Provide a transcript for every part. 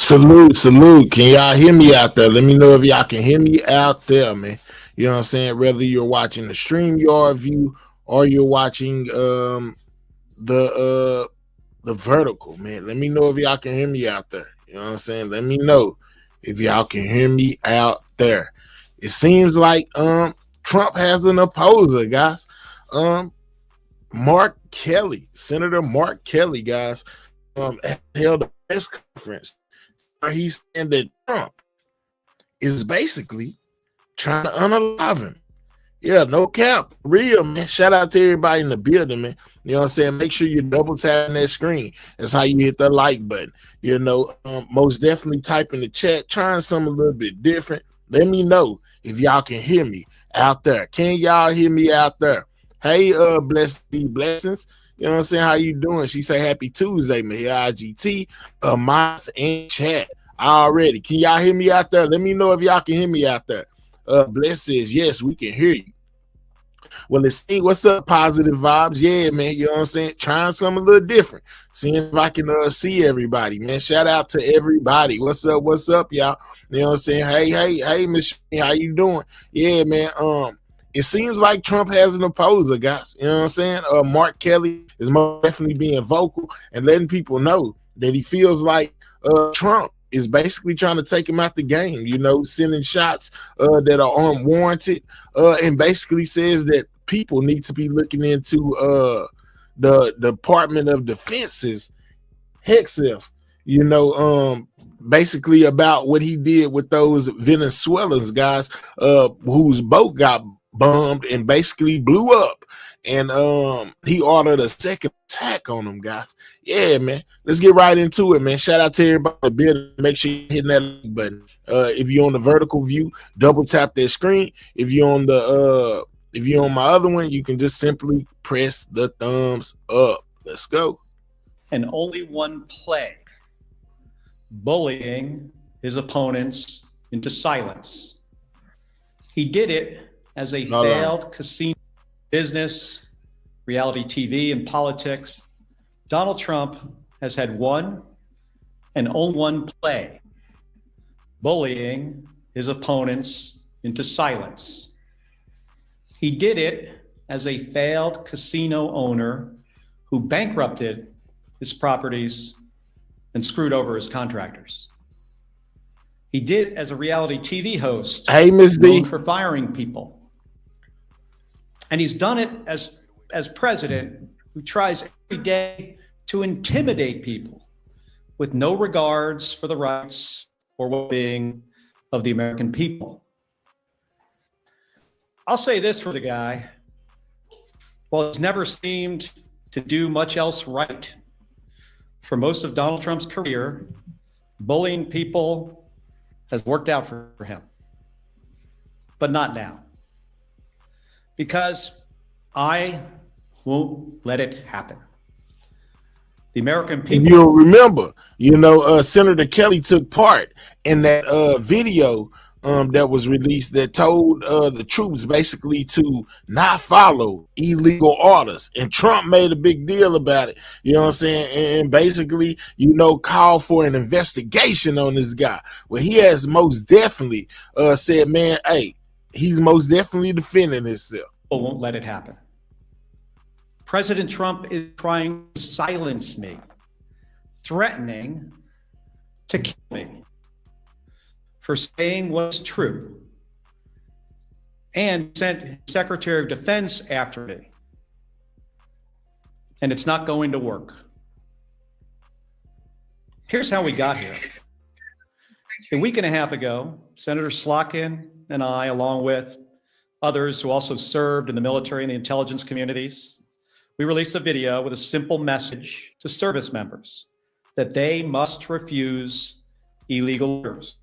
Salute, salute. Can y'all hear me out there? Let me know if y'all can hear me out there, man. You know what I'm saying? Whether you're watching the StreamYard view or you're watching the the vertical, man. Let me know if y'all can hear me out there. You know what I'm saying? Let me know if y'all can hear me out there. It seems like Trump has an opposer, guys. Um Mark Kelly, Senator Mark Kelly, guys, held a press conference where he's saying that Trump is basically trying to unalive him. Yeah, no cap. Real, man. Shout out to everybody in the building, man. You know what I'm saying? Make sure you double tap that screen. That's how you hit the like button. You know, most definitely type in the chat, trying something a little bit different. Let me know if y'all can hear me out there. Can y'all hear me out there? Hey, blessed be blessings. You know what I'm saying? How you doing? She say happy Tuesday, man. Here, IGT, Mods, and chat already. Can y'all hear me out there? Let me know if y'all can hear me out there. Bless says, yes, we can hear you. Well, let's see. What's up, positive vibes? Yeah, man. You know what I'm saying? Trying something a little different. Seeing if I can see everybody, man. Shout out to everybody. What's up? What's up, y'all? You know what I'm saying? Hey, Miss, how you doing? Yeah, man. It seems like Trump has an opposer, guys. You know what I'm saying? Mark Kelly is most definitely being vocal and letting people know that he feels like Trump is basically trying to take him out the game, you know, sending shots that are unwarranted, and basically says that people need to be looking into the Department of Defense's HEXF, you know, basically about what he did with those Venezuelans, guys, whose boat got bombed and basically blew up. And he ordered a second attack on them, guys. Yeah, man. Let's get right into it, man. Shout out to everybody. Make sure you're hitting that like button. If you're on the vertical view, double tap that screen. If you're on my other one, you can just simply press the thumbs up. Let's go. And only one play: bullying his opponents into silence. He did it as a failed casino business, reality TV, and politics. Donald Trump has had one and only one play: bullying his opponents into silence. He did it as a failed casino owner who bankrupted his properties and screwed over his contractors. He did it as a reality TV host, hey, Ms. known D, for firing people. And he's done it as president who tries every day to intimidate people with no regards for the rights or well-being of the American people. I'll say this for the guy: while he's never seemed to do much else right, for most of Donald Trump's career, bullying people has worked out for him. But not now. Because I won't let it happen. The American people. if you'll remember, you know, Senator Kelly took part in that video that was released that told the troops basically to not follow illegal orders, and Trump made a big deal about it, you know what I'm saying, and basically, you know, called for an investigation on this guy. Well, he has most definitely said, man, hey, he's most definitely defending himself. Won't let it happen. President Trump is trying to silence me, threatening to kill me for saying what's true, and sent Secretary of Defense after me. And it's not going to work. Here's how we got here. A week and a half ago, Senator Slotkin and I, along with others who also served in the military and the intelligence communities, we released a video with a simple message to service members that they must refuse illegal orders.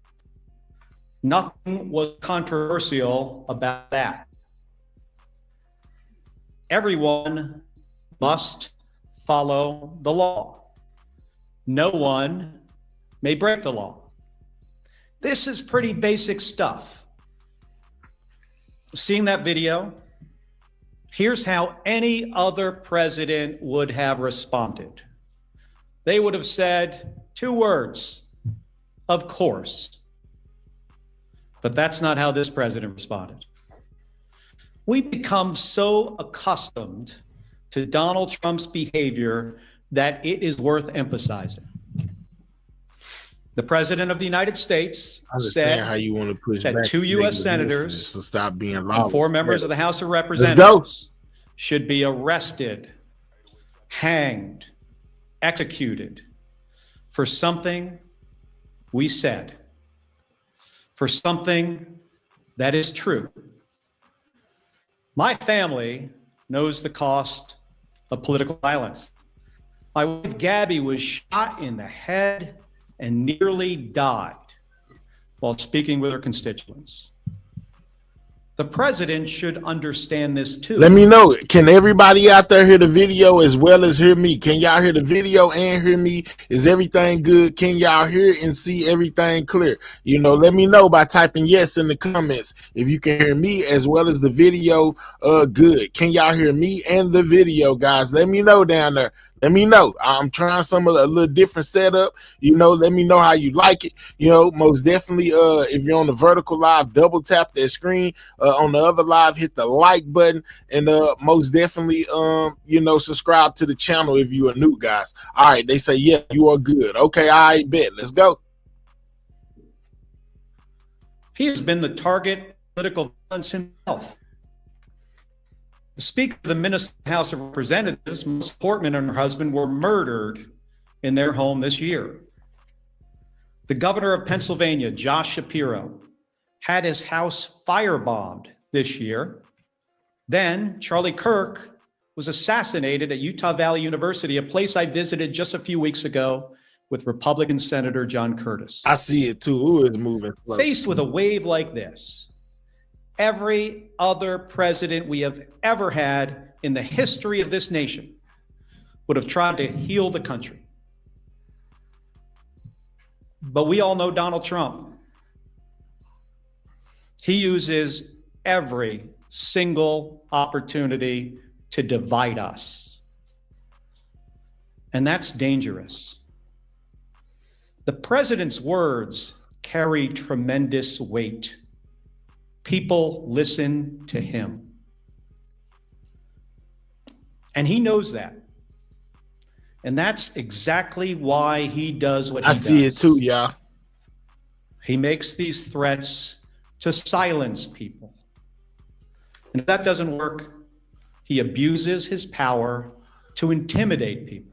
Nothing was controversial about that. Everyone must follow the law. No one may break the law. This is pretty basic stuff. Seeing that video, here's how any other president would have responded. They would have said two words: Of course. But that's not how this president responded. We become so accustomed to Donald Trump's behavior that it is worth emphasizing. The president of the United States said how you want to push that back 2 U.S. senators to stop being and 4 members of the House of Let's go. Representatives should be arrested, hanged, executed for something we said, for something that is true. My family knows the cost of political violence. My wife Gabby was shot in the head and nearly died while speaking with her constituents. The president should understand this too. Let me know. Can everybody out there hear the video as well as hear me? Can y'all hear the video and hear me? Is everything good? Can y'all hear and see everything clear? You know, let me know by typing yes in the comments if you can hear me as well as the video good. Can y'all hear me and the video, guys? Let me know down there. Let me know. I'm trying some of a little different setup. You know, let me know how you like it. You know, most definitely, if you're on the vertical live, double tap that screen. On the other live, hit the like button, and most definitely, you know, subscribe to the channel if you are new, guys. All right, they say, yeah, you are good. Okay, I bet. Let's go. He has been the target of political violence himself. The Speaker of the Minnesota House of Representatives, Melissa Portman, and her husband were murdered in their home this year. The governor of Pennsylvania, Josh Shapiro, had his house firebombed this year. Then Charlie Kirk was assassinated at Utah Valley University, a place I visited just a few weeks ago with Republican Senator John Curtis. I see it too. Who is moving slow? Faced with a wave like this, every other president we have ever had in the history of this nation would have tried to heal the country. But we all know Donald Trump. He uses every single opportunity to divide us. And that's dangerous. The president's words carry tremendous weight. People listen to him. And he knows that. And that's exactly why he does what he does. I see it too, y'all. He makes these threats to silence people. And if that doesn't work, he abuses his power to intimidate people.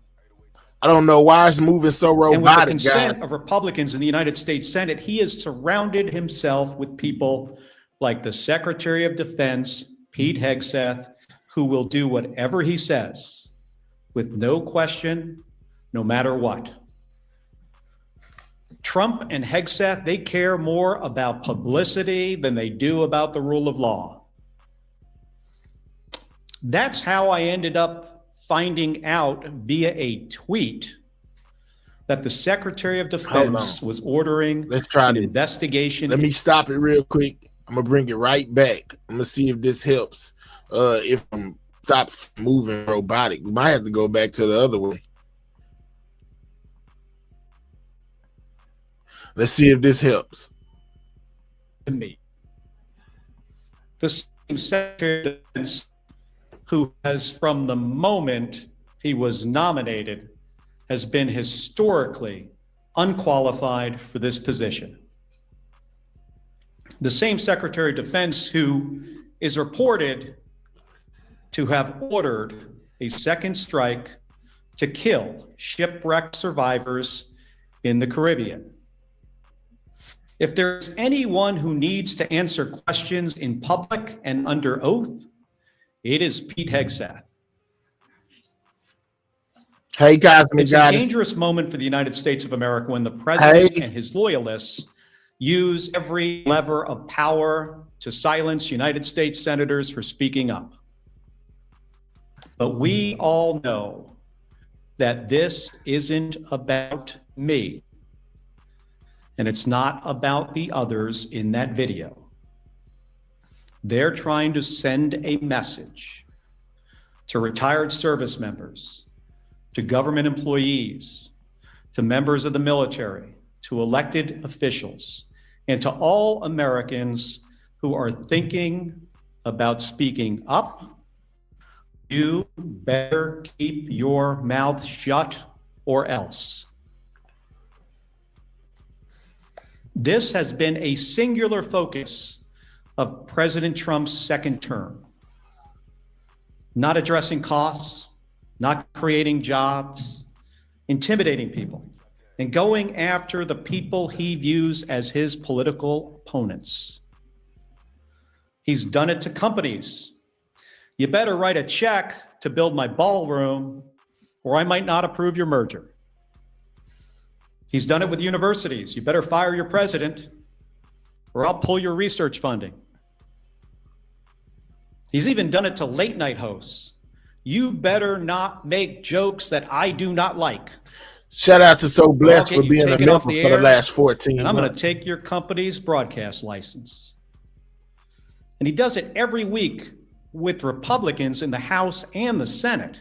I don't know why it's moving so robotic, and with the consent guys. of Republicans in the United States Senate, he has surrounded himself with people like the Secretary of Defense, Pete Hegseth, who will do whatever he says with no question, no matter what. Trump and Hegseth, they care more about publicity than they do about the rule of law. That's how I ended up finding out via a tweet that the Secretary of Defense was ordering an investigation. Let me stop it real quick. I'm gonna bring it right back. I'm gonna see if this helps. If I'm stop moving robotic, we might have to go back to the other way. Let's see if this helps. To me, the same Secretary of Defense who has, from the moment he was nominated, has been historically unqualified for this position. The same Secretary of Defense who is reported to have ordered a second strike to kill shipwreck survivors in the Caribbean. If there's anyone who needs to answer questions in public and under oath, it is Pete Hegseth. Hey guys, it's a dangerous moment for the United States of America when the president and his loyalists use every lever of power to silence United States senators for speaking up. But we all know that this isn't about me, and it's not about the others in that video. They're trying to send a message to retired service members, to government employees, to members of the military, to elected officials and to all Americans who are thinking about speaking up, you better keep your mouth shut or else. This has been a singular focus of President Trump's second term. Not addressing costs, not creating jobs, intimidating people, and going after the people he views as his political opponents. He's done it to companies. You better write a check to build my ballroom, or I might not approve your merger. He's done it with universities. You better fire your president, or I'll pull your research funding. He's even done it to late night hosts. You better not make jokes that I do not like. Shout out to So Blessed for being a member for the last 14 and I'm going to take your company's broadcast license. And he does it every week with Republicans in the House and the Senate.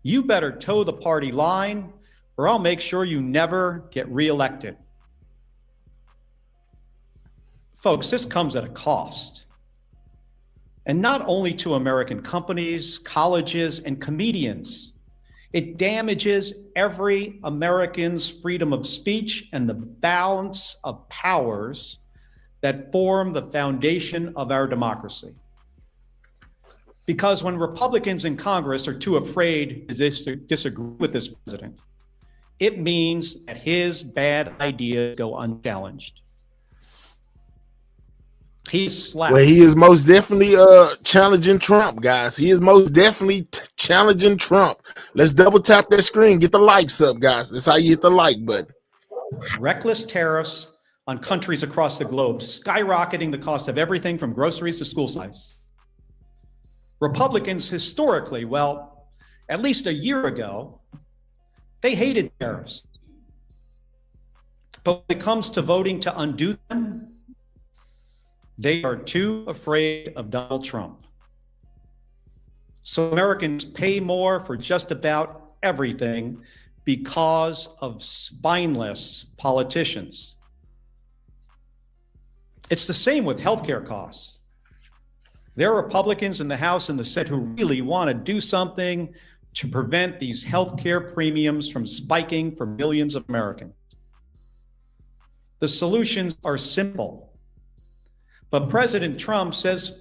You better toe the party line, or I'll make sure you never get reelected. Folks, this comes at a cost. And not only to American companies, colleges, and comedians. It damages every American's freedom of speech and the balance of powers that form the foundation of our democracy. Because when Republicans in Congress are too afraid to disagree with this president, it means that his bad ideas go unchallenged. He's slapped. Well, he is most definitely challenging Trump, guys. He is most definitely challenging Trump. Let's double tap that screen. Get the likes up, guys. That's how you hit the like button. Reckless tariffs on countries across the globe, skyrocketing the cost of everything from groceries to school supplies. Republicans historically, well, at least a year ago, they hated tariffs. But when it comes to voting to undo them, they are too afraid of Donald Trump. So Americans pay more for just about everything because of spineless politicians. It's the same with healthcare costs. There are Republicans in the House and the Senate who really want to do something to prevent these healthcare premiums from spiking for millions of Americans. The solutions are simple. But President Trump says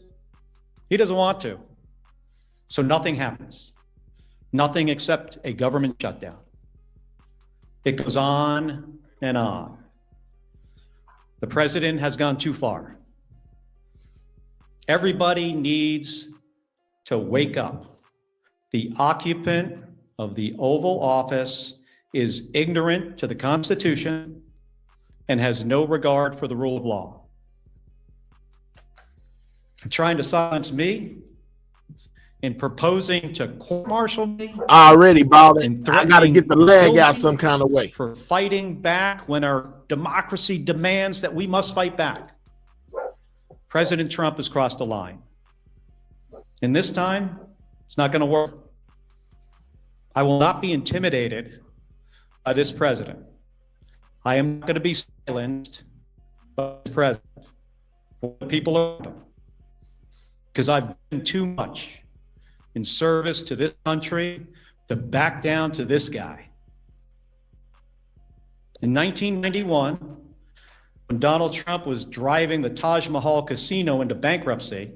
he doesn't want to. So nothing happens. Nothing except a government shutdown. It goes on and on. The president has gone too far. Everybody needs to wake up. The occupant of the Oval Office is ignorant to the Constitution and has no regard for the rule of law. Trying to silence me and proposing to court-martial me. Already, Bob. I got to get the leg out some kind of way. For fighting back when our democracy demands that we must fight back. President Trump has crossed a line. And this time, it's not going to work. I will not be intimidated by this president. I am not going to be silenced by the president. The people around him. Because I've done too much in service to this country to back down to this guy. In 1991, when Donald Trump was driving the Taj Mahal casino into bankruptcy,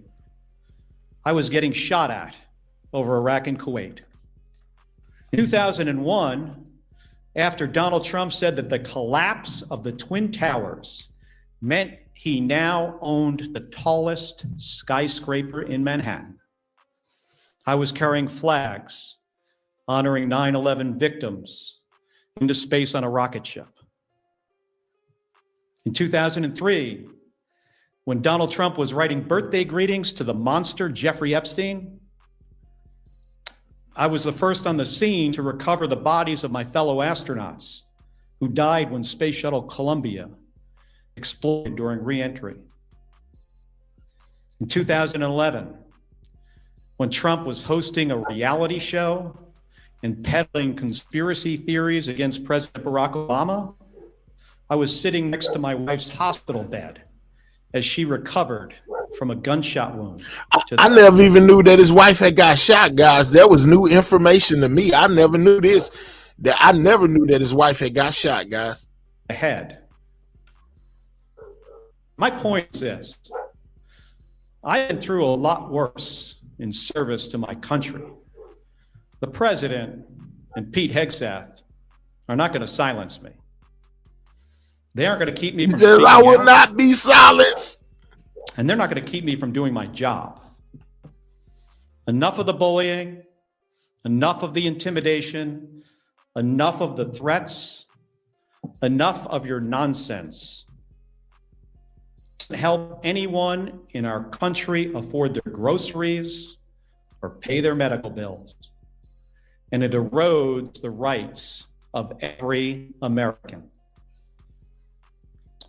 I was getting shot at over Iraq and Kuwait. In 2001, after Donald Trump said that the collapse of the Twin Towers meant he now owned the tallest skyscraper in Manhattan, I was carrying flags honoring 9/11 victims into space on a rocket ship. In 2003, when Donald Trump was writing birthday greetings to the monster Jeffrey Epstein, I was the first on the scene to recover the bodies of my fellow astronauts who died when Space Shuttle Columbia exploded during re-entry. In 2011, when Trump was hosting a reality show and peddling conspiracy theories against President Barack Obama, I was sitting next to my wife's hospital bed as she recovered from a gunshot wound. I never even knew that his wife had got shot, guys. That was new information to me. I never knew this. I never knew that his wife had got shot, guys. Ahead. My point is this. I've been through a lot worse in service to my country. The president and Pete Hegseth are not going to silence me. They aren't going to keep me from speaking I will out, not be silenced. and they're not going to keep me from doing my job. Enough of the bullying, enough of the intimidation, enough of the threats, enough of your nonsense. Help anyone in our country afford their groceries or pay their medical bills. And it erodes the rights of every American.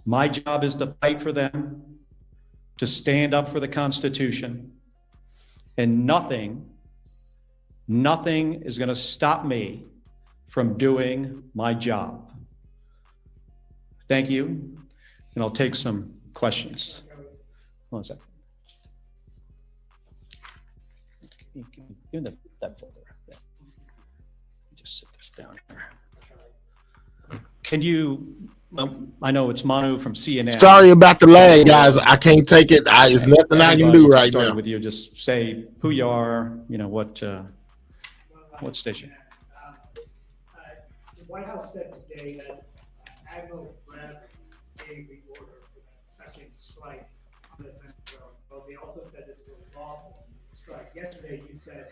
My job is to fight for them, to stand up for the Constitution, and nothing is going to stop me from doing my job. Thank you, and I'll take some questions. Hold on a second. Give me that folder. Yeah. Just sit this down here. Can you, I know it's Manu from CNN. Sorry about the lag, guys. I can't take it. It's nothing I can do right now. With you, just say who you are, what station. The White House said today that Admiral Bragg gave the order for that second strike on the Venezuela. Well, they also said this was a lawful strike. Yesterday, you said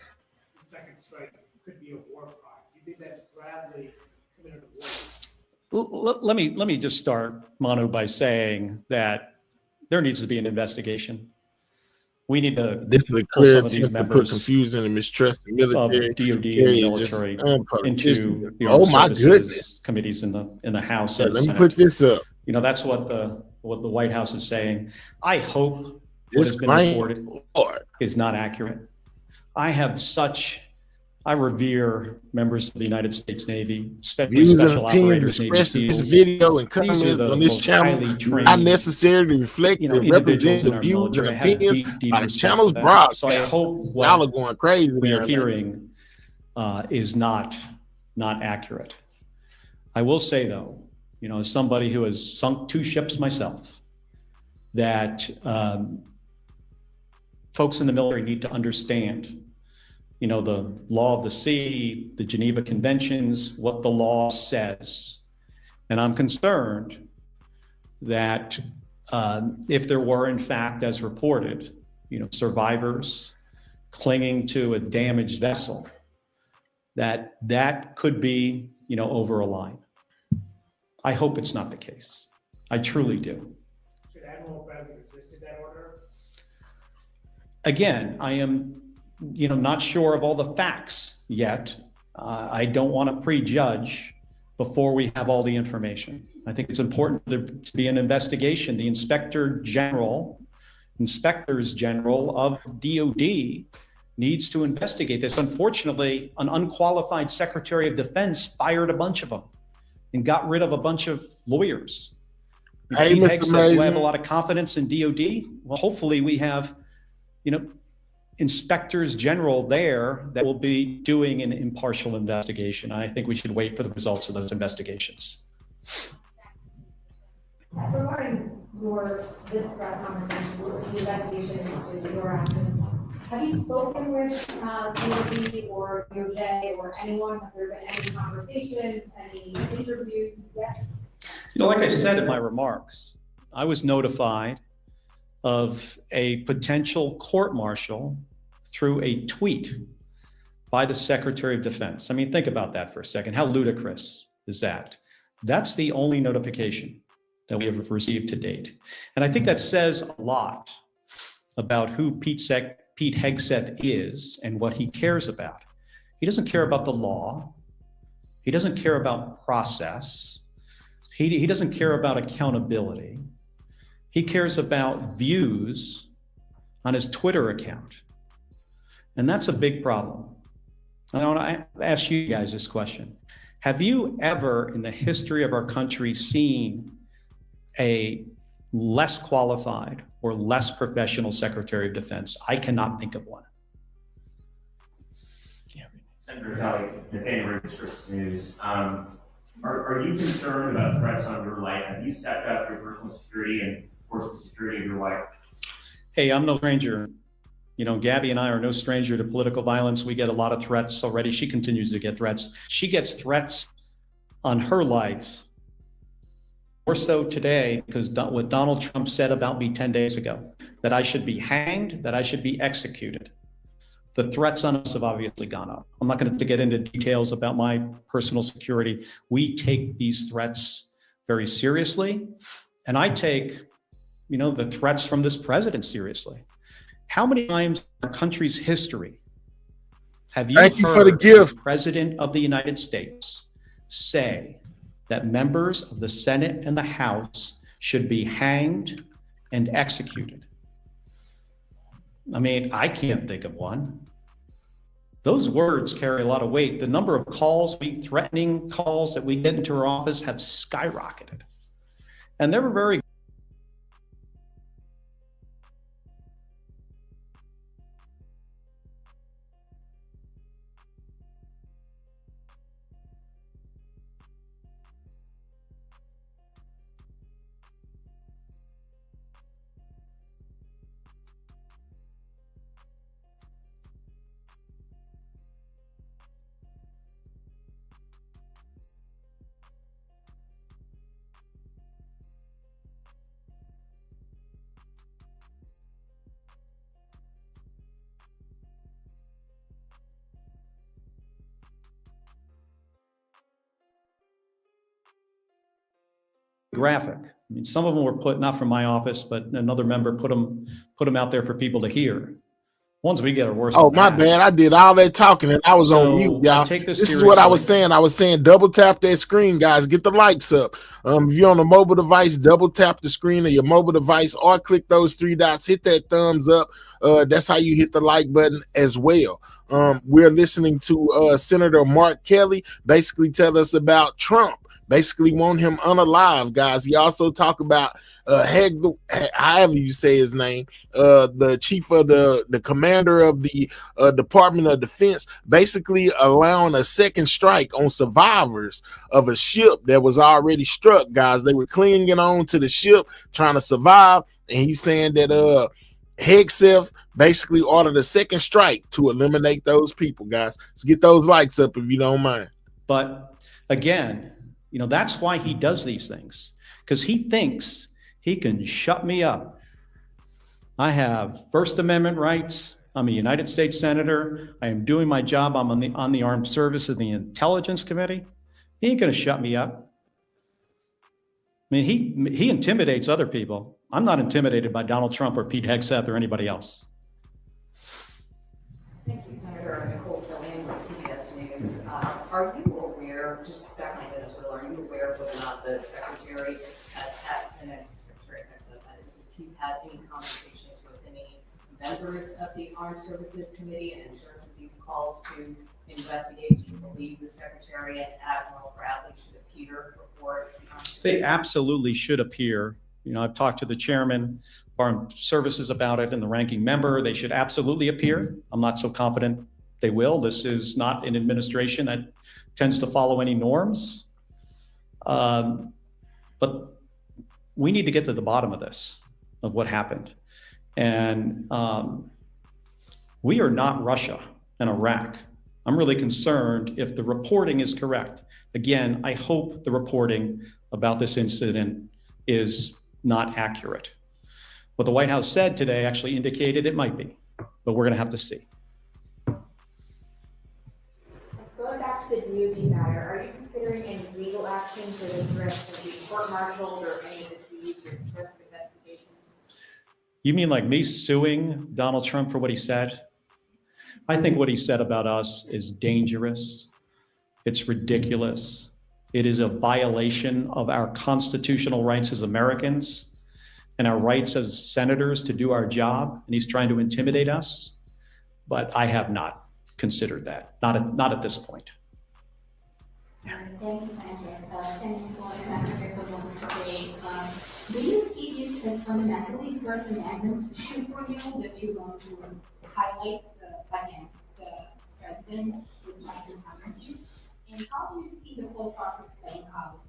the second strike could be a war crime. Do you think that Bradley committed a war? Let me just start, Manu, by saying that there needs to be an investigation. We need to. This is a clear attempt to put confusion and mistrust in military, of DOD and military into the Armed Services committees in the House. Yeah, let me put this up. That's what the White House is saying. I hope what has been reported is not accurate. I revere members of the United States Navy, especially special operators, Navy SEALs. This video and comments on this channel not necessarily reflect and represent the views and opinions on the channel's broadcast. So I hope y'all are going crazy. We are hearing is not accurate. I will say though, as somebody who has sunk 2 ships myself, that folks in the military need to understand the law of the sea, the Geneva Conventions, what the law says. And I'm concerned that if there were, in fact, as reported, survivors clinging to a damaged vessel, that could be, over a line. I hope it's not the case. I truly do. Should Admiral Bradley resisted that order? Again, I am not sure of all the facts yet. I don't want to prejudge before we have all the information. I think it's important for there to be an investigation. The inspectors general of DOD needs to investigate this. Unfortunately, an unqualified Secretary of Defense fired a bunch of them and got rid of a bunch of lawyers. Hey, Mr. Mason. Do I have a lot of confidence in DOD? Well, hopefully we have, inspectors general there that will be doing an impartial investigation. I think we should wait for the results of those investigations. Regarding this press conference, the investigation into your actions, have you spoken with DOD or DOJ or anyone? Have there been any conversations, any interviews yet? Like I said in my remarks, I was notified of a potential court-martial through a tweet by the Secretary of Defense. I mean, think about that for a second. How ludicrous is that? That's the only notification that we have received to date. And I think that says a lot about who Pete Hegseth is and what he cares about. He doesn't care about the law. He doesn't care about process. He doesn't care about accountability. He cares about views on his Twitter account. And that's a big problem. I want to ask you guys this question. Have you ever in the history of our country seen a less qualified or less professional Secretary of Defense. I cannot think of one. Senator Kelly, Nathaniel Rubin, Scripps News. Are you concerned about threats on your life? Have you stepped up your personal security and, of course, the security of your wife? Hey, I'm no stranger. You know, Gabby and I are no stranger to political violence. We get a lot of threats already. She continues to get threats. She gets threats on her life. More so today, because what Donald Trump said about me 10 days ago, that I should be hanged, that I should be executed. The threats on us have obviously gone up. I'm not going to get into details about my personal security. We take these threats very seriously. And I take, you know, the threats from this president seriously. How many times in our country's history have you Thank you for the heard gift. the President of the United States say that members of the Senate and the House should be hanged and executed? I mean, I can't think of one. Those words carry a lot of weight. The number of calls, threatening calls that we get into our office have skyrocketed. And they were very graphic. I mean, some of them were put, not from my office, but another member put them out there for people to hear. Ones we get are worse. Oh, my bad. I did all that talking and I was on mute, y'all. This is what I was saying. I was saying double tap that screen, guys. Get the likes up. If you're on a mobile device, double tap the screen of your mobile device or click those three dots. Hit that thumbs up. That's how you hit the like button as well. We're listening to Senator Mark Kelly basically tell us about Trump. Basically want him unalive, guys. He also talked about however you say his name, the chief of the commander of the Department of Defense, basically allowing a second strike on survivors of a ship that was already struck, guys. They were clinging on to the ship, trying to survive, and he's saying that Hegseth basically ordered a second strike to eliminate those people, guys. Let's get those likes up if you don't mind. But again, you know, that's why he does these things, because he thinks he can shut me up. I have First Amendment rights. I'm a United States Senator. I am doing my job. I'm on the Armed Services and the Intelligence Committee. He ain't going to shut me up. I mean, he intimidates other people. I'm not intimidated by Donald Trump or Pete Hegseth or anybody else. Thank you, Senator Nicole Killian with CBS News. Are you aware, just back on Venezuela, are you aware of whether or not the Secretary has had, Secretary Hegseth, if he's had any conversations with any members of the Armed Services Committee in terms of these calls to investigate? Do you believe the Secretary and Admiral Bradley should appear before the Armed Services? They absolutely should appear. You know, I've talked to the chairman of Armed Services about it and the ranking member. They should absolutely appear. I'm not so confident they will. This is not an administration that tends to follow any norms. But we need to get to the bottom of this, of what happened. And we are not Russia and Iraq. I'm really concerned if the reporting is correct. Again, I hope the reporting about this incident is not accurate. What the White House said today actually indicated it might be, but we're going to have to see. Going back to the DOD matter, are you considering any legal action for this risk of being court-martialed or any of the fees or investigation? You mean like me suing Donald Trump for what he said? I think what he said about us is dangerous. It's ridiculous. It is a violation of our constitutional rights as Americans and our rights as senators to do our job. And he's trying to intimidate us. But I have not considered that, not at this point. Thank you, Senator. Senator, has fundamentally First Amendment issue for you that you're going to highlight against the president who's trying to harness you? And how do you see the whole process playing out?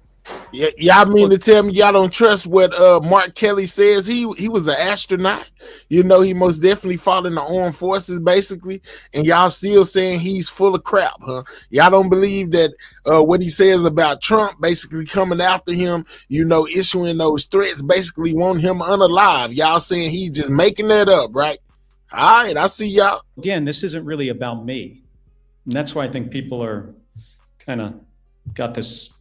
Yeah, y'all mean to tell me y'all don't trust what Mark Kelly says? He was an astronaut. You know, he most definitely fought in the armed forces, basically, and y'all still saying he's full of crap, huh? Y'all don't believe that what he says about Trump basically coming after him, you know, issuing those threats, basically want him unalive. Y'all saying he's just making that up, right? All right, I see y'all. Again, this isn't really about me. And that's why I think people are kind of got this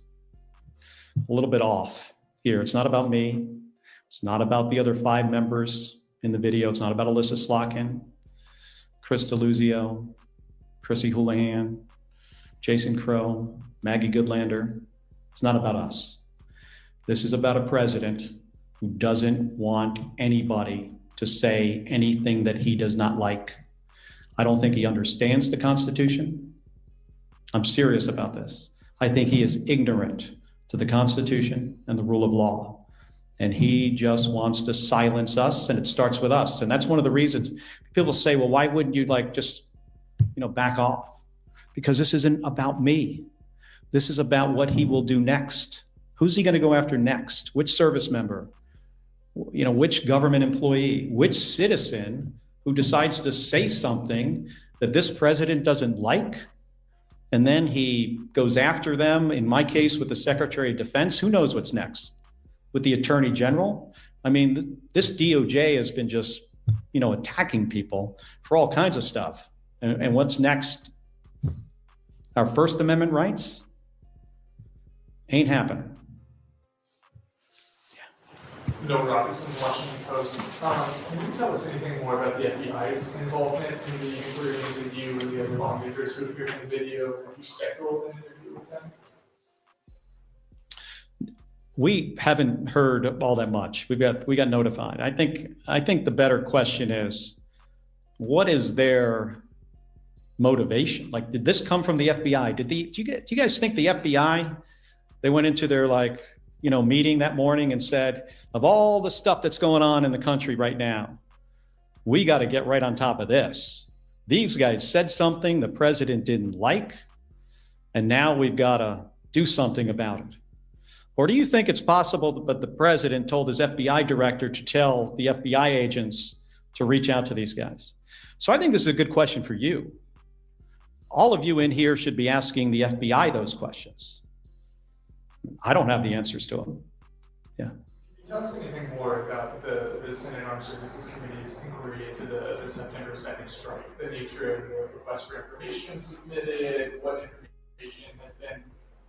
a little bit off here. It's not about me. It's not about the other 5 members in the video. It's not about Alyssa Slotkin, Chris DeLuzio, Chrissy Houlihan, Jason Crow, Maggie Goodlander. It's not about us. This is about a president who doesn't want anybody to say anything that he does not like. I don't think he understands the Constitution. I'm serious about this. I think he is ignorant to the Constitution and the rule of law. And he just wants to silence us, and it starts with us. And that's one of the reasons people say, well, why wouldn't you just, back off? Because this isn't about me. This is about what he will do next. Who's he going to go after next? Which service member? Which government employee? Which citizen who decides to say something that this president doesn't like? And then he goes after them, in my case, with the Secretary of Defense. Who knows what's next? With the Attorney General? I mean, this DOJ has been just, attacking people for all kinds of stuff. And what's next? Our First Amendment rights? Ain't happening. Noah Robinson, Washington Post. Can you tell us anything more about the FBI's involvement in the inquiry into you and the other lawmakers who appeared in the video? Have you scheduled an interview with them? We haven't heard all that much. We got notified. I think the better question is, what is their motivation? Like, did this come from the FBI? Do you guys think the FBI, they went into their meeting that morning and said, of all the stuff that's going on in the country right now, we got to get right on top of this. These guys said something the president didn't like, and now we've got to do something about it. Or do you think it's possible that the president told his FBI director to tell the FBI agents to reach out to these guys? So I think this is a good question for you. All of you in here should be asking the FBI those questions. I don't have the answers to them. Yeah. Can you tell us anything more about the Senate Armed Services Committee's inquiry into the September 2nd strike, the nature of the request for information submitted, what information has been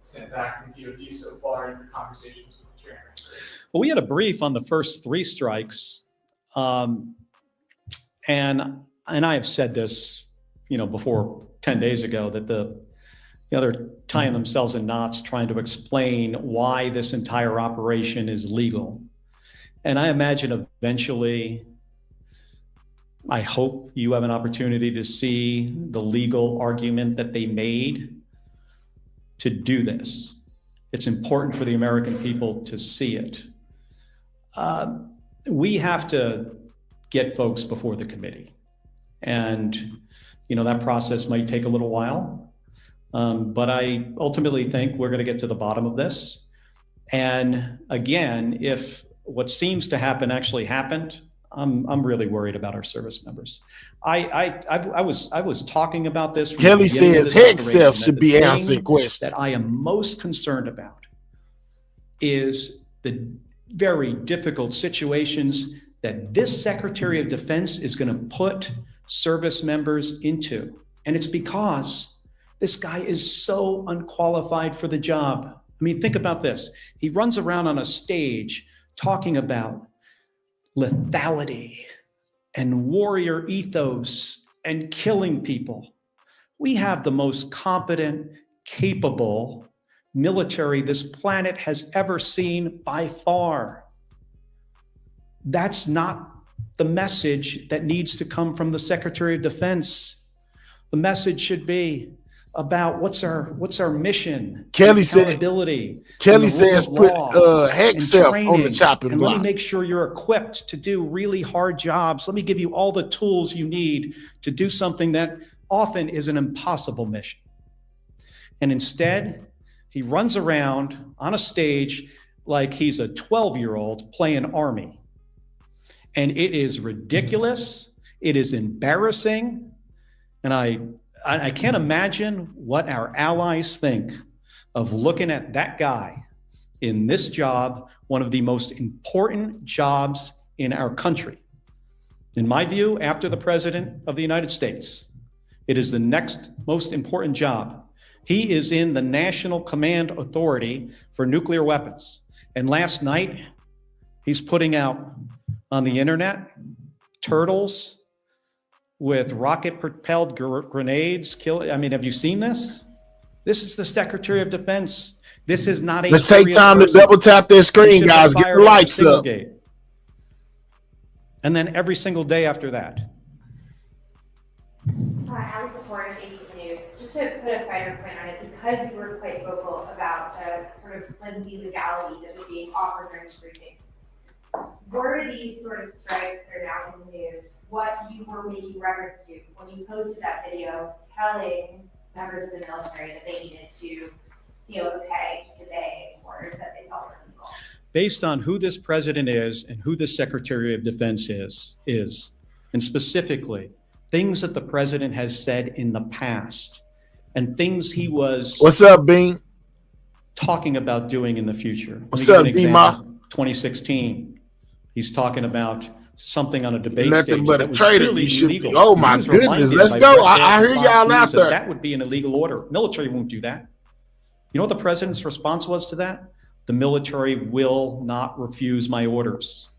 sent back from DOD so far in your conversations with the chairman? Well, we had a brief on the first 3 strikes. And I have said this, before 10 days ago, that they're tying themselves in knots trying to explain why this entire operation is legal. And I imagine eventually, I hope you have an opportunity to see the legal argument that they made to do this. It's important for the American people to see it. We have to get folks before the committee. And, that process might take a little while. But I ultimately think we're going to get to the bottom of this. And again, if what seems to happen actually happened, I'm really worried about our service members. I was talking about this. Kelly says Hexelf should be answering questions. That I am most concerned about is the very difficult situations that this Secretary of Defense is going to put service members into. And it's because this guy is so unqualified for the job. I mean, think about this. He runs around on a stage talking about lethality and warrior ethos and killing people. We have the most competent, capable military this planet has ever seen by far. That's not the message that needs to come from the Secretary of Defense. The message should be, about what's our mission, Kelly said, accountability. Kelly says put hex self on the chopping and block. let me make sure you're equipped to do really hard jobs. Let me give you all the tools you need to do something that often is an impossible mission. And instead, he runs around on a stage like he's a 12-year-old playing Army. And it is ridiculous. It is embarrassing. And I can't imagine what our allies think of looking at that guy in this job, one of the most important jobs in our country. In my view, after the President of the United States, it is the next most important job. He is in the National Command Authority for Nuclear Weapons. And last night, he's putting out on the internet turtles with rocket-propelled grenades. Have you seen this? This is the Secretary of Defense. This is not a Let's take time person. to double tap their screen, guys. Get the lights up. And then every single day after that. I was reporting ABC News, just to put a finer point on it, because you were quite vocal about the sort of flimsy legality that was being offered during the briefings. Were these sort of strikes that are now in the news what you were making reference to when you posted that video telling members of the military that they needed to feel okay to obey orders that they felt were illegal? Based on who this president is and who the Secretary of Defense is, and specifically things that the president has said in the past and things he was What's up, Bean? talking about doing in the future. What's up, D-Ma? 2016, he's talking about something on a debate Nothing stage but that a was traitor. clearly You should illegal. be. Oh my He was goodness, reminded let's by go. Brett I hear Baer y'all from out Fox News there. that would be an illegal order. Military won't do that. You know what the president's response was to that? The military will not refuse my orders,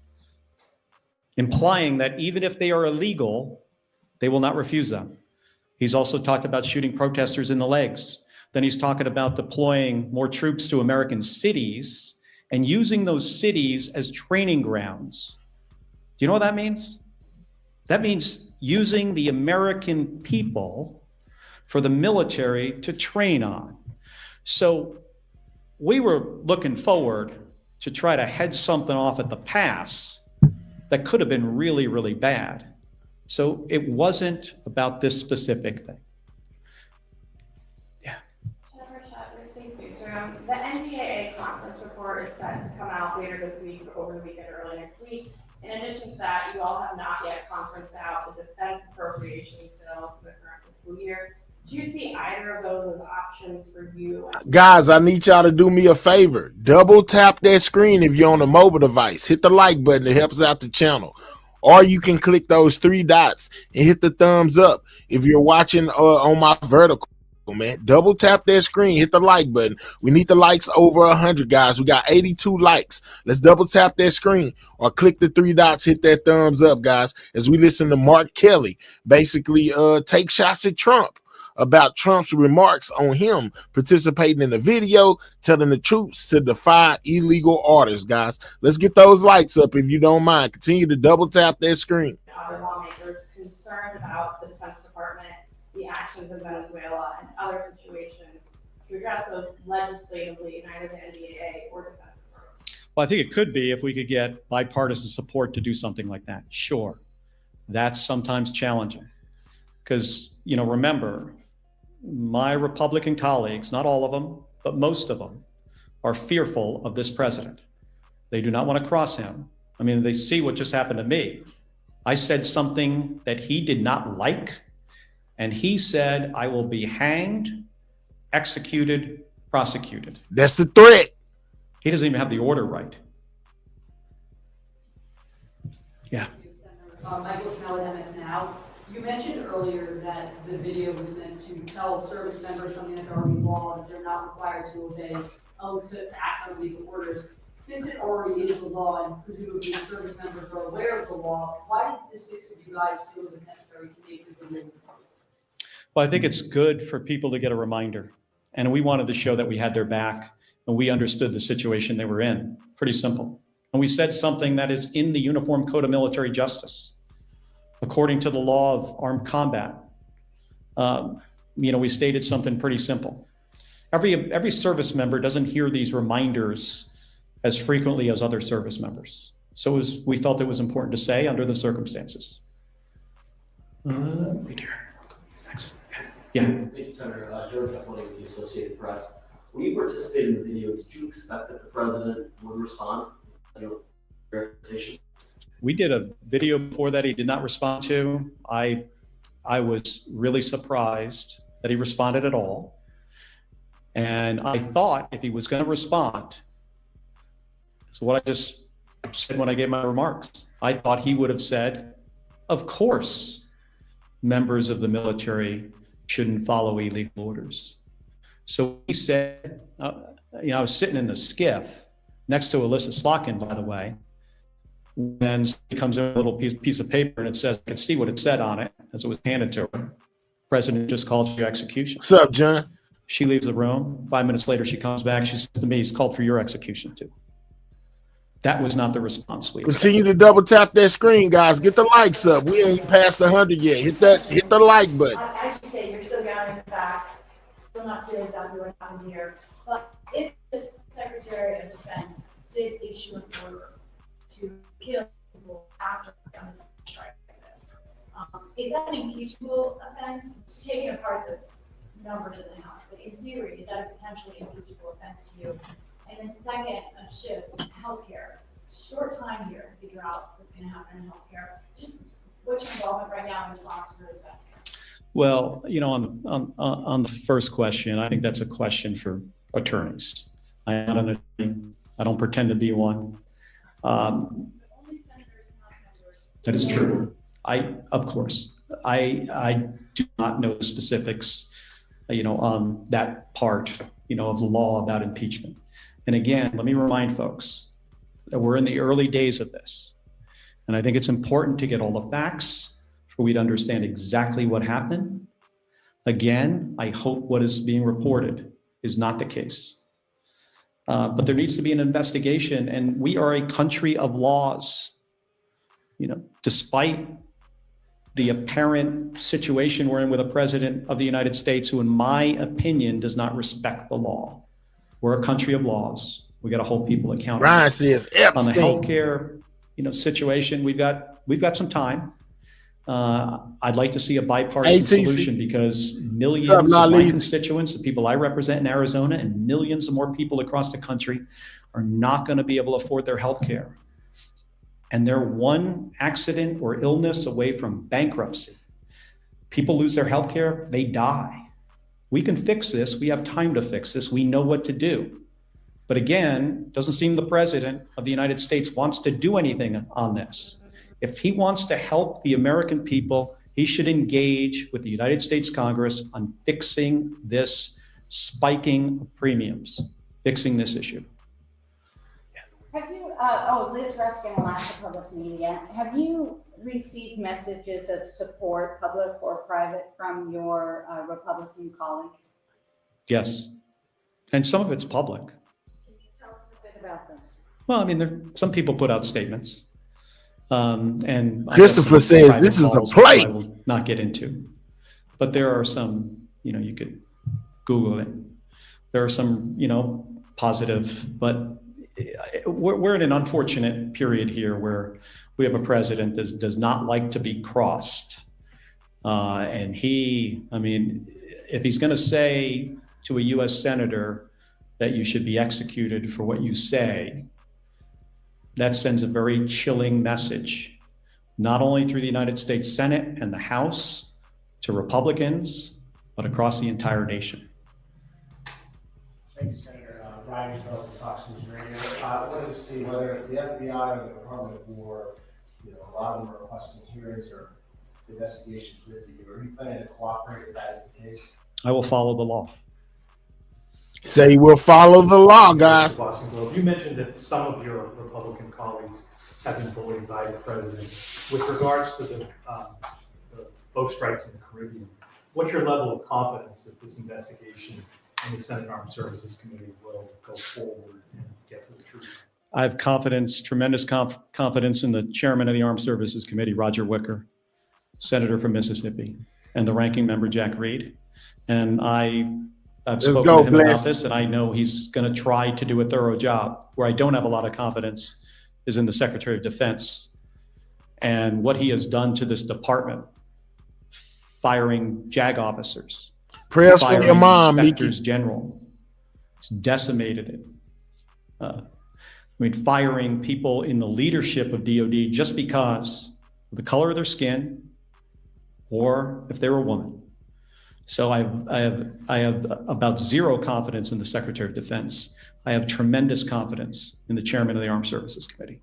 implying that even if they are illegal, they will not refuse them. He's also talked about shooting protesters in the legs. Then he's talking about deploying more troops to American cities and using those cities as training grounds. Do you know what that means? That means using the American people for the military to train on. So we were looking forward to try to head something off at the pass that could have been really, really bad. So it wasn't about this specific thing. Yeah. Jennifer Shutt with Space Newsroom. The NDAA conference report is set to come out later this week or over the weekend or early next week. In addition to that, you all have not yet conferenced out the defense appropriations bill for the current fiscal year. Do you see either of those as options for you? Guys, I need y'all to do me a favor. Double tap that screen if you're on a mobile device. Hit the like button. It helps out the channel. Or you can click those three dots and hit the thumbs up if you're watching on my vertical, man. Double tap that screen. Hit the like button. We need the likes over 100, guys. We got 82 likes. Let's double tap that screen or click the three dots. Hit that thumbs up, guys, as we listen to Mark Kelly basically take shots at Trump about Trump's remarks on him participating in the video, telling the troops to defy illegal orders, guys. Let's get those likes up if you don't mind. Continue to double tap that screen. Other lawmakers concerned about the Defense Department, the actions in Venezuela, and other situations to address those legislatively in either the NDAA or defense approach? Well, I think it could be if we could get bipartisan support to do something like that. Sure. That's sometimes challenging because, remember, my Republican colleagues, not all of them, but most of them, are fearful of this president. They do not want to cross him. They see what just happened to me. I said something that he did not like, and he said, I will be hanged, executed, prosecuted. That's the threat. He doesn't even have the order right. Yeah. Michael Schnell with MS Now. You mentioned earlier that the video was meant to tell service members something that's already law, that they're not required to obey, to act on legal orders. Since it already is the law, and presumably service members are aware of the law, why did the six of you guys feel it was necessary to make the video? Well, I think it's good for people to get a reminder. And we wanted to show that we had their back and we understood the situation they were in. Pretty simple. And we said something that is in the Uniform Code of Military Justice. According to the law of armed combat, we stated something pretty simple. Every service member doesn't hear these reminders as frequently as other service members. So we felt it was important to say under the circumstances. Right here. Thanks. Yeah. Thank you, Senator. Joe Capponi with the Associated Press. When you participated in the video, did you expect that the president would respond? Verification. We did a video before that he did not respond to. I was really surprised that he responded at all. And I thought if he was going to respond, so what I just said when I gave my remarks, I thought he would have said, of course, members of the military shouldn't follow illegal orders. So he said, I was sitting in the skiff next to Alyssa Slotkin, by the way, and it comes in a little piece of paper and it says, I could see what it said on it as it was handed to her. President just called for your execution. What's up, John? She leaves the room. 5 minutes later, she comes back. She says to me, he's called for your execution too. That was not the response we expected. Continue to double tap that screen, guys. Get the likes up. We ain't past 100 yet. Hit the like button. As you say, you're still gathering the facts, still not clear exactly what happened here. But if the Secretary of Defense did issue an order to kill people after a strike like this, is that an impeachable offense? Taking apart the numbers in the House, but in theory, is that a potentially impeachable offense to you? And then second, a shift, healthcare. Short time here to figure out what's going to happen in healthcare. Just what's your involvement right now in response to this aspect? Well, on the first question, I think that's a question for attorneys. I'm not an attorney. I don't pretend to be one. That is true. Of course, I do not know the specifics, on that part, of the law about impeachment. And again, let me remind folks that we're in the early days of this. And I think it's important to get all the facts for we to understand exactly what happened. Again, I hope what is being reported is not the case. But there needs to be an investigation, and we are a country of laws. Despite the apparent situation we're in with a president of the United States who, in my opinion, does not respect the law. We're a country of laws. We got to hold people accountable. Ryan says Epstein. On the healthcare, situation, we've got some time. I'd like to see a bipartisan solution because millions of my constituents, the people I represent in Arizona, and millions of more people across the country are not going to be able to afford their healthcare. And they're one accident or illness away from bankruptcy. People lose their healthcare, they die. We can fix this. We have time to fix this. We know what to do. But again, doesn't seem the president of the United States wants to do anything on this. If he wants to help the American people, he should engage with the United States Congress on fixing this spiking of premiums, fixing this issue. Have you, Liz Ruskin, Alaska Public Media, have you received messages of support, public or private, from your Republican colleagues? Yes, and some of it's public. Can you tell us a bit about those? Well, some people put out statements. And Christopher says this is a play. I will not get into, but there are some, you could Google it. There are some, positive, but we're in an unfortunate period here where we have a president that does not like to be crossed. And if he's going to say to a U.S. senator that you should be executed for what you say, that sends a very chilling message, not only through the United States Senate and the House to Republicans, but across the entire nation. Thank you, Senator. Ryan Charles from Fox News Radio. I wanted to see whether it's the FBI or the Department of War, a lot of them are requesting hearings or investigations with you. Are you planning to cooperate if that is the case? I will follow the law. Say we'll follow the law, guys. You mentioned that some of your Republican colleagues have been bullied by the president. With regards to the boat strikes in the Caribbean, what's your level of confidence that this investigation in the Senate Armed Services Committee will go forward and get to the truth? I have confidence, tremendous confidence in the chairman of the Armed Services Committee, Roger Wicker, senator from Mississippi, and the ranking member, Jack Reed. And I've Let's spoken go, to him Bless. about this, and I know he's going to try to do a thorough job. Where I don't have a lot of confidence is in the Secretary of Defense and what he has done to this department, firing JAG officers, Prayers for your mom, inspectors Nikki. general. It's decimated it. I mean, firing people in the leadership of DOD just because of the color of their skin or if they were a woman. So I have about zero confidence in the Secretary of Defense. I have tremendous confidence in the chairman of the Armed Services Committee.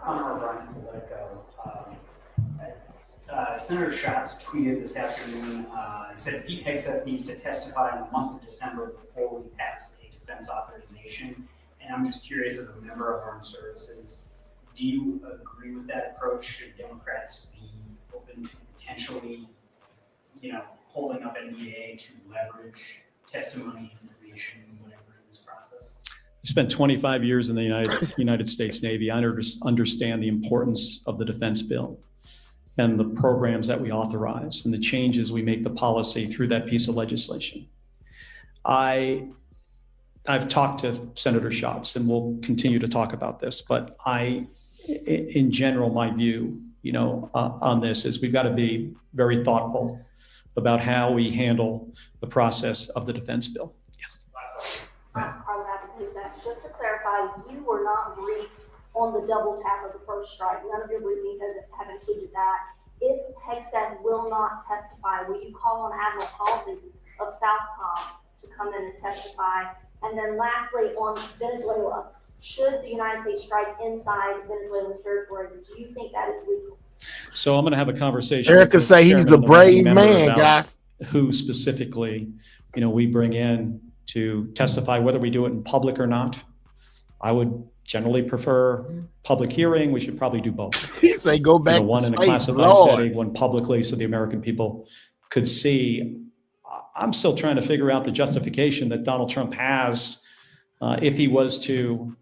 Conor O'Brien, Politico. Senator Schatz tweeted this afternoon, he said Pete Hegseth needs to testify in the month of December before we pass a defense authorization. And I'm just curious, as a member of Armed Services, do you agree with that approach? Should Democrats be open to potentially, holding up NDA to leverage testimony, information, whatever in this process? I spent 25 years in the United States Navy. I understand the importance of the defense bill and the programs that we authorize and the changes we make to policy through that piece of legislation. I've talked to Senator Schatz, and we'll continue to talk about this, but in general, my view, on this is we've got to be very thoughtful about how we handle the process of the defense bill. Yes. Just to clarify, you were not briefed on the double tap of the first strike. None of your briefings have included that. If Hegseth will not testify, will you call on Admiral Halsey of Southcom to come in and testify? And then lastly, on Venezuela, should the United States strike inside Venezuelan territory, do you think that is legal? So I'm going to have a conversation. Erica say he's a brave man, guys. Who specifically, we bring in to testify, whether we do it in public or not. I would generally prefer public hearing. We should probably do both. He say go back to one in a space, classified Lord. setting, one publicly, so the American people could see. I'm still trying to figure out the justification that Donald Trump has if he was to,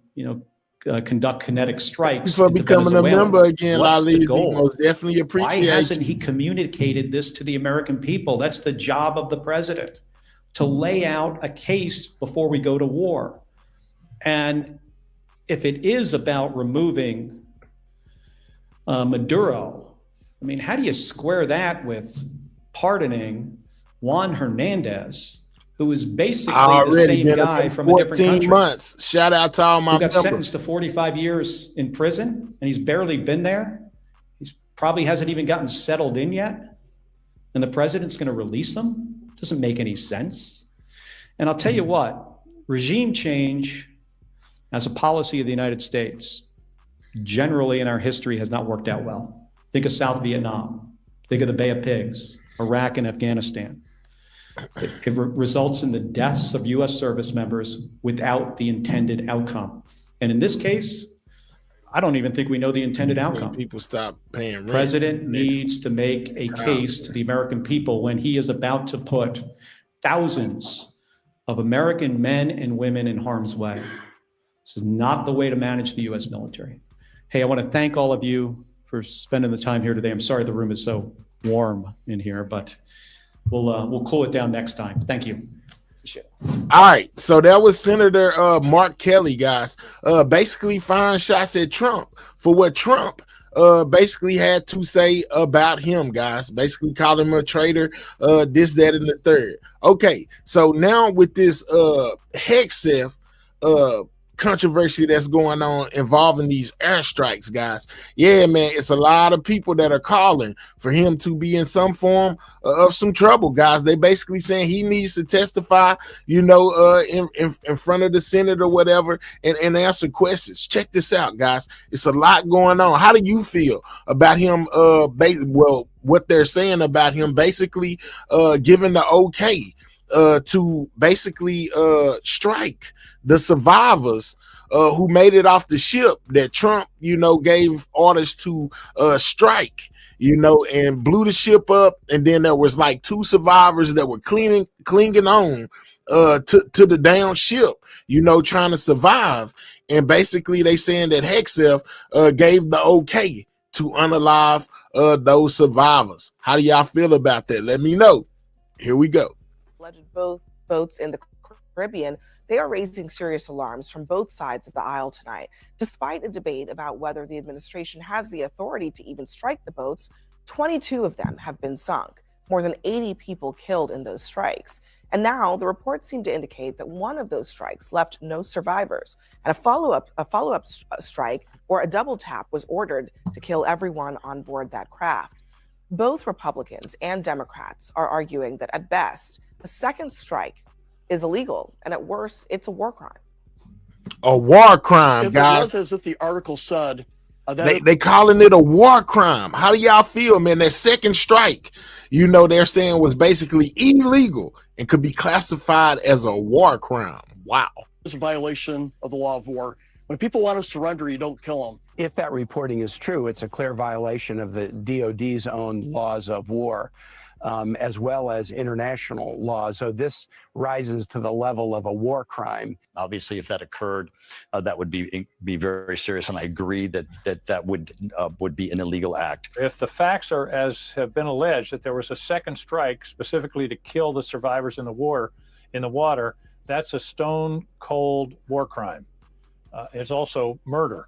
conduct kinetic strikes. For becoming a member again, What's the Lali, goal? most definitely appreciate. Why hasn't he communicated this to the American people? That's the job of the president, to lay out a case before we go to war. And if it is about removing Maduro, I mean, how do you square that with pardoning Juan Hernandez, who is basically the same guy from a different country? 14 months. Shout out to all my who got members. sentenced to 45 years in prison, and he's barely been there. He's probably hasn't even gotten settled in yet. And the president's going to release him? Doesn't make any sense. And I'll tell you what, regime change as a policy of the United States generally in our history has not worked out well. Think of South Vietnam. Think of the Bay of Pigs, Iraq and Afghanistan. It results in the deaths of U.S. service members without the intended outcome. And in this case, I don't even think we know the intended outcome. People stop paying rent. President needs to make a case to the American people when he is about to put thousands of American men and women in harm's way. This is not the way to manage the U.S. military. Hey, I want to thank all of you for spending the time here today. I'm sorry the room is so warm in here, but we'll cool it down next time. Thank you. All right, so that was Senator Mark Kelly, guys. Basically firing shots at Trump for what Trump basically had to say about him, guys. Basically calling him a traitor, this, that, and the third. Okay, so now with this Hegseth controversy that's going on involving these airstrikes, guys. Yeah, man, it's a lot of people that are calling for him to be in some form of some trouble, guys. They basically saying he needs to testify, in front of the Senate or whatever, and answer questions. Check this out, guys. It's a lot going on. How do you feel about him? What they're saying about him, basically giving the okay to basically strike the survivors who made it off the ship that Trump, gave orders to strike, and blew the ship up. And then there was like 2 survivors that were clinging on to the down ship, trying to survive. And basically they saying that Hegseth gave the okay to unalive those survivors. How do y'all feel about that? Let me know. Here we go. Alleged boats in the Caribbean, they are raising serious alarms from both sides of the aisle tonight. Despite a debate about whether the administration has the authority to even strike the boats, 22 of them have been sunk, more than 80 people killed in those strikes. And now the reports seem to indicate that one of those strikes left no survivors, and a follow-up strike or a double tap was ordered to kill everyone on board that craft. Both Republicans and Democrats are arguing that at best, a second strike is illegal, and at worst, it's a war crime. A war crime, if guys. It was as if the article said. They calling it a war crime. How do y'all feel, man? That second strike, you know, they're saying was basically illegal and could be classified as a war crime. Wow. It's a violation of the law of war. When people want to surrender, you don't kill them. If that reporting is true, it's a clear violation of the DOD's own laws of war, as well as international laws. So this rises to the level of a war crime. Obviously, if that occurred, that would be very serious, and I agree that would be an illegal act. If the facts are as have been alleged, that there was a second strike specifically to kill the survivors in the water, that's a stone cold war crime. It's also murder.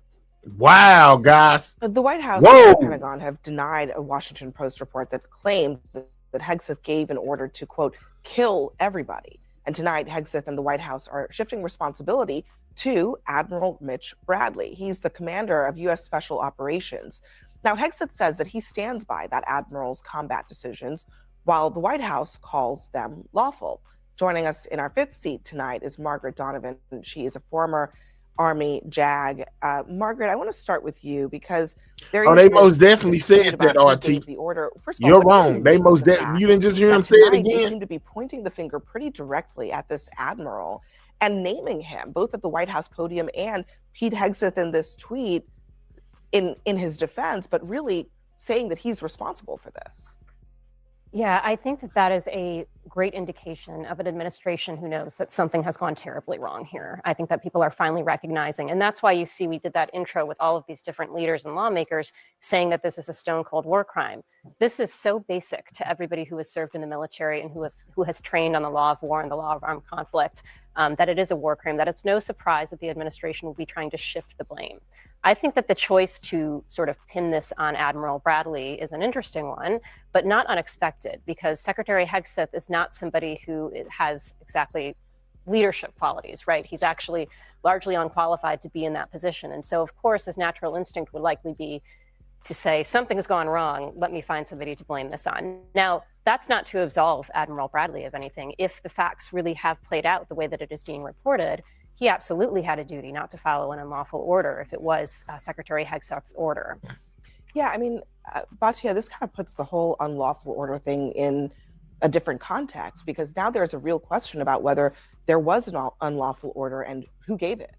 Wow, guys. The White House Whoa. and the Pentagon have denied a Washington Post report that claimed that Hegseth gave an order to, quote, kill everybody. And tonight, Hegseth and the White House are shifting responsibility to Admiral Mitch Bradley. He's the commander of U.S. Special Operations. Now, Hegseth says that he stands by that admiral's combat decisions, while the White House calls them lawful. Joining us in our fifth seat tonight is Margaret Donovan. She is a former Army JAG. Margaret, I want to start with you because there is they most definitely said that, RT. The order. First of all, you're wrong. They most definitely. You didn't just hear him say it again. They seem to be pointing the finger pretty directly at this admiral and naming him both at the White House podium and Pete Hegseth in this tweet in his defense, but really saying that he's responsible for this. Yeah, I think that is a great indication of an administration who knows that something has gone terribly wrong here. I think that people are finally recognizing, and that's why you see we did that intro with all of these different leaders and lawmakers saying that this is a stone cold war crime. This is so basic to everybody who has served in the military and who has trained on the law of war and the law of armed conflict, that it is a war crime, that it's no surprise that the administration will be trying to shift the blame. I think that the choice to sort of pin this on Admiral Bradley is an interesting one, but not unexpected, because Secretary Hegseth is not somebody who has exactly leadership qualities, right? He's actually largely unqualified to be in that position. And so, of course, his natural instinct would likely be to say, something has gone wrong, let me find somebody to blame this on. Now, that's not to absolve Admiral Bradley of anything. If the facts really have played out the way that it is being reported, he absolutely had a duty not to follow an unlawful order if it was Secretary Hegseth's order. Yeah, I mean, Batya, this kind of puts the whole unlawful order thing in a different context, because now there's a real question about whether there was an unlawful order and who gave it.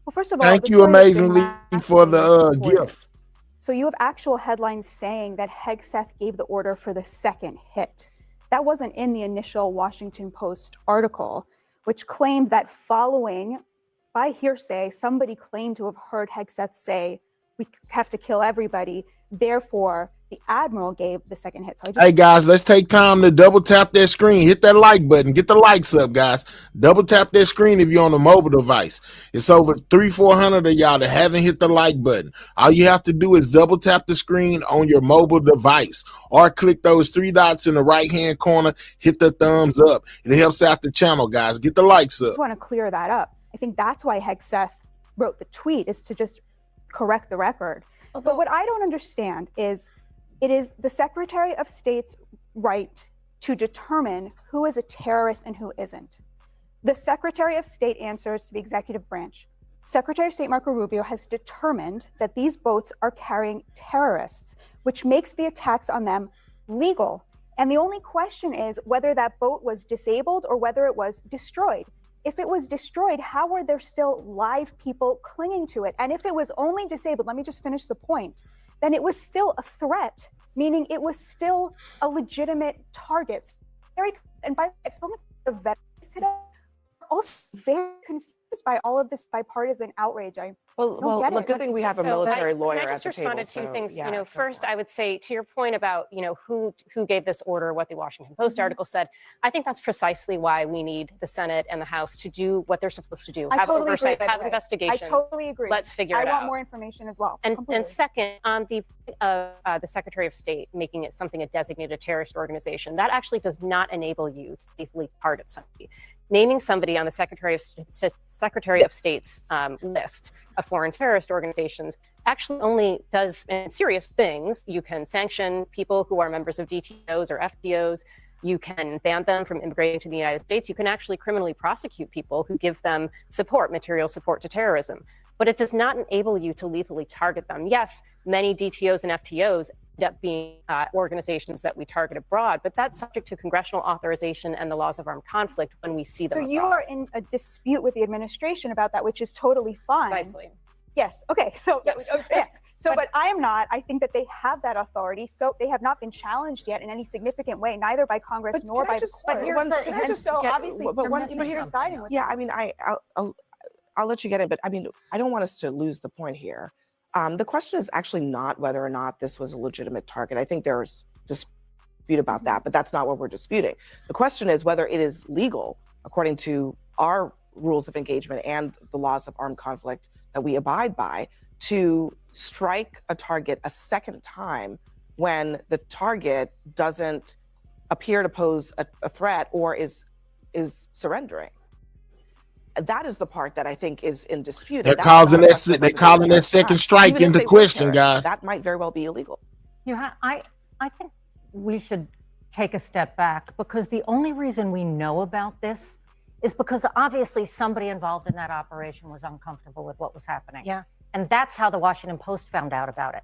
Well, first of all, thank you amazingly for the gift. So you have actual headlines saying that Hegseth gave the order for the second hit. That wasn't in the initial Washington Post article, which claimed that following, by hearsay, somebody claimed to have heard Hegseth say, we have to kill everybody. Therefore, the admiral gave the second hit. So hey, guys, let's take time to double tap that screen. Hit that like button. Get the likes up, guys. Double tap that screen if you're on a mobile device. It's over 300-400 of y'all that haven't hit the like button. All you have to do is double tap the screen on your mobile device or click those three dots in the right-hand corner. Hit the thumbs up. It helps out the channel, guys. Get the likes up. I just want to clear that up. I think that's why Hegseth wrote the tweet, is to just correct the record. But what I don't understand is it is the Secretary of State's right to determine who is a terrorist and who isn't. The Secretary of State answers to the executive branch. Secretary of State Marco Rubio has determined that these boats are carrying terrorists, which makes the attacks on them legal. And the only question is whether that boat was disabled or whether it was destroyed. If it was destroyed, how are there still live people clinging to it? And if it was only disabled, let me just finish the point, then it was still a threat, meaning it was still a legitimate target. And by I've spoken to veterans today, also very confused by all of this bipartisan outrage? I Well, don't get the it. good thing we have a military lawyer Can I just at the respond table. to two So, things? yeah, First, I would say to your point about, who gave this order, what the Washington Post article said. I think that's precisely why we need the Senate and the House to do what they're supposed to do. I Have totally agree, oversight, by the have way. investigation. I totally agree. Let's figure I it out. want more information as well. And completely. second, on the Secretary of State making it something a designated terrorist organization, that actually does not enable you to lethally target somebody. Naming somebody on the Secretary of State's list of foreign terrorist organizations actually only does serious things. You can sanction people who are members of DTOs or FDOs. You can ban them from immigrating to the United States. You can actually criminally prosecute people who give them support, material support to terrorism. But it does not enable you to lethally target them. Yes, many DTOs and FTOs end up being organizations that we target abroad, but that's subject to congressional authorization and the laws of armed conflict when we see them So abroad. you are in a dispute with the administration about that, which is totally fine. Precisely. Yes. Okay. So Yes. yes. So, but I am not. I think that they have that authority. So they have not been challenged yet in any significant way, neither by Congress nor by the court. And so obviously, you're siding with. Yeah, I mean, I'll let you get in, but I mean, I don't want us to lose the point here. The question is actually not whether or not this was a legitimate target. I think there's dispute about that, but that's not what we're disputing. The question is whether it is legal, according to our rules of engagement and the laws of armed conflict that we abide by, to strike a target a second time when the target doesn't appear to pose a threat or is surrendering. That is the part that I think is in dispute. They're calling that second strike into question, guys. That might very well be illegal. I think we should take a step back, because the only reason we know about this is because obviously somebody involved in that operation was uncomfortable with what was happening. Yeah. And that's how the Washington Post found out about it.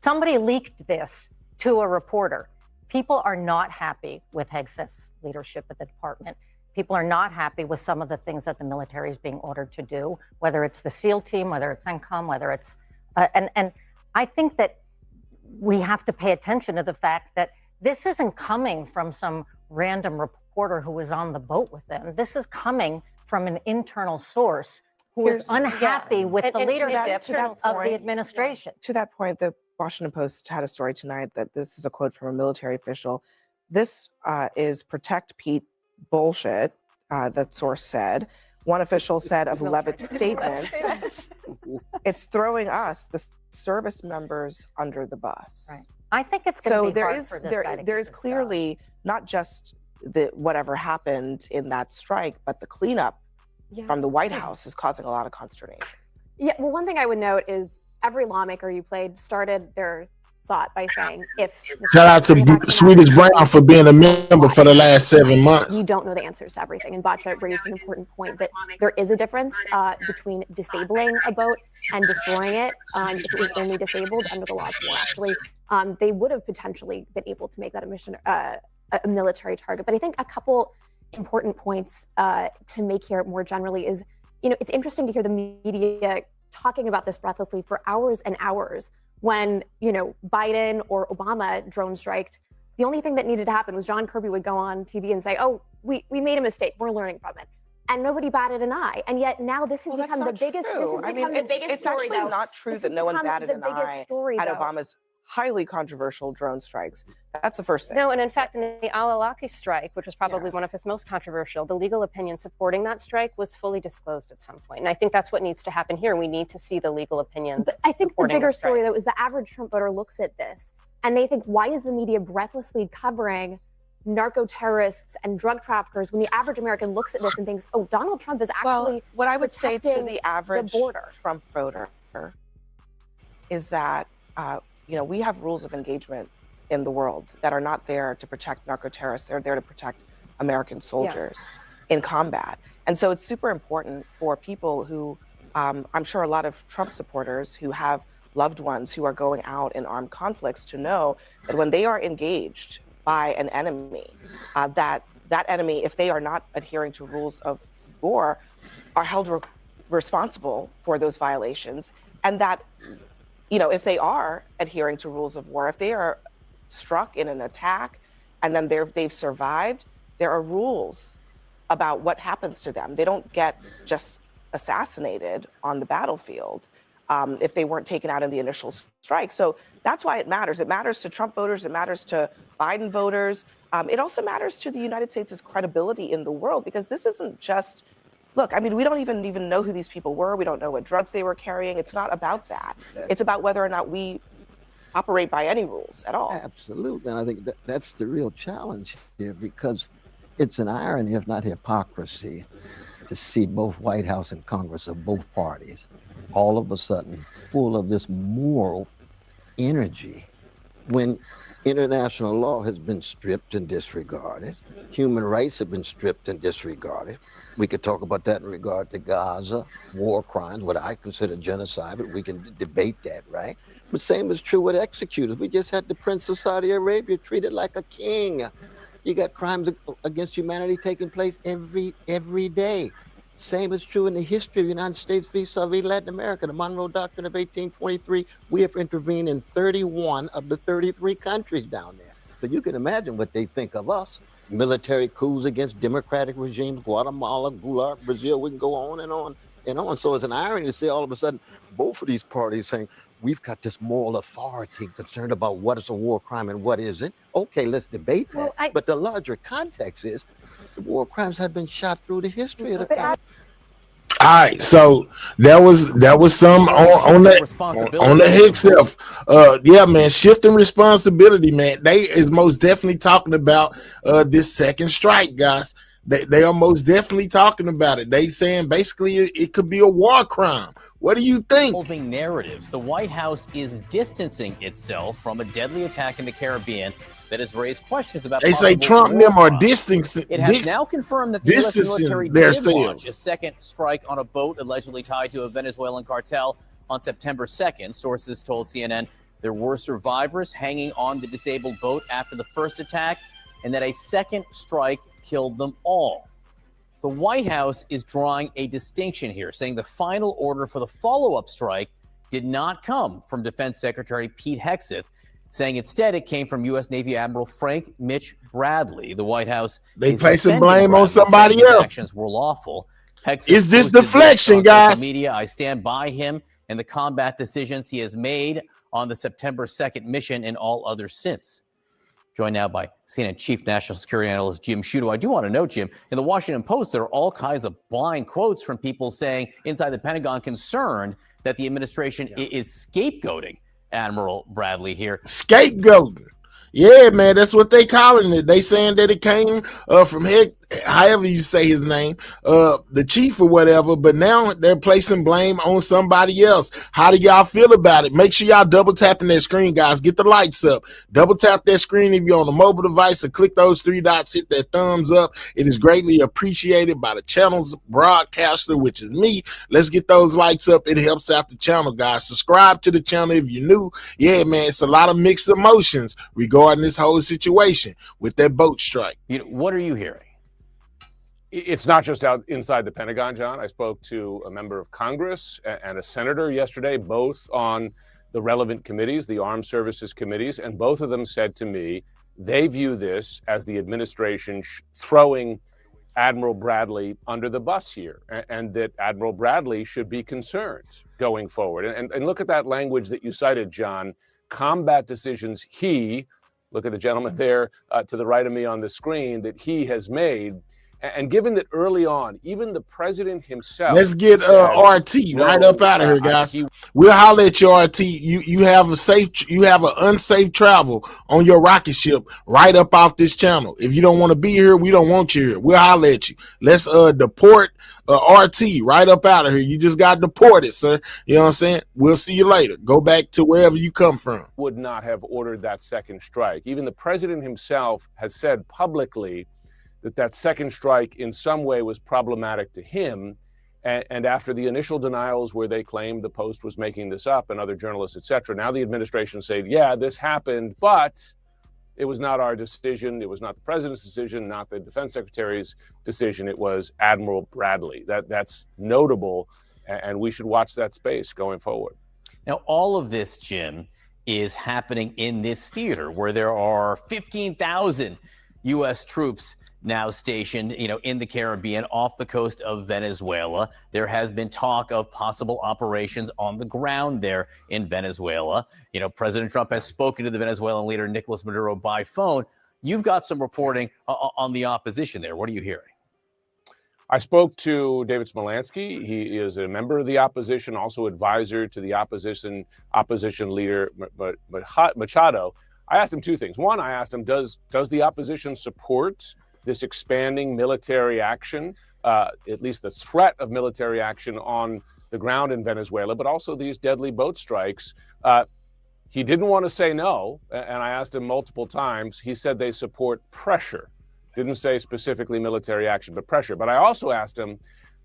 Somebody leaked this to a reporter. People are not happy with Hegseth's leadership at the department. People are not happy with some of the things that the military is being ordered to do, whether it's the SEAL team, whether it's CENTCOM, whether it's, and I think that we have to pay attention to the fact that this isn't coming from some random reporter who was on the boat with them. This is coming from an internal source who is unhappy with the leadership of the administration. To that point, the Washington Post had a story tonight that this is a quote from a military official. This is protect Pete bullshit, that source said. One official said of Levitt's statement, it's throwing us, the service members, under the bus. Right. I think it's going to be hard for this guy to there keep is his clearly not just whatever happened in that strike, but the cleanup from the White House is causing a lot of consternation. Yeah, well, one thing I would note is every lawmaker you played started their thought by saying, if shout out to Sweetest Brown for being a member for the last 7 months. You don't know the answers to everything. And Botcha raised an important point that there is a difference between disabling a boat and destroying it. If it was only disabled under the laws of war, actually, they would have potentially been able to make that a military target. But I think a couple important points to make here more generally is, it's interesting to hear the media talking about this breathlessly for hours and hours when, Biden or Obama drone striked. The only thing that needed to happen was John Kirby would go on TV and say, oh, we made a mistake. We're learning from it. And nobody batted an eye. And yet now this has become the biggest, It's story, actually though. not true This that has no one become batted the an biggest eye story, at though. Obama's highly controversial drone strikes. That's the first thing. No, and in fact, in the al-Awlaki strike, which was probably one of his most controversial, the legal opinion supporting that strike was fully disclosed at some point. And I think that's what needs to happen here. We need to see the legal opinions. But I think the supporting bigger story, though, strikes. is the average Trump voter looks at this and they think, why is the media breathlessly covering narco terrorists and drug traffickers when the average American looks at this and thinks, oh, Donald Trump is actually what I would say to protecting the average border. Trump voter is that we have rules of engagement in the world that are not there to protect narco-terrorists. They're there to protect American soldiers in combat. And so it's super important for people who, I'm sure a lot of Trump supporters who have loved ones who are going out in armed conflicts, to know that when they are engaged by an enemy, that enemy, if they are not adhering to rules of war, are held responsible for those violations. And that, if they are adhering to rules of war, if they are struck in an attack and then they've survived, there are rules about what happens to them. They don't get just assassinated on the battlefield if they weren't taken out in the initial strike. So that's why it matters. It matters to Trump voters. It matters to Biden voters. It also matters to the United States' credibility in the world, because this isn't just, look, I mean, we don't even know who these people were. We don't know what drugs they were carrying. It's not about that. It's about whether or not we operate by any rules at all. Absolutely. And I think that's the real challenge here, because it's an irony, if not hypocrisy, to see both White House and Congress of both parties all of a sudden full of this moral energy when international law has been stripped and disregarded. Human rights have been stripped and disregarded. We could talk about that in regard to Gaza, war crimes, what I consider genocide, but we can debate that, right? But same is true with executors. We just had the Prince of Saudi Arabia treated like a king. You got crimes against humanity taking place every day. Same is true in the history of the United States vis-a-vis Latin America. The Monroe Doctrine of 1823, we have intervened in 31 of the 33 countries down there. So you can imagine what they think of us. Military coups against democratic regimes, Guatemala, Gulag, Brazil, we can go on and on and on. So it's an irony to see all of a sudden both of these parties saying, we've got this moral authority concerned about what is a war crime and what isn't. Okay, let's debate that. But the larger context is the war crimes have been shot through the history of the country. All right, so that was some on the Hicks stuff. Yeah, man, shifting responsibility, man. They is most definitely talking about this second strike, guys. They are most definitely talking about it. They saying basically it could be a war crime. What do you think? Evolving narratives. The White House is distancing itself from a deadly attack in the Caribbean that has raised questions about. They say Trump and them are distancing. It has now confirmed that the U.S. military did launch a second strike on a boat allegedly tied to a Venezuelan cartel on September 2nd. Sources told CNN there were survivors hanging on the disabled boat after the first attack, and that a second strike killed them all. The White House is drawing a distinction here, saying the final order for the follow-up strike did not come from Defense Secretary Pete Hegseth, saying instead it came from U.S. Navy Admiral Frank Mitch Bradley. The White House they placing blame on somebody his else. Actions were lawful. Hegseth is this posted deflection, on guys? social media, I stand by him and the combat decisions he has made on the September 2nd mission and all others since. Joined now by CNN Chief National Security Analyst Jim Sciutto. I do want to note, Jim, in the Washington Post, there are all kinds of blind quotes from people saying inside the Pentagon concerned that the administration is scapegoating Admiral Bradley here. Scapegoating. Yeah, man, that's what they calling it. They saying that it came from however you say his name, the chief or whatever, but now they're placing blame on somebody else. How do y'all feel about it? Make sure y'all double tapping that screen, guys. Get the lights up. Double tap that screen if you're on a mobile device, and click those three dots, hit that thumbs up. It is greatly appreciated by the channel's broadcaster, which is me. Let's get those lights up. It helps out the channel, guys. Subscribe to the channel if you're new. Yeah, man, it's a lot of mixed emotions regarding this whole situation with that boat strike. What are you hearing? It's not just out inside the Pentagon, John. I spoke to a member of Congress and a senator yesterday, both on the relevant committees, the Armed Services committees, and both of them said to me they view this as the administration throwing Admiral Bradley under the bus here, and that Admiral Bradley should be concerned going forward. And look at that language that you cited, John. Combat decisions look at the gentleman there to the right of me on the screen, that he has made. And given that early on, even the president himself. Let's get RT right up out of here, guys. We'll holler at you, RT. You have an unsafe travel on your rocket ship right up off this channel. If you don't want to be here, we don't want you here. We'll holler at you. Let's deport RT right up out of here. You just got deported, sir. You know what I'm saying? We'll see you later. Go back to wherever you come from. Would not have ordered that second strike. Even the president himself has said publicly that second strike in some way was problematic to him. And after the initial denials where they claimed the Post was making this up and other journalists, et cetera, now the administration said, yeah, this happened, but it was not our decision. It was not the president's decision, not the defense secretary's decision. It was Admiral Bradley. That's notable, and we should watch that space going forward. Now, all of this, Jim, is happening in this theater where there are 15,000 U.S. troops now stationed, in the Caribbean off the coast of Venezuela. There has been talk of possible operations on the ground there in Venezuela. President Trump has spoken to the Venezuelan leader, Nicolas Maduro, by phone. You've got some reporting on the opposition there. What are you hearing? I spoke to David Smolansky. He is a member of the opposition, also advisor to the opposition leader, Machado. I asked him two things. One, I asked him, does the opposition support this expanding military action, at least the threat of military action on the ground in Venezuela, but also these deadly boat strikes? He didn't want to say no, and I asked him multiple times. He said they support pressure. Didn't say specifically military action, but pressure. But I also asked him,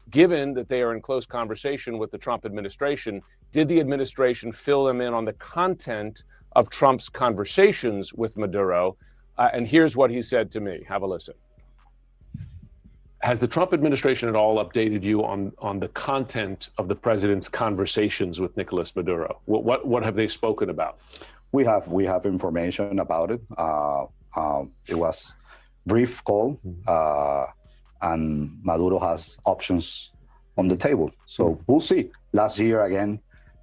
given that they are in close conversation with the Trump administration, did the administration fill them in on the content of Trump's conversations with Maduro? And here's what he said to me. Have a listen. Has the Trump administration at all updated you on the content of the president's conversations with Nicolas Maduro? What have they spoken about? We have information about it. It was brief call, and Maduro has options on the table. So we'll see. Last year, again,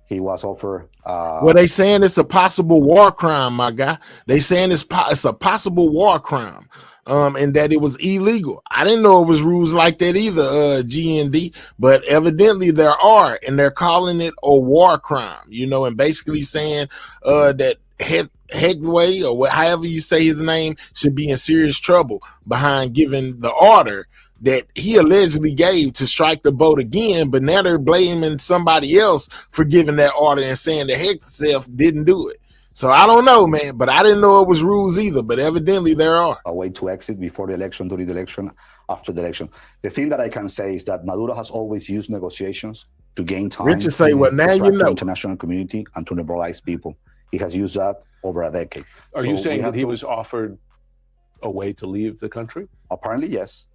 he was offered. Well, they saying it's a possible war crime, my guy. They saying it's a possible war crime, and that it was illegal. I didn't know it was rules like that either, GND. But evidently there are, and they're calling it a war crime. And basically saying that Hegway, or however you say his name, should be in serious trouble behind giving the order that he allegedly gave to strike the boat again, but now they're blaming somebody else for giving that order and saying that Hegseth didn't do it. So I don't know, man, but I didn't know it was rules either, but evidently there are. A way to exit before the election, during the election, after the election. The thing that I can say is that Maduro has always used negotiations to gain time. Richard say, well, now you know. The international community and to demoralize people. He has used that over a decade. Are you saying that he was offered a way to leave the country? Apparently, yes.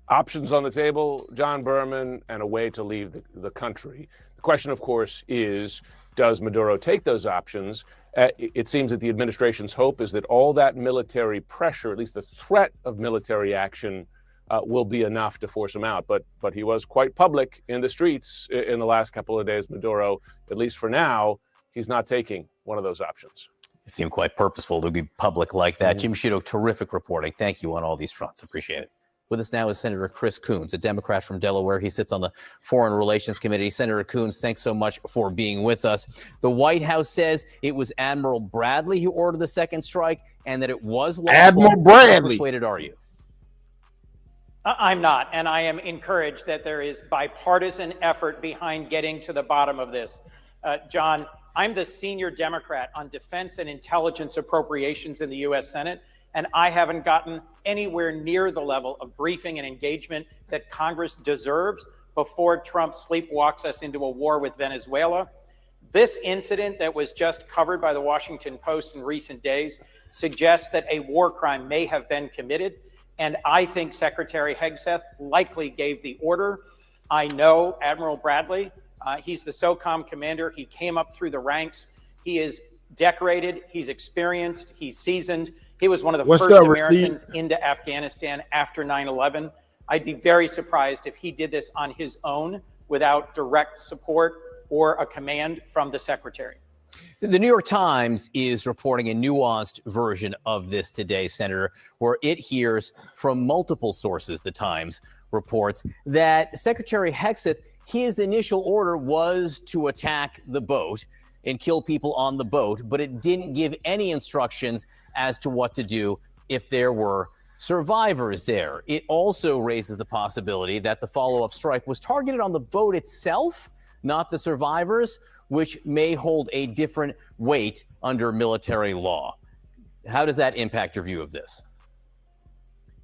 Options on the table, John Berman, and a way to leave the country. The question, of course, is, does Maduro take those options? It seems that the administration's hope is that all that military pressure, at least the threat of military action, will be enough to force him out. But he was quite public in the streets in the last couple of days. Maduro, at least for now, he's not taking one of those options. It seemed quite purposeful to be public like that. Jim Sciutto, terrific reporting. Thank you on all these fronts. Appreciate it. With us now is Senator Chris Coons, a Democrat from Delaware. He sits on the Foreign Relations Committee. Senator Coons, thanks so much for being with us. The White House says it was Admiral Bradley who ordered the second strike and that it was lawful. Admiral Bradley. How persuaded are you? I'm not, and I am encouraged that there is bipartisan effort behind getting to the bottom of this. John, I'm the senior Democrat on defense and intelligence appropriations in the U.S. Senate, and I haven't gotten anywhere near the level of briefing and engagement that Congress deserves before Trump sleepwalks us into a war with Venezuela. This incident that was just covered by the Washington Post in recent days suggests that a war crime may have been committed. And I think Secretary Hegseth likely gave the order. I know Admiral Bradley. He's the SOCOM commander. He came up through the ranks. He is decorated. He's experienced. He's seasoned. He was one of the first Americans into Afghanistan after 9/11. I'd be very surprised if he did this on his own without direct support or a command from the secretary. The New York Times is reporting a nuanced version of this today, Senator, where it hears from multiple sources. The Times reports that Secretary Hegseth, his initial order was to attack the boat and kill people on the boat, but it didn't give any instructions as to what to do if there were survivors there. It also raises the possibility that the follow-up strike was targeted on the boat itself, not the survivors, which may hold a different weight under military law. How does that impact your view of this?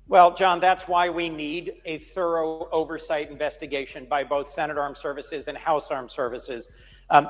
Well, John, that's why we need a thorough oversight investigation by both Senate Armed Services and House Armed Services.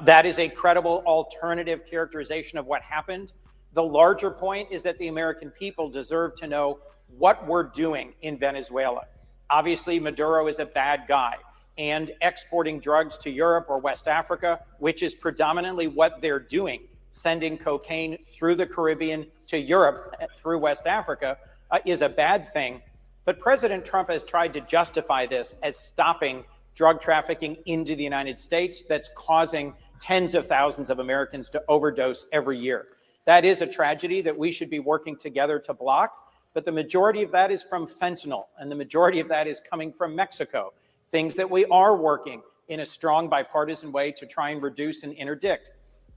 That is a credible alternative characterization of what happened. The larger point is that the American people deserve to know what we're doing in Venezuela. Obviously, Maduro is a bad guy, and exporting drugs to Europe or West Africa, which is predominantly what they're doing, sending cocaine through the Caribbean to Europe through West Africa is a bad thing. But President Trump has tried to justify this as stopping drug trafficking into the United States that's causing tens of thousands of Americans to overdose every year. That is a tragedy that we should be working together to block, but the majority of that is from fentanyl, and the majority of that is coming from Mexico, things that we are working in a strong bipartisan way to try and reduce and interdict.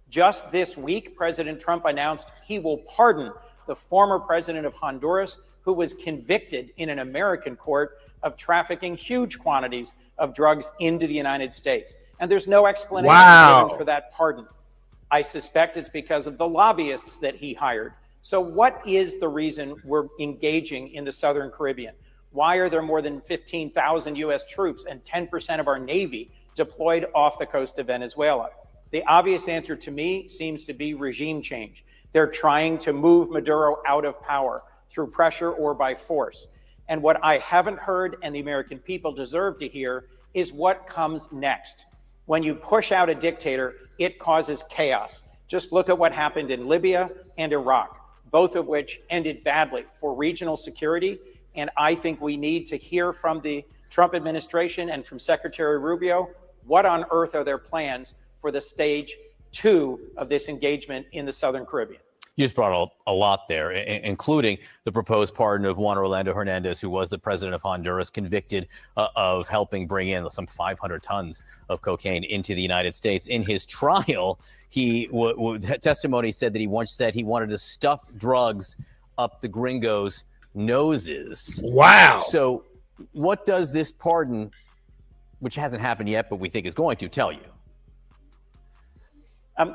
Just this week, President Trump announced he will pardon the former president of Honduras, who was convicted in an American court of trafficking huge quantities of drugs into the United States. And there's no explanation given for that pardon. I suspect it's because of the lobbyists that he hired. So what is the reason we're engaging in the Southern Caribbean? Why are there more than 15,000 U.S. troops and 10% of our Navy deployed off the coast of Venezuela? The obvious answer to me seems to be regime change. They're trying to move Maduro out of power through pressure or by force. And what I haven't heard, and the American people deserve to hear, is what comes next. When you push out a dictator, it causes chaos. Just look at what happened in Libya and Iraq, both of which ended badly for regional security. And I think we need to hear from the Trump administration and from Secretary Rubio, what on earth are their plans for the stage 2 of this engagement in the Southern Caribbean? You just brought a lot there, including the proposed pardon of Juan Orlando Hernandez, who was the president of Honduras, convicted of helping bring in some 500 tons of cocaine into the United States. In his trial, testimony said that he once said he wanted to stuff drugs up the gringos' noses. Wow. So what does this pardon, which hasn't happened yet, but we think is going to, tell you?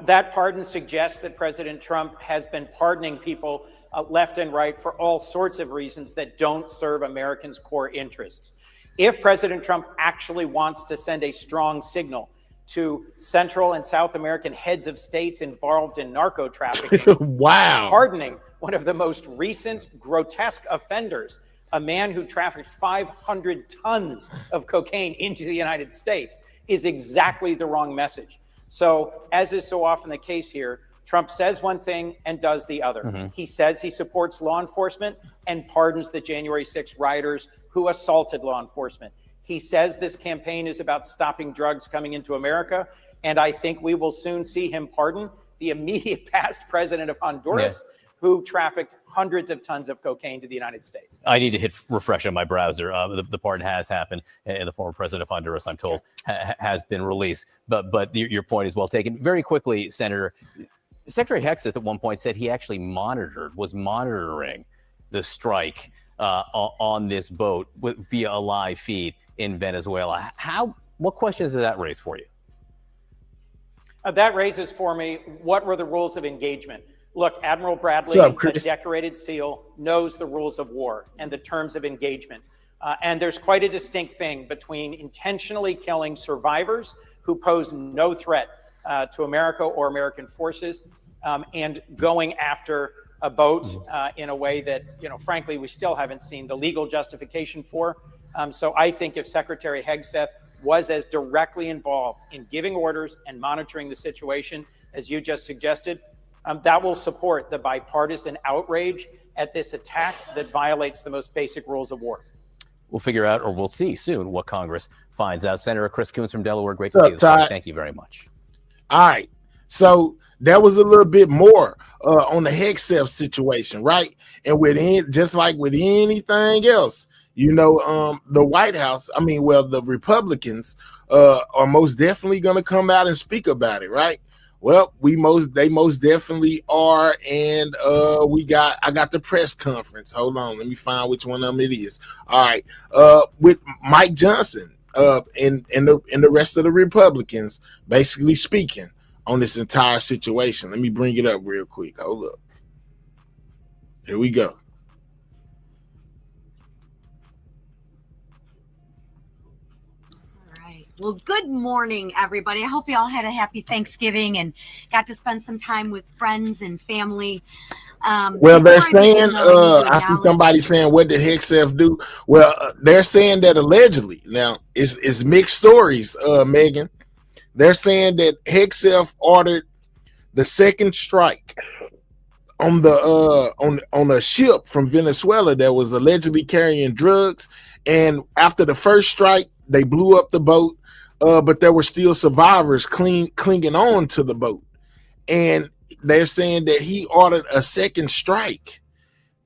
That pardon suggests that President Trump has been pardoning people left and right for all sorts of reasons that don't serve Americans' core interests. If President Trump actually wants to send a strong signal to Central and South American heads of states involved in narco trafficking, pardoning one of the most recent grotesque offenders, a man who trafficked 500 tons of cocaine into the United States, is exactly the wrong message. So, as is so often the case here, Trump says one thing and does the other. He says he supports law enforcement and pardons the January 6 rioters who assaulted law enforcement. He says this campaign is about stopping drugs coming into America, and I think we will soon see him pardon the immediate past president of Honduras, who trafficked hundreds of tons of cocaine to the United States. I need to hit refresh on my browser. The pardon has happened, and the former president of Honduras, I'm told, has been released. But your point is well taken. Very quickly, Senator, Secretary Hegseth at one point said he actually was monitoring the strike on this boat via a live feed in Venezuela. What questions does that raise for you? That raises for me, what were the rules of engagement? Look, Admiral Bradley, a decorated SEAL, knows the rules of war and the terms of engagement. And there's quite a distinct thing between intentionally killing survivors who pose no threat to America or American forces and going after a boat in a way that, frankly, we still haven't seen the legal justification for. So I think if Secretary Hegseth was as directly involved in giving orders and monitoring the situation as you just suggested, that will support the bipartisan outrage at this attack that violates the most basic rules of war. We'll figure out, or we'll see soon, what Congress finds out. Senator Chris Coons from Delaware, great to see you this morning. Thank you very much. All right. So that was a little bit more on the Hegseth situation, right? And just like with anything else, the White House, the Republicans are most definitely going to come out and speak about it, right? Well, they most definitely are, and I got the press conference. Hold on, let me find which one of them it is. All right, with Mike Johnson and the rest of the Republicans basically speaking on this entire situation. Let me bring it up real quick. Hold up. Here we go. Well, good morning, everybody. I hope you all had a happy Thanksgiving and got to spend some time with friends and family. Well, they're saying, I see somebody saying, what did Hegseth do? Well, they're saying that allegedly, now it's mixed stories, Megan. They're saying that Hegseth ordered the second strike on the on a ship from Venezuela that was allegedly carrying drugs, and after the first strike, they blew up the boat, but there were still survivors clinging on to the boat, and they're saying that he ordered a second strike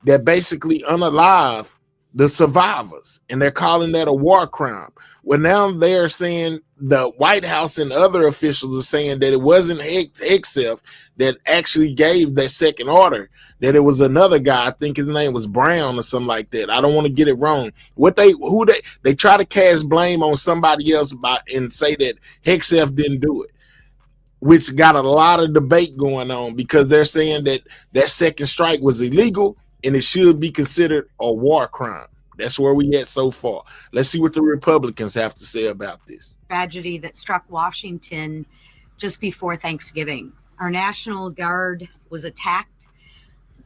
that basically unalive the survivors, and they're calling that a war crime. Well, now they're saying, the White House and other officials are saying that it wasn't Hegseth that actually gave that second order, that it was another guy. I think his name was Brown or something like that. I don't want to get it wrong. They try to cast blame on somebody else and say that Hegseth didn't do it, which got a lot of debate going on, because they're saying that that second strike was illegal and it should be considered a war crime. That's where we at so far. Let's see what the Republicans have to say about this. Tragedy that struck Washington just before Thanksgiving. Our National Guard was attacked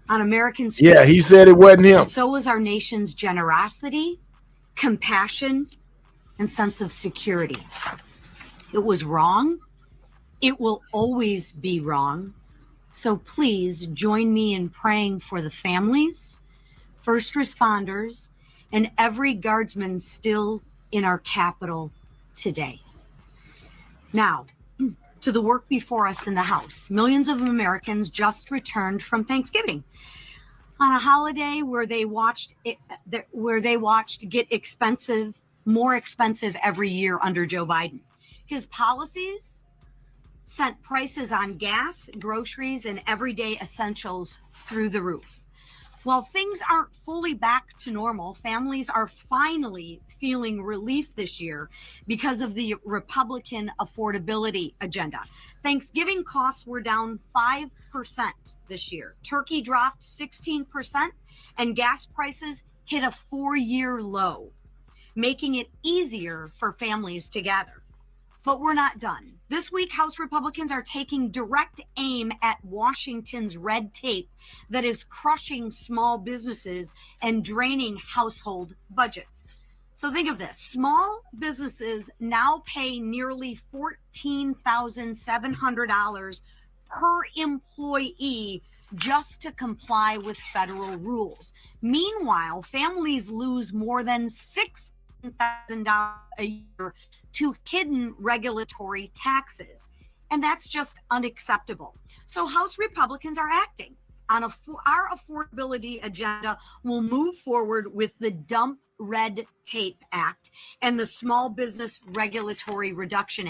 on American streets. Yeah, he said it wasn't him. And so was our nation's generosity, compassion, and sense of security. It was wrong. It will always be wrong. So please join me in praying for the families, first responders, and every guardsman still in our capital today. Now, to the work before us in the House. Millions of Americans just returned from Thanksgiving on a holiday where they watched get more expensive every year under Joe Biden. His policies sent prices on gas, groceries, and everyday essentials through the roof. While things aren't fully back to normal, families are finally feeling relief this year because of the Republican affordability agenda. Thanksgiving costs were down 5% this year. Turkey dropped 16%, and gas prices hit a 4-year low, making it easier for families to gather. But we're not done. This week, House Republicans are taking direct aim at Washington's red tape that is crushing small businesses and draining household budgets. So think of this. Small businesses now pay nearly $14,700 per employee just to comply with federal rules. Meanwhile, families lose more than $6,000 a year to hidden regulatory taxes. And that's just unacceptable. So House Republicans are acting on our affordability agenda. Will move forward with the Dump Red Tape Act and the Small Business Regulatory Reduction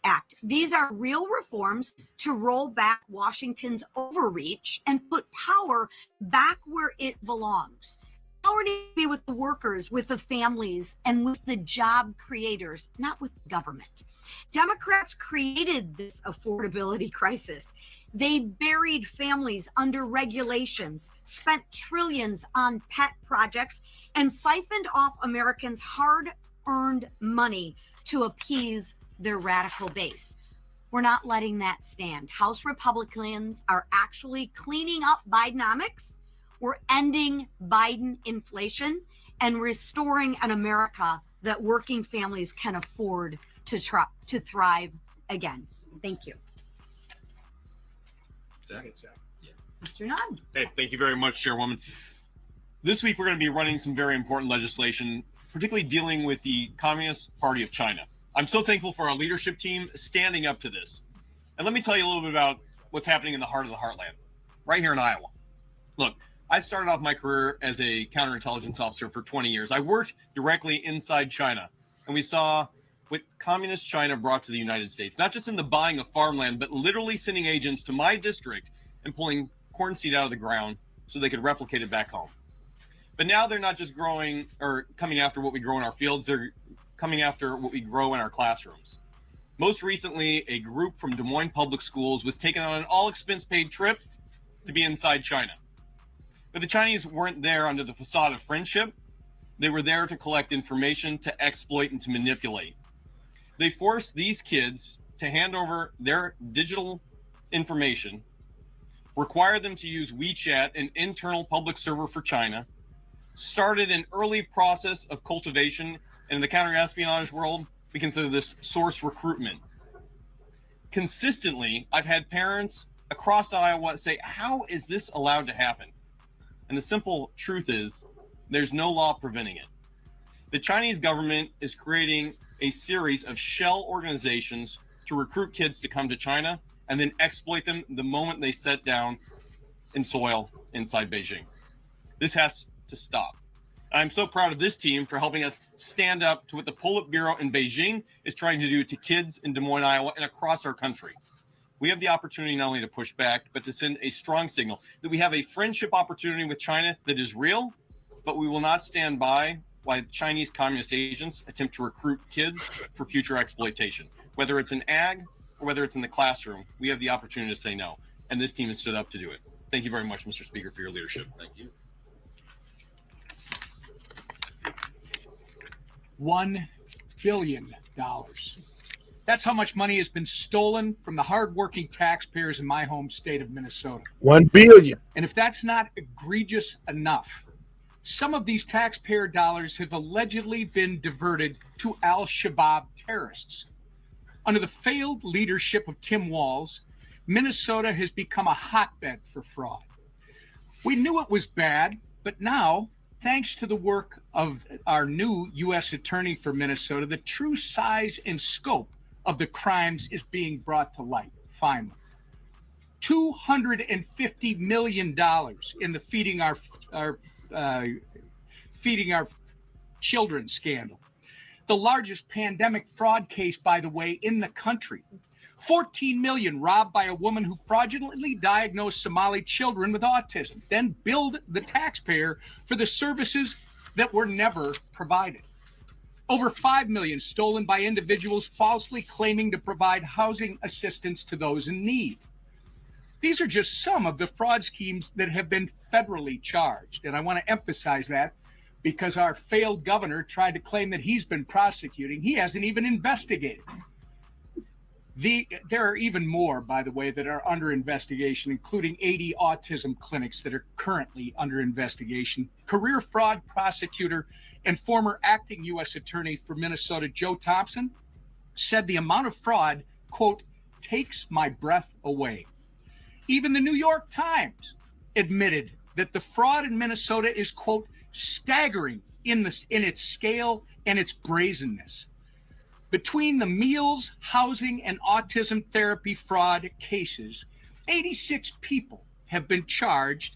Act. These are real reforms to roll back Washington's overreach and put power back where it belongs. Power needs to be with the workers, with the families, and with the job creators, not with the government. Democrats created this affordability crisis. They buried families under regulations, spent trillions on pet projects, and siphoned off Americans' hard-earned money to appease their radical base. We're not letting that stand. House Republicans are actually cleaning up Bidenomics. We're ending Biden inflation and restoring an America that working families can afford to thrive again. Thank you. Mr. Nunn. Hey, thank you very much, Chairwoman. This week, we're going to be running some very important legislation, particularly dealing with the Communist Party of China. I'm so thankful for our leadership team standing up to this. And let me tell you a little bit about what's happening in the heart of the heartland, right here in Iowa. Look, I started off my career as a counterintelligence officer for 20 years. I worked directly inside China, and we saw what communist China brought to the United States, not just in the buying of farmland, but literally sending agents to my district and pulling corn seed out of the ground so they could replicate it back home. But now they're not just growing or coming after what we grow in our fields, they're coming after what we grow in our classrooms. Most recently, a group from Des Moines Public Schools was taken on an all-expense-paid trip to be inside China. But the Chinese weren't there under the facade of friendship. They were there to collect information, to exploit, and to manipulate. They forced these kids to hand over their digital information, required them to use WeChat, an internal public server for China, started an early process of cultivation, and in the counterespionage world, we consider this source recruitment. Consistently, I've had parents across Iowa say, how is this allowed to happen? And the simple truth is there's no law preventing it. The Chinese government is creating a series of shell organizations to recruit kids to come to China and then exploit them the moment they set down in soil inside Beijing. This has to stop. I'm so proud of this team for helping us stand up to what the Politburo in Beijing is trying to do to kids in Des Moines, Iowa, and across our country. We have the opportunity not only to push back, but to send a strong signal that we have a friendship opportunity with China that is real, but we will not stand by while Chinese communist agents attempt to recruit kids for future exploitation. Whether it's in ag or whether it's in the classroom, we have the opportunity to say no. And this team has stood up to do it. Thank you very much, Mr. Speaker, for your leadership. Thank you. $1 billion. That's how much money has been stolen from the hardworking taxpayers in my home state of Minnesota. $1 billion. And if that's not egregious enough, some of these taxpayer dollars have allegedly been diverted to al-Shabaab terrorists. Under the failed leadership of Tim Walz, Minnesota has become a hotbed for fraud. We knew it was bad, but now, thanks to the work of our new U.S. Attorney for Minnesota, the true size and scope of the crimes is being brought to light, finally. $250 million in the feeding our children scandal. The largest pandemic fraud case, by the way, in the country. 14 million robbed by a woman who fraudulently diagnosed Somali children with autism, then billed the taxpayer for the services that were never provided. Over 5 million stolen by individuals falsely claiming to provide housing assistance to those in need. These are just some of the fraud schemes that have been federally charged. And I want to emphasize that because our failed governor tried to claim that he's been prosecuting. He hasn't even investigated. There are even more, by the way, that are under investigation, including 80 autism clinics that are currently under investigation. Career fraud prosecutor and former acting U.S. Attorney for Minnesota, Joe Thompson, said the amount of fraud, quote, takes my breath away. Even the New York Times admitted that the fraud in Minnesota is, quote, staggering in its scale and its brazenness. Between the meals, housing, and autism therapy fraud cases, 86 people have been charged.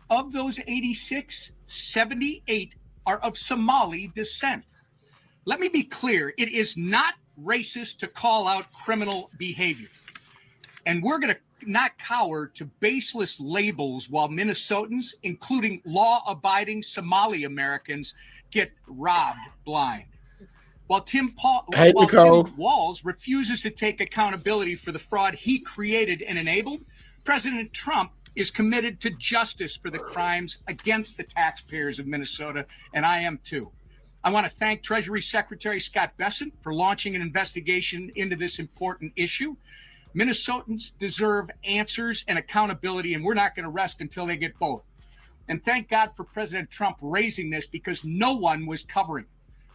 Of those 86, 78 are of Somali descent. Let me be clear, it is not racist to call out criminal behavior. And we're going to not cower to baseless labels while Minnesotans, including law-abiding Somali Americans, get robbed blind. While Tim Walz refuses to take accountability for the fraud he created and enabled, President Trump is committed to justice for the crimes against the taxpayers of Minnesota, and I am too. I want to thank Treasury Secretary Scott Bessent for launching an investigation into this important issue. Minnesotans deserve answers and accountability, and we're not going to rest until they get both. And thank God for President Trump raising this because no one was covering it.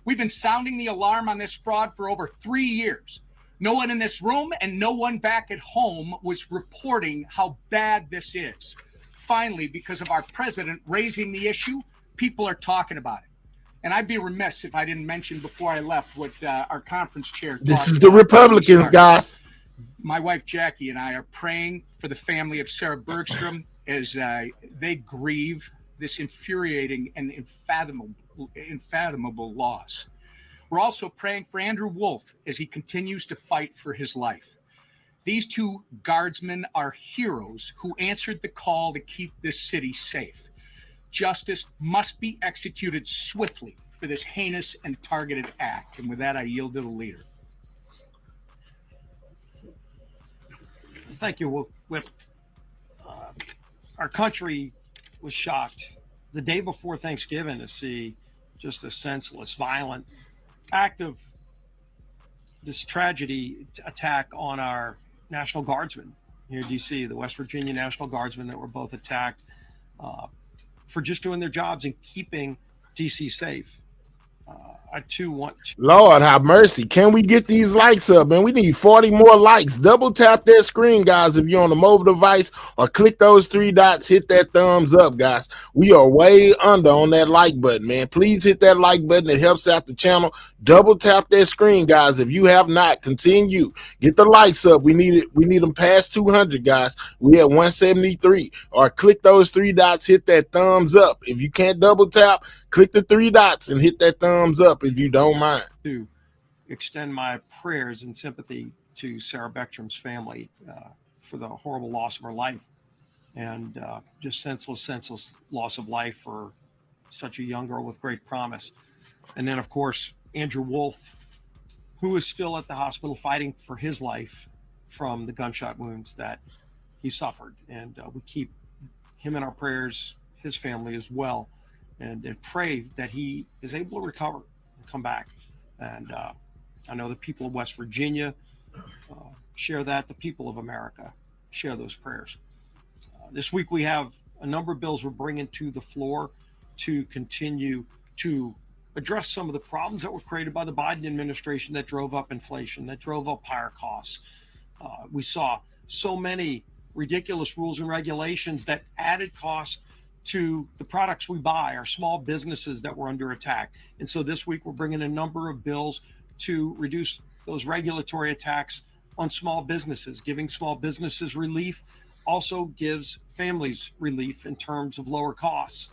We've been sounding the alarm on this fraud for over 3 years. No one in this room and no one back at home was reporting how bad this is. Finally, because of our president raising the issue, people are talking about it. And I'd be remiss if I didn't mention before I left what our conference chair talked about. This is the Republicans, guys. My wife, Jackie, and I are praying for the family of Sarah Bergstrom as they grieve this infuriating and unfathomable loss. We're also praying for Andrew Wolf as he continues to fight for his life. These two guardsmen are heroes who answered the call to keep this city safe. Justice must be executed swiftly for this heinous and targeted act. And with that, I yield to the leader. Thank you, Whip. Our country was shocked the day before Thanksgiving to see just a senseless, violent act of this tragedy attack on our National Guardsmen here in D.C., the West Virginia National Guardsmen that were both attacked for just doing their jobs and keeping D.C. safe. I too want to. Lord have mercy. Can we get these likes up, man? We need 40 more likes. Double tap that screen, guys, if you're on a mobile device, or click those 3 dots, hit that thumbs up, guys. We are way under on that like button, man. Please hit that like button. It helps out the channel. Double tap that screen, guys. If you have not, continue. Get the likes up. We need it. We need them past 200, guys. We at 173. Or click those 3 dots, hit that thumbs up. If you can't double tap, click the 3 dots and hit that thumbs up if you don't mind. To extend my prayers and sympathy to Sarah Beckstrom's family for the horrible loss of her life, and just senseless loss of life for such a young girl with great promise. And then, of course, Andrew Wolf, who is still at the hospital fighting for his life from the gunshot wounds that he suffered. And we keep him in our prayers, his family as well, and pray that he is able to recover and come back. And I know the people of West Virginia share that. The people of America share those prayers. This week we have a number of bills we're bringing to the floor to continue to address some of the problems that were created by the Biden administration that drove up inflation, that drove up higher costs. We saw so many ridiculous rules and regulations that added cost to the products we buy, our small businesses that were under attack. And so this week we're bringing a number of bills to reduce those regulatory attacks on small businesses. Giving small businesses relief also gives families relief in terms of lower costs.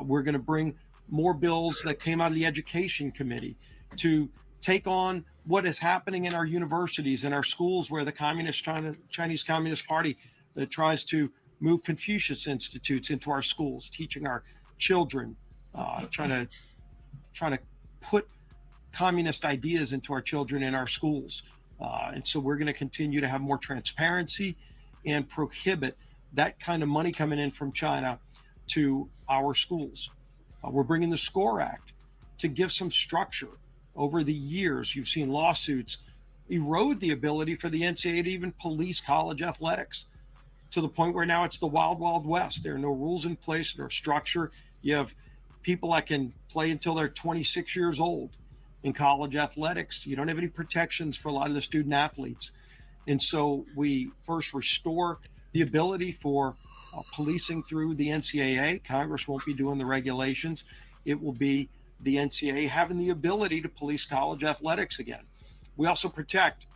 We're going to bring more bills that came out of the Education Committee to take on what is happening in our universities and our schools, where the Chinese Communist Party tries to move Confucius Institutes into our schools, teaching our children, trying to put communist ideas into our children in our schools. And so we're going to continue to have more transparency and prohibit that kind of money coming in from China to our schools. We're bringing the SCORE Act to give some structure. Over the years, you've seen lawsuits erode the ability for the NCAA to even police college athletics, to the point where now it's the wild, wild west. There are no rules in place, no structure. You have people that can play until they're 26 years old in college athletics. You don't have any protections for a lot of the student athletes. And so we first restore the ability for policing through the NCAA. Congress won't be doing the regulations. It will be the NCAA having the ability to police college athletics again. We also protect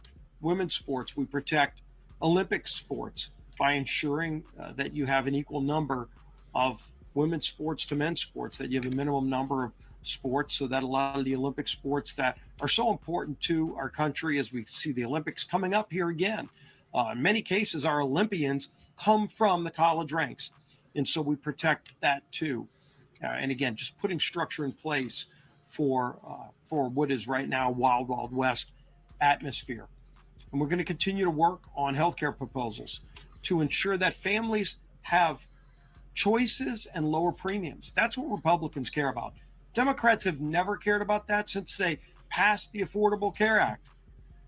women's sports. We protect Olympic sports by ensuring that you have an equal number of women's sports to men's sports, that you have a minimum number of sports, so that a lot of the Olympic sports that are so important to our country, as we see the Olympics coming up here again. In many cases, our Olympians come from the college ranks. And so we protect that too. And again, just putting structure in place for what is right now wild, wild west atmosphere. And we're going to continue to work on healthcare proposals to ensure that families have choices and lower premiums. That's what Republicans care about. Democrats have never cared about that since they passed the Affordable Care Act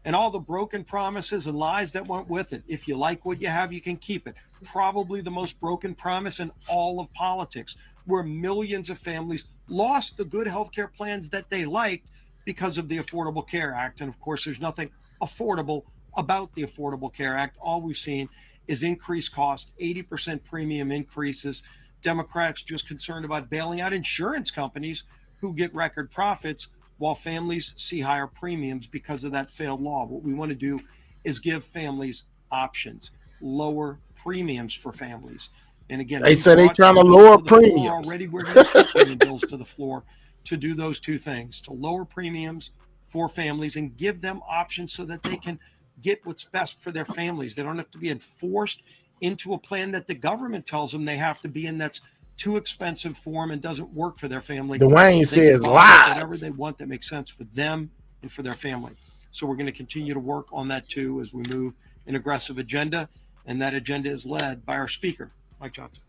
and all the broken promises and lies that went with it. If you like what you have, you can keep it. Probably the most broken promise in all of politics, where millions of families lost the good healthcare plans that they liked because of the Affordable Care Act. And of course, there's nothing affordable about the Affordable Care Act. All we've seen is increased cost, 80% premium increases. Democrats just concerned about bailing out insurance companies who get record profits, while families see higher premiums because of that failed law. What we want to do is give families options, lower premiums for families. And again, they say they're trying to lower premiums. Already, we're going to bring bills to the floor to do those two things, to lower premiums for families and give them options so that they can get what's best for their families. They don't have to be enforced into a plan that the government tells them they have to be in, that's too expensive for them and doesn't work for their family. Dwayne says lies. Whatever they want that makes sense for them and for their family. So we're going to continue to work on that too as we move an aggressive agenda, and that agenda is led by our speaker, Mike Johnson.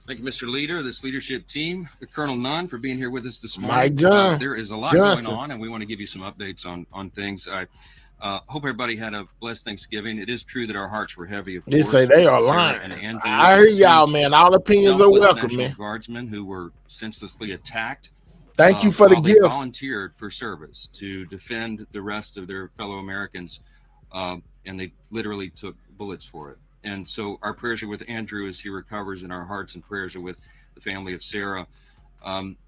Thank you, Mr. Leader, this leadership team, Colonel Nunn, for being here with us this morning. Mike Johnson. There is a lot going on, and we want to give you some updates on things. I hope everybody had a blessed Thanksgiving. It is true that our hearts were heavy. Of they course, say they are Sarah lying. And Andrew, I hear y'all, man. All opinions are welcome, National man. Guardsmen who were senselessly attacked Thank you for the while they gift. volunteered for service to defend the rest of their fellow Americans, and they literally took bullets for it. And so our prayers are with Andrew as he recovers, and our hearts and prayers are with the family of Sarah.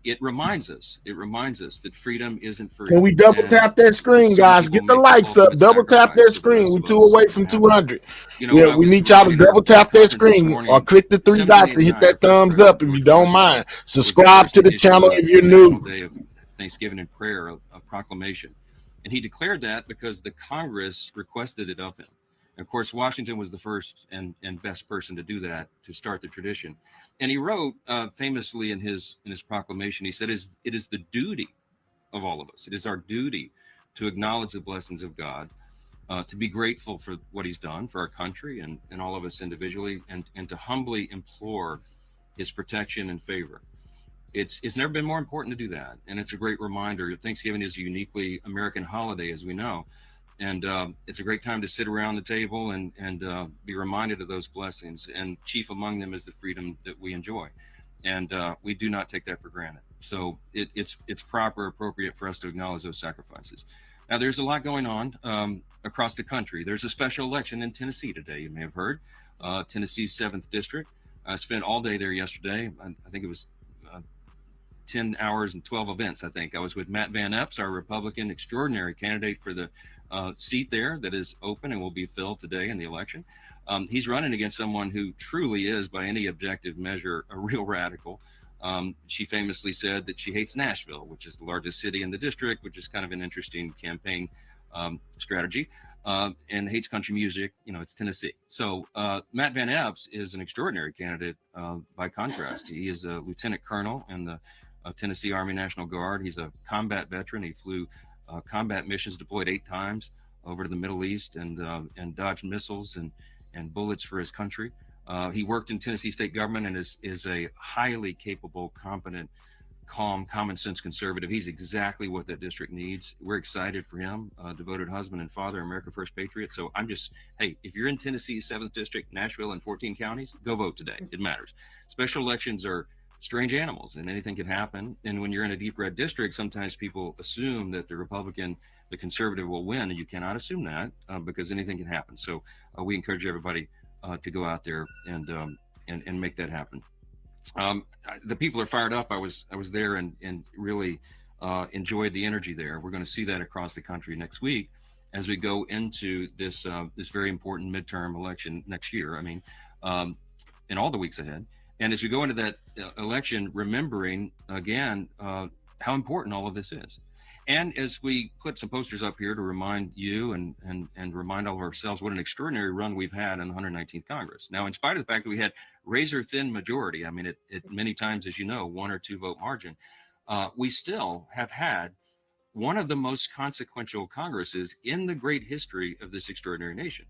It reminds us that freedom isn't free. Can we double tap that screen, guys? Get the likes up. Double tap that screen. We're 2 away from 200. Yeah, we need y'all to double tap that screen or click the 3 dots and hit that thumbs up if you don't mind. Subscribe to the channel if you're new. Day of Thanksgiving and prayer, a proclamation. And he declared that because the Congress requested it of him. And of course, Washington was the first and best person to do that, to start the tradition. And he wrote famously in his proclamation, he said, it is the duty of all of us. It is our duty to acknowledge the blessings of God, to be grateful for what he's done for our country and all of us individually, and to humbly implore his protection and favor. It's never been more important to do that. And it's a great reminder. Thanksgiving is a uniquely American holiday, as we know. And it's a great time to sit around the table and be reminded of those blessings. And chief among them is the freedom that we enjoy. And we do not take that for granted. So it's proper, appropriate for us to acknowledge those sacrifices. Now, there's a lot going on across the country. There's a special election in Tennessee today, you may have heard. Tennessee's 7th District. I spent all day there yesterday. I think it was 10 hours and 12 events, I think. I was with Matt Van Epps, our Republican extraordinary candidate for the seat there that is open and will be filled today in the election. He's running against someone who truly is, by any objective measure, a real radical. She famously said that she hates Nashville, which is the largest city in the district, which is kind of an interesting campaign strategy, and hates country music. You know, it's Tennessee. So Matt Van Epps is an extraordinary candidate by contrast. He is a lieutenant colonel in the Tennessee Army National Guard. He's a combat veteran. He flew combat missions, deployed 8 times over to the Middle East and dodged missiles and bullets for his country. He worked in Tennessee state government and is a highly capable, competent, calm, common sense conservative. He's exactly what that district needs. We're excited for him, devoted husband and father, America First Patriot. So I'm just, hey, if you're in Tennessee's 7th District, Nashville, and 14 counties, go vote today. It matters. Special elections are strange animals and anything can happen. And when you're in a deep red district, sometimes people assume that the Republican, the conservative will win, and you cannot assume that because anything can happen. So we encourage everybody to go out there and make that happen. The people are fired up. I was there and really enjoyed the energy there. We're going to see that across the country next week as we go into this very important midterm election next year. I mean, in all the weeks ahead. And as we go into that election, remembering again how important all of this is. And as we put some posters up here to remind you and remind all of ourselves what an extraordinary run we've had in the 119th Congress. Now, in spite of the fact that we had razor thin majority, I mean, it many times, as you know, 1 or 2 vote margin, we still have had one of the most consequential Congresses in the great history of this extraordinary nation.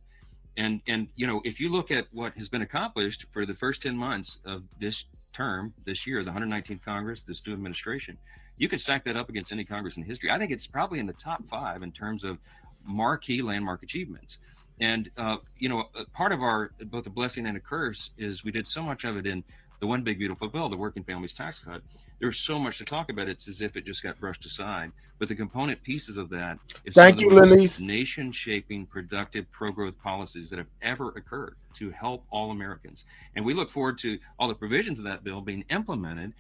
And you know, if you look at what has been accomplished for the first 10 months of this term, this year, the 119th Congress, this new administration, you could stack that up against any Congress in history. I think it's probably in the top 5 in terms of marquee landmark achievements. And you know, part of our both a blessing and a curse is we did so much of it in the one big beautiful bill, the working families tax cut. There's so much to talk about. It's as if it just got brushed aside. But the component pieces of that is Thank you, Lenise. nation-shaping, productive, pro-growth policies that have ever occurred to help all Americans. And we look forward to all the provisions of that bill being implemented,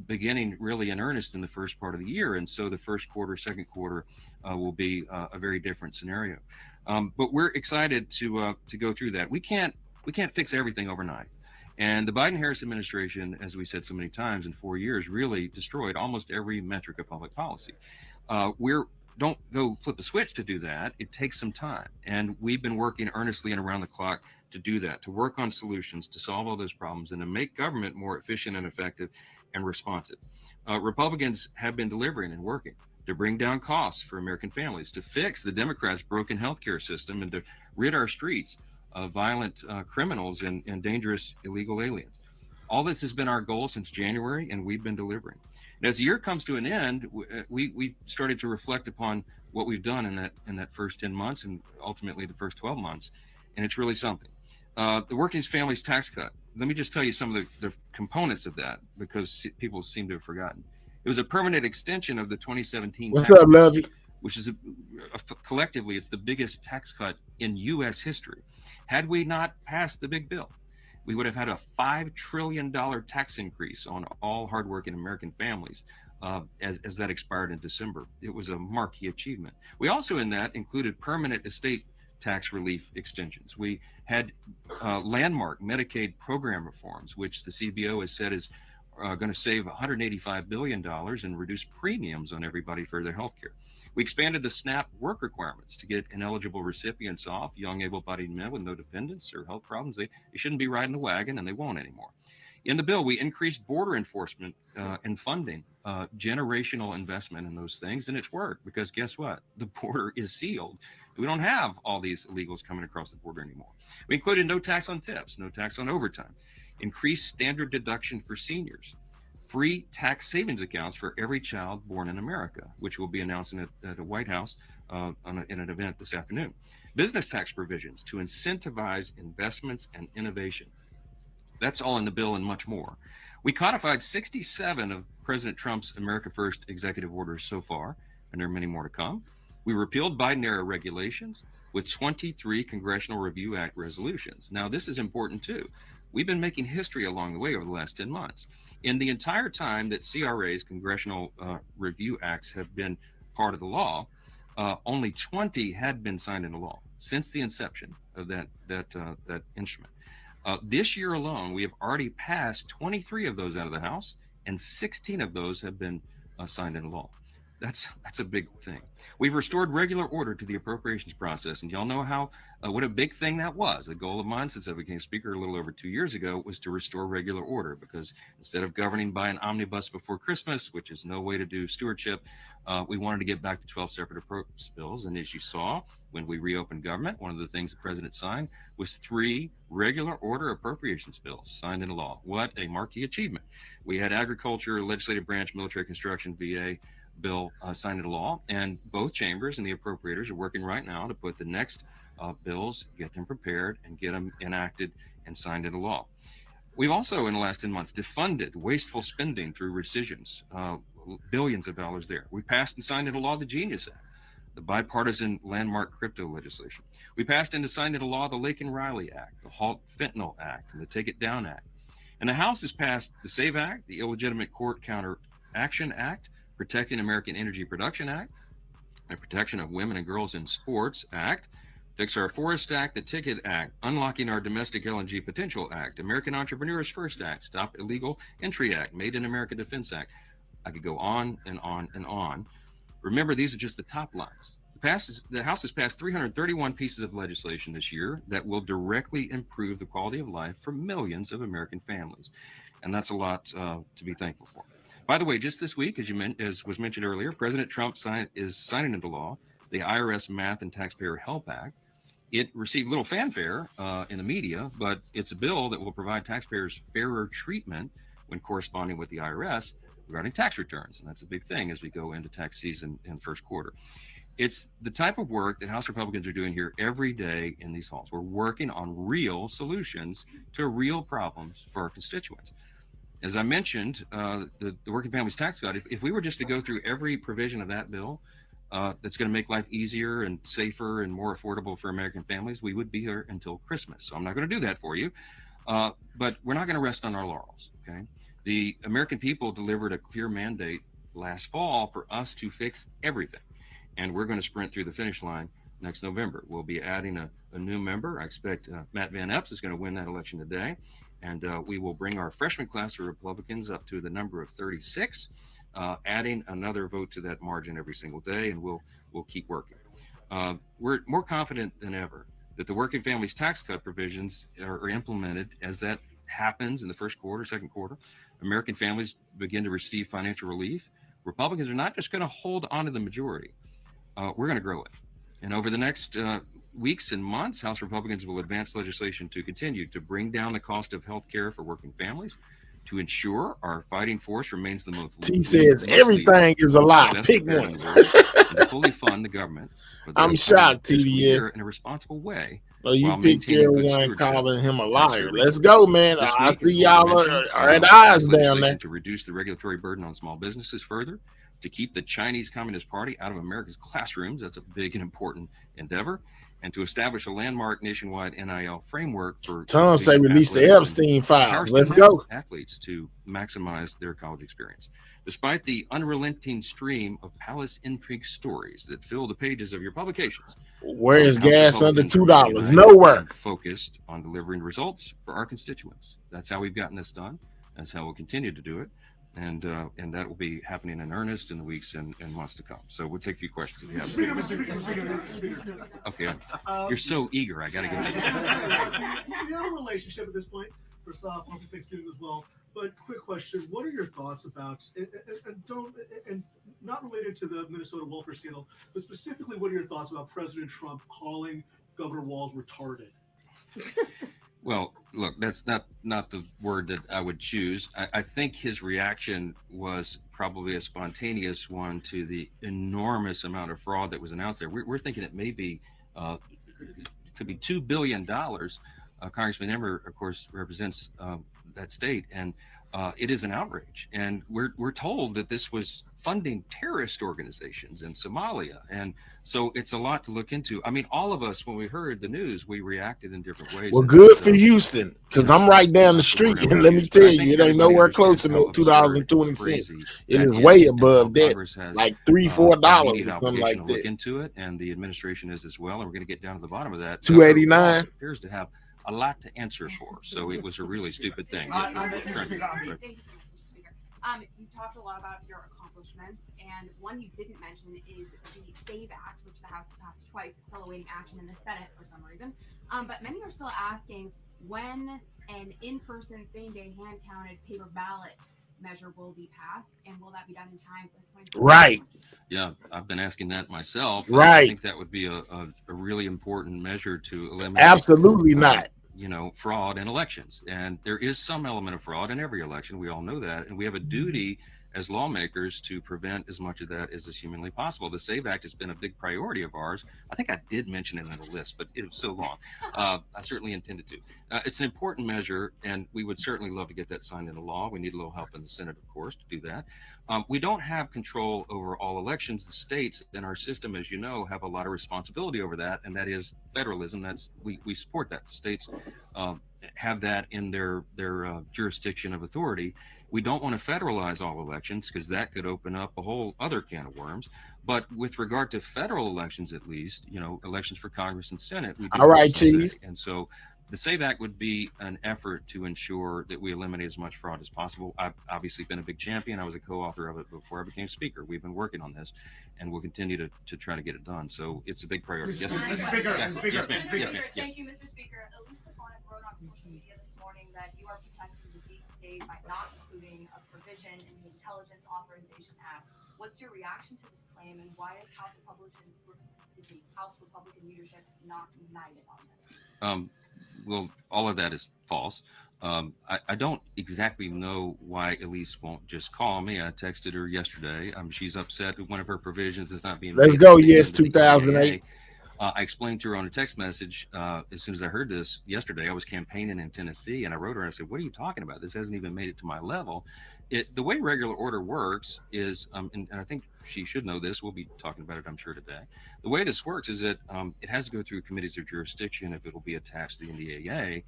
beginning really in earnest in the first part of the year. And so the first quarter, second quarter will be a very different scenario. But we're excited to go through that. We can't fix everything overnight. And the Biden-Harris administration, as we said so many times, in 4 years, really destroyed almost every metric of public policy. Don't go flip a switch to do that. It takes some time. And we've been working earnestly and around the clock to do that, to work on solutions, to solve all those problems, and to make government more efficient and effective and responsive. Republicans have been delivering and working to bring down costs for American families, to fix the Democrats' broken healthcare system, and to rid our streets of violent criminals and dangerous illegal aliens. All this has been our goal since January, and we've been delivering. And as the year comes to an end, we started to reflect upon what we've done in that first 10 months and ultimately the first 12 months, and it's really something. The working families tax cut. Let me just tell you some of the components of that, because people seem to have forgotten. It was a permanent extension of the 2017 What's tax up, Lovey? which is collectively, it's the biggest tax cut in U.S. history. Had we not passed the big bill, we would have had a $5 trillion tax increase on all hardworking American families as that expired in December. It was a marquee achievement. We also in that included permanent estate tax relief extensions. We had landmark Medicaid program reforms, which the CBO has said is going to save $185 billion and reduce premiums on everybody for their health care. We expanded the SNAP work requirements to get ineligible recipients off, young able-bodied men with no dependents or health problems. They shouldn't be riding the wagon, and they won't anymore. In the bill, we increased border enforcement and funding, generational investment in those things, and it's worked because guess what? The border is sealed. We don't have all these illegals coming across the border anymore. We included no tax on tips, no tax on overtime, increased standard deduction for seniors, free tax savings accounts for every child born in America, which will be announcing at the White House in an event this afternoon. Business tax provisions to incentivize investments and innovation. That's all in the bill and much more. We codified 67 of President Trump's America First executive orders so far, and there are many more to come. We repealed Biden-era regulations with 23 Congressional Review Act resolutions. Now, this is important too. We've been making history along the way over the last 10 months. In the entire time that CRA's Congressional Review Acts have been part of the law, only 20 had been signed into law since the inception of that instrument. This year alone, we have already passed 23 of those out of the House, and 16 of those have been signed into law. That's a big thing. We've restored regular order to the appropriations process, and y'all know how what a big thing that was. The goal of mine since I became Speaker a little over 2 years ago was to restore regular order, because instead of governing by an omnibus before Christmas, which is no way to do stewardship, we wanted to get back to 12 separate appropriations bills. And as you saw, when we reopened government, one of the things the president signed was 3 regular order appropriations bills signed into law. What a marquee achievement. We had agriculture, legislative branch, military construction, VA, bill signed into law, and both chambers and the appropriators are working right now to put the next bills, get them prepared, and get them enacted and signed into law. We've also, in the last 10 months, defunded wasteful spending through rescissions, billions of dollars there. We passed and signed into law the Genius Act, the bipartisan landmark crypto legislation. We passed and signed into law the Laken Riley Act, the Halt Fentanyl Act, and the Take It Down Act. And the House has passed the SAVE Act, the Illegitimate Court Counter Action Act, Protecting American Energy Production Act, the Protection of Women and Girls in Sports Act, Fix Our Forest Act, the Ticket Act, Unlocking Our Domestic LNG Potential Act, American Entrepreneurs First Act, Stop Illegal Entry Act, Made in America Defense Act. I could go on and on and on. Remember, these are just the top lines. The House has passed 331 pieces of legislation this year that will directly improve the quality of life for millions of American families. And that's a lot to be thankful for. By the way, just this week, as was mentioned earlier, President Trump is signing into law the IRS Math and Taxpayer Help Act. It received little fanfare in the media, but it's a bill that will provide taxpayers fairer treatment when corresponding with the IRS regarding tax returns. And that's a big thing as we go into tax season in the first quarter. It's the type of work that House Republicans are doing here every day in these halls. We're working on real solutions to real problems for our constituents. As I mentioned, the Working Families Tax Cut, if we were just to go through every provision of that bill that's going to make life easier and safer and more affordable for American families, we would be here until Christmas. So I'm not going to do that for you, but we're not going to rest on our laurels, okay? The American people delivered a clear mandate last fall for us to fix everything, and we're going to sprint through the finish line next November. We'll be adding a new member. I expect Matt Van Epps is going to win that election today. And we will bring our freshman class of Republicans up to the number of 36, adding another vote to that margin every single day, and we'll keep working. We're more confident than ever that the Working Families Tax Cut provisions are implemented. As that happens in the first quarter, second quarter, American families begin to receive financial relief. Republicans are not just going to hold on to the majority. We're going to grow it. And over the next weeks and months, House Republicans will advance legislation to continue to bring down the cost of health care for working families, to ensure our fighting force remains the most. He says everything is a lie. Pick one. And to fully fund the government. I'm shocked, TDS. In a responsible way, So you while picked maintaining good everyone stewardship calling him a as we liar. reach Let's it. go, man. This I week, as see Laura y'all mentioned, are at odds down legislation there. to reduce the regulatory burden on small businesses further, to keep the Chinese Communist Party out of America's classrooms. That's a big and important endeavor. And to establish a landmark nationwide NIL framework for Tom say release the Epstein files. Let's go. athletes to maximize their college experience. Despite the unrelenting stream of palace intrigue stories that fill the pages of your publications, Where is House gas under Republicans remain $2? united Nowhere. and focused on delivering results for our constituents. That's how we've gotten this done. That's how we'll continue to do it. And that will be happening in earnest in the weeks and months to come. So we'll take a few questions if you have. Okay, you're so eager. I got to get it. We have a relationship at this point. First off, happy Thanksgiving as well. But quick question: what are your thoughts about and not related to the Minnesota welfare scandal, but specifically, what are your thoughts about President Trump calling Governor Walz retarded? Well, look, that's not the word that I would choose. I think his reaction was probably a spontaneous one to the enormous amount of fraud that was announced there. We're thinking it may be, could be $2 billion. Congressman Emmer, of course, represents that state, and it is an outrage. And we're told that this was funding terrorist organizations in Somalia. And so it's a lot to look into. I mean, all of us, when we heard the news, we reacted in different ways. Well, good for Houston, because I'm right down the street. And let me tell you, it ain't nowhere close to no 2026. It is way above that, like $3-4 or something like Look that. into it, and the administration is as well. And we're going to get down to the bottom of that. $289. Appears to have a lot to answer for. So it was a really stupid thing. You talked a lot about your accomplishments, and one you didn't mention is the SAVE Act, which the House passed twice. It's still awaiting action in the Senate for some reason. But many are still asking when an in-person, same-day, hand-counted paper ballot measure will be passed, and will that be done in time for the 2020? Right. Yeah, I've been asking that myself. Right. I think that would be a really important measure to eliminate. Absolutely not. Fraud in elections. And there is some element of fraud in every election. We all know that. And we have a duty as lawmakers to prevent as much of that as is humanly possible. The SAVE Act has been a big priority of ours. I think I did mention it in the list, but it was so long. I certainly intended to. It's an important measure, and we would certainly love to get that signed into law. We need a little help in the Senate, of course, to do that. We don't have control over all elections. The states in our system, as you know, have a lot of responsibility over that, and that is federalism. We support that. The states have that in their jurisdiction of authority. We don't want to federalize all elections because that could open up a whole other can of worms. But with regard to federal elections, at least, elections for Congress and Senate, we do. All right, Cheese. And so the SAVE Act would be an effort to ensure that we eliminate as much fraud as possible. I've obviously been a big champion. I was a co-author of it before I became Speaker. We've been working on this, and we'll continue to try to get it done. So it's a big priority. Yes, ma'am. Yes, ma'am. Yes, ma'am. Thank you, Mr. Speaker. Elise Stefanik wrote on social media this morning that you are protecting the deep state by not including a provision in the Intelligence Authorization Act. What's your reaction to this claim, and why is House Republican leadership not united on this? Well, all of that is false. I don't exactly know why Elise won't just call me. I texted her yesterday. She's upset that one of her provisions is not being. Let's go. Yes, 2008. I explained to her on a text message as soon as I heard this yesterday. I was campaigning in Tennessee, and I wrote her and I said, "What are you talking about? This hasn't even made it to my level." The way regular order works is, and I think she should know this. We'll be talking about it, I'm sure, today. The way this works is that it has to go through committees of jurisdiction if it will be attached to the NDAA.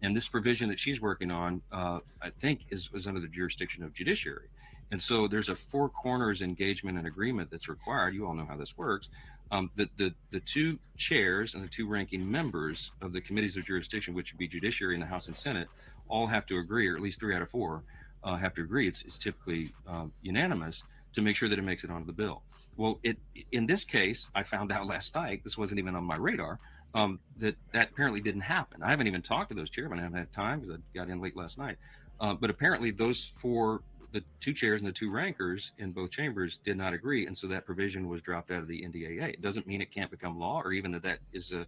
And this provision that she's working on, I think, is under the jurisdiction of judiciary. And so there's a four corners engagement and agreement that's required. You all know how this works. The two chairs and the two ranking members of the committees of jurisdiction, which would be judiciary in the House and Senate, all have to agree, or at least 3 out of 4 have to agree. It's typically unanimous to make sure that it makes it onto the bill. Well, in this case, I found out last night, this wasn't even on my radar, that apparently didn't happen. I haven't even talked to those chairmen. I haven't had time because I got in late last night. But apparently those 4, the 2 chairs and the 2 rankers in both chambers did not agree. And so that provision was dropped out of the NDAA. It doesn't mean it can't become law or even that is a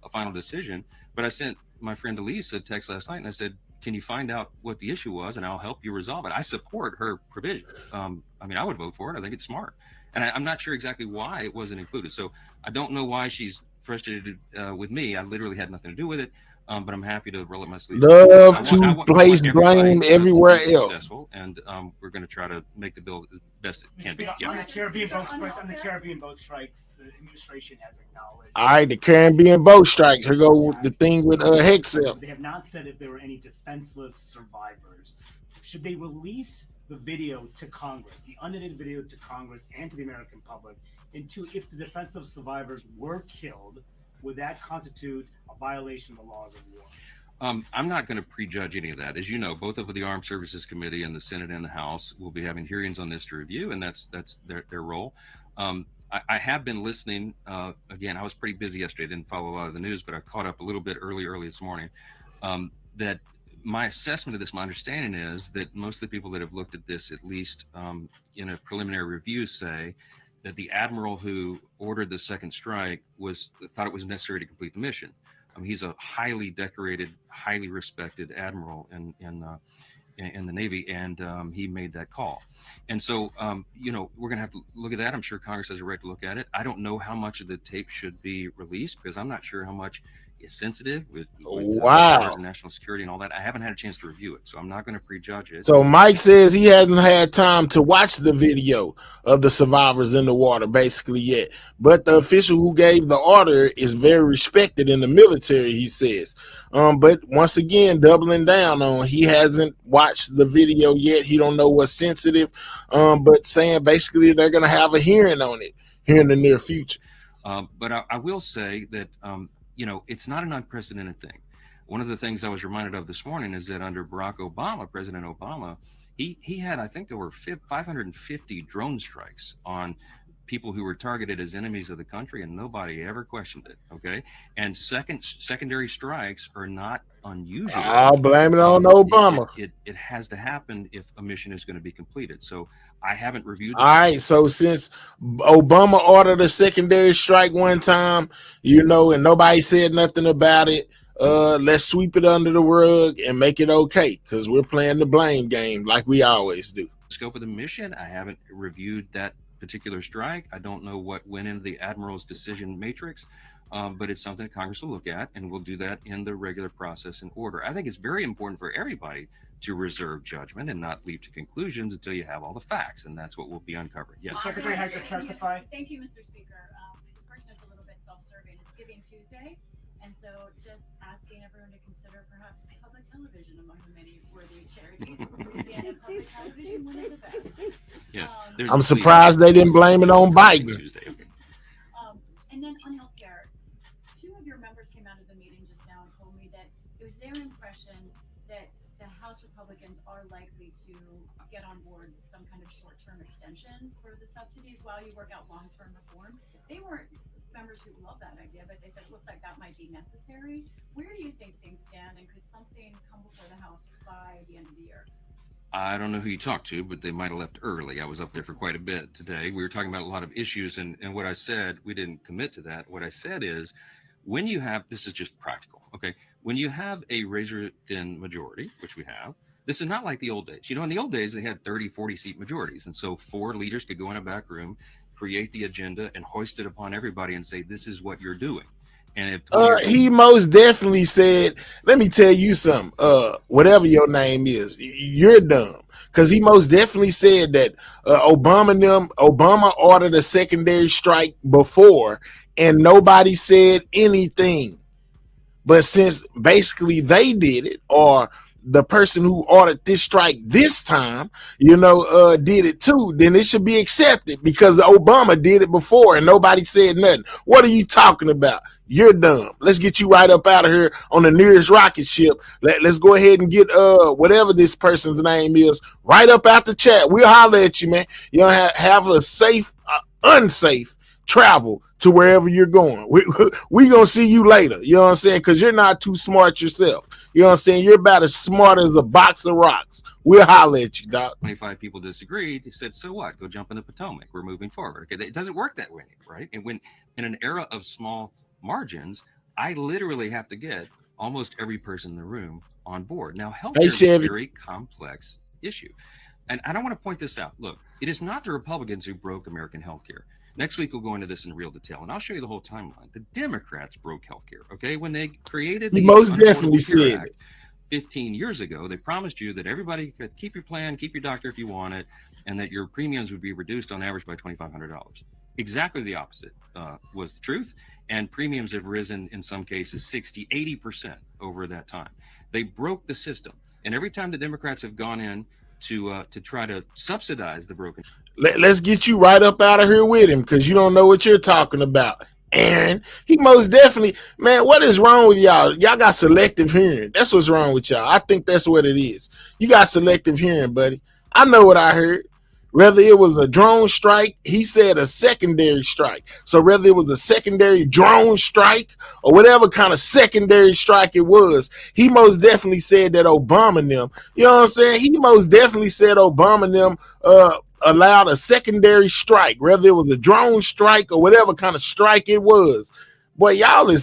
final decision. But I sent my friend Elise a text last night and I said, can you find out what the issue was and I'll help you resolve it. I support her provision. I mean, I would vote for it. I think it's smart. And I'm not sure exactly why it wasn't included. So I don't know why she's frustrated with me. I literally had nothing to do with it. But I'm happy to roll up my sleeves. Love to I want place everybody blame everywhere to be else. successful, and we're going to try to make the bill as best it can be. On the Caribbean boat strikes, the administration has acknowledged. All right, the Caribbean boat strikes. Here go the thing with Hexel. They have not said if there were any defenseless survivors. Should they release the video to Congress, the unedited video to Congress and to the American public? And two, if the defenseless survivors were killed, would that constitute a violation of the laws of war? I'm not going to prejudge any of that. As you know, both of the Armed Services Committee and the Senate and the House will be having hearings on this to review, and that's their role. I have been listening. Again, I was pretty busy yesterday. I didn't follow a lot of the news, but I caught up a little bit early this morning. That my assessment of this, my understanding is that most of the people that have looked at this, at least in a preliminary review, say that the admiral who ordered the second strike thought it was necessary to complete the mission. He's a highly decorated, highly respected admiral in the Navy, and he made that call. And so, we're going to have to look at that. I'm sure Congress has a right to look at it. I don't know how much of the tape should be released because I'm not sure how much is sensitive with national security and all that. I haven't had a chance to review it, so I'm not going to prejudge it. So Mike says he hasn't had time to watch the video of the survivors in the water basically yet. But the official who gave the order is very respected in the military, he says. But once again, doubling down on he hasn't watched the video yet. He don't know what's sensitive. But saying basically they're going to have a hearing on it here in the near future. But I will say that it's not an unprecedented thing. One of the things I was reminded of this morning is that under Barack Obama, President Obama, he had, I think there were 550 drone strikes on people who were targeted as enemies of the country, and nobody ever questioned it. Okay, and secondary strikes are not unusual. I'll blame it on Obama. It has to happen if a mission is going to be completed. So I haven't reviewed. All right, so since Obama ordered a secondary strike one time, and nobody said nothing about it, let's sweep it under the rug and make it okay, because we're playing the blame game like we always do. Scope of the mission, I haven't reviewed that particular strike. I don't know what went into the admiral's decision matrix, but it's something Congress will look at, and we'll do that in the regular process and order. I think it's very important for everybody to reserve judgment and not leap to conclusions until you have all the facts, and that's what will be uncovered. Yes. Secretary has to testify. Thank you, Mr. Speaker. The question is a little bit self-serving. It's Giving Tuesday, and so just asking everyone to consider perhaps public television among the many worthy charities. Louisiana Public Television, one of the best. Yes. I'm surprised they didn't blame it on Biden. And then on healthcare, two of your members came out of the meeting just now and told me that it was their impression that the House Republicans are likely to get on board some kind of short-term extension for the subsidies while you work out long-term reform. They weren't members who love that idea, but they said it looks like that might be necessary. Where do you think things stand, and could something come before the House by the end of the year? I don't know who you talked to, but they might have left early. I was up there for quite a bit today. We were talking about a lot of issues, and what I said, we didn't commit to that. What I said is, when you have, this is just practical, okay? When you have a razor-thin majority, which we have, this is not like the old days. In the old days, they had 30, 40-seat majorities, and so 4 leaders could go in a back room, create the agenda, and hoist it upon everybody and say, this is what you're doing. And if he most definitely said, let me tell you something, whatever your name is, you're dumb. Because he most definitely said that Obama ordered a secondary strike before and nobody said anything. But since basically they did it, or the person who ordered this strike this time, did it too, then it should be accepted because Obama did it before and nobody said nothing. What are you talking about? You're dumb. Let's get you right up out of here on the nearest rocket ship. Let's go ahead and get whatever this person's name is right up out the chat. We'll holler at you, man. Have a safe, unsafe travel to wherever you're going. We gonna see you later. You know what I'm saying? Because you're not too smart yourself. You know what I'm saying? You're about as smart as a box of rocks. We'll holler at you, Doc. 25 people disagreed. He said, so what? Go jump in the Potomac. We're moving forward. Okay, it doesn't work that way, right? And when in an era of small margins, I literally have to get almost every person in the room on board. Now, healthcare is a very complex issue. And I don't want to point this out. Look, it is not the Republicans who broke American healthcare. Next week, we'll go into this in real detail, and I'll show you the whole timeline. The Democrats broke healthcare, okay? When they created the most definitely Affordable Care said Act 15 years ago, they promised you that everybody could keep your plan, keep your doctor if you want it, and that your premiums would be reduced on average by $2,500. Exactly the opposite was the truth, and premiums have risen in some cases 60, 80% over that time. They broke the system, and every time the Democrats have gone in to try to subsidize the broken. Let's get you right up out of here with him, because you don't know what you're talking about, Aaron. He most definitely, man, what is wrong with y'all? Y'all got selective hearing. That's what's wrong with y'all. I think that's what it is. You got selective hearing, buddy. I know what I heard. Whether it was a drone strike, he said a secondary strike. So whether it was a secondary drone strike or whatever kind of secondary strike it was, he most definitely said that Obama and them, you know what I'm saying? He most definitely said Obama and them allowed a secondary strike, whether it was a drone strike or whatever kind of strike it was. Y'all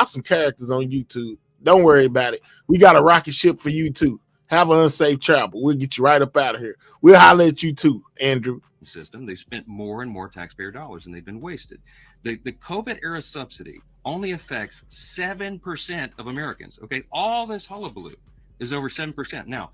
some characters on YouTube. Don't worry about it. We got a rocket ship for you too. Have an unsafe travel. We'll get you right up out of here. We'll holler at you too, Andrew. System. They've spent more and more taxpayer dollars, and they've been wasted. The COVID era subsidy only affects 7% of Americans. Okay, all this hullabaloo is over 7%. Now,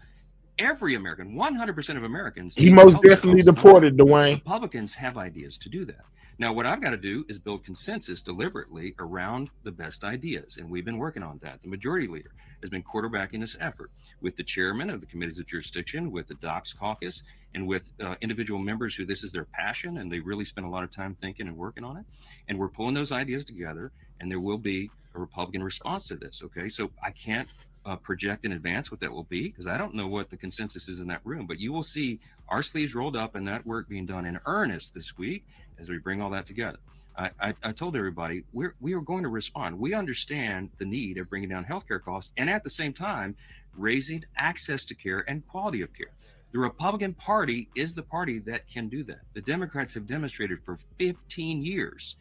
every American, 100% of Americans. He most definitely deported, Dwayne. Republicans have ideas to do that. Now, what I've got to do is build consensus deliberately around the best ideas, and we've been working on that. The majority leader has been quarterbacking this effort with the chairman of the committees of jurisdiction, with the Docs Caucus, and with individual members who this is their passion, and they really spend a lot of time thinking and working on it. And we're pulling those ideas together, and there will be a Republican response to this, okay? So I can't project in advance what that will be, because I don't know what the consensus is in that room, but you will see our sleeves rolled up and that work being done in earnest this week as we bring all that together. I told everybody we are going to respond. We understand the need of bringing down healthcare costs and at the same time raising access to care and quality of care. The Republican Party is the party that can do that. The Democrats have demonstrated for 15 years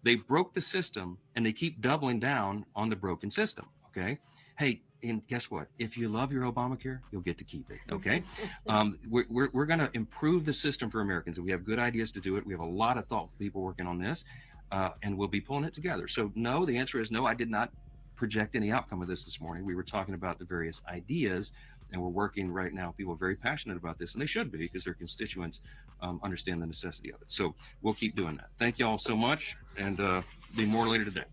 they broke the system and they keep doubling down on the broken system. Okay, hey, and guess what? If you love your Obamacare, you'll get to keep it. Okay, we're going to improve the system for Americans, and we have good ideas to do it. We have a lot of thoughtful people working on this, and we'll be pulling it together. So no, the answer is no. I did not project any outcome of this morning. We were talking about the various ideas, and we're working right now. People are very passionate about this, and they should be, because their constituents understand the necessity of it. So we'll keep doing that. Thank you all so much, and be more later today.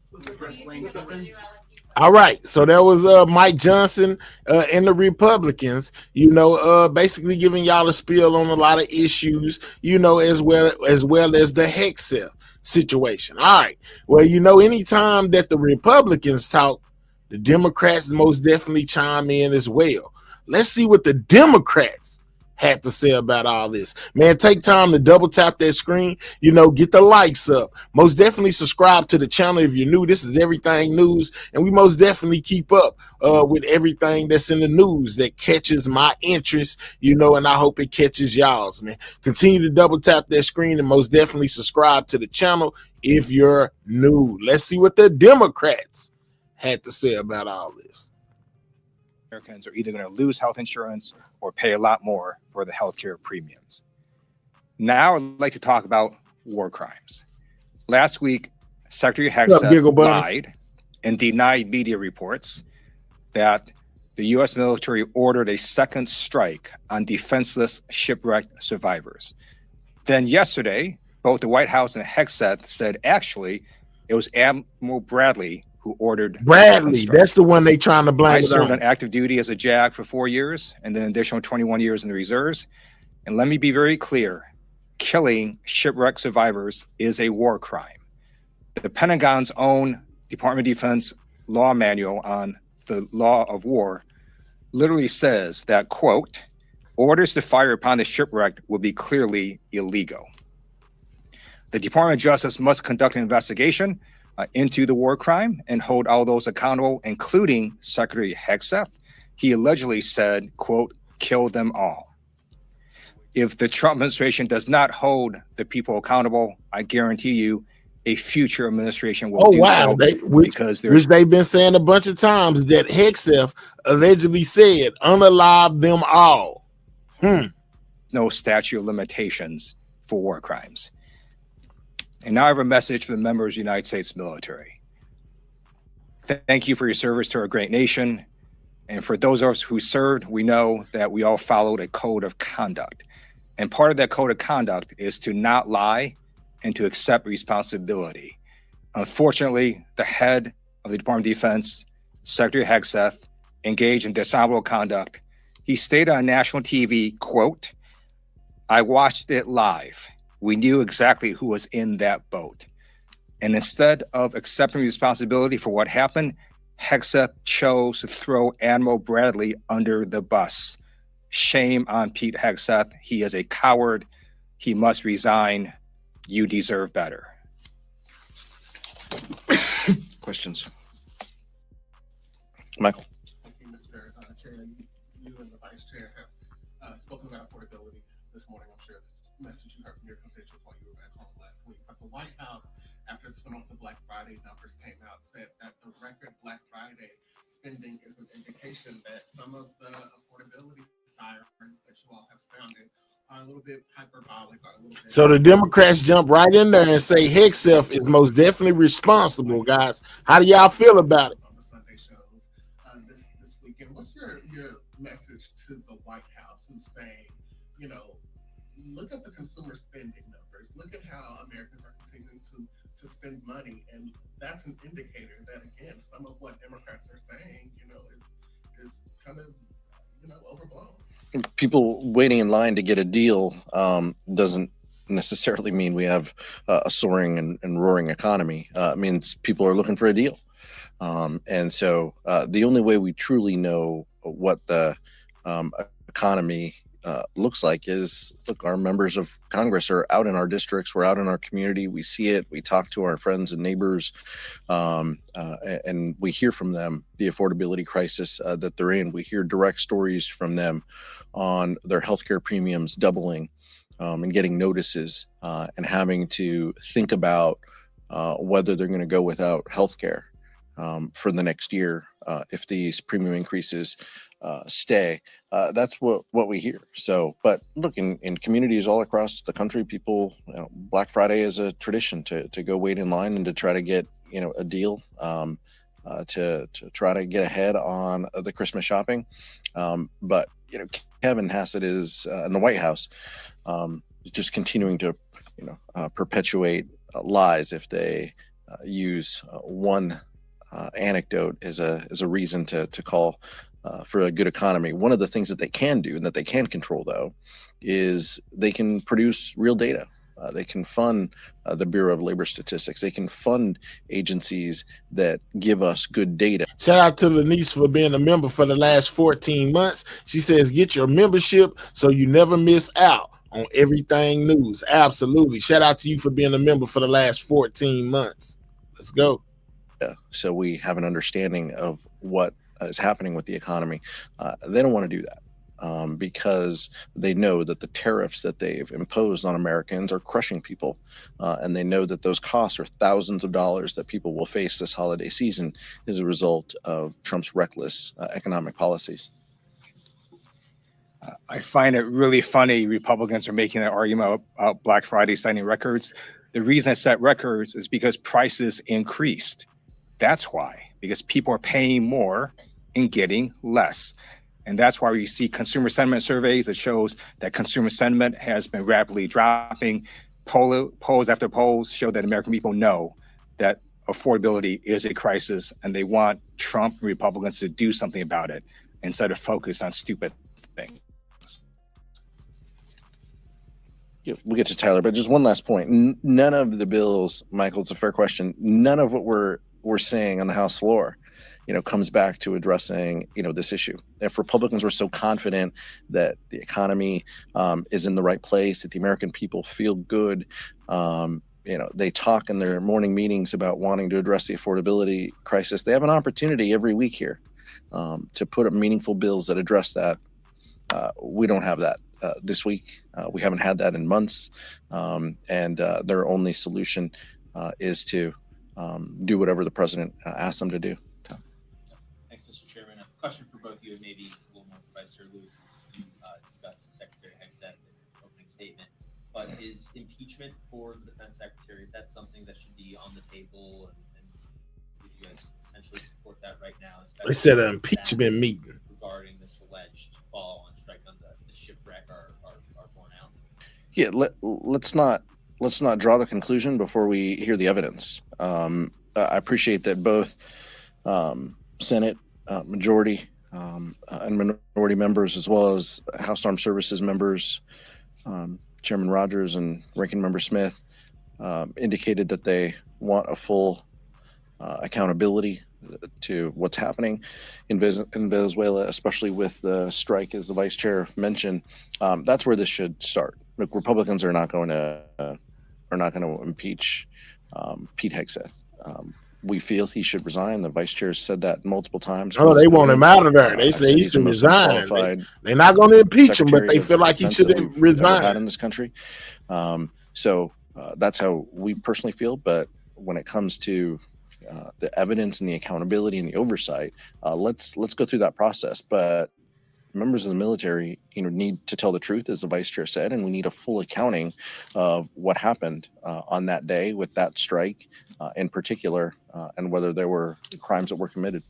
All right, so that was Mike Johnson and the Republicans, basically giving y'all a spiel on a lot of issues, as well as the Hexel situation. All right, well, anytime that the Republicans talk, the Democrats most definitely chime in as well. Let's see what the Democrats had to say about all this. Man, take time to double tap that screen, get the likes up. Most definitely subscribe to the channel if you're new. This is Everything News, and we most definitely keep up with everything that's in the news that catches my interest, and I hope it catches y'all's, man. Continue to double tap that screen and most definitely subscribe to the channel if you're new. Let's see what the Democrats had to say about all this. Americans are either going to lose health insurance or pay a lot more for the healthcare premiums. Now I'd like to talk about war crimes. Last week, Secretary Hexet lied and denied media reports that the U.S. military ordered a second strike on defenseless shipwrecked survivors. Then yesterday, both the White House and Hexet said actually it was Admiral Bradley who ordered Bradley. That's the one they trying to blame. I served on active duty as a JAG for 4 years and then an additional 21 years in the reserves. And let me be very clear, killing shipwreck survivors is a war crime. The Pentagon's own Department of Defense law manual on the law of war literally says that, quote, orders to fire upon the shipwreck will be clearly illegal. The Department of Justice must conduct an investigation into the war crime and hold all those accountable, including Secretary Hexet. He allegedly said, quote, kill them all. If the Trump administration does not hold the people accountable, I guarantee you a future administration will do so. Because they've been saying a bunch of times that Hexet allegedly said, unalive them all. no statute of limitations for war crimes. And now I have a message for the members of the United States military. Thank you for your service to our great nation. And for those of us who served, we know that we all followed a code of conduct. And part of that code of conduct is to not lie and to accept responsibility. Unfortunately, the head of the Department of Defense, Secretary Hegseth, engaged in dishonorable conduct. He stated on national TV, quote, "I watched it live. We knew exactly who was in that boat." And instead of accepting responsibility for what happened, Hegseth chose to throw Admiral Bradley under the bus. Shame on Pete Hegseth. He is a coward. He must resign. You deserve better. Questions? Michael. Thank you, Mr. Chair. You and the Vice Chair have spoken about affordability this morning. I'm sure this message you heard from your constituents while you were back home last week. But the White House, after some of the Black Friday numbers came out, said that the record Black Friday spending is an indication that some of the affordability sirens that you all have sounded are a little bit hyperbolic, or a little bit. So the Democrats jump right in there and say Hegseth is most definitely responsible, guys. How do y'all feel about it? On the Sunday shows this weekend, what's your message to the White House, who's saying, you know, look at the consumer spending numbers, look at how Americans are continuing to spend money, and that's an indicator that, again, some of what Democrats are saying, you know, is kind of, you know, overblown. People waiting in line to get a deal doesn't necessarily mean we have a soaring and roaring economy. It means people are looking for a deal. And so the only way we truly know what the economy looks like is, look, our members of Congress are out in our districts, we're out in our community, we see it, we talk to our friends and neighbors, and we hear from them the affordability crisis that they're in. We hear direct stories from them on their healthcare premiums doubling, and getting notices, and having to think about whether they're going to go without healthcare for the next year if these premium increases stay. That's what we hear. So, but look, in communities all across the country, people, you know, Black Friday is a tradition to go wait in line and to try to get, you know, a deal, to try to get ahead on the Christmas shopping. But you know, Kevin Hassett is in the White House, just continuing to, you know, perpetuate lies if they use one anecdote as a reason to call for a good economy. One of the things that they can do and that they can control, though, is they can produce real data. They can fund the Bureau of Labor Statistics. They can fund agencies that give us good data. Shout out to Lanice for being a member for the last 14 months. She says, get your membership so you never miss out on everything news. Absolutely. Shout out to you for being a member for the last 14 months. Let's go. So we have an understanding of what is happening with the economy. They don't want to do that because they know that the tariffs that they've imposed on Americans are crushing people. And they know that those costs are thousands of dollars that people will face this holiday season as a result of Trump's reckless economic policies. I find it really funny Republicans are making that argument about Black Friday setting records. The reason it set records is because prices increased. That's why, because people are paying more and getting less. And that's why we see consumer sentiment surveys that shows that consumer sentiment has been rapidly dropping. Polls after polls show that American people know that affordability is a crisis and they want Trump and Republicans to do something about it instead of focus on stupid things. Yeah, we'll get to Tyler, but just one last point. None of the bills, Michael, it's a fair question. None of what we're saying on the House floor, you know, comes back to addressing, you know, this issue. If Republicans were so confident that the economy is in the right place, that the American people feel good, you know, they talk in their morning meetings about wanting to address the affordability crisis. They have an opportunity every week here to put up meaningful bills that address that. We don't have that this week. We haven't had that in months. And their only solution is to do whatever the president asks them to do. Thanks, Mr. Chairman. A question for both you and maybe a little more for Vice Chair Lewis. You discussed Secretary Hegseth statement. But is impeachment for the defense secretary, is that something that should be on the table? And would you guys potentially support that right now? They said an impeachment meeting regarding this alleged follow-on strike on the shipwreck are borne out. Yeah, let's not draw the conclusion before we hear the evidence. I appreciate that both Senate majority and minority members, as well as House Armed Services members, Chairman Rogers and Ranking Member Smith, indicated that they want a full accountability to what's happening in Venezuela, especially with the strike, as the vice chair mentioned. That's where this should start. Look, Republicans are not going to impeach Pete Hegseth. We feel he should resign. The vice chair said that multiple times. Oh, they want him out of there. They say he should resign. They're not going to impeach him, but they feel like he should resign. Had in this country. So that's how we personally feel. But when it comes to the evidence and the accountability and the oversight, let's go through that process. But members of the military, need to tell the truth, as the vice chair said, and we need a full accounting of what happened on that day with that strike, in particular, and whether there were crimes that were committed.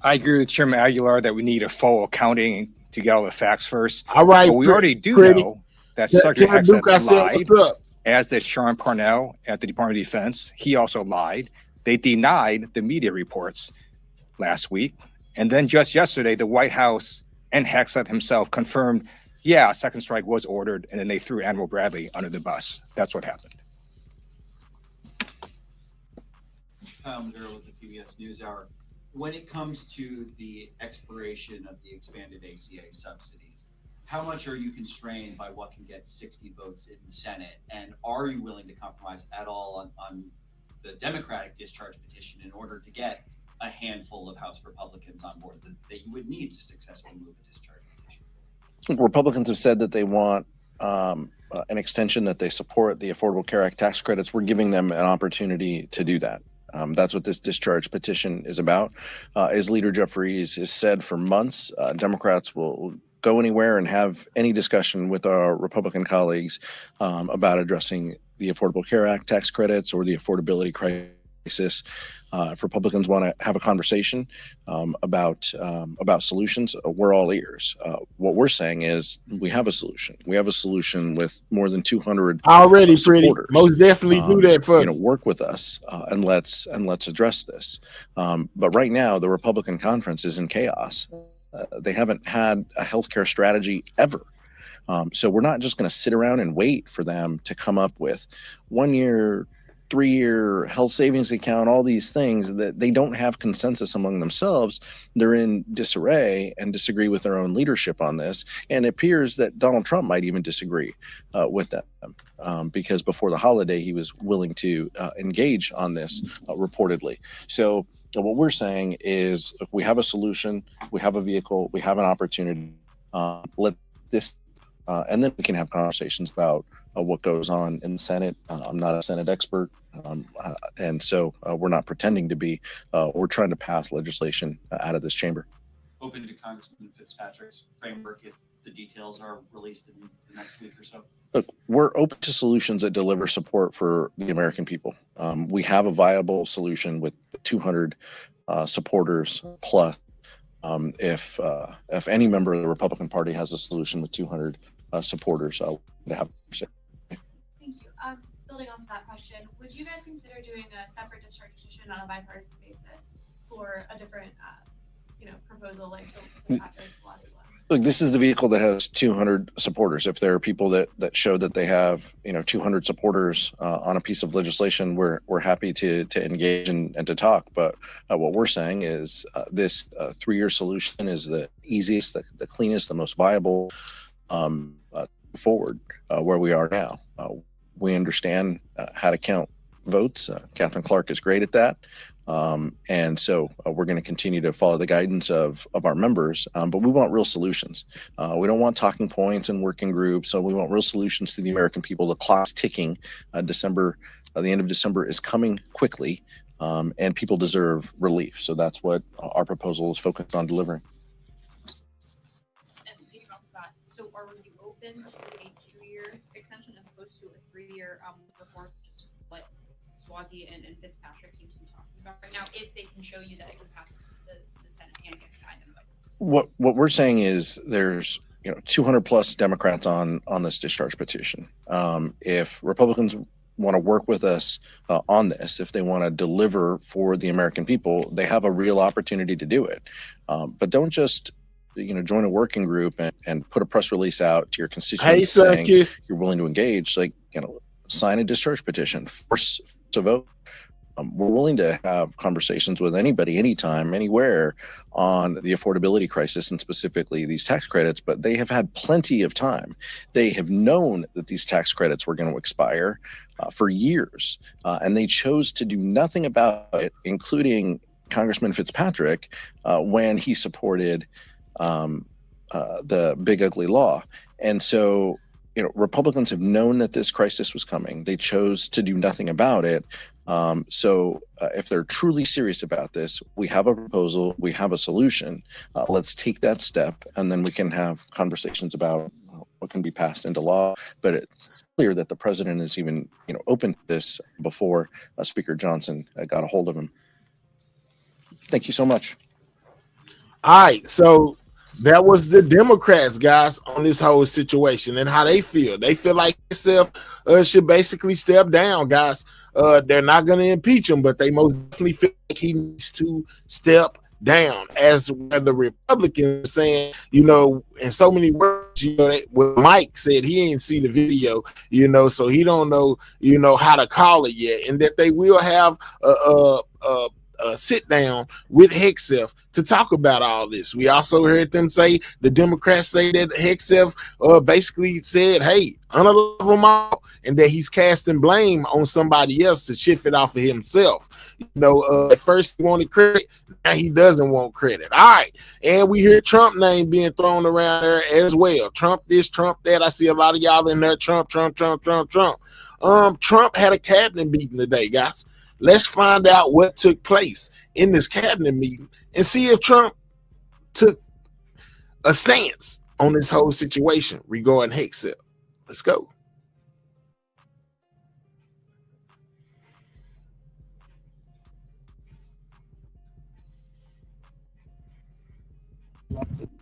I agree with Chairman Aguilar that we need a full accounting to get all the facts first. All right, but we already do know that Sergeant Hegseth lied, as did Sean Parnell at the Department of Defense. He also lied. They denied the media reports last week. And then just yesterday, the White House and Hegseth himself confirmed, yeah, a second strike was ordered, and then they threw Admiral Bradley under the bus. That's what happened. Kyle Maduro with the PBS NewsHour. When it comes to the expiration of the expanded ACA subsidies, how much are you constrained by what can get 60 votes in the Senate? And are you willing to compromise at all on the Democratic discharge petition in order to get a handful of House Republicans on board that you would need to successfully move a discharge petition? Republicans have said that they want an extension, that they support the Affordable Care Act tax credits. We're giving them an opportunity to do that. That's what this discharge petition is about. As Leader Jeffries has said for months, Democrats will go anywhere and have any discussion with our Republican colleagues about addressing the Affordable Care Act tax credits or the affordability crisis. If Republicans want to have a conversation about solutions, we're all ears. What we're saying is we have a solution. We have a solution with more than 200 already. Pretty most definitely do that for work with us and let's address this. But right now, the Republican conference is in chaos. They haven't had a healthcare strategy ever. So we're not just going to sit around and wait for them to come up with 1 year, 3-year health savings account, all these things that they don't have consensus among themselves. They're in disarray and disagree with their own leadership on this. And it appears that Donald Trump might even disagree with them because before the holiday, he was willing to engage on this reportedly. So what we're saying is if we have a solution, we have a vehicle, we have an opportunity, let this, and then we can have conversations about what goes on in the Senate. I'm not a Senate expert, and so we're not pretending to be. We're trying to pass legislation out of this chamber. Open to Congressman Fitzpatrick's framework if the details are released in the next week or so? Look, we're open to solutions that deliver support for the American people. We have a viable solution with 200 supporters plus. If any member of the Republican Party has a solution with 200 supporters, I'll have. Thank you. Building off of that question, would you guys consider doing a separate discharge petition on a bipartisan basis for a different, proposal like the Patrick's last one? Look, this is the vehicle that has 200 supporters. If there are people that show that they have 200 supporters on a piece of legislation, we're happy to engage and to talk. But what we're saying is this 3-year solution is the easiest, the cleanest, the most viable forward where we are now. We understand how to count votes. Catherine Clark is great at that. And so we're going to continue to follow the guidance of our members, but we want real solutions. We don't want talking points and working groups. So we want real solutions to the American people. The clock's ticking. The end of December is coming quickly, and people deserve relief. So that's what our proposal is focused on delivering. And thinking about that, so are you open open to a 2-year extension as opposed to a 3-year reform, which is what Swazi and Fitzpatrick seem to be talking about right now, if they can show you that it can pass the Senate and get signed in the budget. What we're saying is there's 200 plus Democrats on this discharge petition. If Republicans want to work with us on this, if they want to deliver for the American people, they have a real opportunity to do it. But don't just join a working group and put a press release out to your constituents saying you're willing to engage. Sign a discharge petition, force a vote. We're willing to have conversations with anybody, anytime, anywhere on the affordability crisis and specifically these tax credits, but they have had plenty of time. They have known that these tax credits were going to expire for years, and they chose to do nothing about it, including Congressman Fitzpatrick when he supported the big ugly law. And so, Republicans have known that this crisis was coming. They chose to do nothing about it. So if they're truly serious about this, we have a proposal, we have a solution. Let's take that step, and then we can have conversations about what can be passed into law. But it's clear that the president is even open to this before Speaker Johnson got a hold of him. Thank you so much. All right, so that was the Democrats, guys, on this whole situation and how they feel. They feel like himself should basically step down, guys. They're not going to impeach him, but they most definitely feel like he needs to step down. As the Republicans are saying, in so many words, what Mike said, he ain't see the video, so he don't know, how to call it yet, and that they will have a sit down with Hegseth to talk about all this. We also heard them say, the Democrats say that Hegseth basically said, hey, unalive them all, and that he's casting blame on somebody else to shift it off of himself. At first he wanted credit, now he doesn't want credit. All right, and we hear Trump name being thrown around there as well. Trump this, Trump that. I see a lot of y'all in there, Trump. Trump had a cabinet meeting today, guys. Let's find out what took place in this cabinet meeting and see if Trump took a stance on this whole situation regarding Hegseth. Let's go.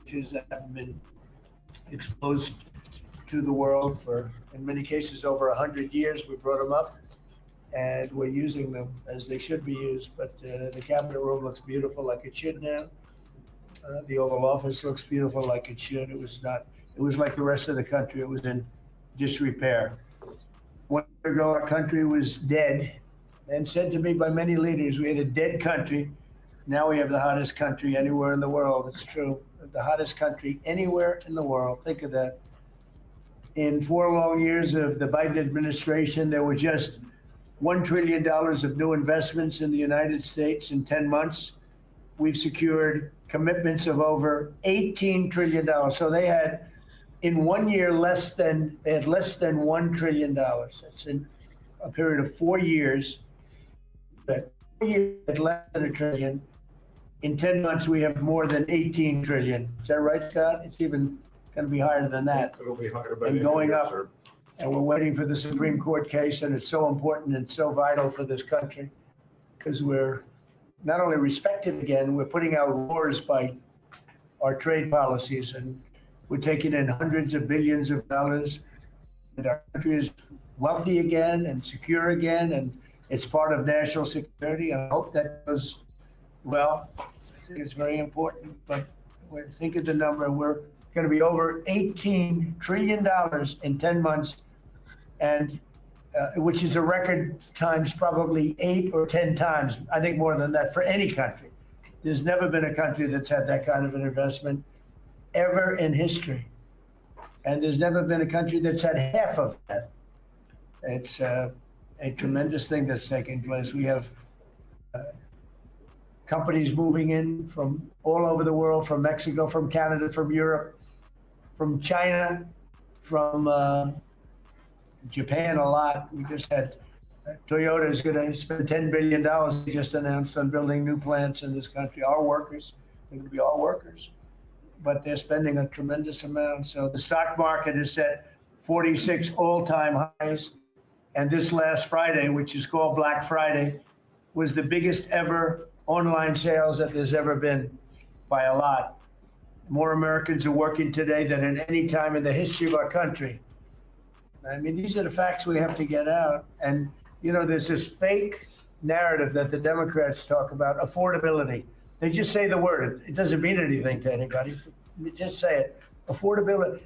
Issues that have been exposed to the world for, in many cases, over 100 years. We brought them up, and we're using them as they should be used. But the cabinet room looks beautiful, like it should now. The Oval Office looks beautiful, like it should. It was not. It was like the rest of the country. It was in disrepair. 1 year ago, our country was dead, and said to me by many leaders, we had a dead country. Now we have the hottest country anywhere in the world. It's true. The hottest country anywhere in the world. Think of that. In 4 long years of the Biden administration, there were just $1 trillion of new investments in the United States in 10 months. We've secured commitments of over $18 trillion. So they had, in 1 year, less than $1 trillion. That's in a period of 4 years. But 4 years at less than $1 trillion. In 10 months, we have more than 18 trillion. Is that right, Scott? It's even going to be higher than that. It'll be higher by and the going end of up. the year, And we're waiting for the Supreme Court case, and it's so important and so vital for this country because we're not only respected again, we're putting out wars by our trade policies, and we're taking in hundreds of billions of dollars, and our country is wealthy again and secure again, and it's part of national security. I hope that goes well. I think it's very important, but when you think of the number, we're going to be over $18 trillion in 10 months, and which is a record times probably 8 or 10 times, I think more than that, for any country. There's never been a country that's had that kind of an investment ever in history. And there's never been a country that's had half of that. It's a tremendous thing that's taking place. We have companies moving in from all over the world, from Mexico, from Canada, from Europe, from China, from Japan a lot. We just had Toyota is going to spend $10 billion, they just announced, on building new plants in this country. Our workers, they're going to be all workers. but they're spending a tremendous amount. So the stock market is at 46 all-time highs. And this last Friday, which is called Black Friday, was the biggest ever online sales that there's ever been by a lot. More Americans are working today than at any time in the history of our country. I mean, these are the facts we have to get out. And, you know, there's this fake narrative that the Democrats talk about, affordability. They just say the word. It doesn't mean anything to anybody. Just say it. Affordability.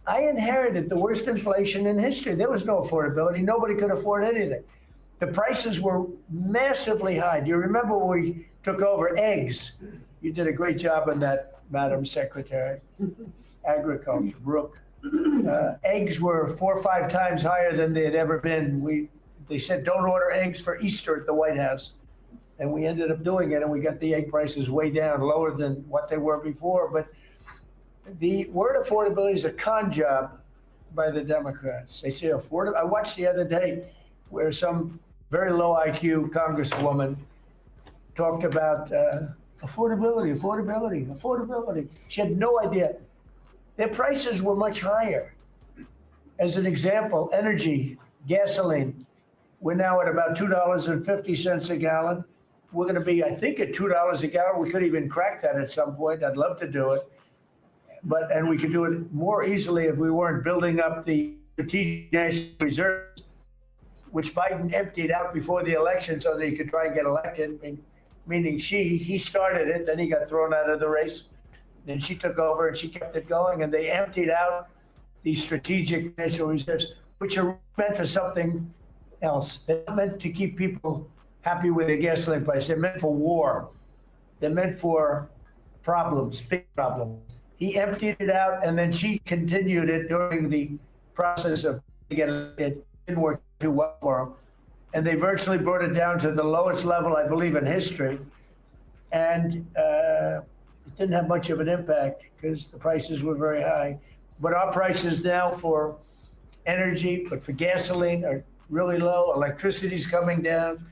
I inherited the worst inflation in history. There was no affordability. Nobody could afford anything. The prices were massively high. Do you remember when we took over eggs? You did a great job on that, Madam Secretary. Agriculture, Brooke. Eggs were 4 or 5 times higher than they had ever been. They said, don't order eggs for Easter at the White House. And we ended up doing it, and we got the egg prices way down, lower than what they were before. But the word affordability is a con job by the Democrats. They say affordable. I watched the other day where some very low IQ congresswoman talked about affordability. She had no idea. Their prices were much higher. As an example, energy, gasoline, we're now at about $2.50 a gallon. We're going to be, I think, at $2 a gallon. We could even crack that at some point. I'd love to do it. And we could do it more easily if we weren't building up the strategic national reserves, which Biden emptied out before the election so that he could try and get elected, meaning he started it, then he got thrown out of the race. Then she took over and she kept it going, and they emptied out these strategic national reserves, which are meant for something else. They're not meant to keep people happy with the gasoline price. They're meant for war. They're meant for problems, big problems. He emptied it out, and then she continued it during the process of getting it. Didn't work too well for him. And they virtually brought it down to the lowest level, I believe, in history. And it didn't have much of an impact because the prices were very high. But our prices now for energy, but for gasoline, are really low. Electricity's coming down.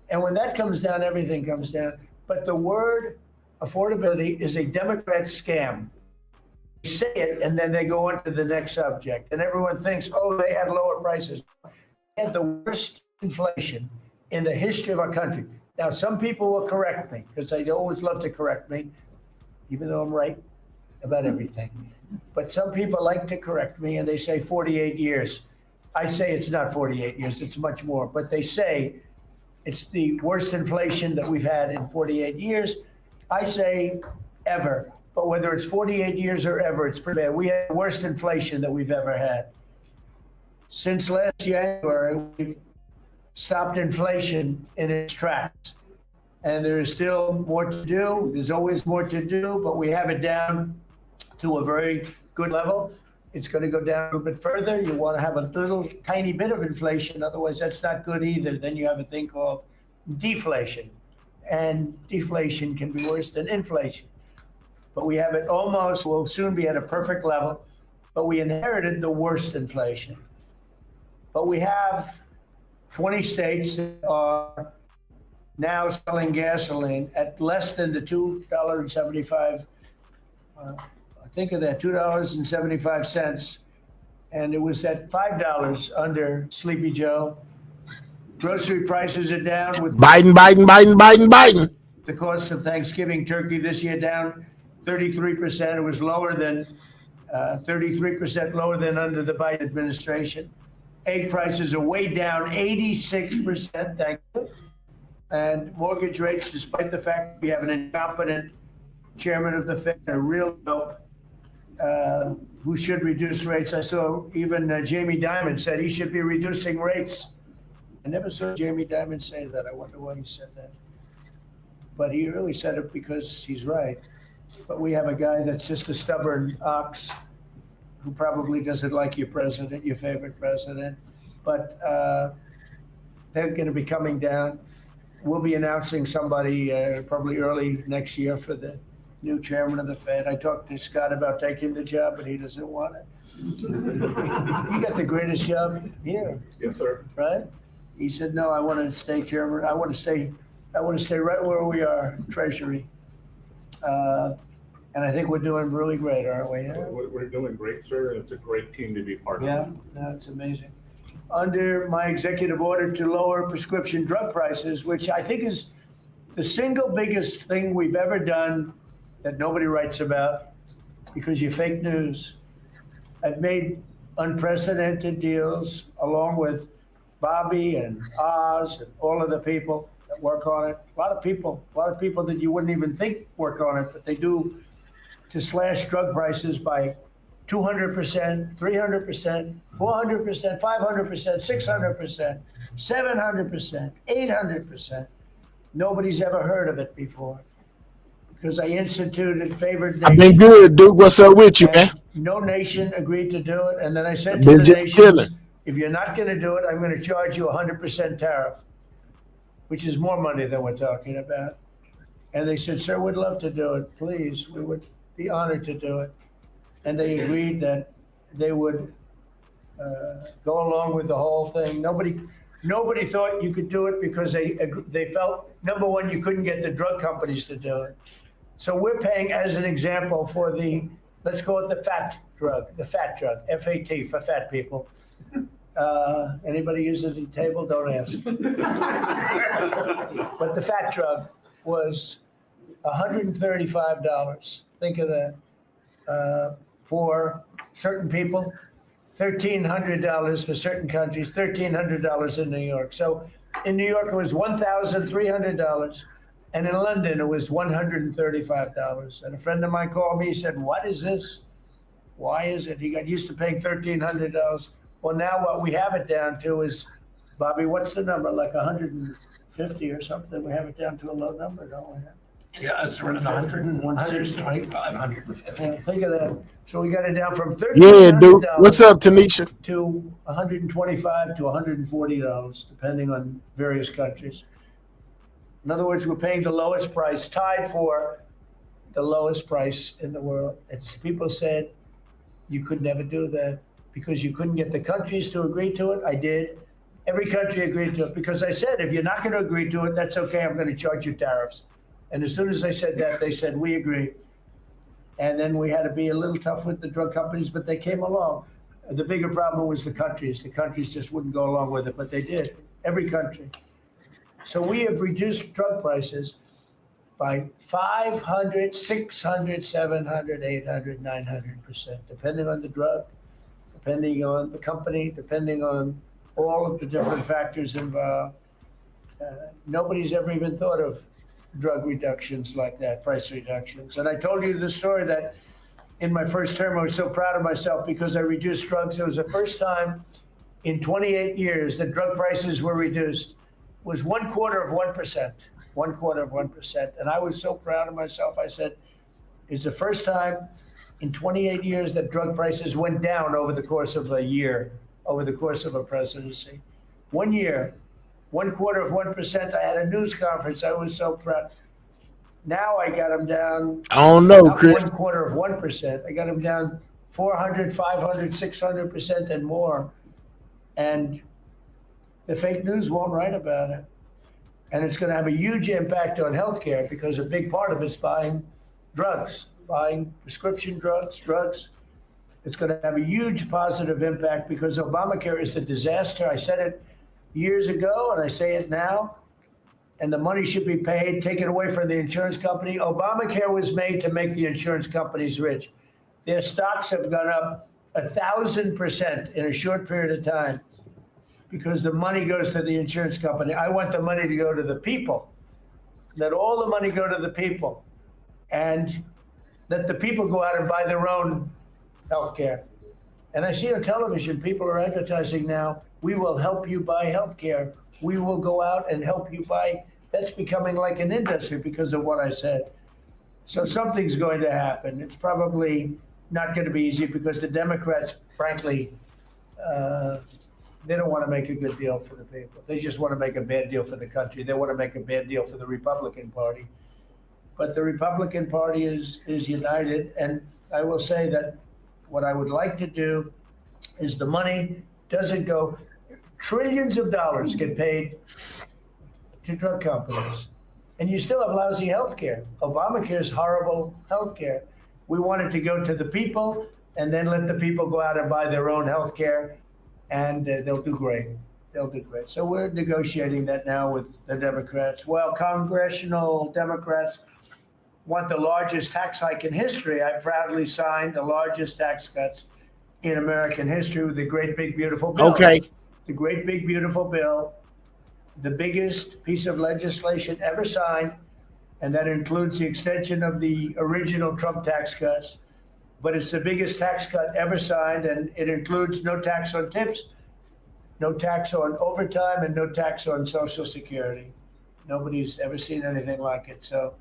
And when that comes down, everything comes down. But the word affordability is a Democrat scam. They say it, and then they go on to the next subject. And everyone thinks, oh, they had lower prices. They had the worst inflation in the history of our country. Now, some people will correct me, because they always love to correct me, even though I'm right about everything. But some people like to correct me, and they say 48 years. I say it's not 48 years, it's much more. But they say it's the worst inflation that we've had in 48 years. I say ever. But whether it's 48 years or ever, it's pretty bad. We had the worst inflation that we've ever had. Since last January, we've stopped inflation in its tracks. And there is still more to do. There's always more to do, but we have it down to a very good level. It's going to go down a little bit further. You want to have a little tiny bit of inflation. Otherwise, that's not good either. Then you have a thing called deflation. And deflation can be worse than inflation. But we have it almost, we'll soon be at a perfect level. But we inherited the worst inflation. But we have 20 states that are now selling gasoline at less than the $2.75. Think of that, $2.75. And it was at $5 under Sleepy Joe. Grocery prices are down with Biden. The cost of Thanksgiving turkey this year down 33%. It was lower than 33% lower than under the Biden administration. Egg prices are way down 86%, thank you. And mortgage rates, despite the fact we have an incompetent chairman of the Fed, a real dope, who should reduce rates. I saw even Jamie Dimon said he should be reducing rates. I never saw Jamie Dimon say that. I wonder why he said that. But he really said it because he's right. But we have a guy that's just a stubborn ox who probably doesn't like your president, your favorite president. But they're going to be coming down. We'll be announcing somebody probably early next year for the new chairman of the Fed. I talked to Scott about taking the job, but he doesn't want it. You got the greatest job here. Yes, sir. Right? He said, no, I want to stay chairman. I want to stay right where we are, Treasury. And I think we're doing really great, aren't we? We're doing great, sir. It's a great team to be part of. Yeah, that's amazing. Under my executive order to lower prescription drug prices, which I think is the single biggest thing we've ever done that nobody writes about because you're fake news. I've made unprecedented deals along with Bobby and Oz and all of the people that work on it. A lot of people that you wouldn't even think work on it, but they do, to slash drug prices by 200%, 300%, 400%, 500%, 600%, 700%, 800%. Nobody's ever heard of it before because I instituted favored nations. I've been good, Duke. What's up with you, man? No nation agreed to do it. And then I said to the nations, if you're not going to do it, I'm going to charge you 100% tariff, which is more money than we're talking about. And they said, sir, we'd love to do it. Please, we would be honored to do it. And they agreed that they would go along with the whole thing. Nobody thought you could do it because they felt, number one, you couldn't get the drug companies to do it. So we're paying, as an example, for the, let's call it the fat drug, FAT, for fat people. Anybody use it at the table? Don't ask. But the fat drug was $135. Think of that. For certain people, $1,300 for certain countries, $1,300 in New York. So in New York, it was $1,300. And in London, it was $135. And a friend of mine called me, he said, what is this? Why is it? He got used to paying $1,300. Well, now what we have it down to is, Bobby, what's the number? Like 150 or something? We have it down to a low number, don't we? Yeah, it's around 100, 125, 150. Yeah, think of that. So we got it down from $1,300 Yeah, Duke. What's up, Tanisha? to $125 to $140, depending on various countries. In other words, we're paying the lowest price, tied for the lowest price in the world. It's, people said you could never do that because you couldn't get the countries to agree to it. I did. Every country agreed to it because I said, if you're not going to agree to it, that's okay. I'm going to charge you tariffs. And as soon as I said that, they said, we agree. And then we had to be a little tough with the drug companies, but they came along. The bigger problem was the countries. The countries just wouldn't go along with it, but they did. Every country. So we have reduced drug prices by 500, 600, 700, 800, 900%, depending on the drug, depending on the company, depending on all of the different factors involved. Nobody's ever even thought of drug reductions like that, price reductions. And I told you the story that in my first term, I was so proud of myself because I reduced drugs. It was the first time in 28 years that drug prices were reduced. It was 1/4%, 1/4%. And I was so proud of myself. I said, it's the first time in 28 years that drug prices went down over the course of a year, over the course of a presidency. 1 year. 1/4%. I had a news conference. I was so proud. Now I got them down. I don't know, Chris. 1/4%. I got them down 400, 500, 600% and more. And the fake news won't write about it. And it's going to have a huge impact on healthcare because a big part of it's buying drugs, buying prescription drugs. It's going to have a huge positive impact because Obamacare is a disaster. I said it years ago, and I say it now, and the money should be paid, taken away from the insurance company. Obamacare was made to make the insurance companies rich. Their stocks have gone up 1,000% in a short period of time because the money goes to the insurance company. I want the money to go to the people. Let all the money go to the people, and let the people go out and buy their own health care. And I see on television, people are advertising now, we will help you buy health care. We will go out and help you buy. That's becoming like an industry because of what I said. So something's going to happen. It's probably not going to be easy because the Democrats, frankly, they don't want to make a good deal for the people. They just want to make a bad deal for the country. They want to make a bad deal for the Republican Party. But the Republican Party is united. And I will say that what I would like to do is the money doesn't go, trillions of dollars get paid to drug companies. And you still have lousy health care. Obamacare is horrible health care. We want it to go to the people and then let the people go out and buy their own health care, and they'll do great. They'll do great. So we're negotiating that now with the Democrats. Well, congressional Democrats want the largest tax hike in history. I proudly signed the largest tax cuts in American history with the great big beautiful bill. Okay. The great big beautiful bill, the biggest piece of legislation ever signed, and that includes the extension of the original Trump tax cuts. But it's the biggest tax cut ever signed, and it includes no tax on tips, no tax on overtime, and no tax on Social Security. Nobody's ever seen anything like it. So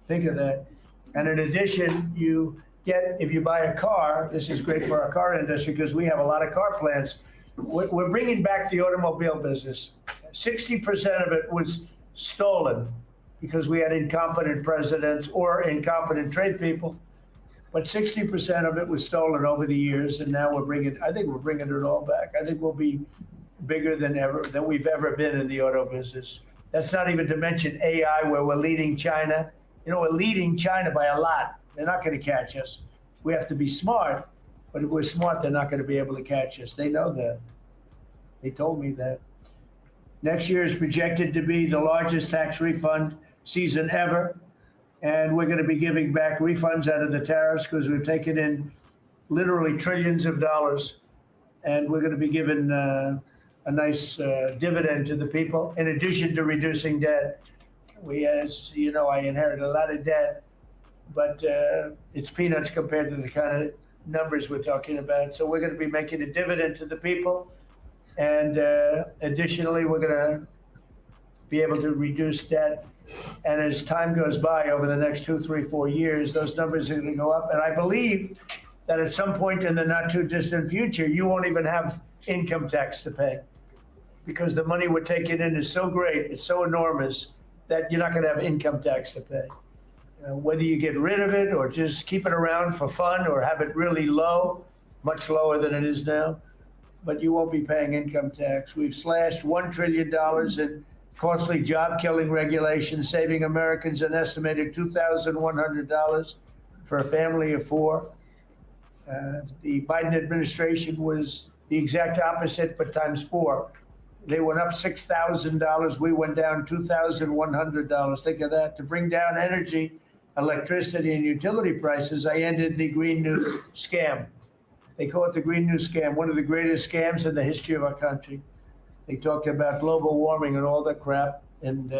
think of that. And in addition, you get, if you buy a car, this is great for our car industry because we have a lot of car plants. We're bringing back the automobile business. 60% of it was stolen because we had incompetent presidents or incompetent trade people. But 60% of it was stolen over the years, and now I think we're bringing it all back. I think we'll be bigger than we've ever been in the auto business. That's not even to mention AI, where we're leading China. We're leading China by a lot. They're not going to catch us. We have to be smart, but if we're smart, they're not going to be able to catch us. They know that. They told me that. Next year is projected to be the largest tax refund season ever. And we're going to be giving back refunds out of the tariffs because we've taken in literally trillions of dollars. And we're going to be giving a nice dividend to the people, in addition to reducing debt. As you know, I inherited a lot of debt, but it's peanuts compared to the kind of numbers we're talking about. So we're going to be making a dividend to the people. And additionally, we're going to be able to reduce debt. And as time goes by over the next 2, 3, 4 years, those numbers are going to go up. And I believe that at some point in the not too distant future, you won't even have income tax to pay because the money we're taking in is so great, it's so enormous that you're not going to have income tax to pay. Whether you get rid of it or just keep it around for fun or have it really low, much lower than it is now, but you won't be paying income tax. We've slashed $1 trillion in costly job-killing regulations, saving Americans an estimated $2,100 for a family of 4. The Biden administration was the exact opposite, but times 4. They went up $6,000. We went down $2,100. Think of that. To bring down energy, electricity, and utility prices, I ended the Green New Scam. They call it the Green New Scam, one of the greatest scams in the history of our country. They talked about global warming and all that crap, and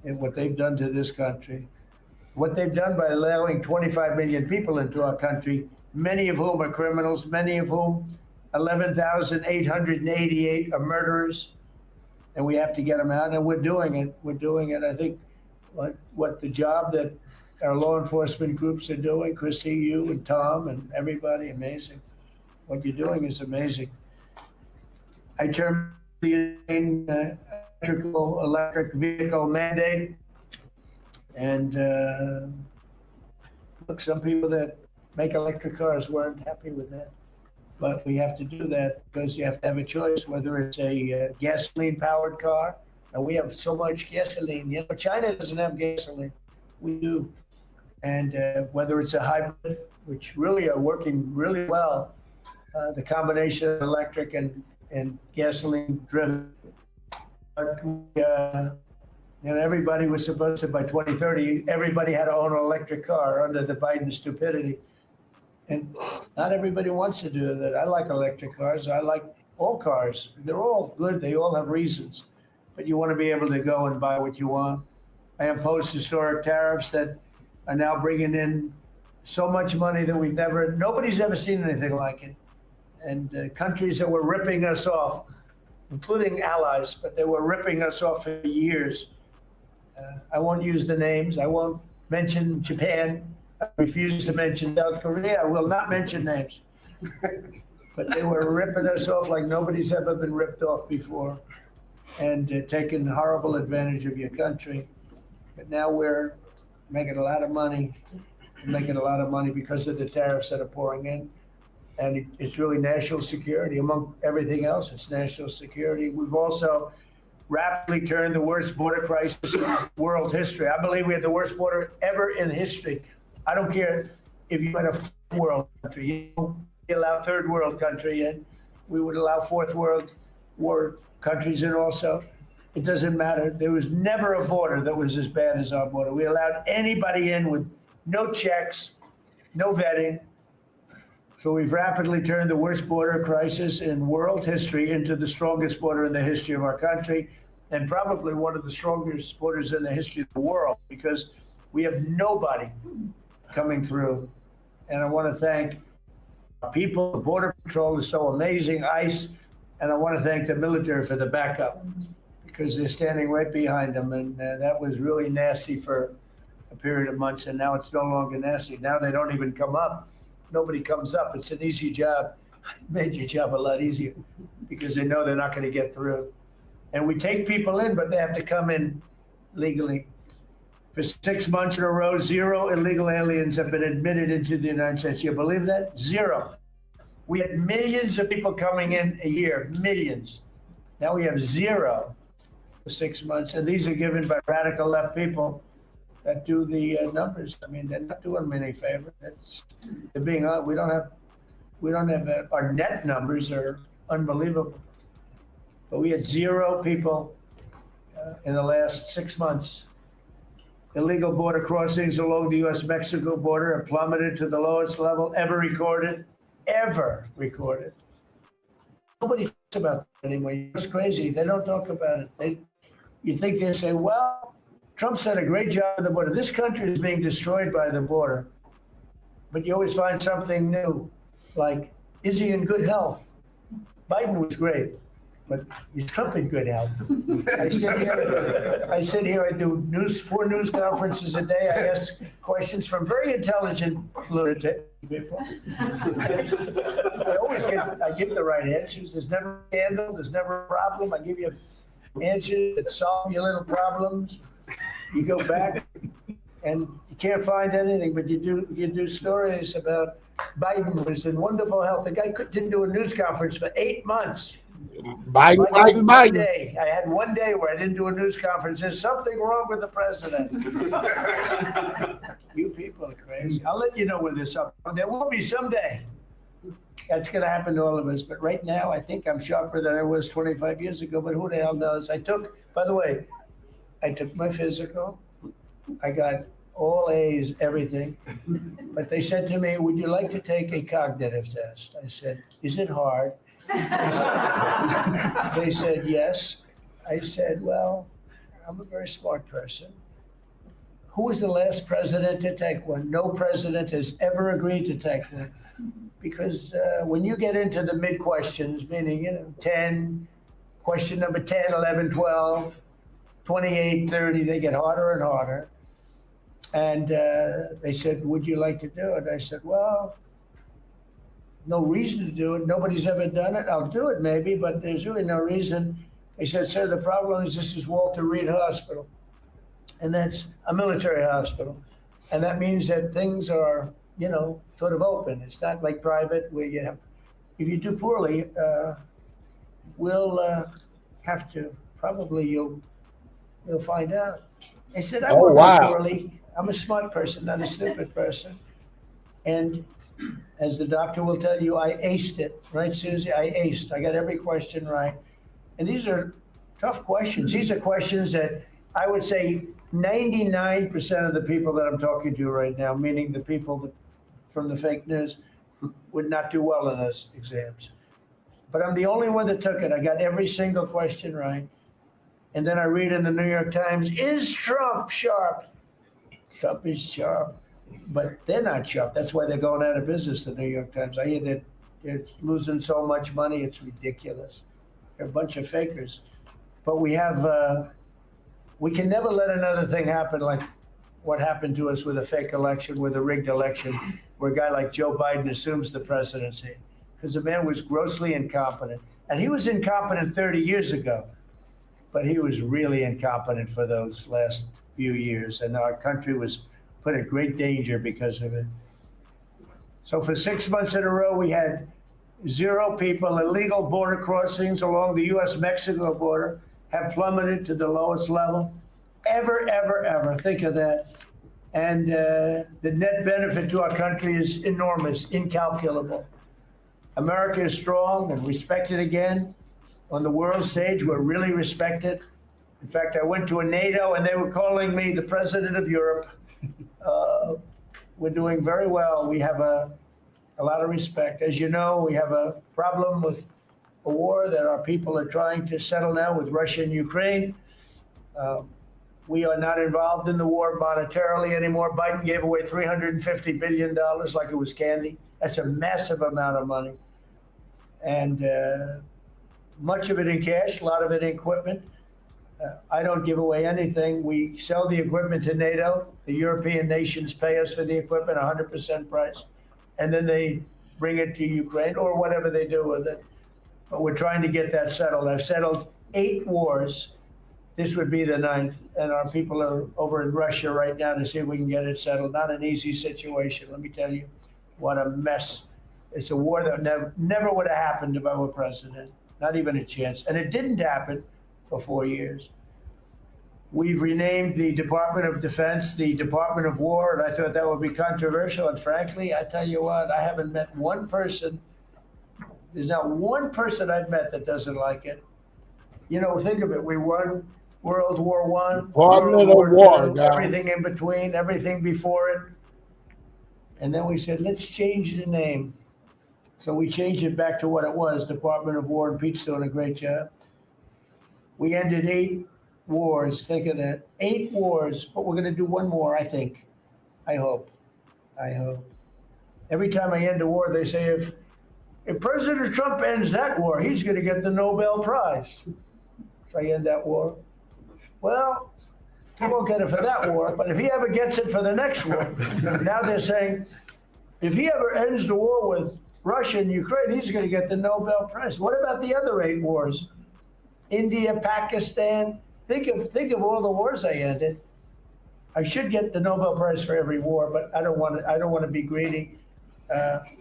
what they've done to this country. What they've done by allowing 25 million people into our country, many of whom are criminals, many of whom 11,888 are murderers, and we have to get them out, and we're doing it. We're doing it. I think what the job that our law enforcement groups are doing, Christy, you and Tom and everybody, amazing. What you're doing is amazing. I termed the electric vehicle mandate, and look, some people that make electric cars weren't happy with that. But we have to do that because you have to have a choice, whether it's a gasoline-powered car, and we have so much gasoline. China doesn't have gasoline. We do. And whether it's a hybrid, which really are working really well, the combination of electric and gasoline-driven. Everybody was supposed to, by 2030, everybody had to own an electric car under the Biden stupidity. And not everybody wants to do that. I like electric cars. I like all cars. They're all good. They all have reasons. But you want to be able to go and buy what you want. I imposed historic tariffs that are now bringing in so much money that nobody's ever seen anything like it. And countries that were ripping us off, including allies, but they were ripping us off for years. I won't use the names. I won't mention Japan. I refuse to mention South Korea. I will not mention names. But they were ripping us off like nobody's ever been ripped off before, and taking horrible advantage of your country. But now we're making a lot of money, because of the tariffs that are pouring in. And it's really national security. Among everything else, it's national security. We've also rapidly turned the worst border crisis in world history. I believe we had the worst border ever in history. I don't care if you had a fourth world country, we allow third world country in, we would allow fourth world war countries in also. It doesn't matter. There was never a border that was as bad as our border. We allowed anybody in with no checks, no vetting. So we've rapidly turned the worst border crisis in world history into the strongest border in the history of our country, and probably one of the strongest borders in the history of the world, because we have nobody coming through. And I want to thank our people. The Border Patrol is so amazing, ICE, and I want to thank the military for the backup, because they're standing right behind them. And that was really nasty for a period of months, and now it's no longer nasty. Now they don't even come up. Nobody comes up. It's an easy job. It made your job a lot easier because they know they're not going to get through. And we take people in, but they have to come in legally. For 6 months in a row, 0 illegal aliens have been admitted into the United States. You believe that? 0. We had millions of people coming in a year, millions. Now we have 0 for 6 months, and these are given by radical left people that do the numbers. I mean, they're not doing me any favor. They're being we don't have our net numbers are unbelievable. But we had 0 people in the last 6 months. Illegal border crossings along the U.S.-Mexico border have plummeted to the lowest level ever recorded. Ever recorded. Nobody talks about it anymore. It's crazy. They don't talk about it. You think they say, well, Trump's done a great job on the border. This country is being destroyed by the border. But you always find something new, like, is he in good health? Biden was great, but is Trump in good health? I sit here, I do 4 news conferences a day. I ask questions from very intelligent lunatic people. I give the right answers. There's never a scandal, there's never a problem. I give you answers that solve your little problems. You go back and you can't find anything, but you do stories about Biden was in wonderful health. The guy didn't do a news conference for 8 months. Biden. I had 1 day where I didn't do a news conference. There's something wrong with the president. You people are crazy. I'll let you know when there's something. There will be someday. That's going to happen to all of us. But right now, I think I'm sharper than I was 25 years ago. But who the hell knows? By the way, I took my physical. I got all A's, everything. But they said to me, would you like to take a cognitive test? I said, is it hard? They said, yes. I said, well, I'm a very smart person. Who was the last president to take one? No president has ever agreed to take one. Because when you get into the mid questions, meaning, 10, question number 10, 11, 12, 28, 30, they get harder and harder. And they said, would you like to do it? I said, well, no reason to do it. Nobody's ever done it. I'll do it maybe, but there's really no reason. They said, sir, the problem is this is Walter Reed Hospital. And that's a military hospital. And that means that things are, sort of open. It's not like private where you have, if you do poorly, we'll have to, probably you'll find out. I said, I won't do poorly. I'm a smart person, not a stupid person. And as the doctor will tell you, I aced it, right, Susie? I aced. I got every question right. And these are tough questions. These are questions that I would say 99% of the people that I'm talking to right now, meaning the people from the fake news, would not do well in those exams. But I'm the only one that took it. I got every single question right. And then I read in the New York Times, is Trump sharp? Trump is sharp, but they're not sharp. That's why they're going out of business, the New York Times. I hear that they're losing so much money, it's ridiculous. They're a bunch of fakers. But we can never let another thing happen like what happened to us with a fake election, with a rigged election, where a guy like Joe Biden assumes the presidency. Because the man was grossly incompetent. And he was incompetent 30 years ago. But he was really incompetent for those last few years, and our country was put in great danger because of it. So for 6 months in a row, we had 0 people. Illegal border crossings along the U.S.-Mexico border have plummeted to the lowest level ever, ever, ever. Think of that. And the net benefit to our country is enormous, incalculable. America is strong and respected again. On the world stage, we're really respected. In fact, I went to a NATO and they were calling me the president of Europe. We're doing very well. We have a lot of respect. As you know, we have a problem with a war that our people are trying to settle now with Russia and Ukraine. We are not involved in the war monetarily anymore. Biden gave away $350 billion like it was candy. That's a massive amount of money. And much of it in cash, a lot of it in equipment. I don't give away anything. We sell the equipment to NATO. The European nations pay us for the equipment, 100% price. And then they bring it to Ukraine or whatever they do with it. But we're trying to get that settled. I've settled 8 wars. This would be the 9th. And our people are over in Russia right now to see if we can get it settled. Not an easy situation. Let me tell you what a mess. It's a war that never would have happened if I were president. Not even a chance. And it didn't happen for 4 years. We've renamed the Department of Defense the Department of War, and I thought that would be controversial. And frankly, I tell you what, I haven't met one person. There's not one person I've met that doesn't like it. You know, think of it. We won World War I, Department World of War War, II, everything in between, everything before it. And then we said, let's change the name. So we changed it back to what it was, Department of War, and Pete's doing a great job. We ended 8 wars. Think of that. 8 wars, but we're going to do one more, I think. I hope. Every time I end a war, they say, if President Trump ends that war, he's going to get the Nobel Prize. So I end that war. Well, he won't get it for that war, but if he ever gets it for the next war, now they're saying, if he ever ends the war with Russia and Ukraine, he's going to get the Nobel Prize. What about the other 8 wars? India, Pakistan. Think of all the wars I ended. I should get the Nobel Prize for every war, but I don't want to be greedy.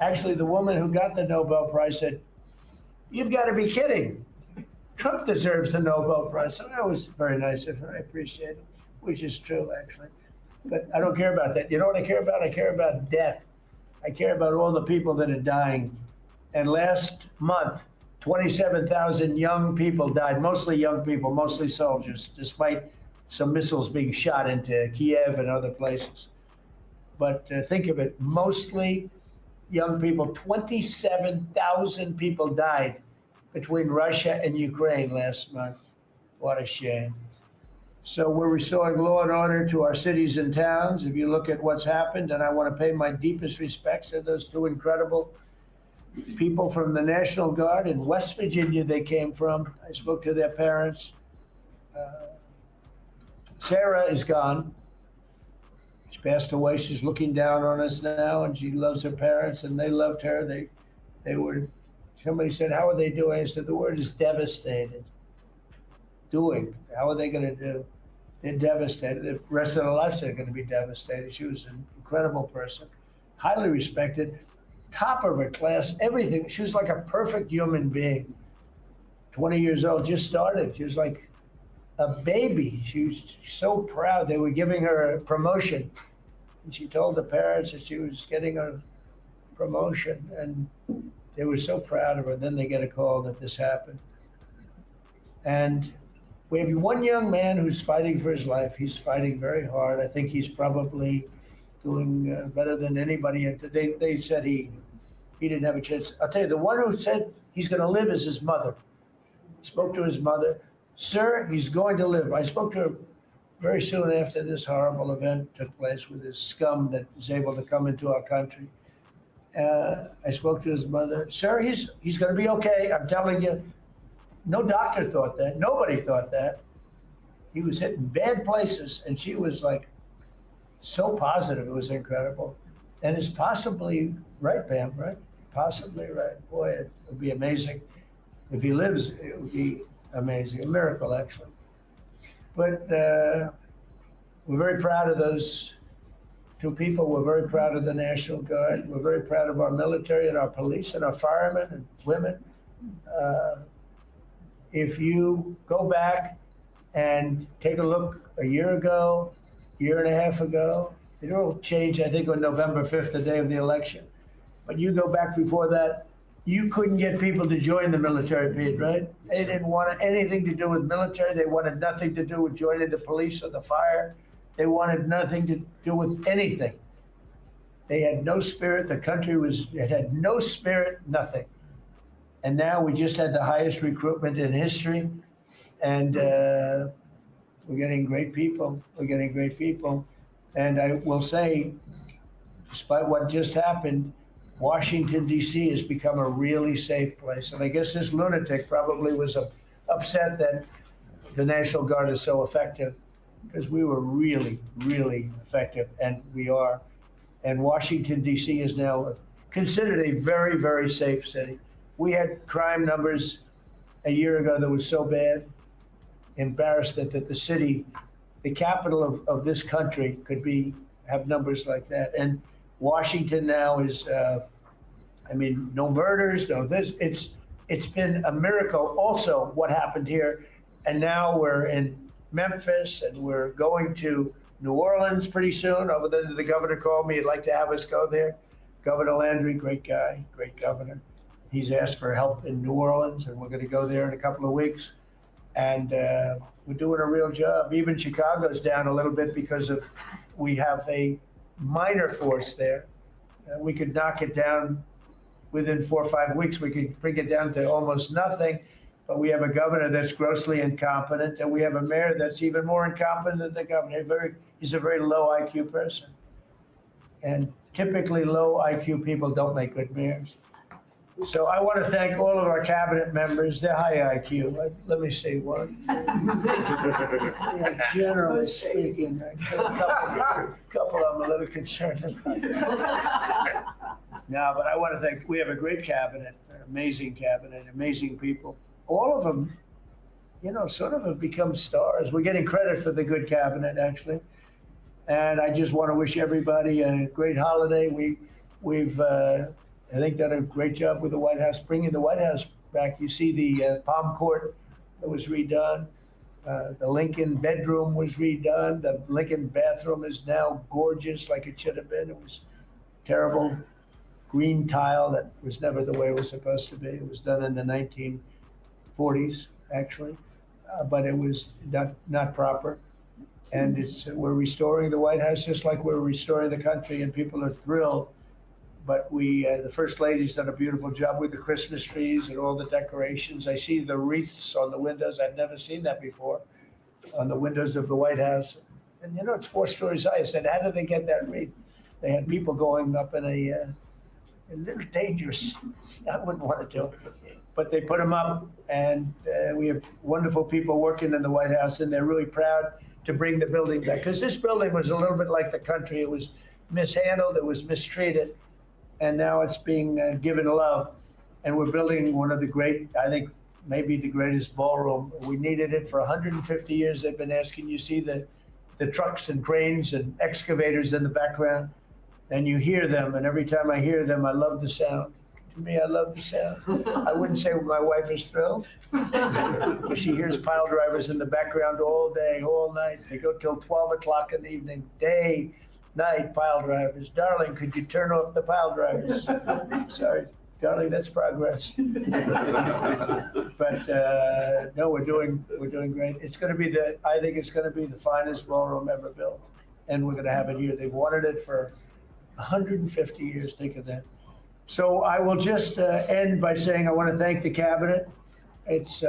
Actually, the woman who got the Nobel Prize said, "You've got to be kidding. Trump deserves the Nobel Prize." So that was very nice of her. I appreciate it, which is true, actually. But I don't care about that. You know what I care about? I care about death. I care about all the people that are dying. And last month, 27,000 young people died, mostly young people, mostly soldiers, despite some missiles being shot into Kiev and other places. But think of it, mostly young people. 27,000 people died between Russia and Ukraine last month. What a shame. So we're restoring law and order to our cities and towns. If you look at what's happened, and I want to pay my deepest respects to those 2 incredible people from the National Guard in West Virginia they came from. I spoke to their parents. Sarah is gone. She passed away. She's looking down on us now, and she loves her parents, and they loved her. They were, somebody said, how are they doing? I said, the word is devastated. Doing. How are they going to do? They're devastated. The rest of their lives they're going to be devastated. She was an incredible person, highly respected, top of her class, everything. She was like a perfect human being. 20 years old, just started. She was like a baby. She was so proud. They were giving her a promotion. And she told the parents that she was getting a promotion. And they were so proud of her. Then they get a call that this happened. And we have one young man who's fighting for his life. He's fighting very hard. I think he's probably doing better than anybody. They said he didn't have a chance. I'll tell you, the one who said he's going to live is his mother. Spoke to his mother. Sir, he's going to live. I spoke to her very soon after this horrible event took place with this scum that is able to come into our country. I spoke to his mother. Sir, he's going to be okay. I'm telling you. No doctor thought that. Nobody thought that. He was hitting bad places, and she was like so positive. It was incredible. And it's possibly right, Pam, right? Possibly right. Boy, it would be amazing. If he lives, it would be amazing. A miracle, actually. But we're very proud of those 2 people. We're very proud of the National Guard. We're very proud of our military and our police and our firemen and women. If you go back and take a look a year ago, year and a half ago, It all changed, I think, on November 5th, the day of the election. But you go back before that, you couldn't get people to join the military, Pete, right? They didn't want anything to do with military. They wanted nothing to do with joining the police or the fire. They wanted nothing to do with anything. They had no spirit. The country it had no spirit, nothing. And now we just had the highest recruitment in history. And we're getting great people. We're getting great people. And I will say, despite what just happened, Washington, D.C. has become a really safe place. And I guess this lunatic probably was upset that the National Guard is so effective, because we were really, really effective, and we are. And Washington, D.C. is now considered a very, very safe city. We had crime numbers a year ago that was so bad, embarrassment, that the city, the capital of this country, could have numbers like that. And Washington now is, no murders, no this. It's been a miracle also what happened here. And now we're in Memphis, and we're going to New Orleans pretty soon. Over there, the governor called me. He'd like to have us go there. Governor Landry, great guy, great governor. He's asked for help in New Orleans, and we're going to go there in a couple of weeks. And we're doing a real job. Even Chicago's down a little bit because we have a minor force there. We could knock it down within 4 or 5 weeks. We could bring it down to almost nothing. But we have a governor that's grossly incompetent, and we have a mayor that's even more incompetent than the governor. He's a very low IQ person. And typically low IQ people don't make good mayors. So I want to thank all of our cabinet members. They're high IQ. Let me say one. Yeah, generally speaking, a couple of them are a little concerned about it. No, but I want to thank, we have a great cabinet, an amazing cabinet, amazing people. All of them, sort of have become stars. We're getting credit for the good cabinet, actually. And I just want to wish everybody a great holiday. We've I think, done a great job with the White House, bringing the White House back. You see the Palm Court that was redone. The Lincoln bedroom was redone. The Lincoln bathroom is now gorgeous, like it should have been. It was terrible green tile that was never the way it was supposed to be. It was done in the 1940s, actually, but it was not proper. And we're restoring the White House just like we're restoring the country, and people are thrilled. But the First Lady's done a beautiful job with the Christmas trees and all the decorations. I see the wreaths on the windows. I've never seen that before, on the windows of the White House. And it's 4 stories high. I said, how did they get that wreath? They had people going up in a little dangerous. I wouldn't want to do it. But they put them up, and we have wonderful people working in the White House, and they're really proud to bring the building back. Because this building was a little bit like the country. It was mishandled. It was mistreated. And now it's being given love. And we're building one of the great, I think, maybe the greatest ballroom. We needed it for 150 years. They've been asking. You see the trucks and cranes and excavators in the background, and you hear them. And every time I hear them, I love the sound. To me, I love the sound. I wouldn't say my wife is thrilled. She hears pile drivers in the background all day, all night. They go till 12 o'clock in the evening, day, night, pile drivers. Darling, could you turn off the pile drivers? Sorry, darling, that's progress. But no, we're doing great. It's going to be I think it's going to be the finest ballroom ever built, and we're going to have it here. They've wanted it for 150 years. Think of that. So I will just end by saying I want to thank the cabinet. It's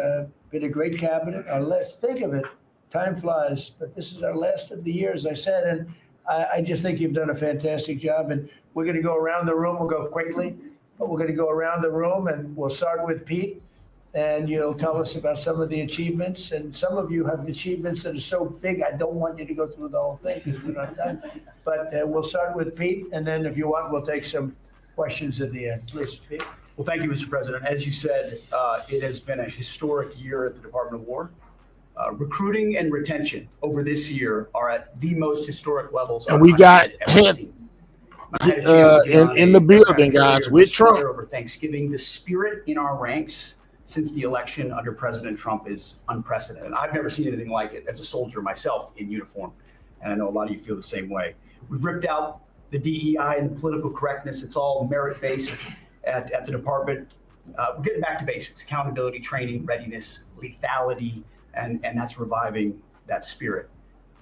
been a great cabinet. Let's think of it. Time flies, but this is our last of the year, as I said, and I just think you've done a fantastic job. And we're going to go around the room. We'll go quickly, but we're going to go around the room, and we'll start with Pete, and you'll tell us about some of the achievements. And some of you have achievements that are so big, I don't want you to go through the whole thing because we don't have time. But we'll start with Pete, and then if you want, we'll take some questions at the end. Please, Pete. Well, thank you, Mr. President. As you said, it has been a historic year at the Department of War. Recruiting and retention over this year are at the most historic levels. And we got in the building, guys, with Trump. Over Thanksgiving, the spirit in our ranks since the election under President Trump is unprecedented. I've never seen anything like it as a soldier myself in uniform, and I know a lot of you feel the same way. We've ripped out the DEI and the political correctness. It's all merit-based at the department. We're getting back to basics: accountability, training, readiness, lethality, and that's reviving that spirit.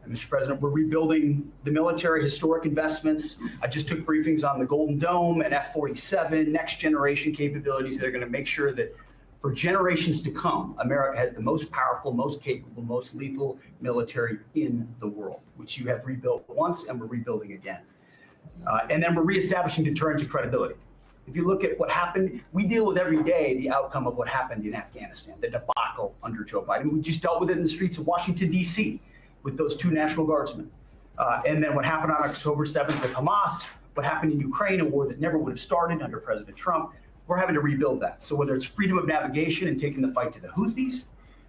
And Mr. President, we're rebuilding the military, historic investments. I just took briefings on the Golden Dome and F-47, next generation capabilities that are going to make sure that for generations to come, America has the most powerful, most capable, most lethal military in the world, which you have rebuilt once and we're rebuilding again. And then we're reestablishing deterrence and credibility. If you look at what happened, we deal with every day the outcome of what happened in Afghanistan, the debacle under Joe Biden. We just dealt with it in the streets of Washington, D.C. with those 2 National Guardsmen. And then what happened on October 7th with Hamas, what happened in Ukraine, a war that never would have started under President Trump. We're having to rebuild that. So whether it's freedom of navigation and taking the fight to the Houthis,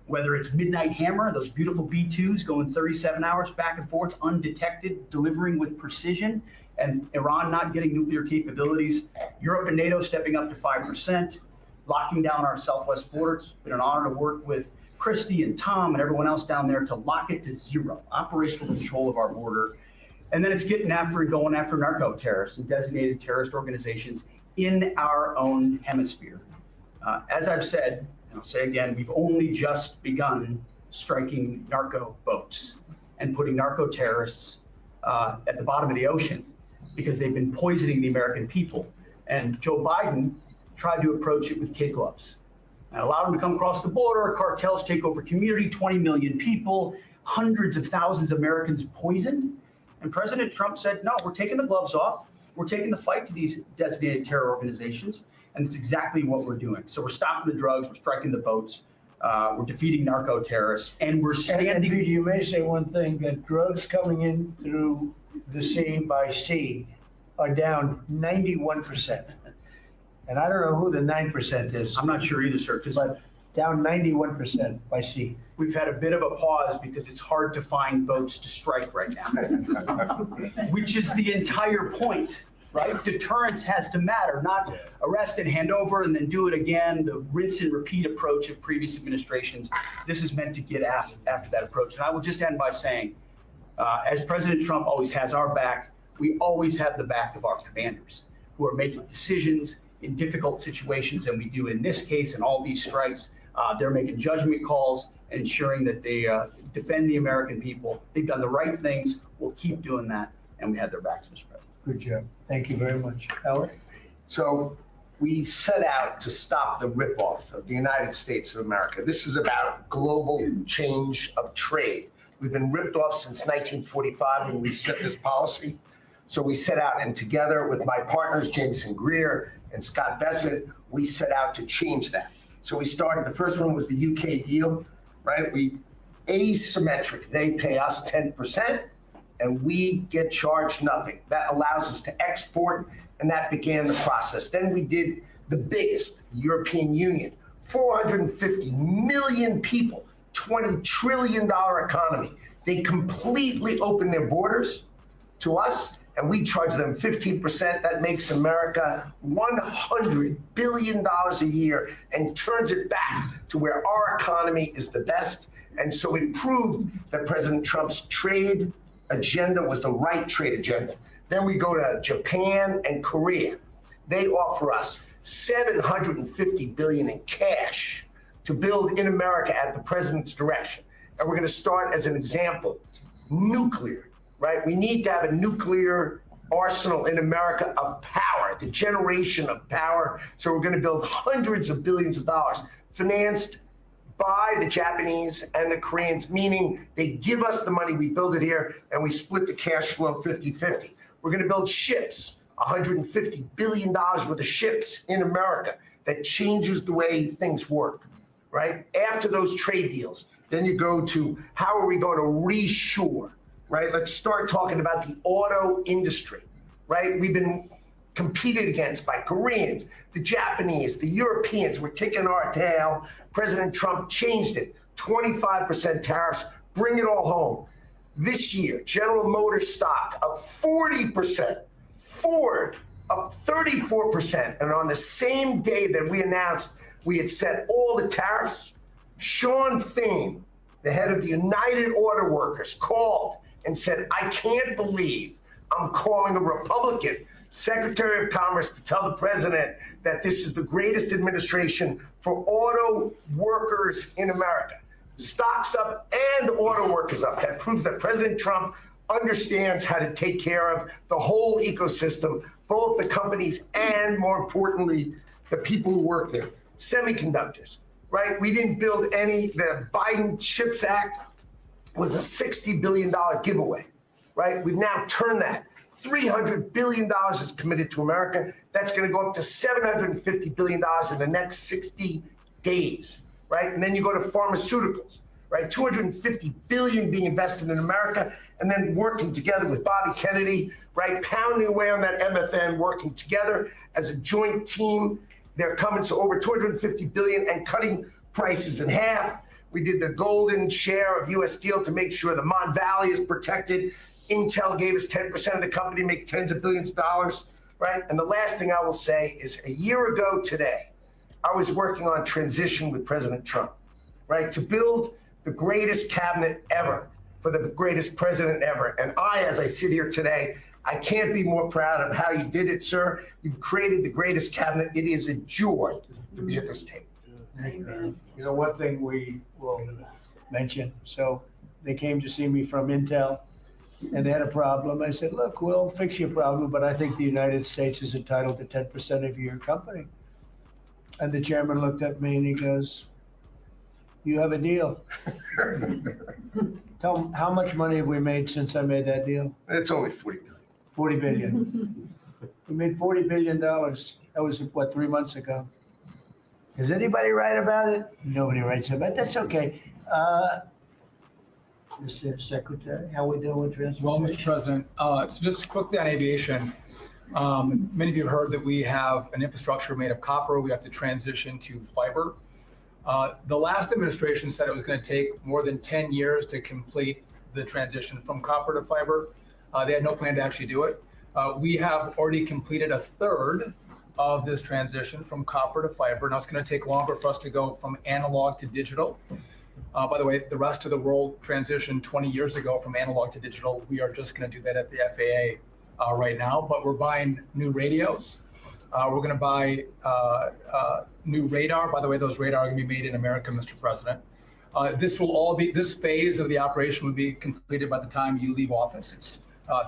whether it's Midnight Hammer, those beautiful B-2s going 37 hours back and forth, undetected, delivering with precision, and Iran not getting nuclear capabilities, Europe and NATO stepping up to 5%, locking down our southwest border. It's been an honor to work with Christy and Tom and everyone else down there to lock it to 0, operational control of our border. And then it's getting after and going after narco terrorists and designated terrorist organizations in our own hemisphere. As I've said, and I'll say again, we've only just begun striking narco boats and putting narco terrorists at the bottom of the ocean because they've been poisoning the American people. And Joe Biden tried to approach it with kid gloves and allowed them to come across the border. Cartels take over community, 20 million people, hundreds of thousands of Americans poisoned. And President Trump said, no, we're taking the gloves off. We're taking the fight to these designated terror organizations. And it's exactly what we're doing. So we're stopping the drugs, we're striking the boats, we're defeating narco terrorists, and we're standing. And you may say one thing, that drugs coming in through the sea by sea are down 91%. And I don't know who the 9% is. I'm not sure either, sir. But down 91% by sea. We've had a bit of a pause because it's hard to find boats to strike right now, which is the entire point, right? Deterrence has to matter, not arrest and hand over and then do it again, the rinse and repeat approach of previous administrations. This is meant to get after that approach. And I will just end by saying, as President Trump always has our back, we always have the back of our commanders who are making decisions in difficult situations, and we do in this case and all these strikes. They're making judgment calls and ensuring that they defend the American people. They've done the right things. We'll keep doing that, and we have their backs, Mr. President. Good job. Thank you very much. Howard? So we set out to stop the ripoff of the United States of America. This is about global change of trade. We've been ripped off since 1945 when we set this policy. So we set out, and together with my partners, Jameson Greer and Scott Bessett, we set out to change that. So we started, the first one was the UK deal, right? We asymmetric, they pay us 10% and we get charged nothing. That allows us to export, and that began the process. Then we did the biggest, European Union, 450 million people, $20 trillion economy. They completely opened their borders to us, and we charge them 15%. That makes America $100 billion a year and turns it back to where our economy is the best. And so it proved that President Trump's trade agenda was the right trade agenda. Then we go to Japan and Korea. They offer us $750 billion in cash to build in America at the president's direction. And we're going to start, as an example, nuclear. Right? We need to have a nuclear arsenal in America of power, the generation of power. So we're going to build hundreds of billions of dollars financed by the Japanese and the Koreans, meaning they give us the money, we build it here, and we split the cash flow 50-50. We're going to build ships, $150 billion worth of ships in America. That changes the way things work, right? After those trade deals, then you go to how are we going to reshore? Right? Let's start talking about the auto industry, right? We've been competed against by Koreans, the Japanese, the Europeans. We're kicking our tail. President Trump changed it. 25% tariffs, bring it all home. This year, General Motors stock up 40%, Ford up 34%. And on the same day that we announced we had set all the tariffs, Sean Fain, the head of the United Auto Workers, called and said, I can't believe I'm calling a Republican Secretary of Commerce to tell the president that this is the greatest administration for auto workers in America. Stocks up and auto workers up. That proves that President Trump understands how to take care of the whole ecosystem, both the companies and, more importantly, the people who work there. Semiconductors, right? We didn't build any. The Biden CHIPS Act was a $60 billion giveaway, right? We've now turned that. $300 billion is committed to America. That's going to go up to $750 billion in the next 60 days, right? And then you go to pharmaceuticals, right? $250 billion being invested in America, and then working together with Bobby Kennedy, right? Pounding away on that MFN, working together as a joint team. They're coming to over $250 billion and cutting prices in half. We did the golden share of U.S. Steel to make sure the Mon Valley is protected. Intel gave us 10% of the company, make tens of billions of dollars, right? And the last thing I will say is a year ago today, I was working on transition with President Trump, right? To build the greatest cabinet ever for the greatest president ever. And as I sit here today, I can't be more proud of how you did it, sir. You've created the greatest cabinet. It is a joy to be at this table. You know, one thing we will mention, so they came to see me from Intel and they had a problem. I said, look, we'll fix your problem, but I think the United States is entitled to 10% of your company. And the chairman looked at me and he goes, you have a deal. Tell him, how much money have we made since I made that deal? It's only 40 billion. 40 billion. We made $40 billion. That was, what, 3 months ago. Does anybody write about it? Nobody writes about it. That's okay. Mr. Secretary, how we doing with transportation? Well, Mr. President, so just quickly on aviation, many of you heard that we have an infrastructure made of copper. We have to transition to fiber. The last administration said it was going to take more than 10 years to complete the transition from copper to fiber. They had no plan to actually do it. We have already completed a third of this transition from copper to fiber. Now it's going to take longer for us to go from analog to digital. By the way, the rest of the world transitioned 20 years ago from analog to digital. We are just going to do that at the FAA right now, but we're buying new radios. We're going to buy new radar. By the way, those radar are going to be made in America, Mr. President. This phase of the operation will be completed by the time you leave office. It's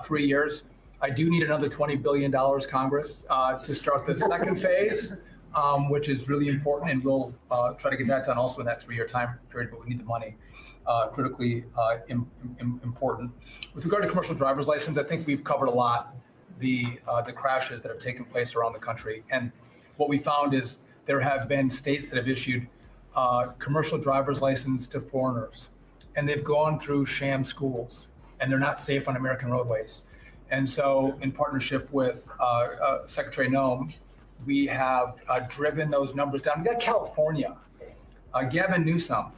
3 years. I do need another $20 billion, Congress, to start the second phase, which is really important, and we'll try to get that done also in that 3-year time period, but we need the money, critically important. With regard to commercial driver's license, I think we've covered a lot the crashes that have taken place around the country. And what we found is there have been states that have issued commercial driver's license to foreigners, and they've gone through sham schools, and they're not safe on American roadways. And so in partnership with Secretary Noem, we have driven those numbers down. We got California, Gavin Newsom,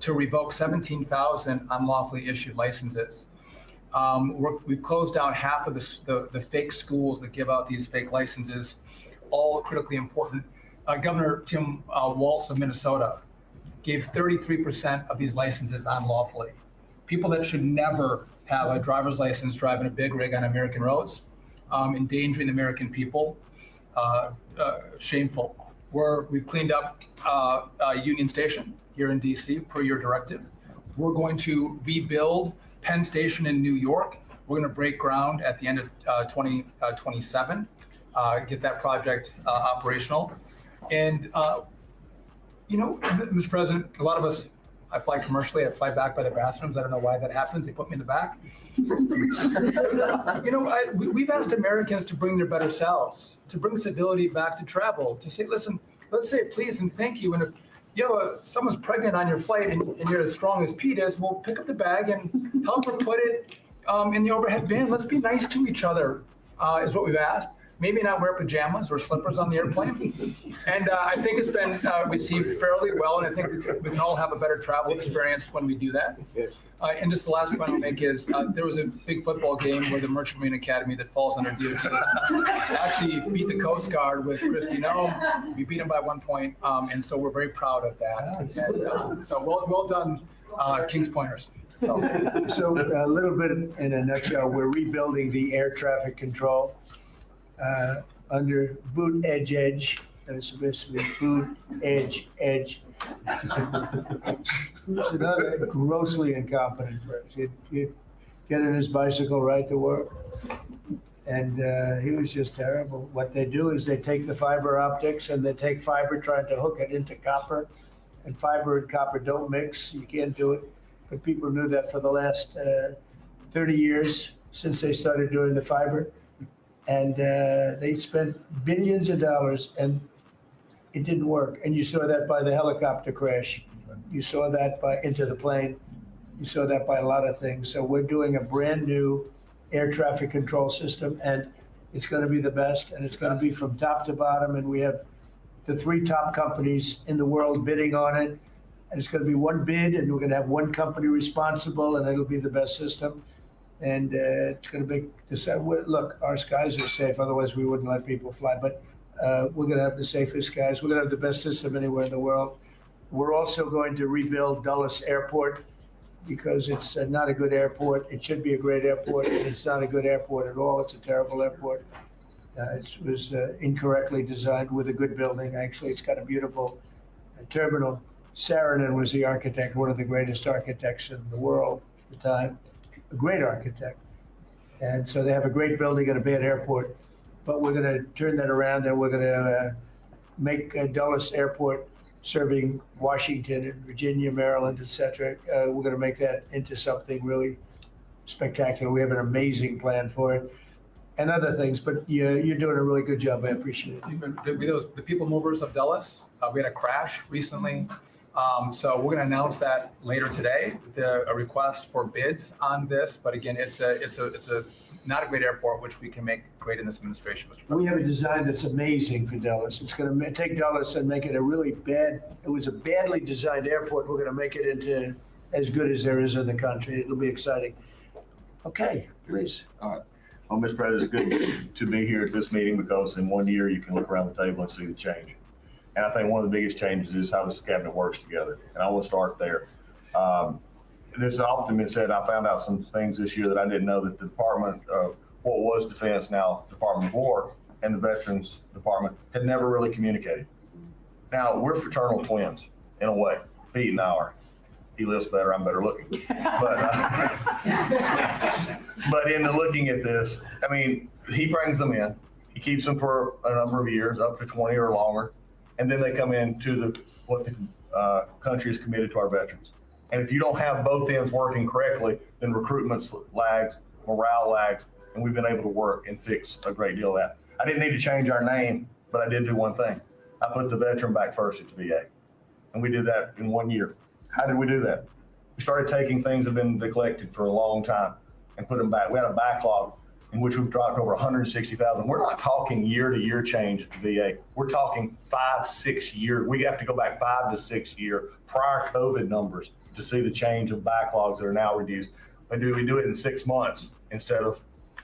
to revoke 17,000 unlawfully issued licenses. We've closed down half of the fake schools that give out these fake licenses, all critically important. Governor Tim Walz of Minnesota gave 33% of these licenses unlawfully. People that should never have a driver's license driving a big rig on American roads, endangering the American people, shameful. We've cleaned up Union Station here in DC per your directive. We're going to rebuild Penn Station in New York. We're going to break ground at the end of 2027, get that project operational. And, Mr. President, a lot of us, I fly commercially, I fly back by the bathrooms. I don't know why that happens. They put me in the back. We've asked Americans to bring their better selves, to bring civility back to travel, to say, listen, let's say please and thank you. And if someone's pregnant on your flight and you're as strong as Pete is, well, pick up the bag and help her put it in the overhead bin. Let's be nice to each other, is what we've asked. Maybe not wear pajamas or slippers on the airplane. And I think it's been received fairly well, and I think we can all have a better travel experience when we do that. And just the last point I'll make is there was a big football game where the Merchant Marine Academy that falls under DOT actually beat the Coast Guard with Kristi Noem. We beat them by 1 point, and so we're very proud of that. And, so well done, Kings Pointers. So a little bit in a nutshell, we're rebuilding the air traffic control under boot edge. It's supposed to be boot edge. It's another grossly incompetent person. He'd get in his bicycle right to work. And he was just terrible. What they do is they take the fiber optics and they take fiber trying to hook it into copper. And fiber and copper don't mix. You can't do it. But people knew that for the last 30 years since they started doing the fiber. And they spent billions of dollars and it didn't work. And you saw that by the helicopter crash. You saw that by Into the Plane. You saw that by a lot of things. So we're doing a brand new air traffic control system, and it's going to be the best, and it's going to be from top to bottom. And we have the 3 top companies in the world bidding on it. And it's going to be one bid, and we're going to have one company responsible, and it'll be the best system. And it's going to be, look, our skies are safe. Otherwise, we wouldn't let people fly. But we're going to have the safest skies. We're going to have the best system anywhere in the world. We're also going to rebuild Dulles Airport because it's not a good airport. It should be a great airport, and it's not a good airport at all. It's a terrible airport. It was incorrectly designed with a good building. Actually, it's got a beautiful terminal. Saarinen was the architect, one of the greatest architects in the world at the time, a great architect. And so they have a great building and a bad airport. But we're going to turn that around, and we're going to make Dulles Airport serving Washington and Virginia, Maryland, etc. We're going to make that into something really spectacular. We have an amazing plan for it and other things, but you're doing a really good job. I appreciate it. The people movers of Dulles, we had a crash recently. So we're going to announce that later today, a request for bids on this. But again, it's a not a great airport, which we can make great in this administration, Mr. President. We have a design that's amazing for Dulles. It's going to take Dulles and make it a really bad, it was a badly designed airport. We're going to make it into as good as there is in the country. It'll be exciting. Okay, please. All right. Well, Mr. President, it's good to be here at this meeting because in 1 year you can look around the table and see the change. And I think one of the biggest changes is how this cabinet works together. And I want to start there. There's often been said, I found out some things this year that I didn't know, that the Department of what was Defense, now Department of War, and the Veterans Department had never really communicated. Now, we're fraternal twins in a way. Pete and I are. He lifts better, I'm better looking. But in the looking at this, I mean, he brings them in. He keeps them for a number of years, up to 20 or longer. And then they come into what the country is committed to our veterans. And if you don't have both ends working correctly, then recruitment lags, morale lags, and we've been able to work and fix a great deal of that. I didn't need to change our name, but I did do one thing. I put the veteran back first at the VA. And we did that in 1 year. How did we do that? We started taking things that have been neglected for a long time and put them back. We had a backlog in which we've dropped over 160,000. We're not talking year-to-year change at the VA. We're talking 5-6 years. We have to go back 5 to 6 year prior COVID numbers to see the change of backlogs that are now reduced. We do it in 6 months instead of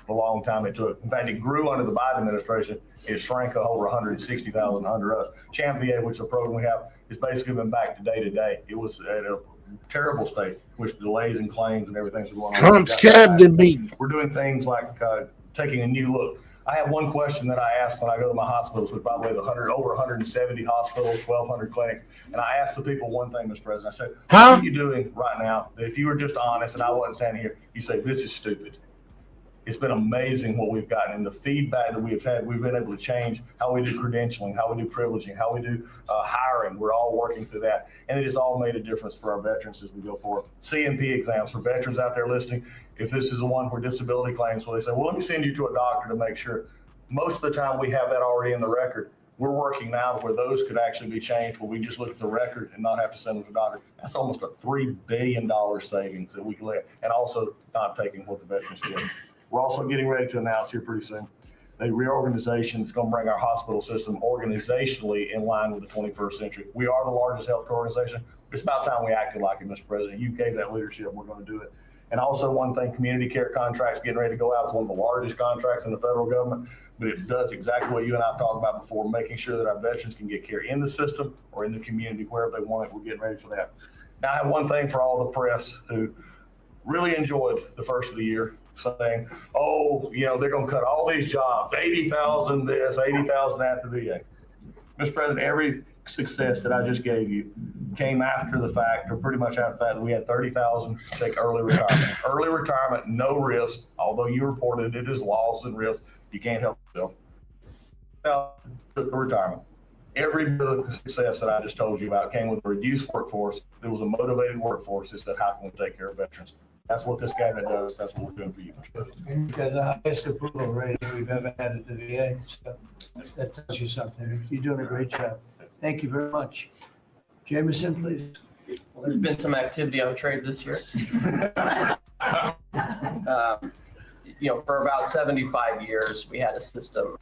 the long time it took. In fact, it grew under the Biden administration. It shrank over 160,000 under us. Champ VA, which is a program we have, has basically been back to day. It was at a terrible state, which delays and claims and everything's going on. Trump's cabinet meeting. We're doing things like taking a new look. I have one question that I ask when I go to my hospitals, with probably over 170 hospitals, 1,200 clinics. And I ask the people one thing, Mr. President. I said, what are you doing right now that if you were just honest and I wasn't standing here, you say, this is stupid. It's been amazing what we've gotten and the feedback that we've had. We've been able to change how we do credentialing, how we do privileging, how we do hiring. We're all working through that. And it has all made a difference for our veterans as we go forward. CNP exams for veterans out there listening. If this is the one where disability claims, where they say, well, let me send you to a doctor to make sure. Most of the time we have that already in the record. We're working now where those could actually be changed, where we just look at the record and not have to send them to a doctor. That's almost a $3 billion savings that we can let, and also not taking what the veterans get. We're also getting ready to announce here pretty soon a reorganization that's going to bring our hospital system organizationally in line with the 21st century. We are the largest healthcare organization. It's about time we acted like it, Mr. President. You gave that leadership. We're going to do it. And also one thing, community care contracts getting ready to go out. It's one of the largest contracts in the federal government, but it does exactly what you and I talked about before, making sure that our veterans can get care in the system or in the community, wherever they want it. We're getting ready for that. Now, I have one thing for all the press who really enjoyed the first of the year saying, oh, they're going to cut all these jobs, 80,000 this, 80,000 that to the VA. Mr. President, every success that I just gave you came after the fact, or pretty much after the fact, that we had 30,000 take early retirement. Early retirement, no risk, although you reported it as loss and risk. You can't help yourself. Took the retirement. Every bit of success that I just told you about came with a reduced workforce. There was a motivated workforce that said, how can we take care of veterans? That's what this cabinet does. That's what we're doing for you. And you've got the highest approval rating we've ever had at the VA. So that tells you something. You're doing a great job. Thank you very much. Jameson, please. Well, there's been some activity on trade this year. For about 75 years, we had a system,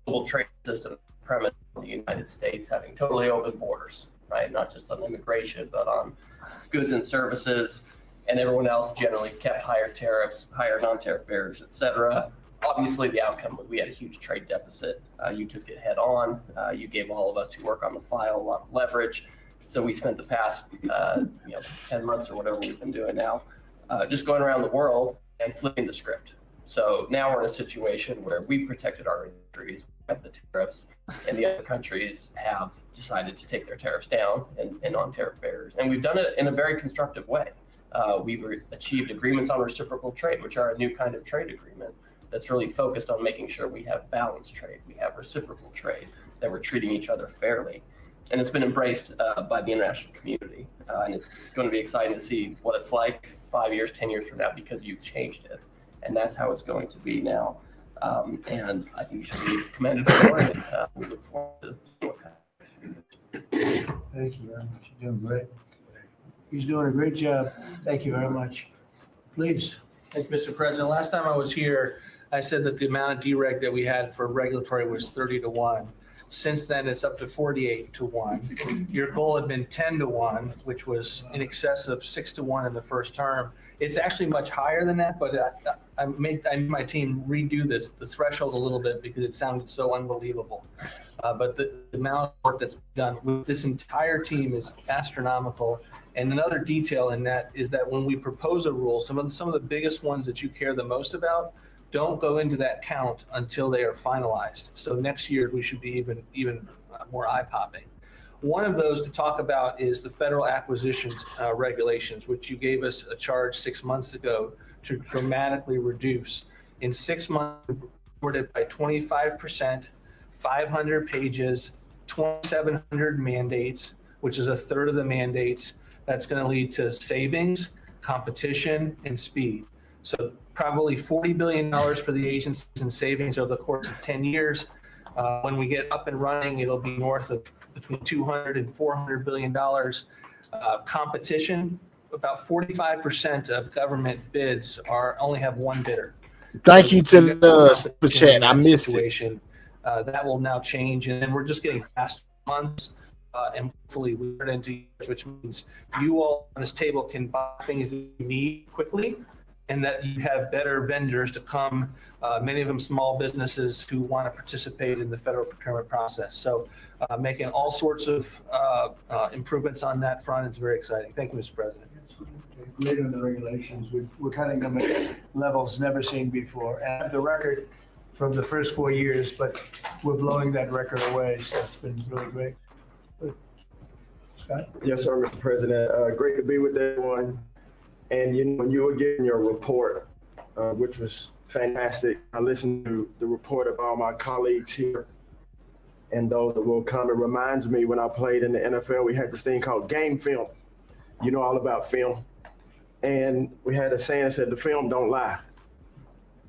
global trade system premise in the United States having totally open borders, right? Not just on immigration, but on goods and services, and everyone else generally kept higher tariffs, higher non-tariff barriers, et cetera. Obviously, the outcome was we had a huge trade deficit. You took it head on. You gave all of us who work on the file a lot of leverage. So we spent the past 10 months or whatever we've been doing now, just going around the world and flipping the script. So now we're in a situation where we protected our industries, have the tariffs, and the other countries have decided to take their tariffs down and non-tariff barriers. And we've done it in a very constructive way. We've achieved agreements on reciprocal trade, which are a new kind of trade agreement that's really focused on making sure we have balanced trade, we have reciprocal trade, that we're treating each other fairly. And it's been embraced by the international community. And it's going to be exciting to see what it's like 5 years, 10 years from now, because you've changed it. And that's how it's going to be now. And I think you should be commended for it. We look forward to what happens. Thank you very much. You're doing great. He's doing a great job. Thank you very much. Please. Thank you, Mr. President. Last time I was here, I said that the amount of dereg that we had for regulatory was 30-1. Since then, it's up to 48-1. Your goal had been 10-1, which was in excess of 6-1 in the first term. It's actually much higher than that, but I made my team redo the threshold a little bit because it sounded so unbelievable. But the amount of work that's done with this entire team is astronomical. And another detail in that is that when we propose a rule, some of the biggest ones that you care the most about don't go into that count until they are finalized. So next year we should be even more eye-popping. One of those to talk about is the federal acquisitions regulations, which you gave us a charge 6 months ago to dramatically reduce. In 6 months, reported by 25%, 500 pages, 2,700 mandates, which is a third of the mandates. That's going to lead to savings, competition, and speed. So probably $40 billion for the agencies in savings over the course of 10 years. When we get up and running, it'll be north of between $200 and $400 billion. Competition, about 45% of government bids only have one bidder. Thank you to the super chat. I missed it. That will now change, and then we're just getting faster months, and hopefully we turn into years, which means you all on this table can buy things that you need quickly, and that you have better vendors to come, many of them small businesses who want to participate in the federal procurement process. So making all sorts of improvements on that front. It's very exciting. Thank you, Mr. President. Later in the regulations, we're cutting them at levels never seen before. And I have the record from the first 4 years, but we're blowing that record away. So it's been really great. Good. Scott? Yes, sir, Mr. President. Great to be with everyone. And when you were giving your report, which was fantastic, I listened to the report of all my colleagues here and those that will come. It reminds me when I played in the NFL, we had this thing called game film. You know all about film. And we had a saying that said, the film don't lie.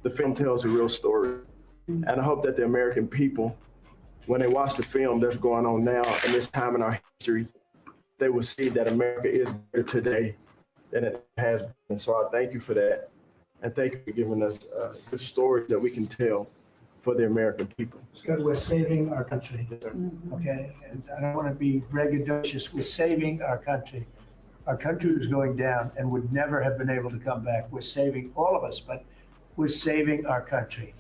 The film tells a real story. And I hope that the American people, when they watch the film that's going on now in this time in our history, they will see that America is better today than it has been. So I thank you for that. And thank you for giving us good stories that we can tell for the American people. Scott, we're saving our country. Okay, and I don't want to be braggadocious. We're saving our country. Our country was going down and would never have been able to come back. We're saving all of us, but we're saving our country.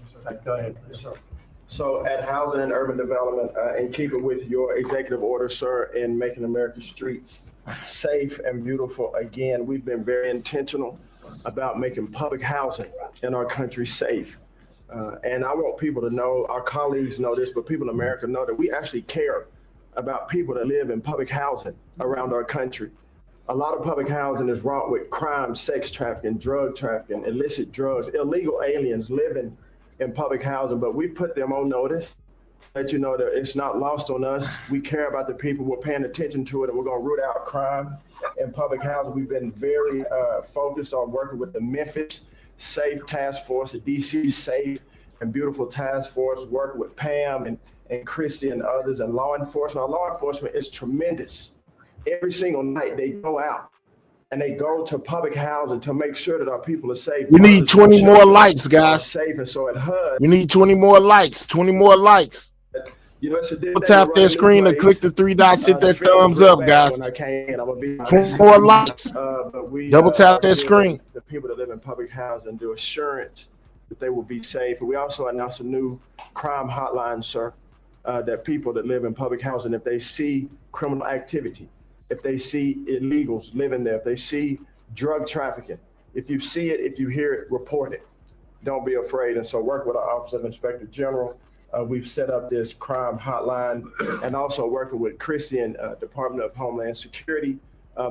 Go ahead, please. So at Housing and Urban Development, in keeping with your executive order, sir, in making America's streets safe and beautiful again, we've been very intentional about making public housing in our country safe. And I want people to know, our colleagues know this, but people in America know that we actually care about people that live in public housing around our country. A lot of public housing is wrought with crime, sex trafficking, drug trafficking, illicit drugs, illegal aliens living in public housing, but we put them on notice, let you know that it's not lost on us. We care about the people, we're paying attention to it, and we're gonna root out crime in public housing. We've been very focused on working with the Memphis Safe Task Force, the DC Safe and Beautiful Task Force, working with Pam and Christy and others, and law enforcement. Our law enforcement is tremendous. Every single night they go out and they go to public housing to make sure that our people are safe. We need 20 more likes, guys. Safe, and so at HUD, we need 20 more likes. 20 more likes. you know, it's a Tap that screen and click the 3 dots. Hit that thumbs up, guys. 20 more likes. Double tap that screen. The people that live in public housing, the assurance that they will be safe. And we also announced a new crime hotline, sir, that people that live in public housing, if they see criminal activity, if they see illegals living there, if they see drug trafficking, if you see it, if you hear it, report it. Don't be afraid. And so work with our Office of Inspector General. We've set up this crime hotline, and also working with Christy and Department of Homeland Security,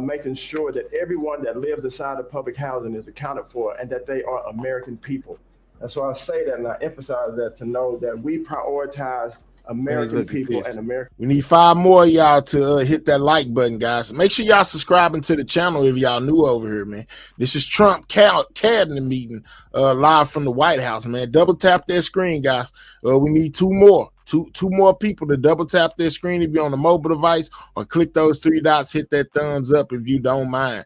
making sure that everyone that lives inside of public housing is accounted for and that they are American people. And so I say that and I emphasize that to know that we prioritize American people and American. We need 5 more of y'all to hit that like button, guys. Make sure y'all subscribing to the channel if y'all new over here, man. This is Trump cabinet meeting live from the White House, man. Double tap that screen, guys. We need 2 more. Two more people to double tap their screen if you're on a mobile device, or click those 3 dots, hit that thumbs up if you don't mind.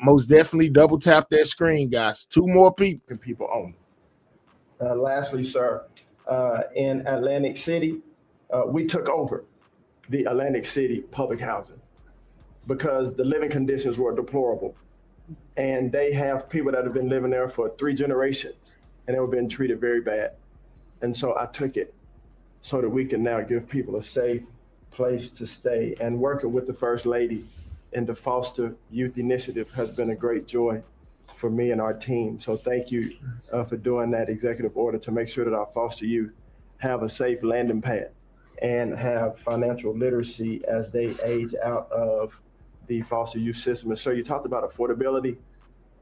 Most definitely double tap that screen, guys. 2 more people own. Lastly, sir, in Atlantic City, we took over the Atlantic City public housing because the living conditions were deplorable. And they have people that have been living there for 3 generations and they were being treated very bad. And so I took it so that we can now give people a safe place to stay. And working with the First Lady in the Foster Youth Initiative has been a great joy for me and our team. So thank you for doing that executive order to make sure that our foster youth have a safe landing pad and have financial literacy as they age out of the foster youth system. And so you talked about affordability.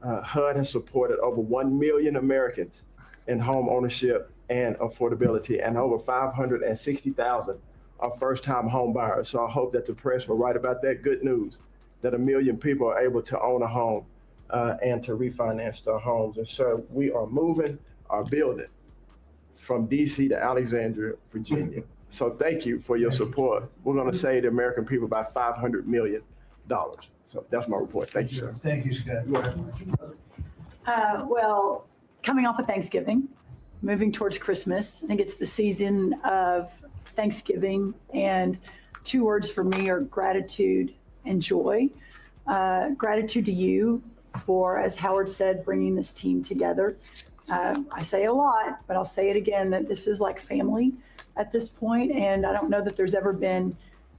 HUD has supported over 1 million Americans in home ownership and affordability, and over 560,000 are first-time home buyers. So I hope that the press will write about that good news, that 1 million people are able to own a home and to refinance their homes. And so we are moving our building from DC to Alexandria, Virginia. So thank you for your support. We're going to save the American people about $500 million. So that's my report. Thank you, sir. Thank you, Scott. Well, coming off of Thanksgiving, moving towards Christmas, I think it's the season of Thanksgiving, and 2 words for me are gratitude and joy. Gratitude to you for, as Howard said, bringing this team together. I say it a lot, but I'll say it again, that this is like family at this point, and I don't know that there's ever been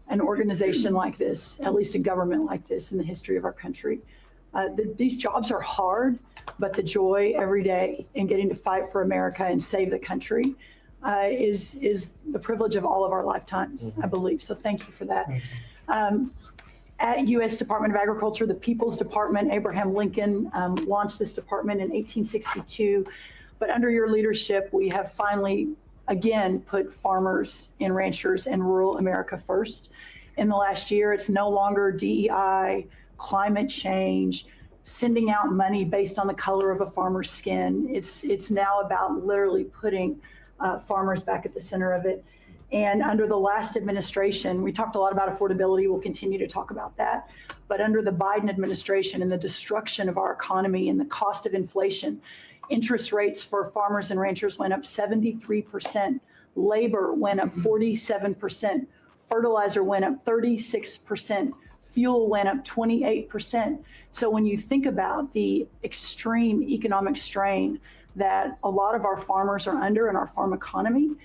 an organization like this, at least a government like this in the history of our country. These jobs are hard, but the joy every day in getting to fight for America and save the country is the privilege of all of our lifetimes, I believe. So thank you for that. At U.S. Department of Agriculture, the People's Department, Abraham Lincoln launched this department in 1862. But under your leadership, we have finally, again, put farmers and ranchers and rural America first. In the last year, it's no longer DEI, climate change, sending out money based on the color of a farmer's skin. It's now about literally putting farmers back at the center of it. And under the last administration, we talked a lot about affordability. We'll continue to talk about that. But under the Biden administration and the destruction of our economy and the cost of inflation, interest rates for farmers and ranchers went up 73%. Labor went up 47%. Fertilizer went up 36%. Fuel went up 28%. So when you think about the extreme economic strain that a lot of our farmers are under in our farm economy,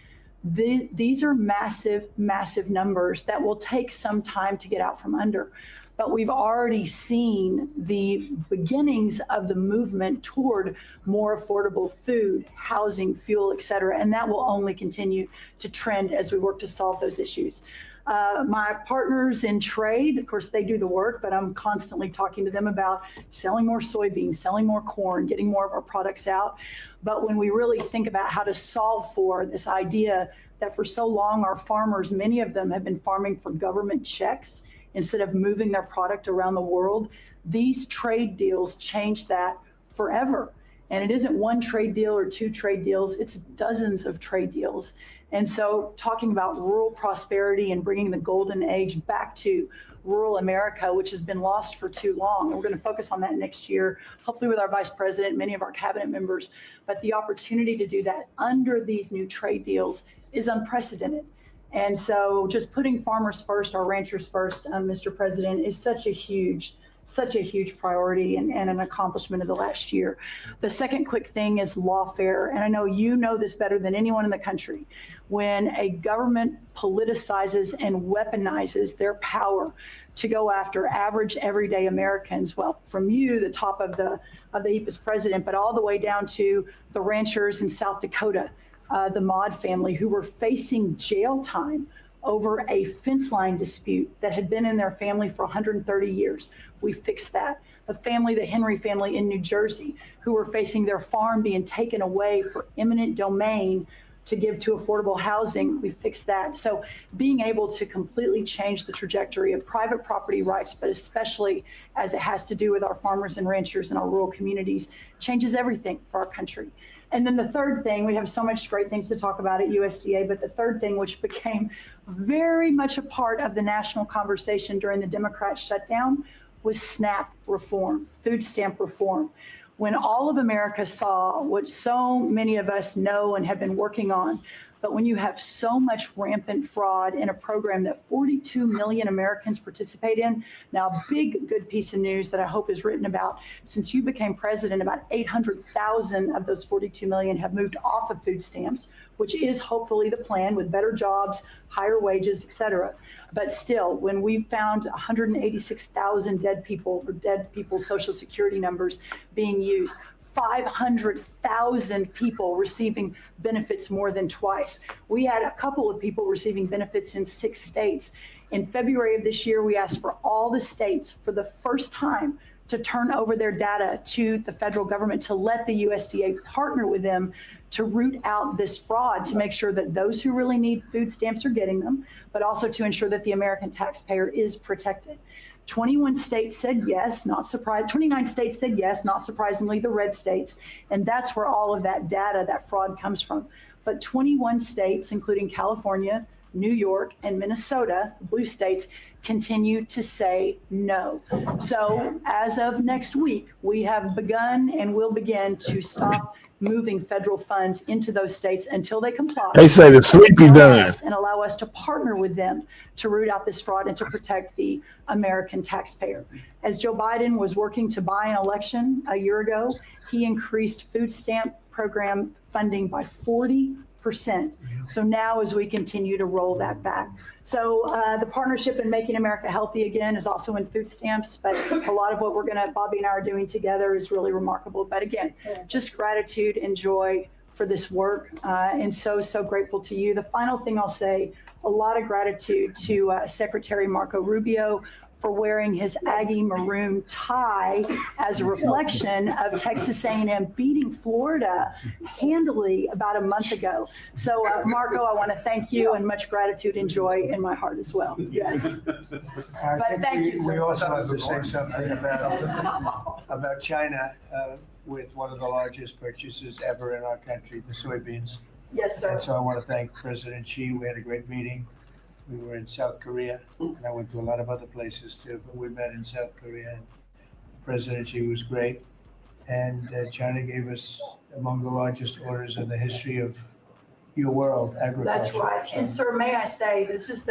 these are massive, massive numbers that will take some time to get out from under. but we've already seen the beginnings of the movement toward more affordable food, housing, fuel, et cetera, and that will only continue to trend as we work to solve those issues. My partners in trade, of course, they do the work, but I'm constantly talking to them about selling more soybeans, selling more corn, getting more of our products out. But when we really think about how to solve for this idea that for so long our farmers, many of them have been farming for government checks instead of moving their product around the world, these trade deals change that forever. And it isn't one trade deal or two trade deals, it's dozens of trade deals. And so talking about rural prosperity and bringing the golden age back to rural America, which has been lost for too long. And we're going to focus on that next year, hopefully with our vice president, many of our cabinet members. But the opportunity to do that under these new trade deals is unprecedented. And so just putting farmers first, our ranchers first, Mr. President, is such a huge priority and an accomplishment of the last year. The second quick thing is lawfare. And I know you know this better than anyone in the country. When a government politicizes and weaponizes their power to go after average everyday Americans, well, from you, the top of the EPA's president, but all the way down to the ranchers in South Dakota, the Maud family who were facing jail time over a fence line dispute that had been in their family for 130 years. We fixed that. The Henry family in New Jersey, who were facing their farm being taken away for eminent domain to give to affordable housing, we fixed that. So being able to completely change the trajectory of private property rights, but especially as it has to do with our farmers and ranchers and our rural communities, changes everything for our country. And then the third thing, we have so much great things to talk about at USDA, but the third thing, which became very much a part of the national conversation during the Democrat shutdown, was SNAP reform, food stamp reform. When all of America saw what so many of us know and have been working on, but when you have so much rampant fraud in a program that 42 million Americans participate in, now big good piece of news that I hope is written about, since you became president, about 800,000 of those 42 million have moved off of food stamps, which is hopefully the plan with better jobs, higher wages, et cetera. But still, when we found 186,000 dead people's Social Security numbers being used, 500,000 people receiving benefits more than twice. We had a couple of people receiving benefits in 6 states. In February of this year, we asked for all the states for the first time to turn over their data to the federal government, to let the USDA partner with them to root out this fraud, to make sure that those who really need food stamps are getting them, but also to ensure that the American taxpayer is protected. 21 states said yes, not surprised. 29 states said yes, not surprisingly, the red states. And that's where all of that data, that fraud comes from. But 21 states, including California, New York, and Minnesota, the blue states, continue to say no. So as of next week, we have begun and will begin to stop moving federal funds into those states until they comply. They say the sleepy done. And allow us to partner with them to root out this fraud and to protect the American taxpayer. As Joe Biden was working to buy an election a year ago, he increased food stamp program funding by 40%. So now as we continue to roll that back. So the partnership in Making America Healthy Again is also in food stamps, but a lot of what Bobby and I are doing together is really remarkable. But again, just gratitude and joy for this work, and so grateful to you. The final thing I'll say, a lot of gratitude to Secretary Marco Rubio for wearing his Aggie maroon tie as a reflection of Texas A&M beating Florida handily about a month ago. So Marco, I want to thank you, and much gratitude and joy in my heart as well. Yes. But thank you. We also have to say something about China with one of the largest purchases ever in our country, the soybeans. Yes, sir. And so I want to thank President Xi. We had a great meeting. We were in South Korea, and I went to a lot of other places too, but we met in South Korea, and President Xi was great. And China gave us among the largest orders in the history of your world, agriculture. That's right. And sir, may I say, this is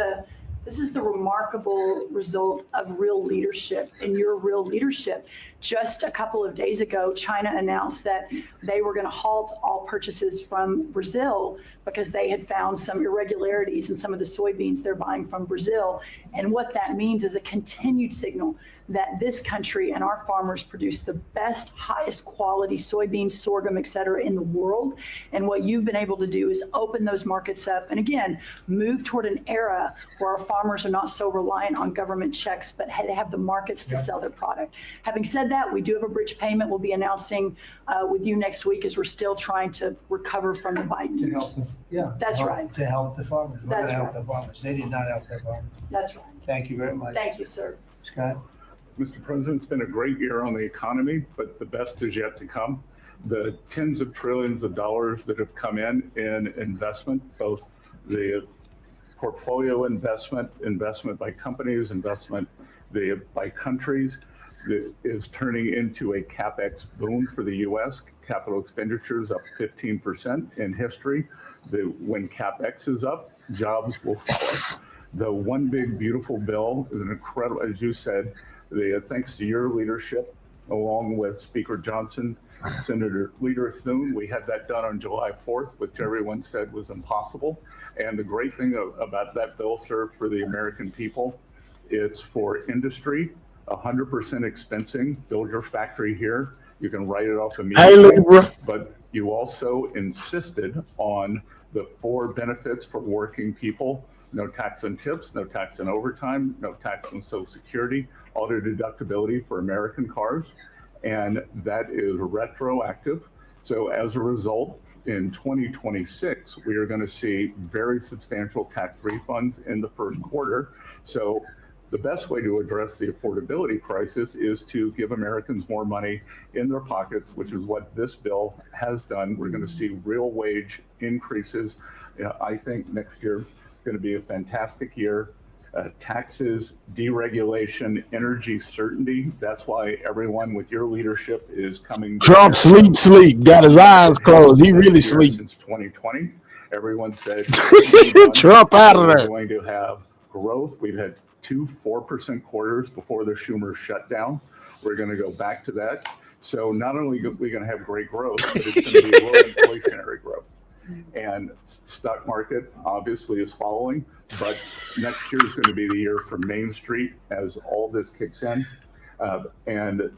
the remarkable result of real leadership and your real leadership. Just a couple of days ago, China announced that they were going to halt all purchases from Brazil because they had found some irregularities in some of the soybeans they're buying from Brazil. And what that means is a continued signal that this country and our farmers produce the best, highest quality soybeans, sorghum, et cetera, in the world. And what you've been able to do is open those markets up and again, move toward an era where our farmers are not so reliant on government checks, but they have the markets to sell their product. Having said that, we do have a bridge payment we'll be announcing with you next week as we're still trying to recover from the Biden To help years. the, yeah. That's help- right. To help the farmers. We're That's gonna help right. the farmers. They did not help their farmers. That's right. Thank you very much. Thank you, sir. Scott? Mr. President, it's been a great year on the economy, but the best is yet to come. The tens of trillions of dollars that have come in investment, both the portfolio investment by companies, investment by countries, is turning into a CapEx boom for the U.S. Capital expenditures up 15% in history. When CapEx is up, jobs will follow. The One Big Beautiful Bill is an incredible, as you said, thanks to your leadership, along with Speaker Johnson, Senator Leader Thune, we had that done on July 4th, which everyone said was impossible. And the great thing about that bill, sir, for the American people, it's for industry, 100% expensing. Build your factory here. You can write it off immediately. But you also insisted on the 4 benefits for working people. No tax on tips, no tax on overtime, no tax on Social Security, auto deductibility for American cars, and that is retroactive. So as a result, in 2026, we are going to see very substantial tax refunds in the first quarter. So the best way to address the affordability crisis is to give Americans more money in their pockets, which is what this bill has done. We're going to see real wage increases. I think next year going to be a fantastic year. Taxes, deregulation, energy certainty. That's why everyone with your leadership is coming. Trump sleep, got his eyes closed. He really sleep. Since 2020, everyone said Trump out of we're there. going to have growth. We've had 2 4% quarters before the Schumer shutdown. We're going to go back to that. So not only are we going to have great growth, but it's going to be low inflationary growth. And stock market obviously is following, but next year is going to be the year for Main Street as all this kicks in. And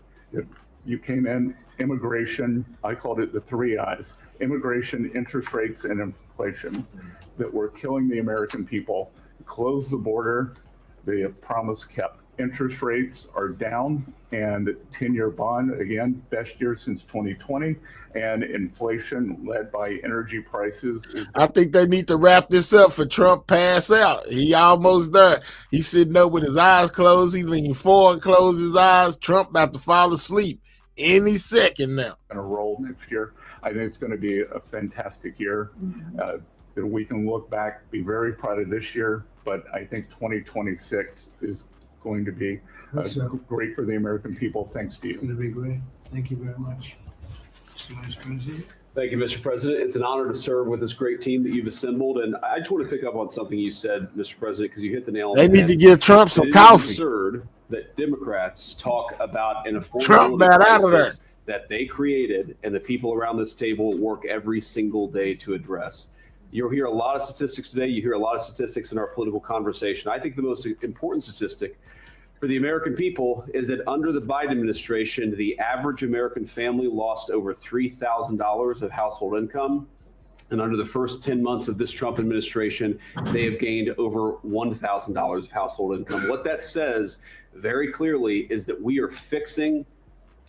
you came in, immigration, I called it the 3 I's, immigration, interest rates, and inflation, that were killing the American people. Close the border, the promise kept. Interest rates are down, and 10-year bond, again, best year since 2020, and inflation led by energy prices. I think they need to wrap this up for Trump pass out. He almost there. He's sitting up with his eyes closed. He's leaning forward, close his eyes. Trump about to fall asleep any second now. Going to roll next year. I think it's going to be a fantastic year. That we can look back, be very proud of this year, but I think 2026 is going to be great for the American people. Thanks to you. It's going to be great. Thank you very much. Mr. Vice President. Thank you, Mr. President. It's an honor to serve with this great team that you've assembled. And I just want to pick up on something you said, Mr. President, because you hit the nail on the head. They need to give Trump some It is coffee. absurd that Democrats talk about an Trump affordability got out of there. crisis that they created and the people around this table work every single day to address. You'll hear a lot of statistics today. You hear a lot of statistics in our political conversation. I think the most important statistic for the American people is that under the Biden administration, the average American family lost over $3,000 of household income. And under the first 10 months of this Trump administration, they have gained over $1,000 of household income. What that says very clearly is that we are fixing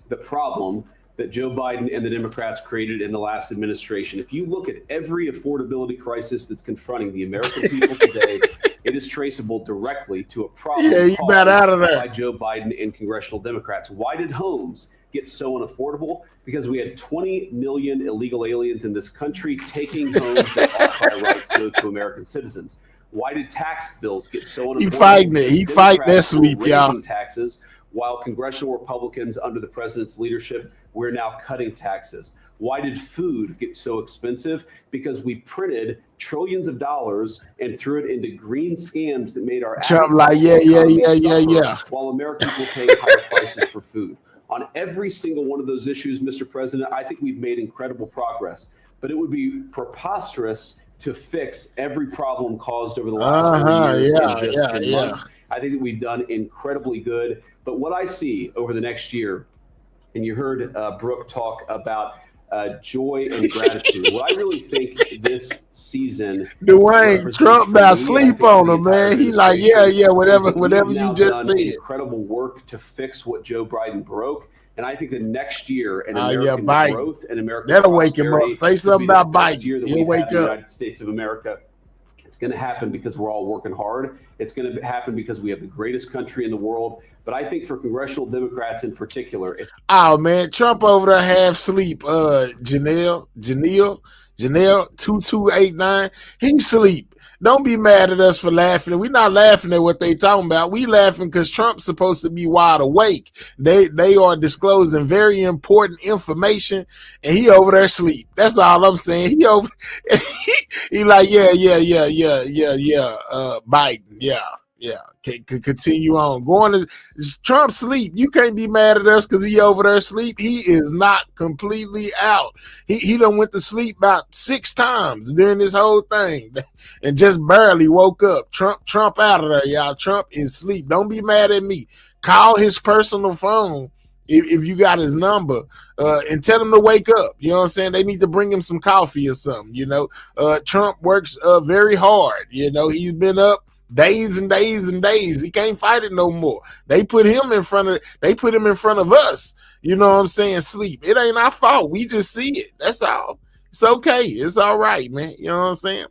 the problem that Joe Biden and the Democrats created in the last administration. If you look at every affordability crisis that's confronting the American people today, it is traceable directly to a problem Yeah, you caused got out of there. by Joe Biden and congressional Democrats. Why did homes get so unaffordable? Because we had 20 million illegal aliens in this country taking homes that ought by right go to American citizens. Why did tax bills get so unaffordable? He fighting it. He fighting that Democrats were sleep, y'all. raising taxes, while congressional Republicans under the president's leadership, we're now cutting taxes. Why did food get so expensive? Because we printed trillions of dollars and threw it into green scams that made our Trump like, yeah, suffer, while Americans will pay higher prices for food. On every single one of those issues, Mr. President, I think we've made incredible progress. But it would be preposterous to fix every problem caused over the last 4 years in just 10 months. I think that we've done incredibly good. But what I see over the next year, and you heard Brooke talk about joy and gratitude. What I really think this season, Dwayne Trump about sleep on him, man. He like, yeah, whatever you just said. Incredible work to fix what Joe Biden broke. And I think that next year, and American growth and American that'll wake him up. Say something about Biden. Year that He'll wake in the up. United States of America. It's going to happen because we're all working hard. It's going to happen because we have the greatest country in the world. But I think for congressional Democrats in particular, oh man, Trump over there half sleep. Janelle 2289. He sleep. Don't be mad at us for laughing. We're not laughing at what they talking about. We laughing because Trump's supposed to be wide awake. They are disclosing very important information, and he over there sleep. That's all I'm saying. He over. he like yeah. Biden, yeah. Can continue on. Going to Trump sleep. You can't be mad at us because he over there sleep. He is not completely out. He done went to sleep about 6 times during this whole thing and just barely woke up. Trump out of there, y'all. Trump is asleep. Don't be mad at me. Call his personal phone if you got his number and tell him to wake up. You know what I'm saying? They need to bring him some coffee or something, you know. Trump works very hard. You know, he's been up days and days and days. He can't fight it no more. They put him in front of us. You know what I'm saying? Sleep. It ain't our fault. We just see it. That's all. It's okay. It's all right, man. You know what I'm saying?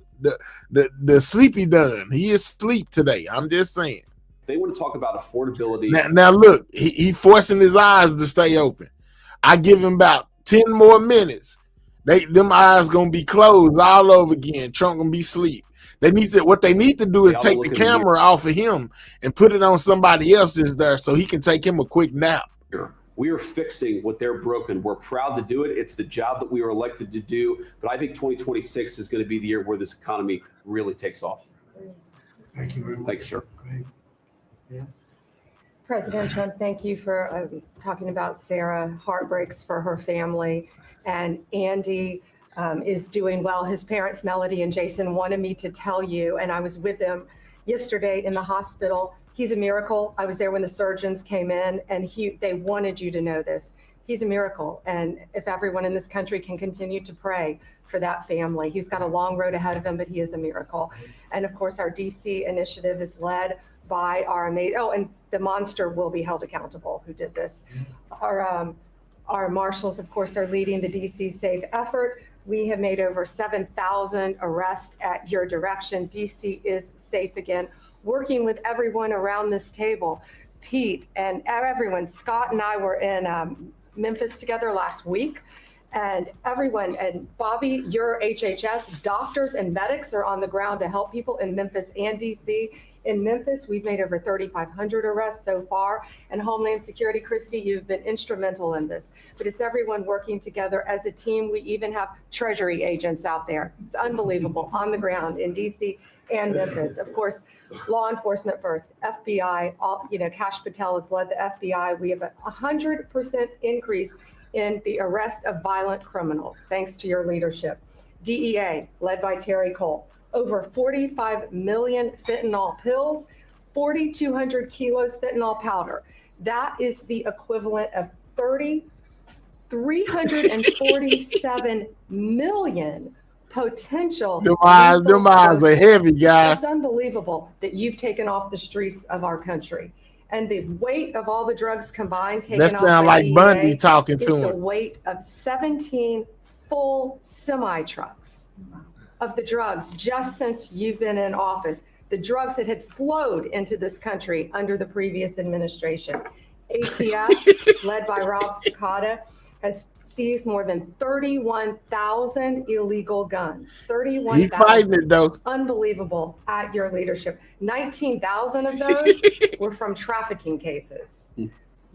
The sleepy done. He is asleep today. I'm just saying. They want to talk about affordability. Now look, he forcing his eyes to stay open. I give him about 10 more minutes. Them eyes gonna be closed all over again. Trump gonna be asleep. What they need to do is take the camera off of him and put it on somebody else that's there so he can take him a quick nap. We are fixing what they're broken. We're proud to do it. It's the job that we were elected to do. But I think 2026 is going to be the year where this economy really takes off. Thank you very much. Thanks, sir. Great. Yeah. President Trump, thank you for talking about Sarah. Heartbreaks for her family. And Andy is doing well. His parents, Melody and Jason, wanted me to tell you, and I was with them yesterday in the hospital. He's a miracle. I was there when the surgeons came in, and they wanted you to know this. He's a miracle. And if everyone in this country can continue to pray for that family, he's got a long road ahead of him, but he is a miracle. And of course, our DC initiative is led by our amazing, and the monster will be held accountable who did this. Our marshals, of course, are leading the DC Safe effort. We have made over 7,000 arrests at your direction. DC is safe again. Working with everyone around this table, Pete and everyone. Scott and I were in Memphis together last week, and everyone, and Bobby, your HHS, doctors and medics are on the ground to help people in Memphis and DC. In Memphis, we've made over 3,500 arrests so far, and Homeland Security, Christy, you've been instrumental in this. But it's everyone working together as a team. We even have Treasury agents out there. It's unbelievable, on the ground in DC and Memphis. Of course, law enforcement first, FBI, Kash Patel has led the FBI. We have a 100% increase in the arrest of violent criminals, thanks to your leadership. DEA, led by Terry Cole. Over 45 million fentanyl pills, 4,200 kilos fentanyl powder. That is the equivalent of 347 million potential. Them eyes are heavy, guys. It's unbelievable that you've taken off the streets of our country. And the weight of all the drugs combined taken off. That sound like Bundy talking to him. The weight of 17 full semi-trucks of the drugs just since you've been in office. The drugs that had flowed into this country under the previous administration. ATF, led by Rob Sakata, has seized more than 31,000 illegal guns. 31,000. He fighting it though. Unbelievable at your leadership. 19,000 of those were from trafficking cases.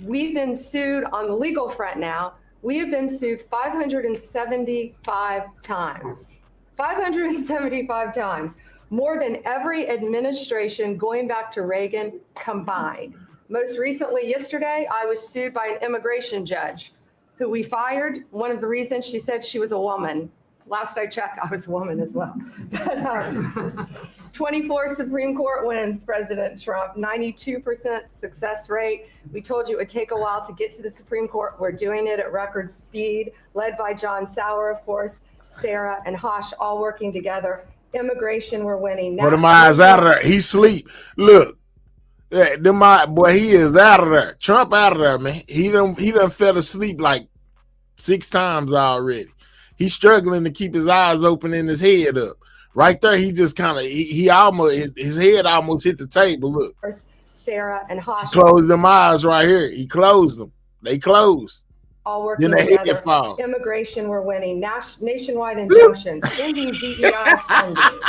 We've been sued on the legal front now. We have been sued 575 times. 575 times. More than every administration going back to Reagan combined. Most recently, yesterday, I was sued by an immigration judge who we fired. One of the reasons, she said she was a woman. Last I checked, I was a woman as well. But, 24 Supreme Court wins, President Trump, 92% success rate. We told you it would take a while to get to the Supreme Court. We're doing it at record speed, led by John Sauer, of course, Sarah and Hosh, all working together. Immigration, we're winning. Put them eyes out of there. He sleep. Look, boy, he is out of there. Trump out of there, man. He done fell asleep like 6 times already. He's struggling to keep his eyes open and his head up. Right there, he just kind of he almost his head almost hit the table. Look, Sarah and Hosh. He closed them eyes right here. He closed them. They closed. All working then the head together. fall. Immigration, we're winning. Nationwide injunctions, ending DEI funding,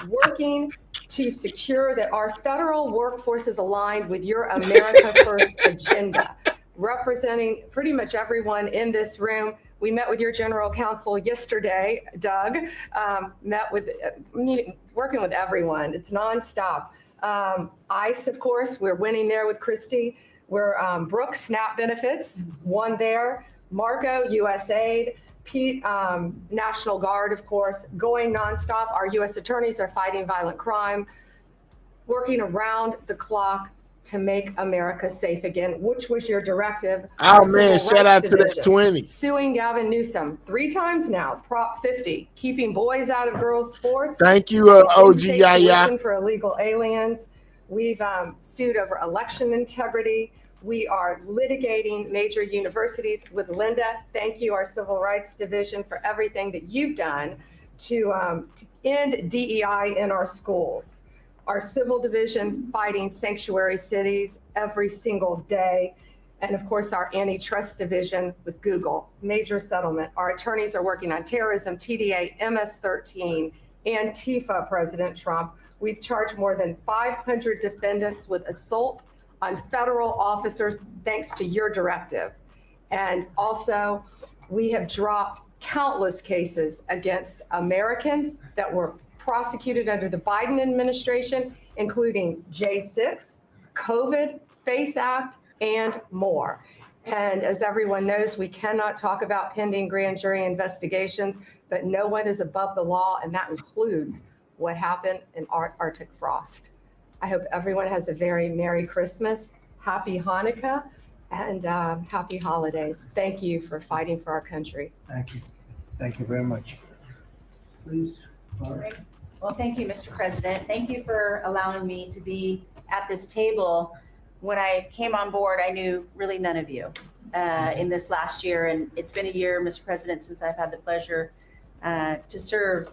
working to secure that our federal workforce is aligned with your America First agenda, representing pretty much everyone in this room. We met with your general counsel yesterday, Doug, working with everyone. It's nonstop. ICE, of course, we're winning there with Christie. We're Brooke, SNAP benefits, won there. Marco, USAID. Pete, National Guard, of course, going nonstop. Our U.S. attorneys are fighting violent crime, working around the clock to make America safe again, which was your directive. Oh, man, shout out to that 20. Suing Gavin Newsom 3 times now, Prop 50, keeping boys out of girls' sports. Thank you, OG Yaya. For illegal aliens. We've sued over election integrity. We are litigating major universities with Linda. Thank you, our Civil Rights Division, for everything that you've done to end DEI in our schools. Our Civil Division fighting sanctuary cities every single day. And of course, our Antitrust Division with Google, major settlement. Our attorneys are working on terrorism, TDA, MS-13, Antifa, President Trump. We've charged more than 500 defendants with assault on federal officers, thanks to your directive. And also, we have dropped countless cases against Americans that were prosecuted under the Biden administration, including J6, COVID, FACE Act, and more. And as everyone knows, we cannot talk about pending grand jury investigations, but no one is above the law, and that includes what happened in Arctic frost. I hope everyone has a very Merry Christmas, Happy Hanukkah, and Happy Holidays. Thank you for fighting for our country. Thank you. Thank you very much. Please. Well, thank you, Mr. President. Thank you for allowing me to be at this table. When I came on board, I knew really none of you in this last year. And it's been a year, Mr. President, since I've had the pleasure to serve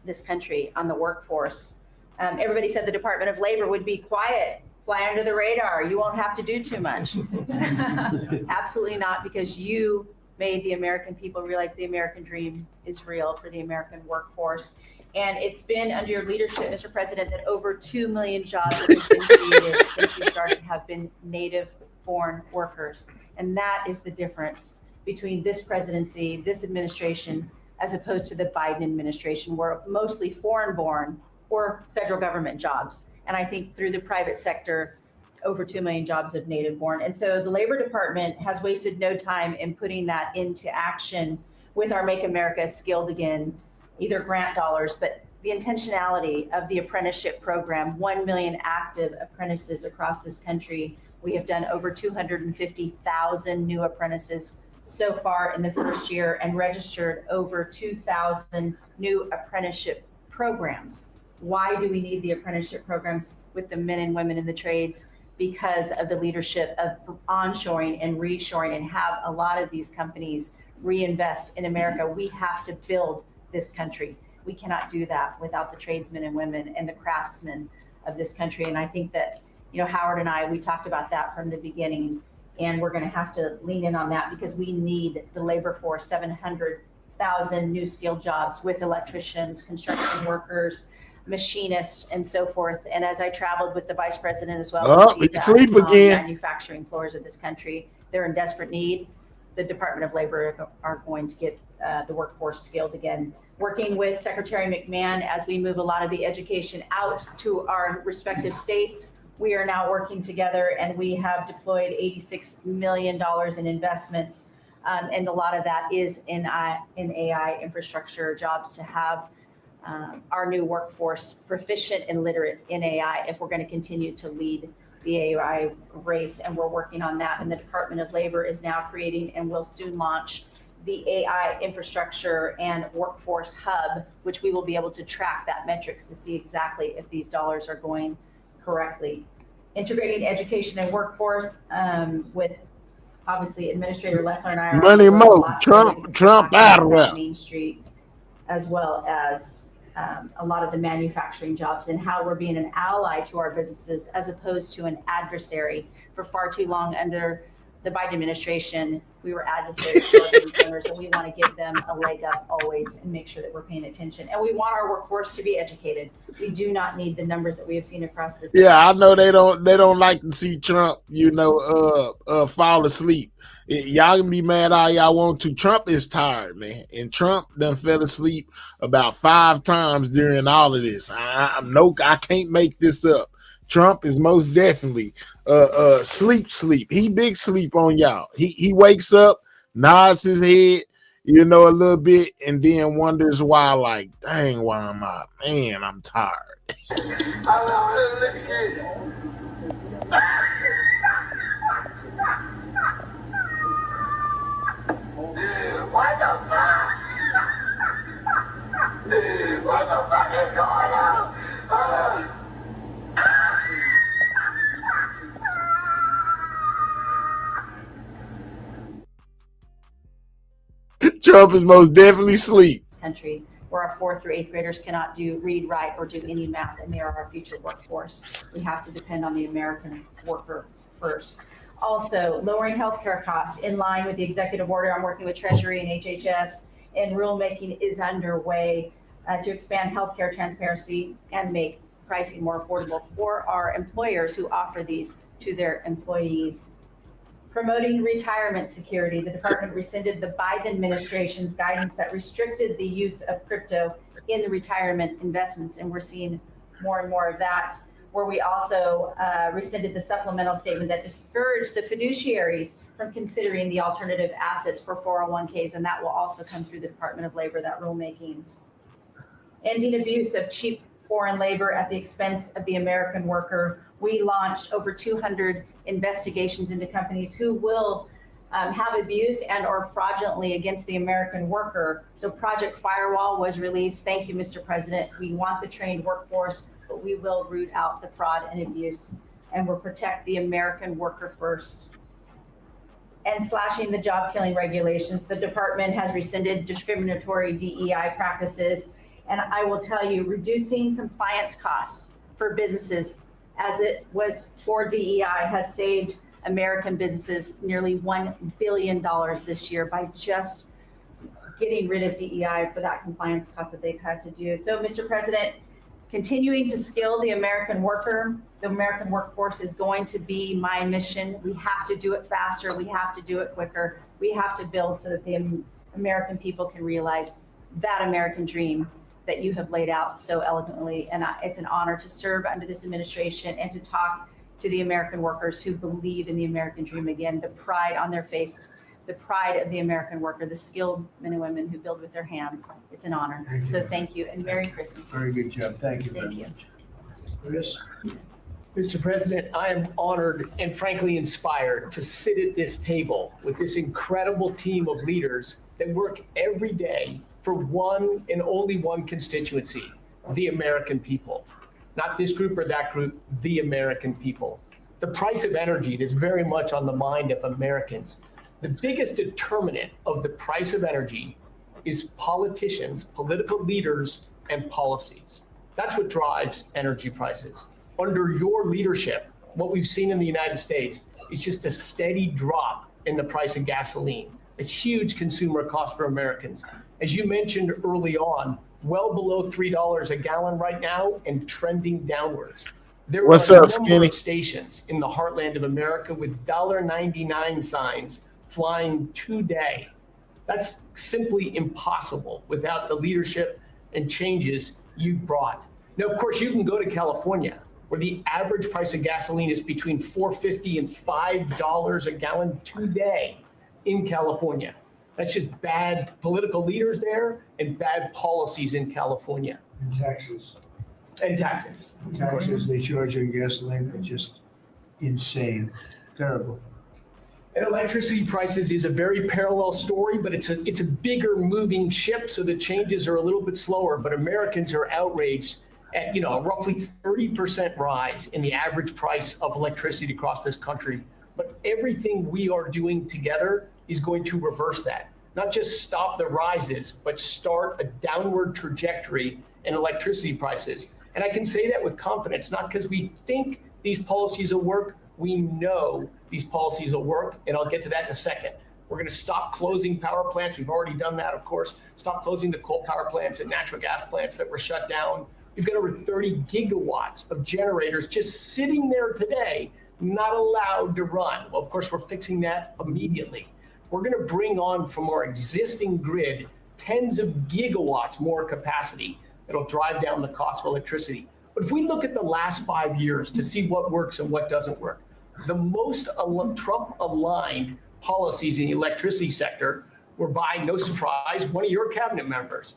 this country on the workforce. Everybody said the Department of Labor would be quiet, fly under the radar. You won't have to do too much. Absolutely not, because you made the American people realize the American dream is real for the American workforce. And it's been under your leadership, Mr. President, that over 2 million jobs have been created since you started have been native-born workers. And that is the difference between this presidency, this administration, as opposed to the Biden administration, where mostly foreign-born or federal government jobs. And I think through the private sector, over 2 million jobs of native-born. And so the Labor Department has wasted no time in putting that into action with our Make America Skilled Again, either grant dollars, but the intentionality of the apprenticeship program, 1 million active apprentices across this country. We have done over 250,000 new apprentices so far in the first year and registered over 2,000 new apprenticeship programs. Why do we need the apprenticeship programs with the men and women in the trades? Because of the leadership of onshoring and reshoring, and have a lot of these companies reinvest in America. We have to build this country. We cannot do that without the tradesmen and women and the craftsmen of this country. And I think that, Howard and I, we talked about that from the beginning, and we're going to have to lean in on that because we need the labor force, 700,000 new skilled jobs with electricians, construction workers, machinists, and so forth. And as I traveled with the vice president as well, we see sleep that again. Manufacturing floors of this country, they're in desperate need. The Department of Labor are going to get the workforce skilled again. Working with Secretary McMahon as we move a lot of the education out to our respective states, we are now working together, and we have deployed $86 million in investments And a lot of that is in AI infrastructure jobs to have our new workforce proficient and literate in AI if we're going to continue to lead the AI race. And we're working on that. And the Department of Labor is now creating and will soon launch the AI infrastructure and workforce hub, which we will be able to track that metrics to see exactly if these dollars are going correctly. Integrating education and workforce with obviously Administrator Leffler and I are Money on board a Mo, lot together because we're Trump talking out of about rap. Main Street, as well as a lot of the manufacturing jobs and how we're being an ally to our businesses as opposed to an adversary. For far too long under the Biden administration, we were adversaries to our business owners, and we want to give them a leg up always and make sure that we're paying attention. And we want our workforce to be educated. We do not need the numbers that we have seen across this. Yeah, I know they don't like to see Trump, fall asleep. Y'all can be mad all y'all want to. Trump is tired, man, and Trump done fell asleep about 5 times during all of this. I can't make this up. Trump is most definitely sleep. He big sleep on y'all. He wakes up, nods his head, a little bit, and then wonders why, like, dang, why am I? Man, I'm tired. What the fuck? What the fuck is going on? Trump is most definitely asleep. Country where our 4th through 8th graders cannot read, write, or do any math, and they are our future workforce. We have to depend on the American worker first. Also, lowering healthcare costs in line with the executive order. I'm working with Treasury and HHS, and rulemaking is underway to expand healthcare transparency and make pricing more affordable for our employers who offer these to their employees. Promoting retirement security, the department rescinded the Biden administration's guidance that restricted the use of crypto in the retirement investments, and we're seeing more and more of that, where we also rescinded the supplemental statement that discouraged the fiduciaries from considering the alternative assets for 401ks, and that will also come through the Department of Labor, that rulemaking. Ending abuse of cheap foreign labor at the expense of the American worker. We launched over 200 investigations into companies who will have abused and or fraudulently against the American worker. So Project Firewall was released. Thank you, Mr. President. We want the trained workforce, but we will root out the fraud and abuse, and we'll protect the American worker first. And slashing the job killing regulations. The department has rescinded discriminatory DEI practices. And I will tell you, reducing compliance costs for businesses as it was for DEI has saved American businesses nearly $1 billion this year by just getting rid of DEI for that compliance cost that they've had to do. So, Mr. President, continuing to skill the American worker, the American workforce is going to be my mission. We have to do it faster. We have to do it quicker. We have to build so that the American people can realize that American dream that you have laid out so eloquently. And it's an honor to serve under this administration and to talk to the American workers who believe in the American dream again, the pride on their face, the pride of the American worker, the skilled men and women who build with their hands. It's an honor. So thank you and Merry Christmas. Very good job. Thank you very Thank you. much. Chris? Mr. President, I am honored and frankly inspired to sit at this table with this incredible team of leaders that work every day for one and only one constituency, the American people. Not this group or that group, the American people. The price of energy is very much on the mind of Americans. The biggest determinant of the price of energy is politicians, political leaders, and policies. That's what drives energy prices. Under your leadership, what we've seen in the United States is just a steady drop in the price of gasoline, a huge consumer cost for Americans. As you mentioned early on, well below $3 a gallon right now and trending downwards. There What's are a up, number Skinny? of stations in the heartland of America with $1.99 signs flying today. That's simply impossible without the leadership and changes you brought. Now, of course, you can go to California, where the average price of gasoline is between $4.50 and $5 a gallon today. in California. That's just bad political leaders there and bad policies in California. And taxes. And taxes. Taxes they charge on gasoline are just insane, terrible. And electricity prices is a very parallel story, but it's a bigger moving ship, so the changes are a little bit slower. But Americans are outraged at a roughly 30% rise in the average price of electricity across this country. But everything we are doing together is going to reverse that. Not just stop the rises, but start a downward trajectory in electricity prices. And I can say that with confidence, not because we think these policies will work. We know these policies will work, and I'll get to that in a second. We're going to stop closing power plants. We've already done that, of course. Stop closing the coal power plants and natural gas plants that were shut down. We've got over 30 gigawatts of generators just sitting there today, not allowed to run. Well, of course, we're fixing that immediately. We're going to bring on from our existing grid tens of gigawatts more capacity that'll drive down the cost of electricity. But if we look at the last 5 years to see what works and what doesn't work, the most Trump-aligned policies in the electricity sector were by, no surprise, one of your cabinet members,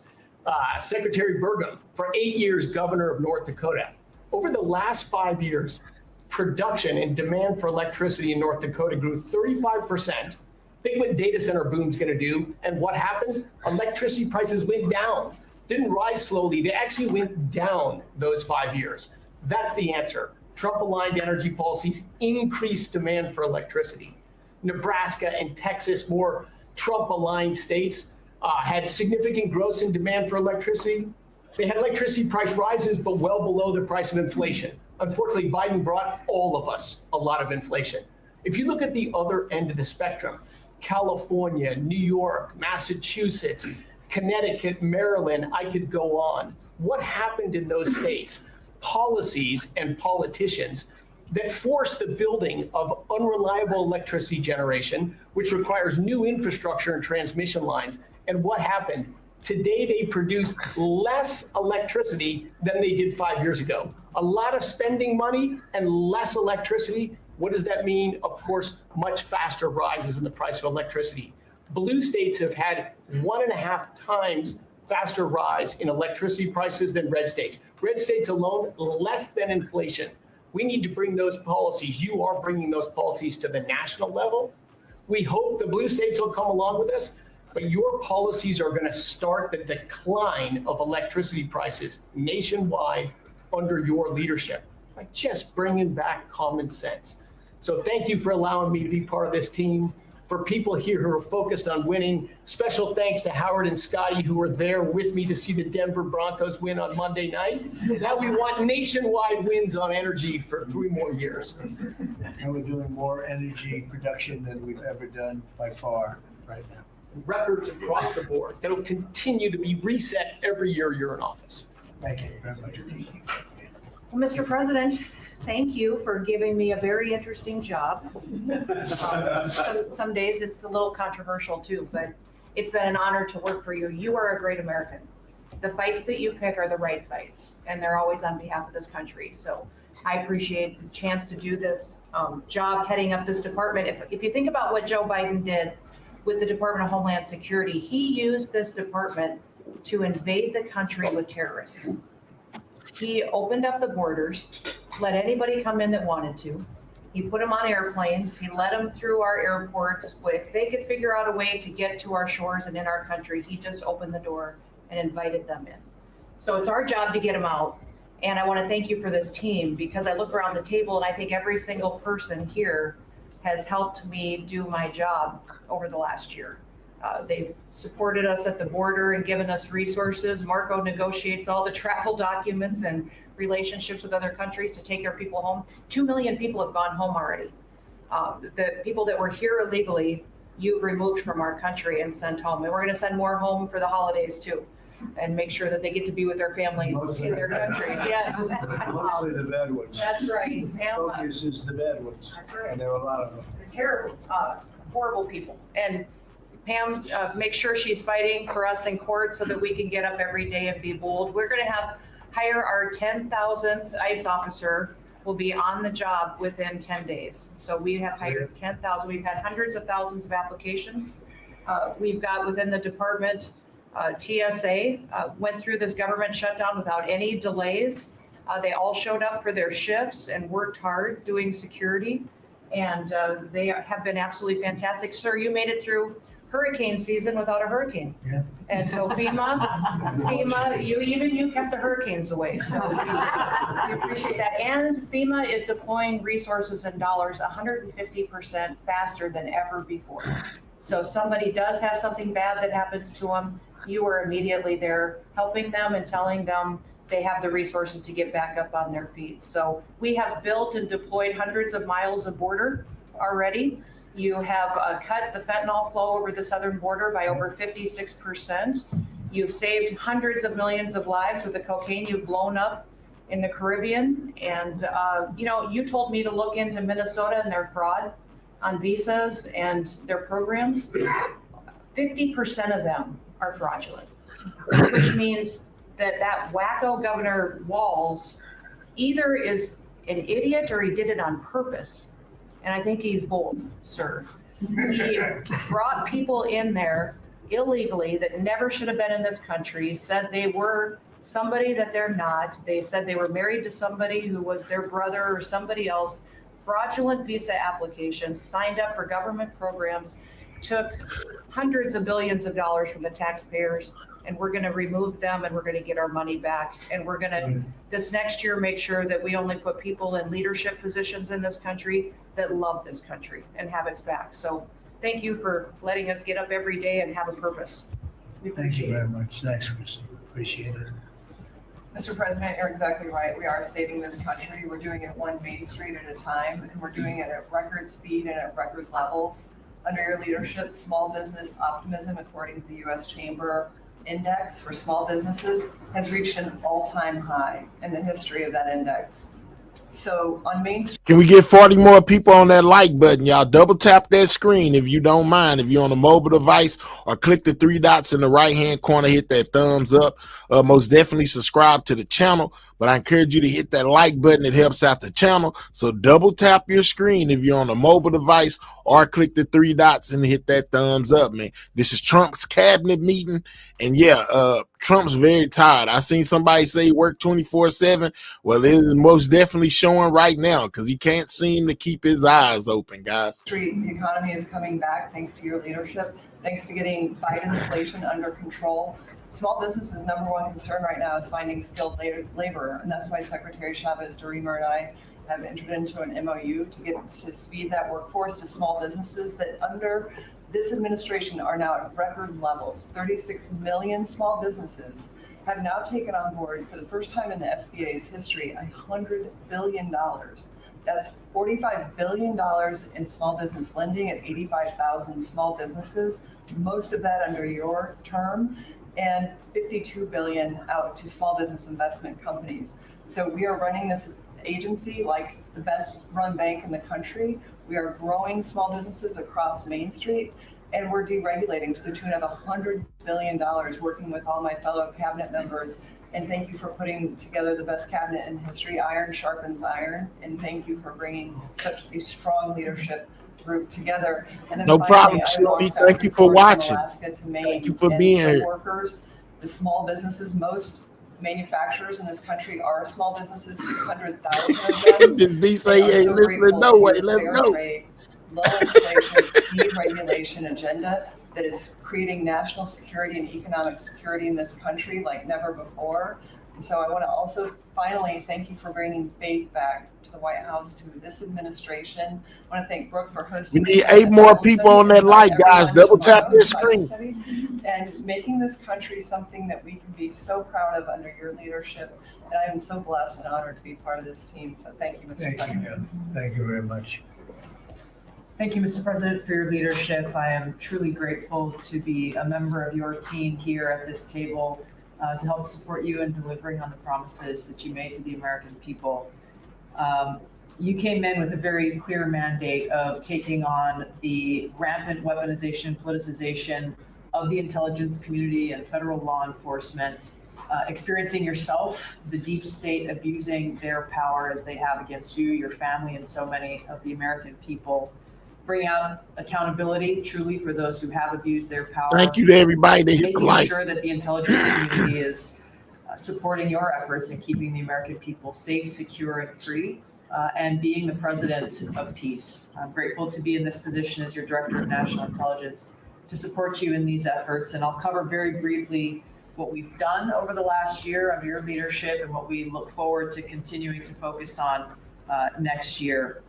Secretary Burgum, for 8 years governor of North Dakota. Over the last 5 years, production and demand for electricity in North Dakota grew 35%. Think what data center boom's going to do. And what happened? Electricity prices went down. Didn't rise slowly. They actually went down those 5 years. That's the answer. Trump-aligned energy policies increased demand for electricity. Nebraska and Texas, more Trump-aligned states, had significant growth in demand for electricity. They had electricity price rises, but well below the price of inflation. Unfortunately, Biden brought all of us a lot of inflation. If you look at the other end of the spectrum, California, New York, Massachusetts, Connecticut, Maryland, I could go on. What happened in those states? Policies and politicians that force the building of unreliable electricity generation, which requires new infrastructure and transmission lines. And what happened? Today, they produce less electricity than they did 5 years ago. A lot of spending money and less electricity. What does that mean? Of course, much faster rises in the price of electricity. Blue states have had 1.5 times faster rise in electricity prices than red states. Red states alone, less than inflation. We need to bring those policies. You are bringing those policies to the national level. We hope the blue states will come along with us, but your policies are going to start the decline of electricity prices nationwide under your leadership by just bringing back common sense. So thank you for allowing me to be part of this team. For people here who are focused on winning, special thanks to Howard and Scotty who were there with me to see the Denver Broncos win on Monday night. Now we want nationwide wins on energy for 3 more years. And we're doing more energy production than we've ever done by far right now. Records across the board that'll continue to be reset every year you're in office. Thank you very much. Well, Mr. President, thank you for giving me a very interesting job. Some days it's a little controversial too, but it's been an honor to work for you. You are a great American. The fights that you pick are the right fights, and they're always on behalf of this country. So I appreciate the chance to do this job heading up this department. If you think about what Joe Biden did with the Department of Homeland Security, he used this department to invade the country with terrorists. He opened up the borders, let anybody come in that wanted to. He put them on airplanes. He let them through our airports. If they could figure out a way to get to our shores and in our country, he just opened the door and invited them in. So it's our job to get them out. And I want to thank you for this team, because I look around the table and I think every single person here has helped me do my job over the last year. They've supported us at the border and given us resources. Marco negotiates all the travel documents and relationships with other countries to take their people home. 2 million people have gone home already. The people that were here illegally, you've removed from our country and sent home. And we're going to send more home for the holidays too, and make sure that they get to be with their families in their countries. Yes. Mostly the bad ones. That's right. Focus is the bad ones. That's right. And there are a lot of them. Terrible, horrible people. And Pam, make sure she's fighting for us in court so that we can get up every day and be bold. We're going to hire our 10,000th ICE officer will be on the job within 10 days. So we have hired 10,000. We've had hundreds of thousands of applications. We've got within the department, TSA went through this government shutdown without any delays. They all showed up for their shifts and worked hard doing security. And they have been absolutely fantastic. Sir, you made it through hurricane season without a hurricane. Yeah. And so FEMA, you kept the hurricanes away. So we appreciate that. And FEMA is deploying resources and dollars 150% faster than ever before. So if somebody does have something bad that happens to them, you are immediately there helping them and telling them they have the resources to get back up on their feet. So we have built and deployed hundreds of miles of border already. You have cut the fentanyl flow over the southern border by over 56%. You've saved hundreds of millions of lives with the cocaine you've blown up in the Caribbean. And, you told me to look into Minnesota and their fraud on visas and their programs. 50% of them are fraudulent, which means that wacko Governor Walz either is an idiot or he did it on purpose. And I think he's both, sir. He brought people in there illegally that never should have been in this country, said they were somebody that they're not. They said they were married to somebody who was their brother or somebody else. Fraudulent visa applications, signed up for government programs, took hundreds of billions of dollars from the taxpayers, and we're going to remove them and we're going to get our money back. And we're going to, this next year, make sure that we only put people in leadership positions in this country that love this country and have its back. So thank you for letting us get up every day and have a purpose. We Thank appreciate you it. very much. Thanks, Chrissy. Appreciate it. Mr. President, you're exactly right. We are saving this country. We're doing it one Main Street at a time, and we're doing it at record speed and at record levels. Under your leadership, small business optimism, according to the U.S. Chamber Index for small businesses, has reached an all-time high in the history of that index. So on Main Street, Can we get 40 more people on that like button? Y'all double tap that screen if you don't mind. If you're on a mobile device, or click the three dots in the right hand corner, hit that thumbs up. Most definitely subscribe to the channel, but I encourage you to hit that like button. It helps out the channel. So double tap your screen if you're on a mobile device, or click the three dots and hit that thumbs up, man. This is Trump's cabinet meeting, and yeah, Trump's very tired. I seen somebody say he worked 24/7. Well, it is most definitely showing right now because he can't seem to keep his eyes open, guys. the economy is coming back thanks to your leadership, thanks to getting Biden inflation under control. Small businesses' number one concern right now is finding skilled labor, and that's why Secretary Chavez DeRemer and I have entered into an MOU to speed that workforce to small businesses that under this administration are now at record levels. 36 million small businesses have now taken on board, for the first time in the SBA's history, $100 billion. That's $45 billion in small business lending at 85,000 small businesses, most of that under your term, and $52 billion out to small business investment companies. So we are running this agency like the best run bank in the country. We are growing small businesses across Main Street, and we're deregulating to the tune of $100 billion, working with all my fellow cabinet members. And thank you for putting together the best cabinet in history. Iron sharpens iron. And thank you for bringing such a strong leadership group together. And then No finally, problem, Shirley. I Thank you for watching. Alaska to Maine. Thank you for And being the here. workers, the small businesses, most manufacturers in this country are small businesses, 600,000 of them. This B say he ain't listening no way. Let's go. Low inflation, deregulation agenda that is creating national security and economic security in this country like never before. And so I want to also finally thank you for bringing faith back to the White House, to this administration. I want to thank Brooke for hosting. We need 8 more people on that like, guys. Double tap this screen. And making this country something that we can be so proud of under your leadership. And I am so blessed and honored to be part of this team. So thank you, Mr. President. Thank you very much. Thank you, Mr. President, for your leadership. I am truly grateful to be a member of your team here at this table to help support you in delivering on the promises that you made to the American people. You came in with a very clear mandate of taking on the rampant weaponization, politicization of the intelligence community and federal law enforcement. experiencing yourself, the deep state abusing their power as they have against you, your family, and so many of the American people. Bring out accountability truly for those who have abused their power. Thank you to everybody that hit the Making like. sure that the intelligence community is supporting your efforts in keeping the American people safe, secure, and free, and being the president of peace. I'm grateful to be in this position as your Director of National Intelligence to support you in these efforts. And I'll cover very briefly what we've done over the last year under your leadership and what we look forward to continuing to focus on next year.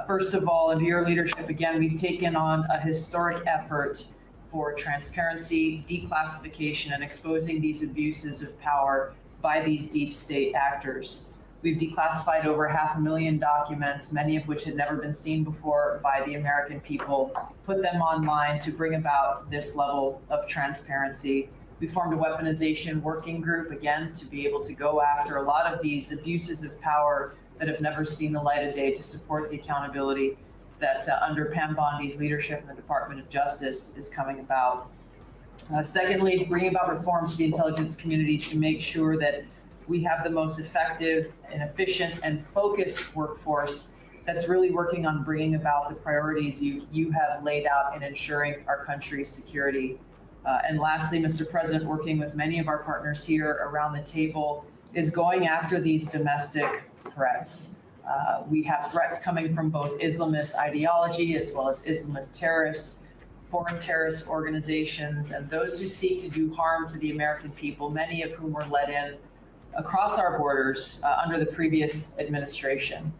First of all, under your leadership, again, we've taken on a historic effort for transparency, declassification, and exposing these abuses of power by these deep state actors. We've declassified over 500,000 documents, many of which had never been seen before by the American people, put them online to bring about this level of transparency. We formed a weaponization working group, again, to be able to go after a lot of these abuses of power that have never seen the light of day, to support the accountability that under Pam Bondi's leadership in the Department of Justice is coming about. Secondly, bringing about reforms to the intelligence community to make sure that we have the most effective and efficient and focused workforce that's really working on bringing about the priorities you have laid out in ensuring our country's security. And lastly, Mr. President, working with many of our partners here around the table is going after these domestic threats. We have threats coming from both Islamist ideology as well as Islamist terrorists, foreign terrorist organizations, and those who seek to do harm to the American people, many of whom were let in across our borders under the previous administration.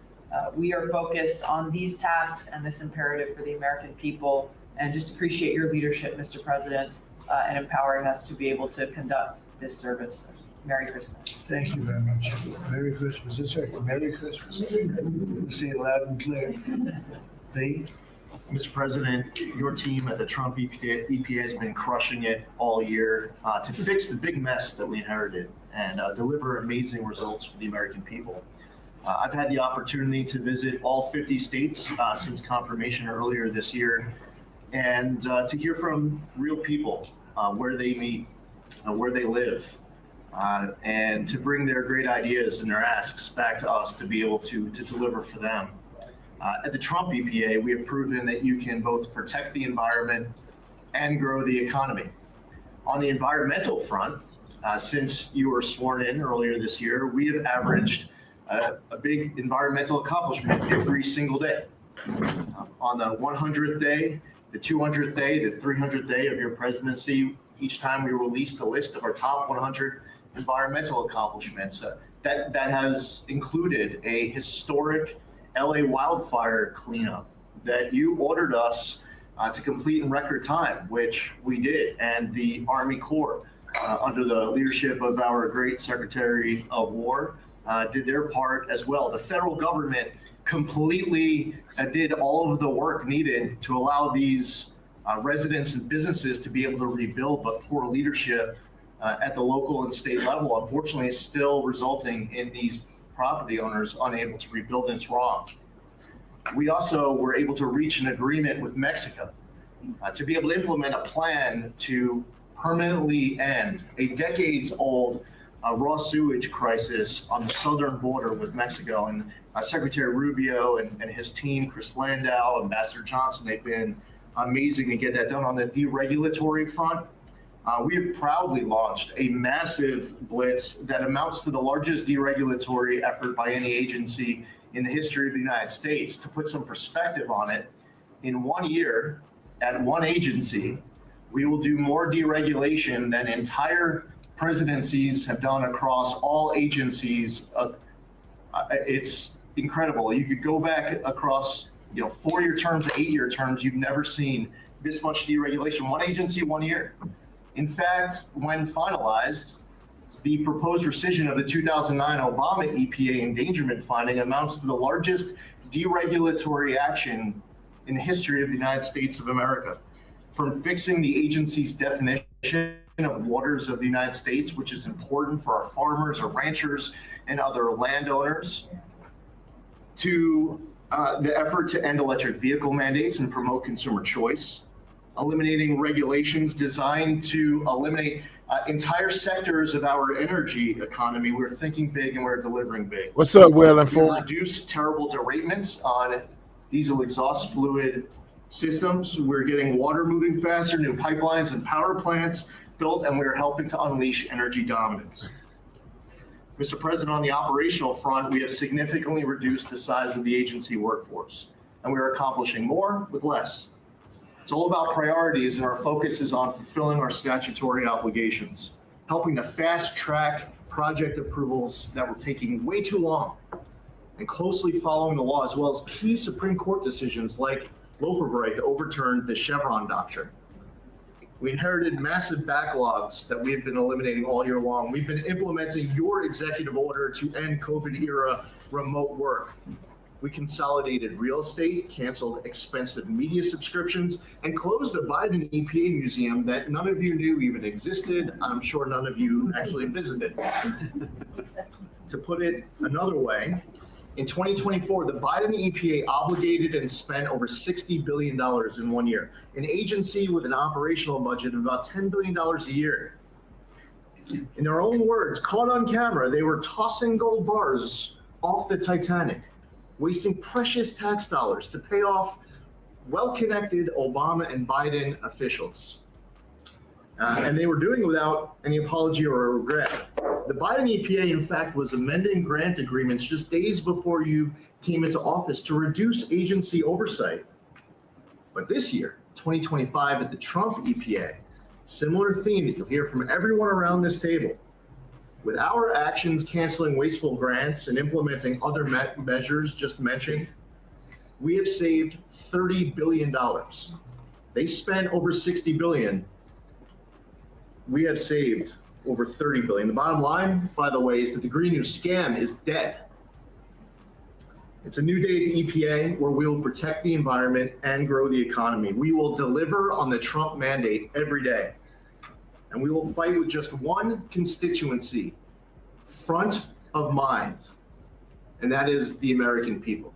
We are focused on these tasks and this imperative for the American people, and just appreciate your leadership, Mr. President, and empowering us to be able to conduct this service. Merry Christmas. Thank you very much. Merry Christmas. It's right. Merry Christmas. Say it loud and clear. Lee? Mr. President, your team at the Trump EPA has been crushing it all year to fix the big mess that we inherited and deliver amazing results for the American people. I've had the opportunity to visit all 50 states since confirmation earlier this year, and to hear from real people where they meet, where they live, and to bring their great ideas and their asks back to us to be able to deliver for them. At the Trump EPA, we have proven that you can both protect the environment and grow the economy. On the environmental front, since you were sworn in earlier this year, we have averaged a big environmental accomplishment every single day. On the 100th day, the 200th day, the 300th day of your presidency, each time we released a list of our top 100 environmental accomplishments. That has included a historic LA wildfire cleanup that you ordered us to complete in record time, which we did, and the Army Corps, under the leadership of our great Secretary of War, did their part as well. The federal government completely did all of the work needed to allow these residents and businesses to be able to rebuild, but poor leadership at the local and state level, unfortunately, is still resulting in these property owners unable to rebuild, and it's wrong. We also were able to reach an agreement with Mexico to be able to implement a plan to permanently end a decades-old raw sewage crisis on the southern border with Mexico. And Secretary Rubio and his team, Chris Landau, Ambassador Johnson, they've been amazing to get that done. On the deregulatory front, we have proudly launched a massive blitz that amounts to the largest deregulatory effort by any agency in the history of the United States. To put some perspective on it, in 1 year at one agency, we will do more deregulation than entire presidencies have done across all agencies. It's incredible. You could go back across 4-year terms, 8-year terms, you've never seen this much deregulation. One agency, 1 year. In fact, when finalized, the proposed rescission of the 2009 Obama EPA endangerment finding amounts to the largest deregulatory action in the history of the United States of America. From fixing the agency's definition of waters of the United States, which is important for our farmers, our ranchers, and other landowners, to the effort to end electric vehicle mandates and promote consumer choice, eliminating regulations designed to eliminate Entire sectors of our energy economy, we're thinking big and we're delivering big. What's up, Will and We Ford? reduced terrible derailments on diesel exhaust fluid systems. We're getting water moving faster, new pipelines and power plants built, and we're helping to unleash energy dominance. Mr. President, on the operational front, we have significantly reduced the size of the agency workforce, and we are accomplishing more with less. It's all about priorities, and our focus is on fulfilling our statutory obligations, helping to fast track project approvals that were taking way too long, and closely following the law, as well as key Supreme Court decisions like Loper-Bright that overturned the Chevron doctrine. We inherited massive backlogs that we have been eliminating all year long. We've been implementing your executive order to end COVID-era remote work. We consolidated real estate, canceled expensive media subscriptions, and closed a Biden EPA museum that none of you knew even existed. I'm sure none of you actually visited. To put it another way, in 2024, the Biden EPA obligated and spent over $60 billion in 1 year, an agency with an operational budget of about $10 billion a year. In their own words, caught on camera, they were tossing gold bars off the Titanic, wasting precious tax dollars to pay off well-connected Obama and Biden officials. And they were doing it without any apology or regret. The Biden EPA, in fact, was amending grant agreements just days before you came into office to reduce agency oversight. But this year, 2025, at the Trump EPA, similar theme that you'll hear from everyone around this table. With our actions canceling wasteful grants and implementing other measures just mentioned, we have saved $30 billion. They spent over $60 billion. We have saved over $30 billion. The bottom line, by the way, is that the Green New scam is dead. It's a new day at the EPA where we will protect the environment and grow the economy. We will deliver on the Trump mandate every day. And we will fight with just one constituency, front of mind, and that is the American people.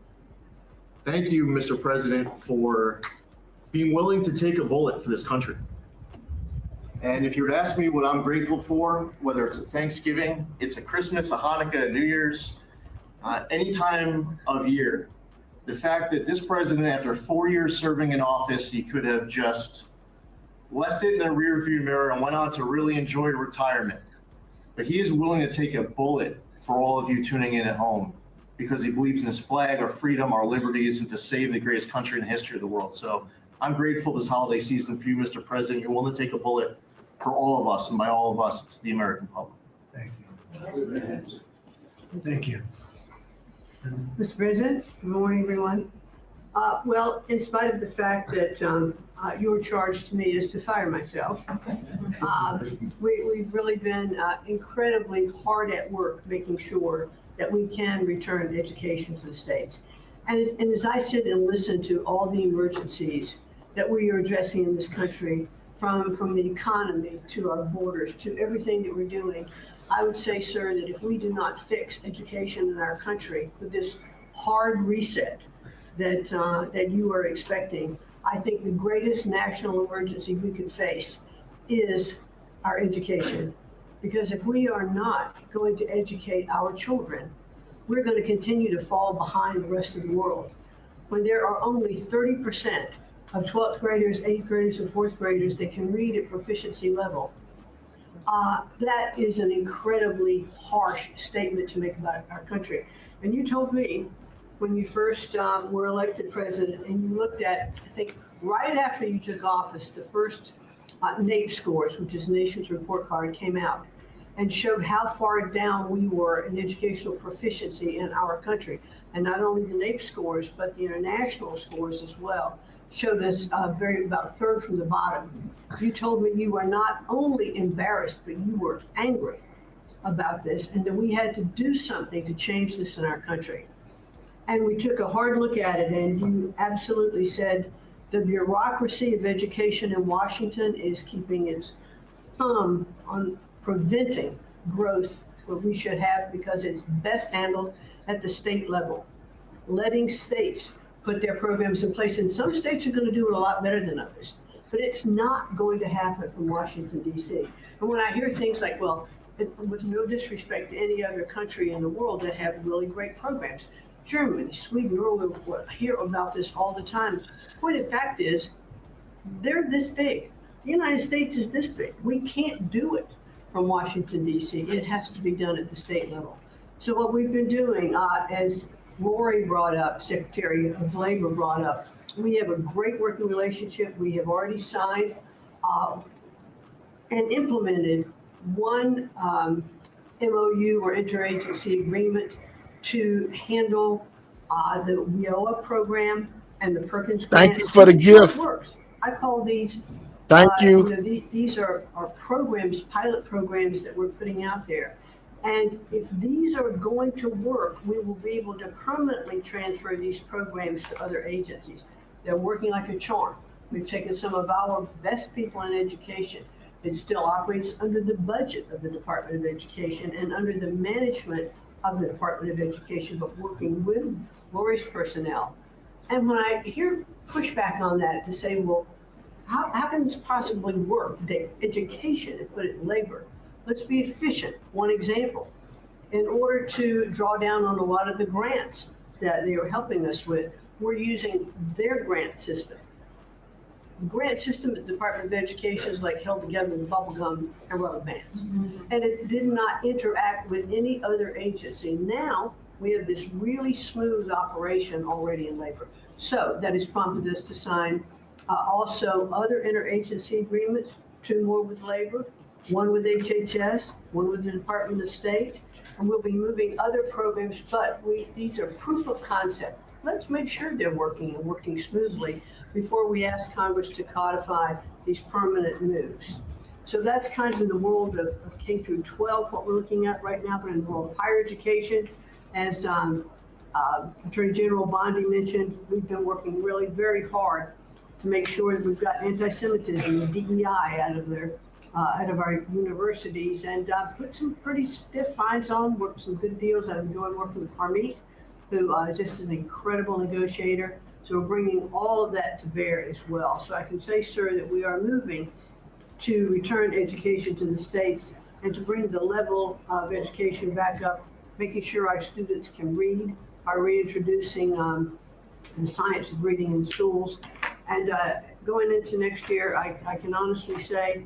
Thank you, Mr. President, for being willing to take a bullet for this country. And if you were to ask me what I'm grateful for, whether it's a Thanksgiving, it's a Christmas, a Hanukkah, a New Year's, any time of year, the fact that this president, after 4 years serving in office, he could have just left it in the rearview mirror and went on to really enjoy retirement. But he is willing to take a bullet for all of you tuning in at home because he believes in his flag, our freedom, our liberties, and to save the greatest country in the history of the world. So I'm grateful this holiday season for you, Mr. President. You're willing to take a bullet for all of us, and by all of us, it's the American public. Thank you. Thank you. Mr. President, good morning, everyone. Well, in spite of the fact that your charge to me is to fire myself, we've really been incredibly hard at work making sure that we can return education to the states. And as I sit and listen to all the emergencies that we are addressing in this country, from the economy to our borders to everything that we're doing, I would say, sir, that if we do not fix education in our country with this hard reset that you are expecting, I think the greatest national emergency we could face is our education. Because if we are not going to educate our children, we're going to continue to fall behind the rest of the world. When there are only 30% of 12th graders, 8th graders, and 4th graders that can read at proficiency level, that is an incredibly harsh statement to make about our country. And you told me when you first were elected president, and you looked at, I think, right after you took office, the first NAEP scores, which is Nation's Report Card, came out and showed how far down we were in educational proficiency in our country. And not only the NAEP scores, but the international scores as well showed us about third from the bottom. You told me you were not only embarrassed, but you were angry about this, and that we had to do something to change this in our country. And we took a hard look at it, and you absolutely said the bureaucracy of education in Washington is keeping its thumb on preventing growth where we should have, because it's best handled at the state level. Letting states put their programs in place, and some states are going to do it a lot better than others. but it's not going to happen from Washington, D.C. And when I hear things like, well, with no disrespect to any other country in the world that have really great programs, Germany, Sweden, Norway, I hear about this all the time. Point of fact is, they're this big. The United States is this big. We can't do it from Washington, D.C. It has to be done at the state level. So what we've been doing, as Lori brought up, Secretary of Labor brought up, we have a great working relationship. We have already signed and implemented one MOU or interagency agreement to handle the WIOA program and the Perkins grant. Thank you for the gift. Works. I call these. Thank you. These are programs, pilot programs that we're putting out there. And if these are going to work, we will be able to permanently transfer these programs to other agencies. They're working like a charm. We've taken some of our best people in education. It still operates under the budget of the Department of Education and under the management of the Department of Education, but working with Lori's personnel. And when I hear pushback on that to say, well, how can this possibly work? The education and put it in labor. Let's be efficient. One example, in order to draw down on a lot of the grants that they are helping us with, we're using their grant system. The grant system at the Department of Education is like held together with bubble gum and rubber bands. And it did not interact with any other agency. Now we have this really smooth operation already in labor. So that has prompted us to sign also other interagency agreements, 2 more with labor, 1 with HHS, 1 with the Department of State, and we'll be moving other programs, but these are proof of concept. Let's make sure they're working and working smoothly before we ask Congress to codify these permanent moves. So that's kind of in the world of K through 12, what we're looking at right now, but in the world of higher education, as Attorney General Bondi mentioned, we've been working really very hard to make sure that we've got anti-Semitism and DEI out of our universities, and put some pretty stiff fines on, worked some good deals. I've enjoyed working with Harmeet, who is just an incredible negotiator. So we're bringing all of that to bear as well. So I can say, sir, that we are moving to return education to the states and to bring the level of education back up, making sure our students can read, are reintroducing the science of reading in schools. And going into next year, I can honestly say,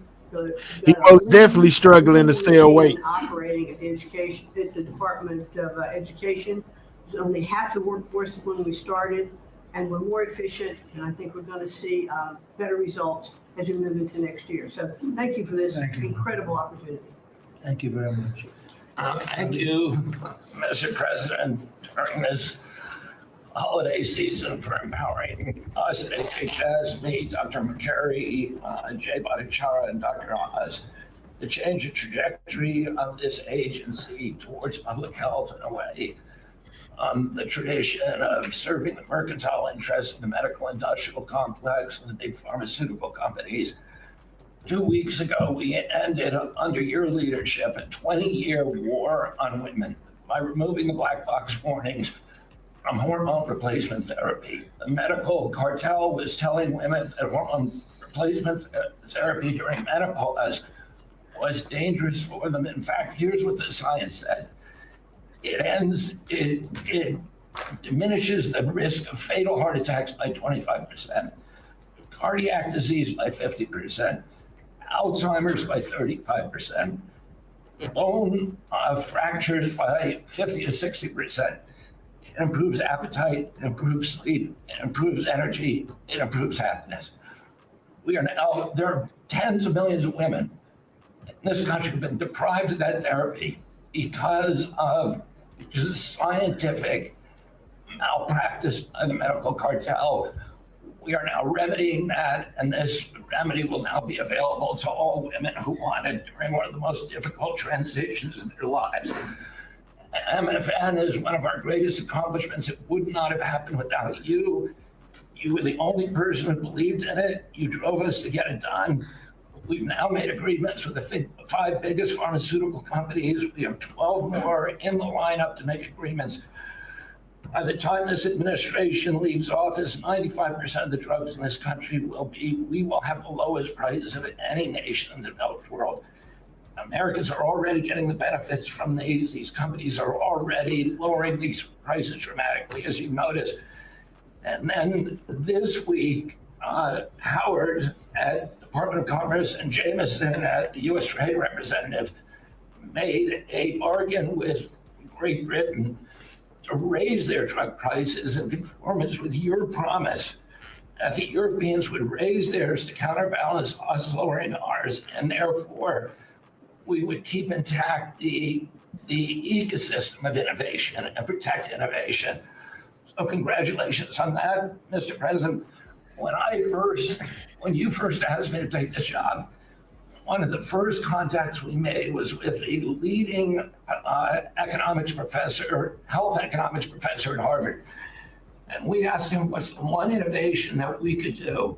he most definitely struggling to stay awake. Operating at the Department of Education. It's only half the workforce when we started, and we're more efficient, and I think we're going to see better results as we move into next year. So thank you for this incredible opportunity. Thank you very much. Thank you, Mr. President, during this holiday season for empowering us at HHS, me, Dr. McCary, Jay Bhattacharya, and Dr. Oz, to change the trajectory of this agency towards public health in a way. The tradition of serving the mercantile interests of the medical industrial complex and the big pharmaceutical companies. 2 weeks ago, we ended, under your leadership, a 20-year war on women by removing the black box warnings from hormone replacement therapy. The medical cartel was telling women that hormone replacement therapy during menopause was dangerous for them. In fact, here's what the science said. It diminishes the risk of fatal heart attacks by 25%, cardiac disease by 50%, Alzheimer's by 35%, bone fractures by 50 to 60%. It improves appetite, it improves sleep, it improves energy, it improves happiness. There are tens of millions of women in this country who have been deprived of that therapy because of scientific malpractice by the medical cartel. We are now remedying that, and this remedy will now be available to all women who want it during one of the most difficult transitions of their lives. MFN is one of our greatest accomplishments. It would not have happened without you. You were the only person who believed in it. You drove us to get it done. We've now made agreements with the 5 biggest pharmaceutical companies. We have 12 more in the lineup to make agreements. By the time this administration leaves office, 95% of the drugs in this country we will have the lowest prices of any nation in the developed world. Americans are already getting the benefits from these. These companies are already lowering these prices dramatically, as you noticed. And then this week, Howard at Department of Commerce and Jameson at the U.S. Trade Representative made a bargain with Great Britain to raise their drug prices in conformance with your promise that the Europeans would raise theirs to counterbalance us lowering ours, and therefore we would keep intact the ecosystem of innovation and protect innovation. So congratulations on that, Mr. President. When you first asked me to take this job, one of the first contacts we made was with a leading health economics professor at Harvard. And we asked him what's the one innovation that we could do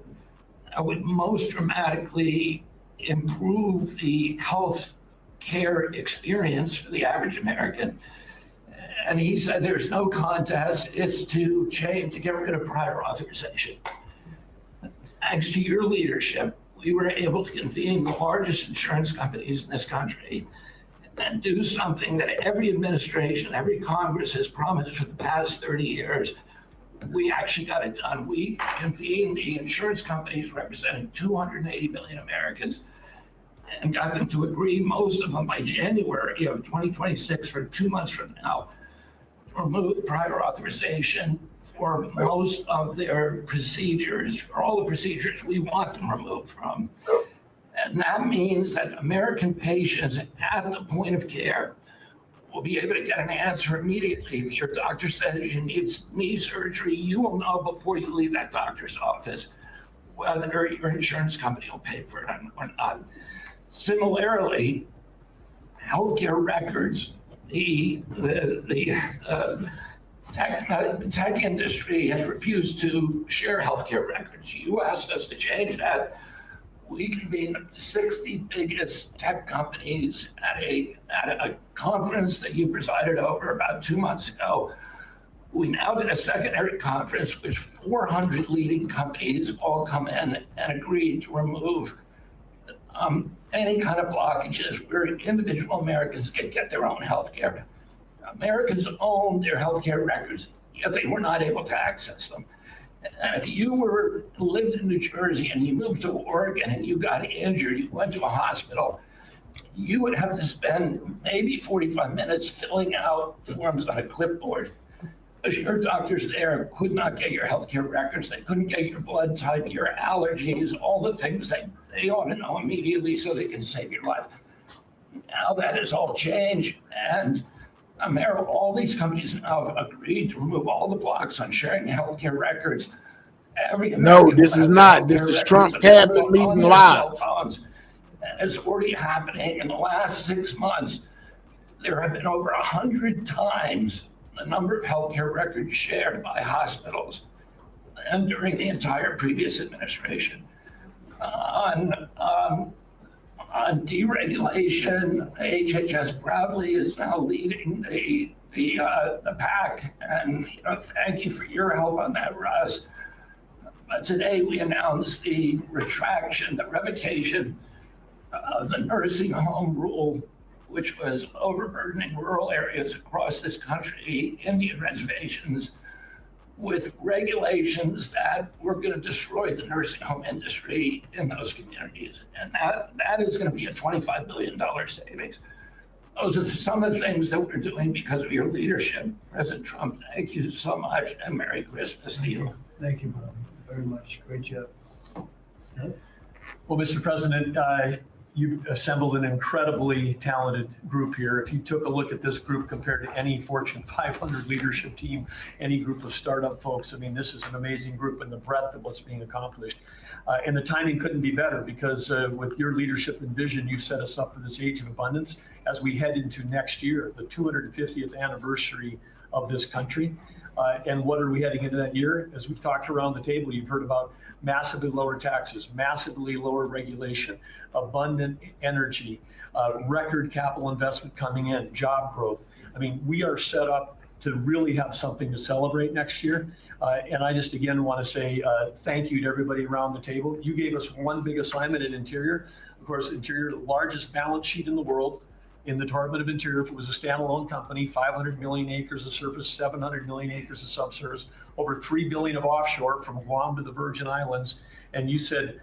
that would most dramatically improve the health care experience for the average American. And he said, there's no contest, it's to get rid of prior authorization. Thanks to your leadership, we were able to convene the largest insurance companies in this country and do something that every administration, every Congress has promised for the past 30 years. We actually got it done. We convened the insurance companies representing 280 million Americans and got them to agree, most of them by January of 2026, for 2 months from now, to remove prior authorization for most of their procedures, for all the procedures we want them removed from. And that means that American patients at the point of care will be able to get an answer immediately. If your doctor says you need knee surgery, you will know before you leave that doctor's office whether your insurance company will pay for it or not. Similarly, healthcare records, the tech industry has refused to share healthcare records. You asked us to change that. We convened the 60 biggest tech companies at a conference that you presided over about 2 months ago. We now did a secondary conference which 400 leading companies all come in and agreed to remove any kind of blockages where individual Americans can get their own health care. Americans own their healthcare records, yet they were not able to access them. And if you lived in New Jersey and you moved to Oregon and you got injured, you went to a hospital, you would have to spend maybe 45 minutes filling out forms on a clipboard because your doctors there could not get your healthcare records. They couldn't get your blood type, your allergies, all the things that they ought to know immediately so they can save your life. Now that has all changed, and all these companies now have agreed to remove all the blocks on sharing healthcare records. No, this is not. This is Trump cabinet meeting live. It's already happening. In the last 6 months, there have been over 100 times the number of healthcare records shared by hospitals and during the entire previous administration. On deregulation, HHS proudly is now leading the pack, and thank you for your help on that, Russ. But today we announced the revocation of the nursing home rule, which was overburdening rural areas across this country, Indian reservations, with regulations that were going to destroy the nursing home industry in those communities. And that is going to be a $25 billion savings. Those are some of the things that we're doing because of your leadership, President Trump. Thank you so much, and Merry Christmas to you. Thank you, Bob, very much. Great job. Well, Mr. President, you've assembled an incredibly talented group here. If you took a look at this group compared to any Fortune 500 leadership team, any group of startup folks, I mean, this is an amazing group in the breadth of what's being accomplished. And the timing couldn't be better because with your leadership and vision, you've set us up for this age of abundance as we head into next year, the 250th anniversary of this country. And what are we heading into that year? As we've talked around the table, you've heard about massively lower taxes, massively lower regulation, abundant energy, record capital investment coming in, job growth. I mean, we are set up to really have something to celebrate next year. And I just again want to say thank you to everybody around the table. You gave us one big assignment in Interior. Of course, Interior, the largest balance sheet in the world in the Department of Interior. If it was a standalone company, 500 million acres of surface, 700 million acres of subsurface, over 3 billion of offshore from Guam to the Virgin Islands. And you said,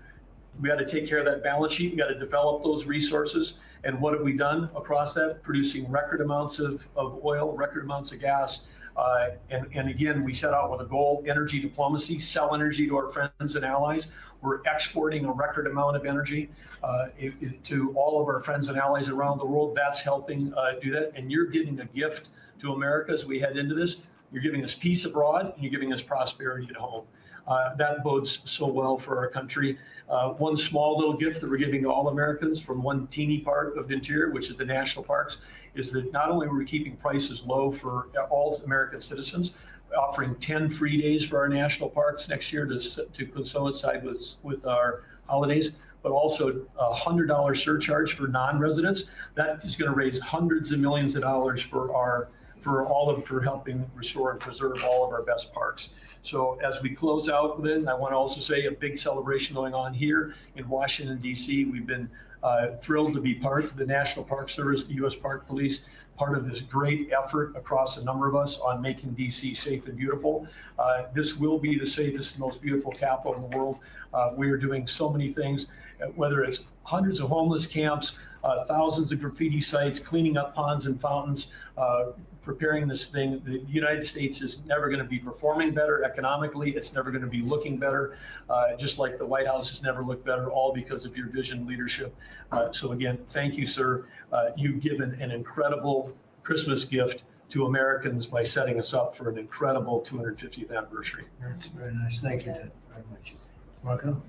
we got to take care of that balance sheet. We got to develop those resources. And what have we done across that? Producing record amounts of oil, record amounts of gas. And again, we set out with a goal, energy diplomacy, sell energy to our friends and allies. We're exporting a record amount of energy to all of our friends and allies around the world. That's helping do that. And you're giving a gift to America as we head into this. You're giving us peace abroad, and you're giving us prosperity at home. That bodes so well for our country. One small little gift that we're giving to all Americans from one teeny part of Interior, which is the national parks, is that not only are we keeping prices low for all American citizens, offering 10 free days for our national parks next year to coincide with our holidays, but also a $100 surcharge for non-residents. That is going to raise hundreds of millions of dollars for helping restore and preserve all of our best parks. So as we close out, then I want to also say a big celebration going on here in Washington, D.C. We've been thrilled to be part of the National Park Service, the U.S. Park Police, part of this great effort across a number of us on making D.C. safe and beautiful. This will be the safest, most beautiful capital in the world. We are doing so many things, whether it's hundreds of homeless camps, thousands of graffiti sites, cleaning up ponds and fountains, preparing this thing. The United States is never going to be performing better economically. It's never going to be looking better, just like the White House has never looked better, all because of your vision leadership. So again, thank you, sir. You've given an incredible Christmas gift to Americans by setting us up for an incredible 250th anniversary. That's very nice. Thank you, Ted, very much. Marco?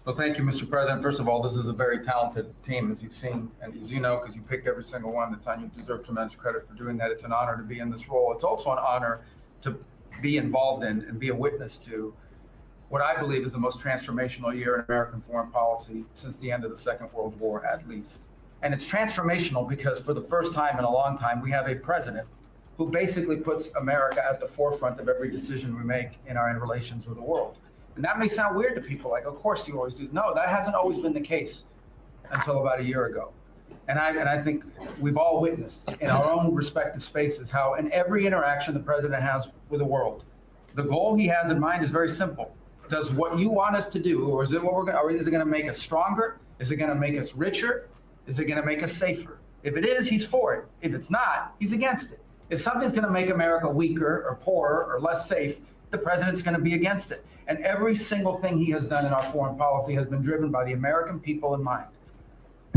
Well, thank you, Mr. President. First of all, this is a very talented team, as you've seen, and as you know, because you picked every single one that's on. You deserve tremendous credit for doing that. It's an honor to be in this role. It's also an honor to be involved in and be a witness to what I believe is the most transformational year in American foreign policy since the end of the Second World War, at least. And it's transformational because for the first time in a long time, we have a president who basically puts America at the forefront of every decision we make in our relations with the world. And that may sound weird to people, like, of course you always do. No, that hasn't always been the case until about a year ago. And I think we've all witnessed in our own respective spaces how in every interaction the president has with the world, the goal he has in mind is very simple. Does what you want us to do, or is it what or is it going to make us stronger? Is it going to make us richer? Is it going to make us safer? If it is, he's for it. If it's not, he's against it. If something's going to make America weaker or poorer or less safe, the president's going to be against it. And every single thing he has done in our foreign policy has been driven by the American people in mind.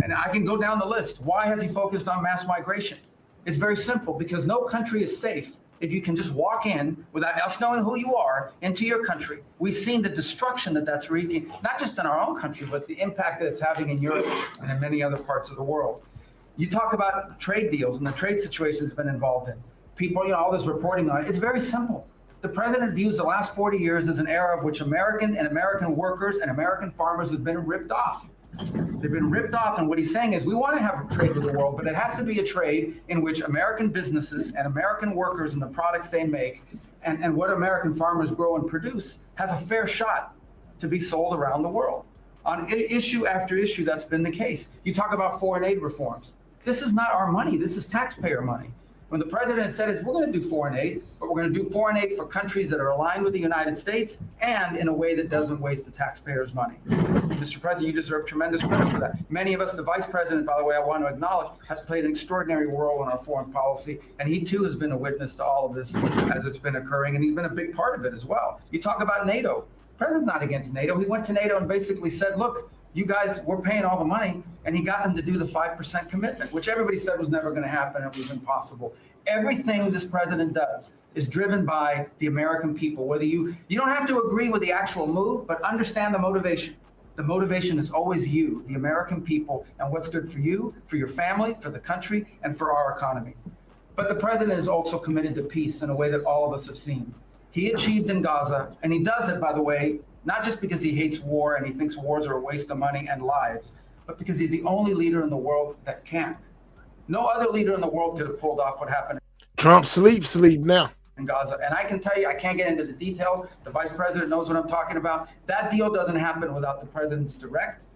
And I can go down the list. Why has he focused on mass migration? It's very simple, because no country is safe if you can just walk in without us knowing who you are into your country. We've seen the destruction that that's wreaking, not just in our own country, but the impact that it's having in Europe and in many other parts of the world. You talk about trade deals and the trade situation has been involved in. People, all this reporting on it. It's very simple. The president views the last 40 years as an era of which American workers and American farmers have been ripped off. They've been ripped off, and what he's saying is we want to have a trade with the world, but it has to be a trade in which American businesses and American workers and the products they make and what American farmers grow and produce has a fair shot to be sold around the world. On issue after issue, that's been the case. You talk about foreign aid reforms. This is not our money. This is taxpayer money. When the president said is we're going to do foreign aid, but we're going to do foreign aid for countries that are aligned with the United States and in a way that doesn't waste the taxpayers' money. Mr. President, you deserve tremendous credit for that. Many of us, the vice president, by the way, I want to acknowledge, has played an extraordinary role in our foreign policy, and he too has been a witness to all of this as it's been occurring, and he's been a big part of it as well. You talk about NATO. The president's not against NATO. He went to NATO and basically said, look, you guys, we're paying all the money, and he got them to do the 5% commitment, which everybody said was never going to happen. It was impossible. Everything this president does is driven by the American people. Whether you don't have to agree with the actual move, but understand the motivation. The motivation is always you, the American people, and what's good for you, for your family, for the country, and for our economy. But the president is also committed to peace in a way that all of us have seen. He achieved in Gaza, and he does it, by the way, not just because he hates war and he thinks wars are a waste of money and lives, but because he's the only leader in the world that can. No other leader in the world could have pulled off what happened. Trump sleep now. in Gaza. And I can tell you, I can't get into the details. The vice president knows what I'm talking about. That deal doesn't happen without the president's direct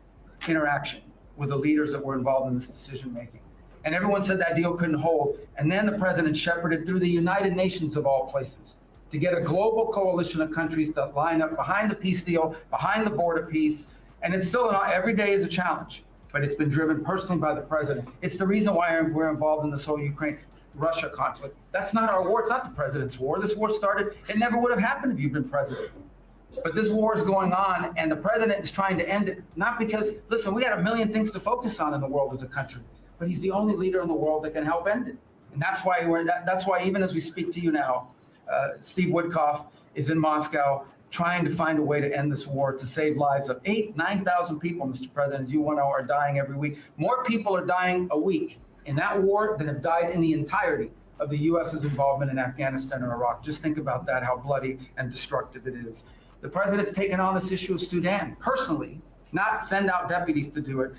interaction with the leaders that were involved in this decision making. And everyone said that deal couldn't hold. And then the president shepherded through the United Nations of all places to get a global coalition of countries to line up behind the peace deal, behind the border peace. And it's still, every day is a challenge, but it's been driven personally by the president. It's the reason why we're involved in this whole Ukraine-Russia conflict. That's not our war. It's not the president's war. This war started, it never would have happened if you'd been president. But this war is going on, and the president is trying to end it, not because, listen, we got a million things to focus on in the world as a country, but he's the only leader in the world that can help end it. And that's why that's why even as we speak to you now, Steve Woodcock is in Moscow trying to find a way to end this war, to save lives of 9,000 people, Mr. President, as you know, are dying every week. More people are dying a week in that war than have died in the entirety of the U.S.'s involvement in Afghanistan or Iraq. Just think about that, how bloody and destructive it is. The president's taken on this issue of Sudan personally, not send out deputies to do it.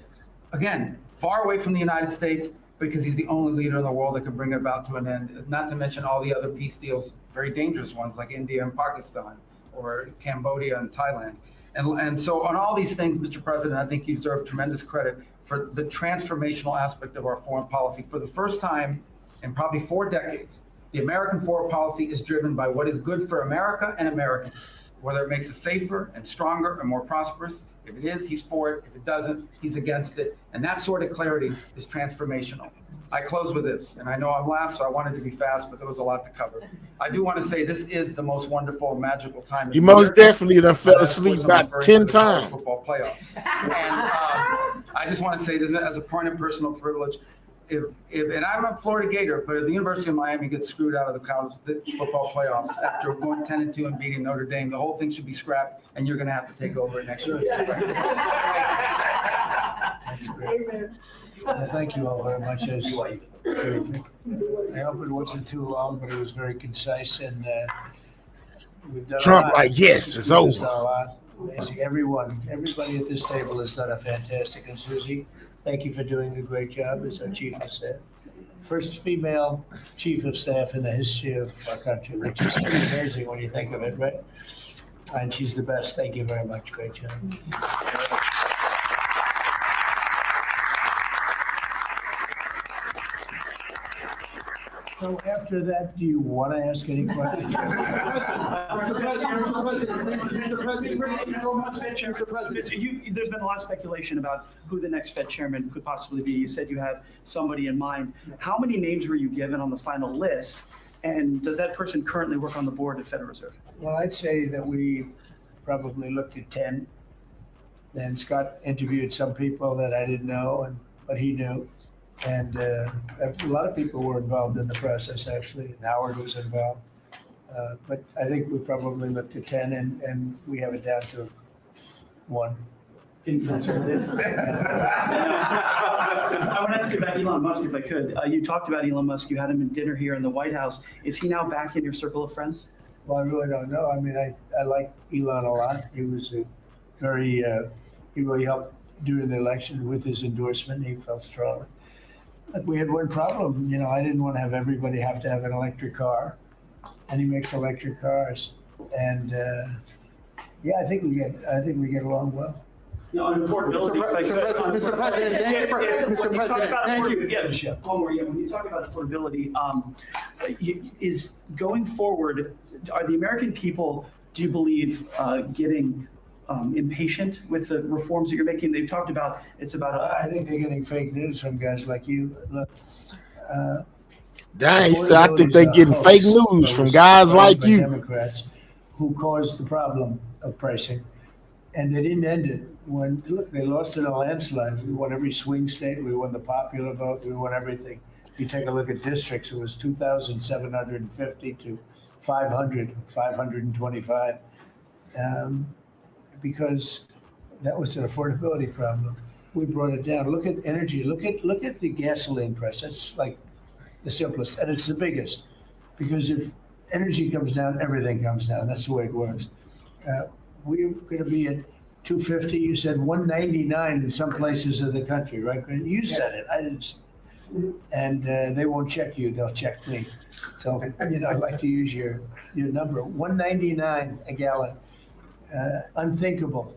Again, far away from the United States, because he's the only leader in the world that can bring it about to an end, not to mention all the other peace deals, very dangerous ones like India and Pakistan, or Cambodia and Thailand. And so on all these things, Mr. President, I think you deserve tremendous credit for the transformational aspect of our foreign policy. For the first time in probably 4 decades, the American foreign policy is driven by what is good for America and Americans, whether it makes us safer and stronger and more prosperous. If it is, he's for it. If it doesn't, he's against it. And that sort of clarity is transformational. I close with this, and I know I'm last, so I wanted to be fast, but there was a lot to cover. I do want to say this is the most wonderful and magical time. You most definitely done fell asleep about 10 times. Football playoffs. And I just want to say this as a point of personal privilege. And I'm a Florida Gator, but if the University of Miami gets screwed out of the college football playoffs after going 10-2 and beating Notre Dame, the whole thing should be scrapped, and you're going to have to take over it next year. That's great. Well, thank you all very much. I hope it wasn't too long, but it was very concise, and we've done Trump, a lot. like, yes, it's We've done over. a lot. Everybody at this table has done a fantastic. And Susie, thank you for doing a great job as our chief of staff. First female chief of staff in the history of our country, which is pretty amazing when you think of it, right? And she's the best. Thank you very much. Great job. So after that, do you want to ask any questions? Mr. President, there's been a lot of speculation about who the next Fed chairman could possibly be. You said you have somebody in mind. How many names were you given on the final list? And does that person currently work on the board of Federal Reserve? Well, I'd say that we probably looked at 10. Then Scott interviewed some people that I didn't know, but he knew. And a lot of people were involved in the process, actually. And Howard was involved. But I think we probably looked at 10, and we have it down to 1. I want to ask you about Elon Musk, if I could. You talked about Elon Musk. You had him in dinner here in the White House. Is he now back in your circle of friends? Well, I really don't know. I mean, I like Elon a lot. He was a very, he really helped during the election with his endorsement. He felt strongly. But we had one problem. You know, I didn't want to have everybody have to have an electric car, and he makes electric cars. And yeah, I think we get along well. No, on affordability. Mr. President, thank you. Yeah, one more. Yeah, when you talk about affordability, is going forward, are the American people, do you believe, getting impatient with the reforms that you're making? They've talked about I think they're getting fake news from guys like you. Look, Dang, so I think they're getting fake news from guys like you. Democrats who caused the problem of pricing, and they didn't end it. Look, they lost in a landslide. We won every swing state. We won the popular vote. We won everything. If you take a look at districts, it was 2,750 to 525. Because that was an affordability problem. We brought it down. Look at energy. Look at the gasoline price. That's like the simplest, and it's the biggest. Because if energy comes down, everything comes down. That's the way it works. We're going to be at 250. You said 199 in some places of the country, right? You said it. I didn't. and they won't check you, they'll check me. So, I'd like to use your number, $1.99 a gallon. Unthinkable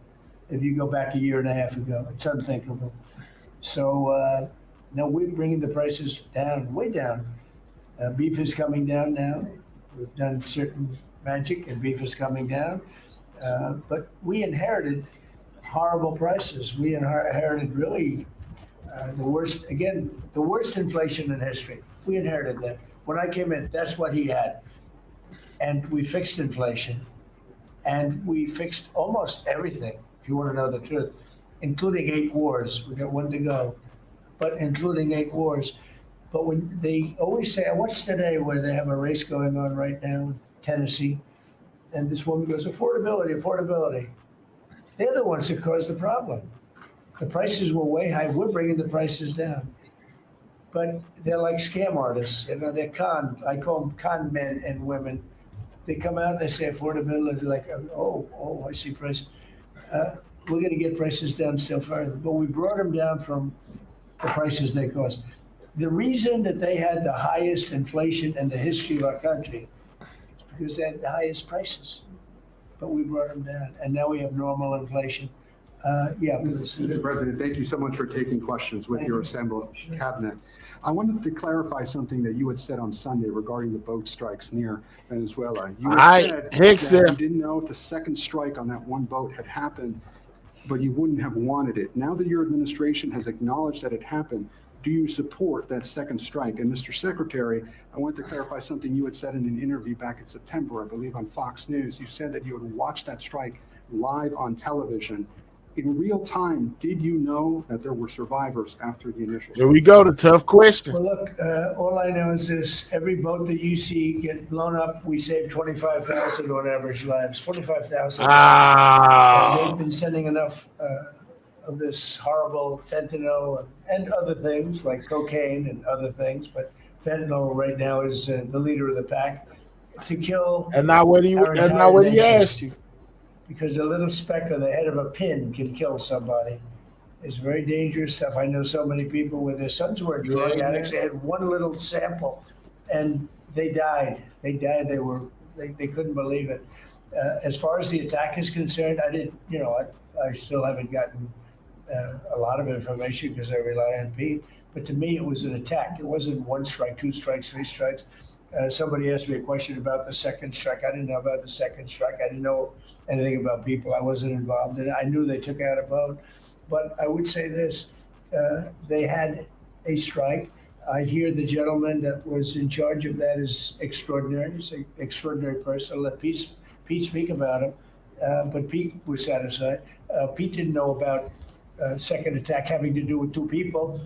if you go back a year and a half ago. It's unthinkable. So now we're bringing the prices down, way down. Beef is coming down now. We've done certain magic and beef is coming down. But we inherited horrible prices. We inherited really the worst inflation in history. We inherited that. When I came in, that's what he had. And we fixed inflation. And we fixed almost everything, if you want to know the truth, including 8 wars. We got 1 to go, but including 8 wars. But when they always say, I watched today where they have a race going on right now in Tennessee, and this woman goes, affordability, affordability. They're the ones that caused the problem. The prices were way high. We're bringing the prices down. But they're like scam artists. They're I call them con men and women. They come out, they say affordability, like, I see prices. We're going to get prices down still further. But we brought them down from the prices they cost. The reason that they had the highest inflation in the history of our country is because they had the highest prices. But we brought them down, and now we have normal inflation. Mr. President, thank you so much for taking questions with your assembled cabinet. I wanted to clarify something that you had said on Sunday regarding the boat strikes near Venezuela. You had said that you didn't know if the second strike on that one boat had happened, but you wouldn't have wanted it. Now that your administration has acknowledged that it happened, do you support that second strike? And Mr. Secretary, I wanted to clarify something you had said in an interview back in September, I believe on Fox News. You said that you would watch that strike live on television. In real time, did you know that there were survivors after the initial strike? Here we go, the tough question. Well, look, all I know is this. Every boat that you see get blown up, we save 25,000 on average lives. 25,000. They've been sending enough of this horrible fentanyl and other things like cocaine and other things, but fentanyl right now is the leader of the pack to kill. And not what he asked you. Because a little speck on the head of a pin can kill somebody. It's very dangerous stuff. I know so many people where their sons were drug addicts. They had one little sample and they died. They couldn't believe it. As far as the attack is concerned, I still haven't gotten a lot of information because I rely on Pete. But to me, it was an attack. It wasn't 1 strike, 2 strikes, 3 strikes. Somebody asked me a question about the second strike. I didn't know about the second strike. I didn't know anything about people. I wasn't involved in it. I knew they took out a boat. But I would say this, they had a strike. I hear the gentleman that was in charge of that is extraordinary. He's an extraordinary person. I'll let Pete speak about him. But Pete was satisfied. Pete didn't know about second attack having to do with 2 people.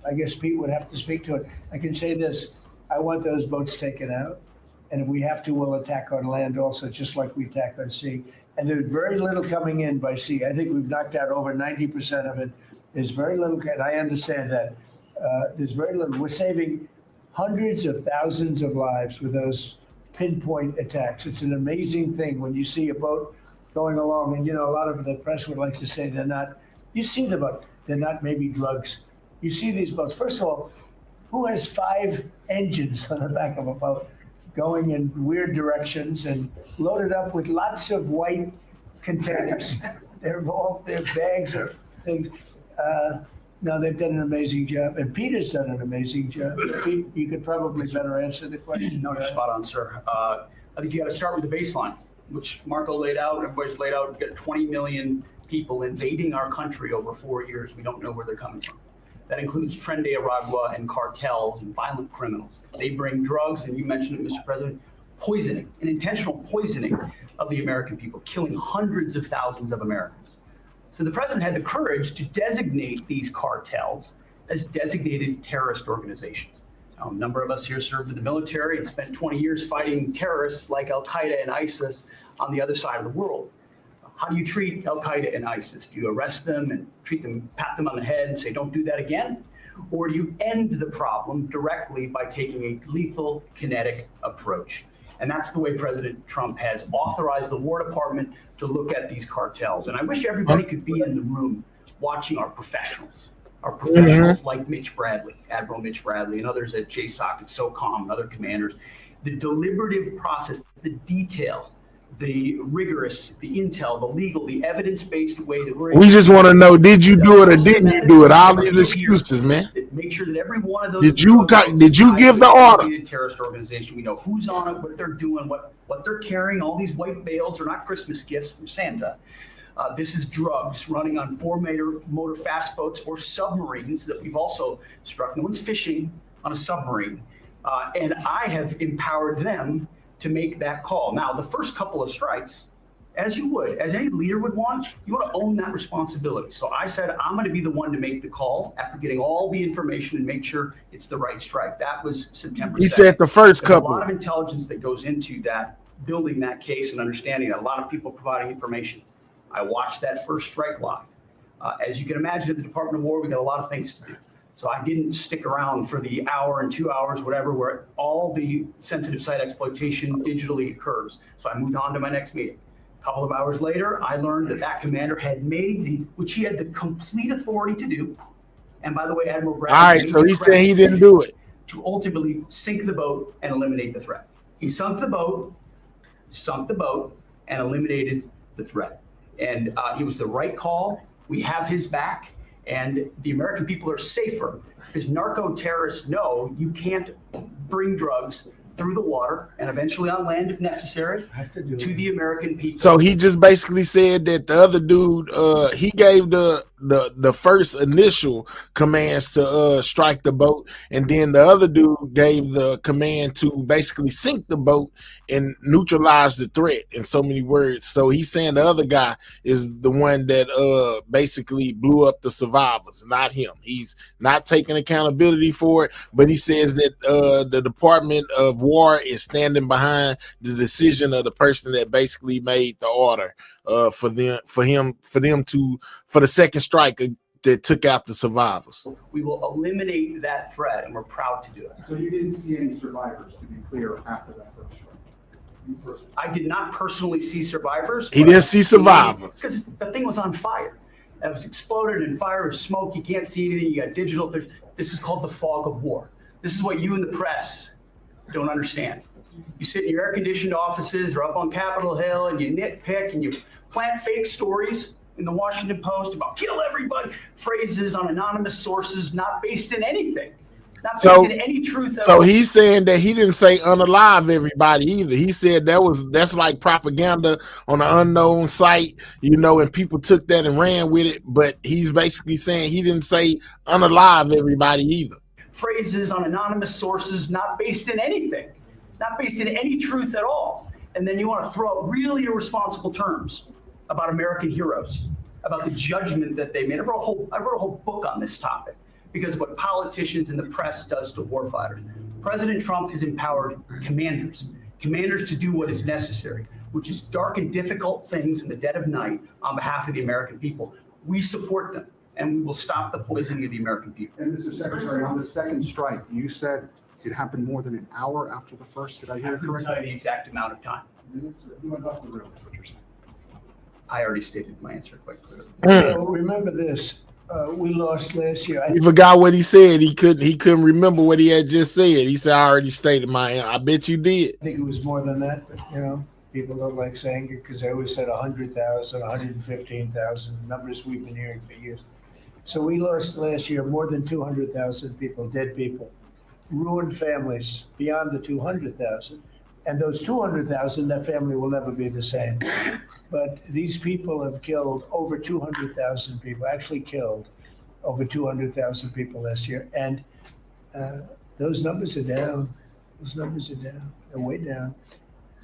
I guess Pete would have to speak to it. I can say this, I want those boats taken out. And if we have to, we'll attack on land also, just like we attack on sea. And there's very little coming in by sea. I think we've knocked out over 90% of it. There's very little, and I understand that. There's very little. We're saving hundreds of thousands of lives with those pinpoint attacks. It's an amazing thing when you see a boat going along. And, a lot of the press would like to say they're not, you see the boat, they're not maybe drugs. You see these boats. First of all, who has 5 engines on the back of a boat going in weird directions and loaded up with lots of white containers? They're bags of things. No, they've done an amazing job, and Peter's done an amazing job. Pete, you could probably better answer the question. No, you're spot on, sir. I think you got to start with the baseline, which Marco laid out, everybody's laid out. We've got 20 million people invading our country over 4 years. We don't know where they're coming from. That includes Tren de Aragua and cartels and violent criminals. They bring drugs, and you mentioned it, Mr. President, poisoning, an intentional poisoning of the American people, killing hundreds of thousands of Americans. So the president had the courage to designate these cartels as designated terrorist organizations. Now, a number of us here served in the military and spent 20 years fighting terrorists like Al-Qaeda and ISIS on the other side of the world. How do you treat Al-Qaeda and ISIS? Do you arrest them and treat them, pat them on the head and say, don't do that again? Or do you end the problem directly by taking a lethal kinetic approach? And that's the way President Trump has authorized the War Department to look at these cartels. And I wish everybody could be in the room watching our professionals, our professionals like Mitch Bradley, Admiral Mitch Bradley, and others at JSOC and SOCOM and other commanders. The deliberative process, the detail, the rigorous, the intel, the legal, the evidence-based way that we're. We just want to know: did you do it or didn't you do it? All these excuses, man. Make sure that every one of those. Did you give the order? Terrorist organization. We know who's on it, what they're doing, what they're carrying. All these white bales are not Christmas gifts from Santa. This is drugs running on motor fast boats or submarines that we've also struck. No one's fishing on a submarine. And I have empowered them to make that call. Now, the first couple of strikes, as you would, as any leader would want, you want to own that responsibility. So I said, I'm going to be the one to make the call after getting all the information and make sure it's the right strike. That was September 2nd. He said the first There's couple. a lot of intelligence that goes into that, building that case and understanding that. A lot of people providing information. I watched that first strike live. As you can imagine, at the Department of War, we got a lot of things to do. So I didn't stick around for the hour and 2 hours, whatever, where all the sensitive site exploitation digitally occurs. So I moved on to my next meeting. A couple of hours later, I learned that commander had made which he had the complete authority to do. And by the way, Admiral Bradley. All right, so he said he didn't do it. To ultimately sink the boat and eliminate the threat. He sunk the boat, and eliminated the threat. And it was the right call. We have his back. And the American people are safer because narco-terrorists know you can't bring drugs through the water and eventually on land if necessary to the American people. So he just basically said that the other dude, he gave the first initial commands to strike the boat, and then the other dude gave the command to basically sink the boat and neutralize the threat, in so many words. So he's saying the other guy is the one that basically blew up the survivors, not him. He's not taking accountability for it, but he says that the Department of War is standing behind the decision of the person that basically made the order for the second strike that took out the survivors. We will eliminate that threat, and we're proud to do it. So you didn't see any survivors, to be clear, after that first strike? I did not personally see survivors. He didn't see survivors. Because the thing was on fire. It was exploded and fire or smoke. You can't see anything. You got digital. This is called the fog of war. This is what you in the press don't understand. You sit in your air-conditioned offices or up on Capitol Hill and you nitpick and you plant fake stories in the Washington Post about kill everybody, phrases on anonymous sources not based in anything, not based in any truth. So he's saying that he didn't say unalive everybody either. He said that's like propaganda on an unknown site, and people took that and ran with it. But he's basically saying he didn't say unalive everybody either. Phrases on anonymous sources not based in anything, not based in any truth at all. And then you want to throw out really irresponsible terms about American heroes, about the judgment that they made. I wrote a whole book on this topic because of what politicians and the press does to warfighters. President Trump has empowered commanders to do what is necessary, which is dark and difficult things in the dead of night on behalf of the American people. We support them, and we will stop the poisoning of the American people. And Mr. Secretary, on the second strike, you said it happened more than an hour after the first. Did I hear it correctly? I couldn't tell you the exact amount of time. You went off the rails, is what you're saying. I already stated my answer quite clearly. So remember this, we lost last year. He forgot what he said. He couldn't remember what he had just said. He said, I already stated my answer. I bet you did. I think it was more than that, but people don't like saying it because they always said 100,000, 115,000, numbers we've been hearing for years. So we lost last year more than 200,000 people, dead people, ruined families beyond the 200,000. And those 200,000, that family will never be the same. But these people have killed over 200,000 people, actually killed over 200,000 people last year. And those numbers are down. Those numbers are down. They're way down.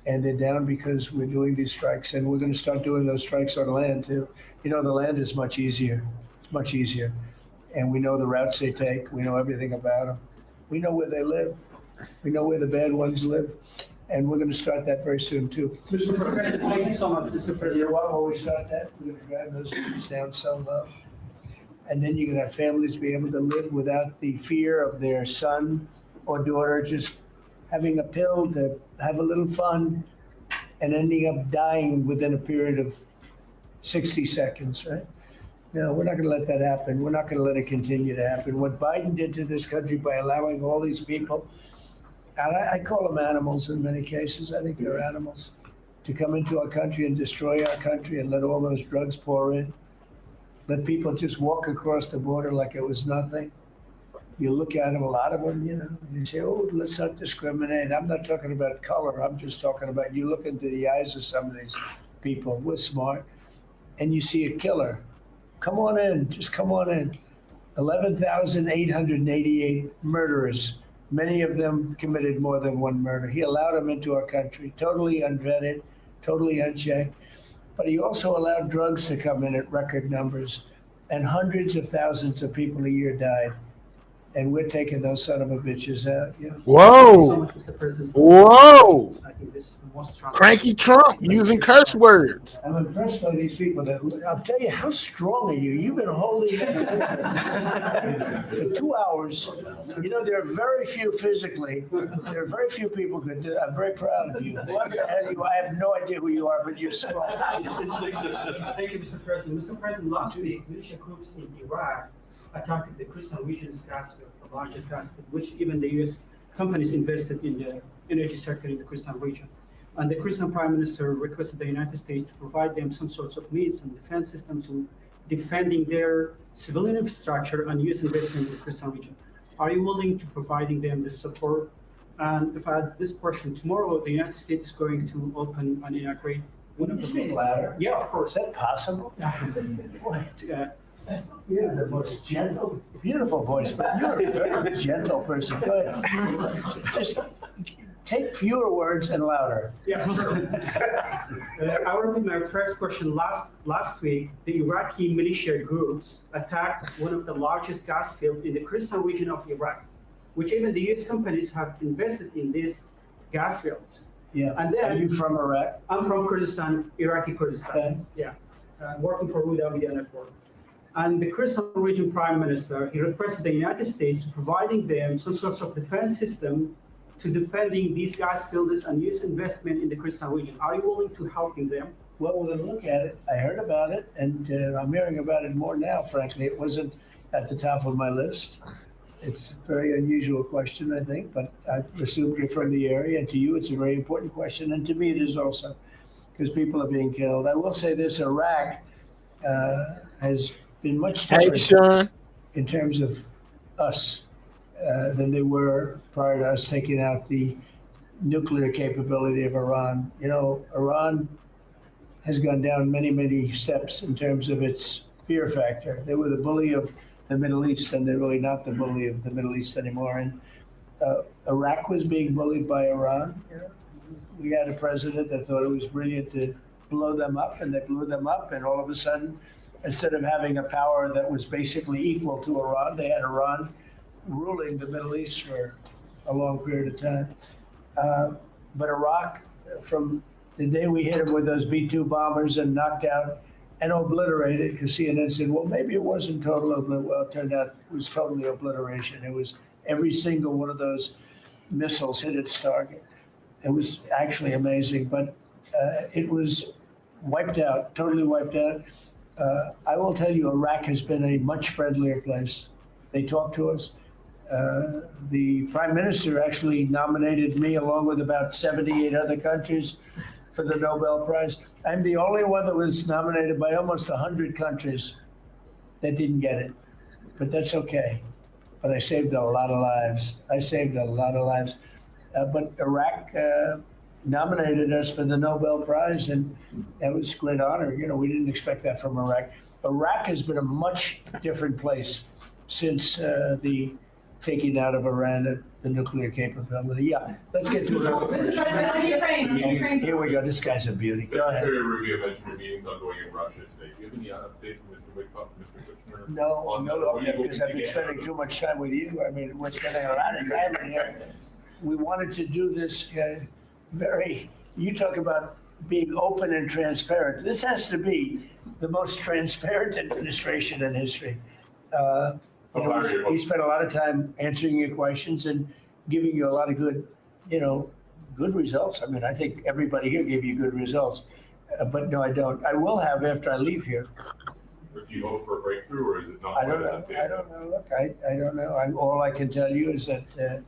And they're down because we're doing these strikes. And we're going to start doing those strikes on land, too. The land is much easier. It's much easier. And we know the routes they take. We know everything about them. We know where they live. We know where the bad ones live. And we're going to start that very soon, too. Mr. President, thank you so much. While we start that, we're going to drive those numbers down so low. And then you're going to have families be able to live without the fear of their son or daughter just having a pill to have a little fun and ending up dying within a period of 60 seconds, right? No, we're not going to let that happen. We're not going to let it continue to happen. What Biden did to this country by allowing all these people, and I call them animals in many cases, I think they're animals, to come into our country and destroy our country and let all those drugs pour in, let people just walk across the border like it was nothing. You look at them, a lot of them, you say, oh, let's not discriminate. I'm not talking about color. I'm just talking about you look into the eyes of some of these people. We're smart. And you see a killer. Come on in. Just come on in. 11,888 murderers. Many of them committed more than one murder. He allowed them into our country, totally unvetted, totally unchecked. But he also allowed drugs to come in at record numbers. And hundreds of thousands of people a year died. And we're taking those son of a bitches out. Yeah. Whoa. Whoa. I think this is the most Cranky Trump using curse words. I'm impressed by these people. I'll tell you, how strong are you? You've been holding that for 2 hours. There are very few physically. There are very few people who can do that. I'm very proud of you. What the hell you? I have no idea who you are, but you're strong. Thank you, Mr. President. Mr. President, last week, militia groups in Iraq attacked the Christian region's gas field, the largest gas field, which even the U.S. companies invested in the energy sector in the Christian region. And the Christian Prime Minister requested the United States to provide them some sorts of means and defense system to defending their civilian infrastructure and U.S. investment in the Christian region. Are you willing to providing them this support? And if I had this question, tomorrow the United States is going to open and integrate one of the— Speak louder. Yeah, of course. Is that possible? You're the most gentle, beautiful voice, but you're a very gentle person. Go ahead. Just take fewer words and louder. Yeah, sure. I will repeat my first question. Last week, the Iraqi militia groups attacked one of the largest gas fields in the Kurdistan region of Iraq, which even the U.S. companies have invested in these gas fields. Yeah. And then, are you from Iraq? I'm from Kurdistan, Iraqi Kurdistan. Okay. Yeah. Working for Huda Media Network. And the Kurdistan region prime minister, he requested the United States providing them some sorts of defense system to defending these gas fields and U.S. investment in the Kurdistan region. Are you willing to helping them? Well, we're going to look at it. I heard about it, and I'm hearing about it more now, frankly. It wasn't at the top of my list. It's a very unusual question, I think, but I assume you're from the area, and to you, it's a very important question, and to me, it is also, because people are being killed. I will say this, Iraq has been much different in terms of us than they were prior to us taking out the nuclear capability of Iran. Iran has gone down many, many steps in terms of its fear factor. They were the bully of the Middle East, and they're really not the bully of the Middle East anymore. And Iraq was being bullied by Iran. We had a president that thought it was brilliant to blow them up, and they blew them up, and all of a sudden, instead of having a power that was basically equal to Iran, they had Iran ruling the Middle East for a long period of time. But Iraq, from the day we hit them with those B-2 bombers and knocked out and obliterated, because CNN said, well, maybe it wasn't total obliteration. Well, it turned out it was totally obliteration. It was every single one of those missiles hit its target. It was actually amazing, but it was wiped out, totally wiped out. I will tell you, Iraq has been a much friendlier place. They talk to us. The prime minister actually nominated me along with about 78 other countries for the Nobel Prize. I'm the only one that was nominated by almost 100 countries that didn't get it, but that's okay. But I saved a lot of lives. But Iraq nominated us for the Nobel Prize, and that was a great honor. We didn't expect that from Iraq. Iraq has been a much different place since the taking out of Iran the nuclear capability. Yeah, let's get through that. Here we go. This guy's a beauty. Go ahead. Secretary Rubio mentioned your meetings ongoing in Russia today. Do you have any update from Mr. Wickoff, Mr. Kushner? No, because I've been spending too much time with you. I mean, we're spending a lot of time in here. We wanted to do this you talk about being open and transparent. This has to be the most transparent administration in history. We spent a lot of time answering your questions and giving you a lot of good results. I mean, I think everybody here gave you good results. But no, I don't. I will have after I leave here. Or do you hope for a breakthrough, or is it not I quite don't know. enough I data? don't know. Look, I don't know. All I can tell you is that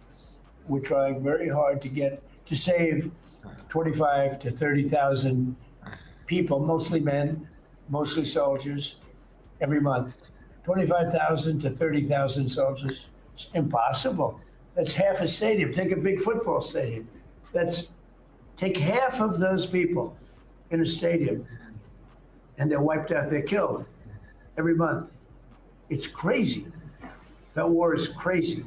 we're trying very hard to save 25 to 30,000 people, mostly men, mostly soldiers, every month. 25,000 to 30,000 soldiers. It's impossible. That's half a stadium. Take a big football stadium. Take half of those people in a stadium, and they're wiped out. They're killed every month. It's crazy. That war is crazy.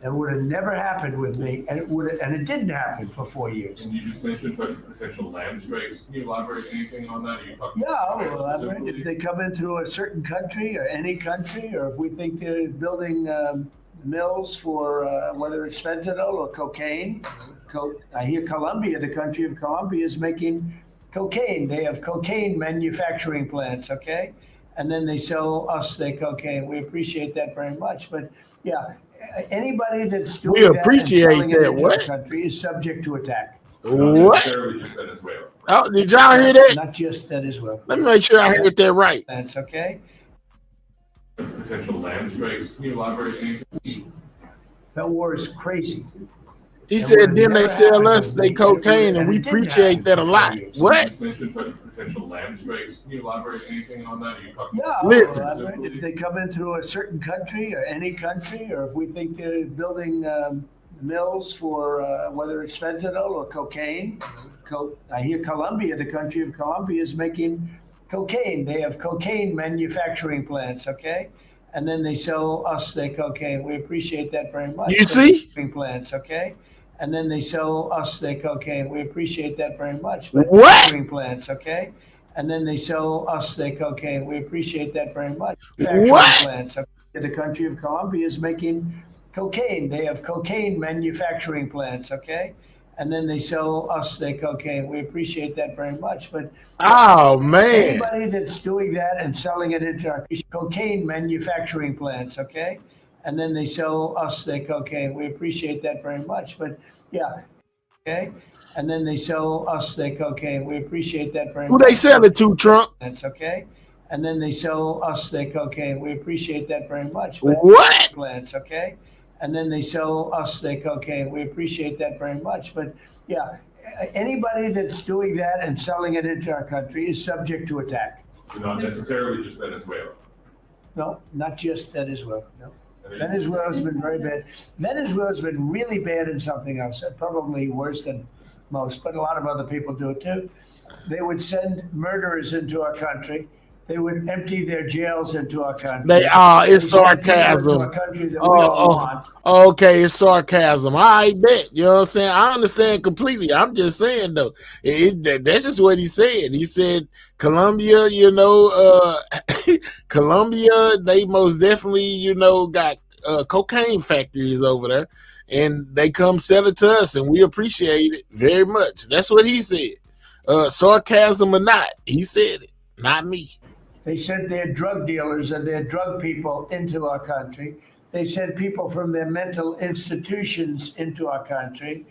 It would have never happened with me, and it didn't happen for 4 years. And you just mentioned potential land strikes. Can you elaborate anything on that? Yeah, I'll elaborate. If they come in through a certain country or any country, or if we think they're building mills for whether it's fentanyl or cocaine. I hear Colombia, the country of Colombia, is making cocaine. They have cocaine manufacturing plants, okay? And then they sell us their cocaine. We appreciate that very much. But yeah, anybody that's doing We that and appreciate selling it that. into our What? country is subject to attack. Not What? necessarily just Venezuela. Oh, did y'all hear that? Not just that as well. Let me make sure I heard that right. That's okay. Potential land strikes. Can you elaborate anything? That war is crazy. He said then they sell us they cocaine, and we appreciate that a lot. What? You just mentioned potential land strikes. Can you elaborate anything on that? Are you talking Yeah, I'll elaborate. If they come in through a certain country or any country, or if we think they're building mills for whether it's fentanyl or cocaine. I hear Colombia, the country of Colombia, is making cocaine. They have cocaine manufacturing plants, okay? And then they sell us their cocaine. We appreciate that very much. You see? Plants, okay? And then they sell us their cocaine. We appreciate that very much. What? Plants, okay? And then they sell us their cocaine. We appreciate that very much. What? Plants. Okay? The country of Colombia is making cocaine. They have cocaine manufacturing plants, okay? And then they sell us their cocaine. We appreciate that very much. But oh man, anybody that's doing that and selling it into our cocaine manufacturing plants, okay? And then they sell us their cocaine. We appreciate that very much. But yeah, okay? And then they sell us their cocaine. We appreciate that very much. Who they sell it to, Trump? That's okay. And then they sell us their cocaine. We appreciate that very much. But what? Plants, okay? And then they sell us their cocaine. We appreciate that very much. But yeah, anybody that's doing that and selling it into our country is subject to attack. So not necessarily just Venezuela. No, not just Venezuela. No. Venezuela's been very bad. Venezuela's been really bad in something else, probably worse than most, but a lot of other people do it too. They would send murderers into our country. They would empty their jails into our country. They are. It's sarcasm. Okay, it's sarcasm. I bet. You know what I'm saying? I understand completely. I'm just saying though. That's just what he said. He said Colombia. Colombia. They most definitely, got cocaine factories over there, and they come sell it to us, and we appreciate it very much. That's what he said. Sarcasm or not, he said it, not me. They sent their drug dealers and their drug people into our country. They sent people from their mental institutions into our country,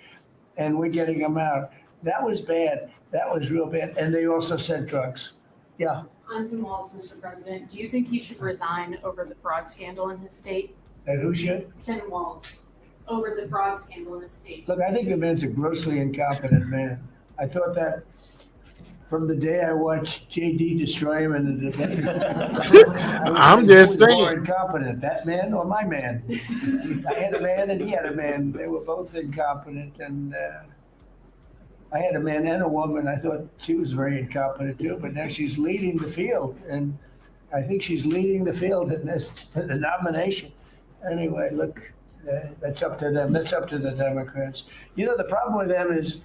and we're getting them out. That was bad. That was real bad. And they also sent drugs. Yeah. On Tim Walz, Mr. President, do you think he should resign over the fraud scandal in his state? And who should? Tim Walz, over the fraud scandal in his state. Look, I think the man's a grossly incompetent man. I thought that from the day I watched JD destroy him in the debate. I'm just saying. More incompetent, that man or my man. I had a man and he had a man. They were both incompetent, and I had a man and a woman. I thought she was very incompetent too, but now she's leading the field, and I think she's leading the field in the nomination. Anyway, look, that's up to them. That's up to the Democrats. The problem with them is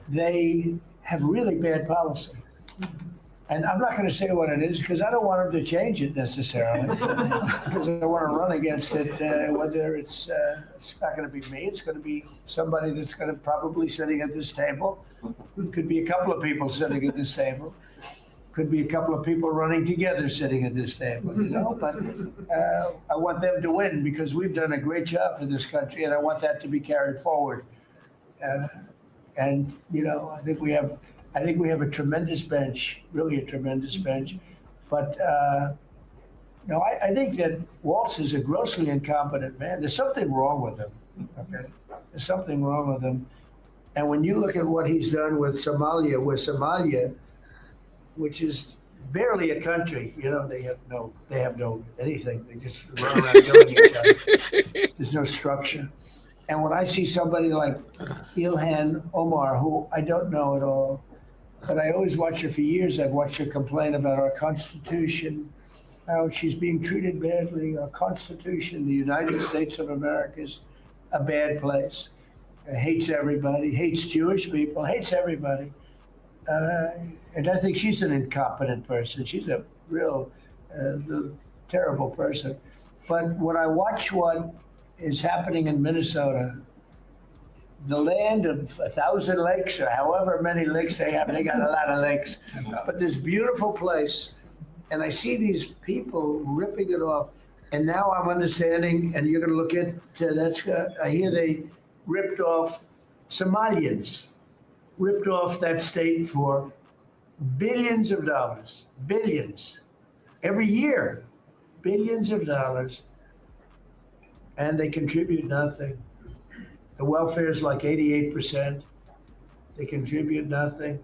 they have really bad policy. And I'm not going to say what it is because I don't want them to change it necessarily. Because I want to run against it, whether it's not going to be me, it's going to be somebody that's going to probably sitting at this table. It could be a couple of people sitting at this table. Could be a couple of people running together sitting at this table, but I want them to win because we've done a great job for this country, and I want that to be carried forward. And I think we have a tremendous bench, really a tremendous bench. But no, I think that Waltz is a grossly incompetent man. There's something wrong with him. Okay, there's something wrong with him. And when you look at what he's done with Somalia, which is barely a country, they have no anything. They just run around killing each other. There's no structure. And when I see somebody like Ilhan Omar, who I don't know at all, but I always watch her for years. I've watched her complain about our Constitution, how she's being treated badly. Our Constitution, the United States of America, is a bad place. Hates everybody, hates Jewish people, hates everybody. And I think she's an incompetent person. She's a real terrible person. But when I watch what is happening in Minnesota, the land of 1,000 lakes, or however many lakes they have, they got a lot of lakes, but this beautiful place, and I see these people ripping it off, and now I'm understanding, and you're going to look at, I hear they ripped off Somalians, ripped off that state for billions of dollars, billions, every year, billions of dollars, and they contribute nothing. The welfare is like 88%. They contribute nothing.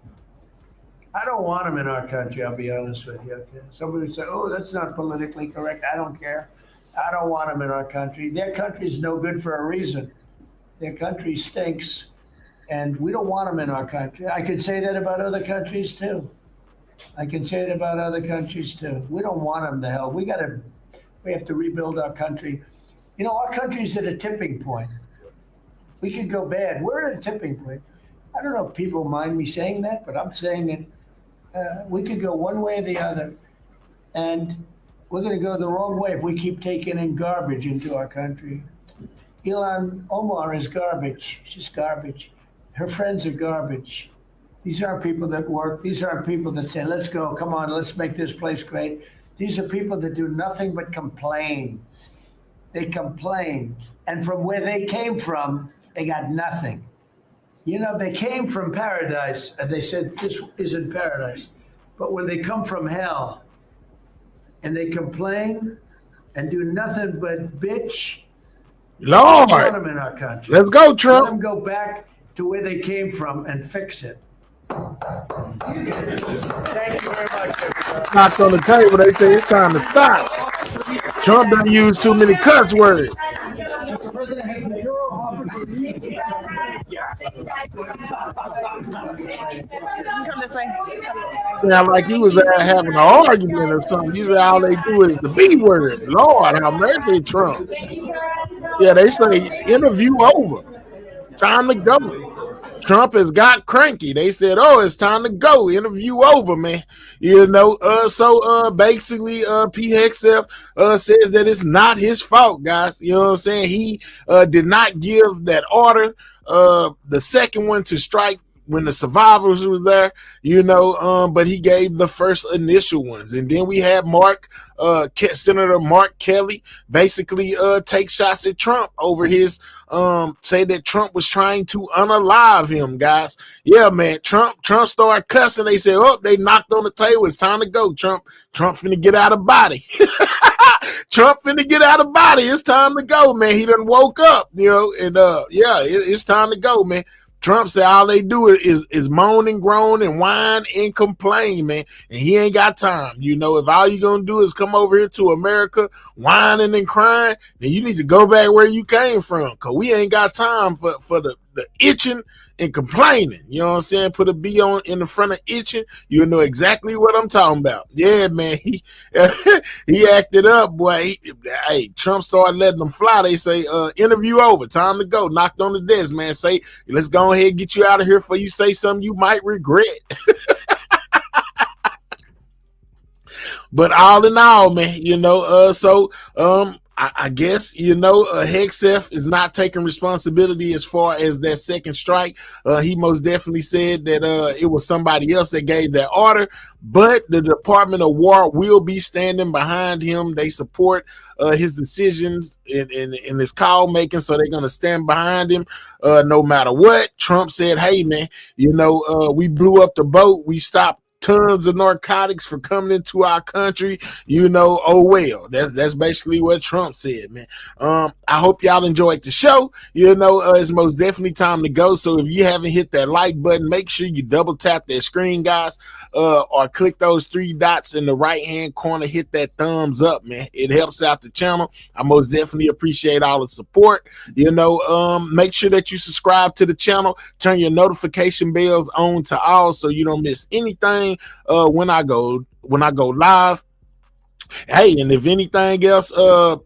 I don't want them in our country, I'll be honest with you. Okay? Somebody say, oh, that's not politically correct. I don't care. I don't want them in our country. Their country is no good for a reason. Their country stinks, and we don't want them in our country. I could say that about other countries too. I can say it about other countries too. We don't want them to hell. We have to rebuild our country. Our country's at a tipping point. We could go bad. We're at a tipping point. I don't know if people mind me saying that, but I'm saying it. We could go one way or the other, and we're going to go the wrong way if we keep taking in garbage into our country. Ilhan Omar is garbage. She's garbage. Her friends are garbage. These aren't people that work. These aren't people that say, let's go, come on, let's make this place great. These are people that do nothing but complain. They complain. And from where they came from, they got nothing. They came from paradise, and they said, this isn't paradise. But when they come from hell, and they complain and do nothing but bitch, Lord, we want them in our country. Let's go, Trump. Let them go back to where they came from and fix it. Thank you very much, everybody. Knocked on the table. They say it's time to stop. Trump done used too many cuss words. Mr. President, has Maduro offered to leave? Come this way. Sound like he was there having an argument or something. You say all they do is the B word. Lord, have mercy, Trump. Yeah, they say interview over. Time to go. Trump has got cranky. They said, oh, it's time to go. Interview over, man. So basically, PXF says that it's not his fault, guys. You know what I'm saying? He did not give that order, the second one to strike when the survivors was there, but he gave the first initial ones. And then we had Senator Mark Kelly basically take shots at Trump over his say that Trump was trying to unalive him, guys. Yeah, man. Trump started cussing. They said, oh, they knocked on the table. It's time to go. Trump finna get out of body. Trump finna get out of body. It's time to go, man. He done woke up, and it's time to go, man. Trump said all they do is moan and groan and whine and complain, man. And he ain't got time. If all you gonna do is come over here to America whining and crying, then you need to go back where you came from. Cause we ain't got time for the itching and complaining. You know what I'm saying? Put a B on in the front of itching. You'll know exactly what I'm talking about. Yeah, man. He acted up, boy. Trump started letting them fly. They say, interview over. Time to go. Knocked on the desk, man. Say, let's go ahead and get you out of here before you say something you might regret. But all in all, man, I guess, Hegseth is not taking responsibility as far as that second strike. He most definitely said that it was somebody else that gave that order, but the Department of War will be standing behind him. They support his decisions in his call making, so they're going to stand behind him no matter what. Trump said, hey, man, we blew up the boat. We stopped tons of narcotics for coming into our country, you know, oh well. That's basically what Trump said, man. I hope y'all enjoyed the show. You know, it's most definitely time to go. So if you haven't hit that like button, make sure you double tap that screen, guys, or click those 3 dots in the right-hand corner. Hit that thumbs up, man. It helps out the channel. I most definitely appreciate all the support. You know, make sure that you subscribe to the channel. Turn your notification bells on to all so you don't miss anything when I go live. Hey, and if anything else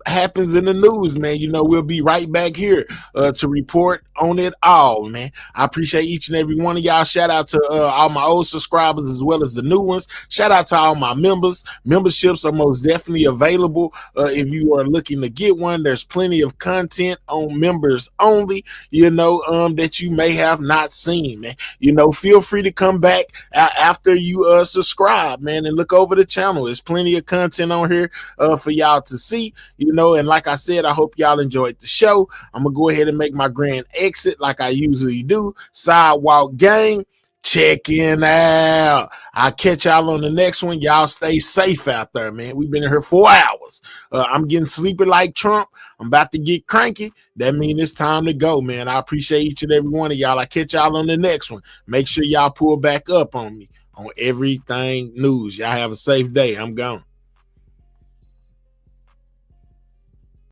happens in the news, man, you know, we'll be right back here to report on it all, man. I appreciate each and every one of y'all. Shout out to all my old subscribers as well as the new ones. Shout out to all my members. Memberships are most definitely available if you are looking to get one. There's plenty of content on members only, you know, that you may have not seen, man. You know, feel free to come back after you subscribe, man, and look over the channel. There's plenty of content on here for y'all to see, you know. And like I said, I hope y'all enjoyed the show. I'm gonna go ahead and make my grand exit like I usually do. Sidewalk gang, checking out. I'll catch y'all on the next one. Y'all stay safe out there, man. We've been in here 4 hours. I'm getting sleepy like Trump. I'm about to get cranky. That means it's time to go, man. I appreciate each and every one of y'all. I catch y'all on the next one. Make sure y'all pull back up on me on everything news. Y'all have a safe day. I'm gone.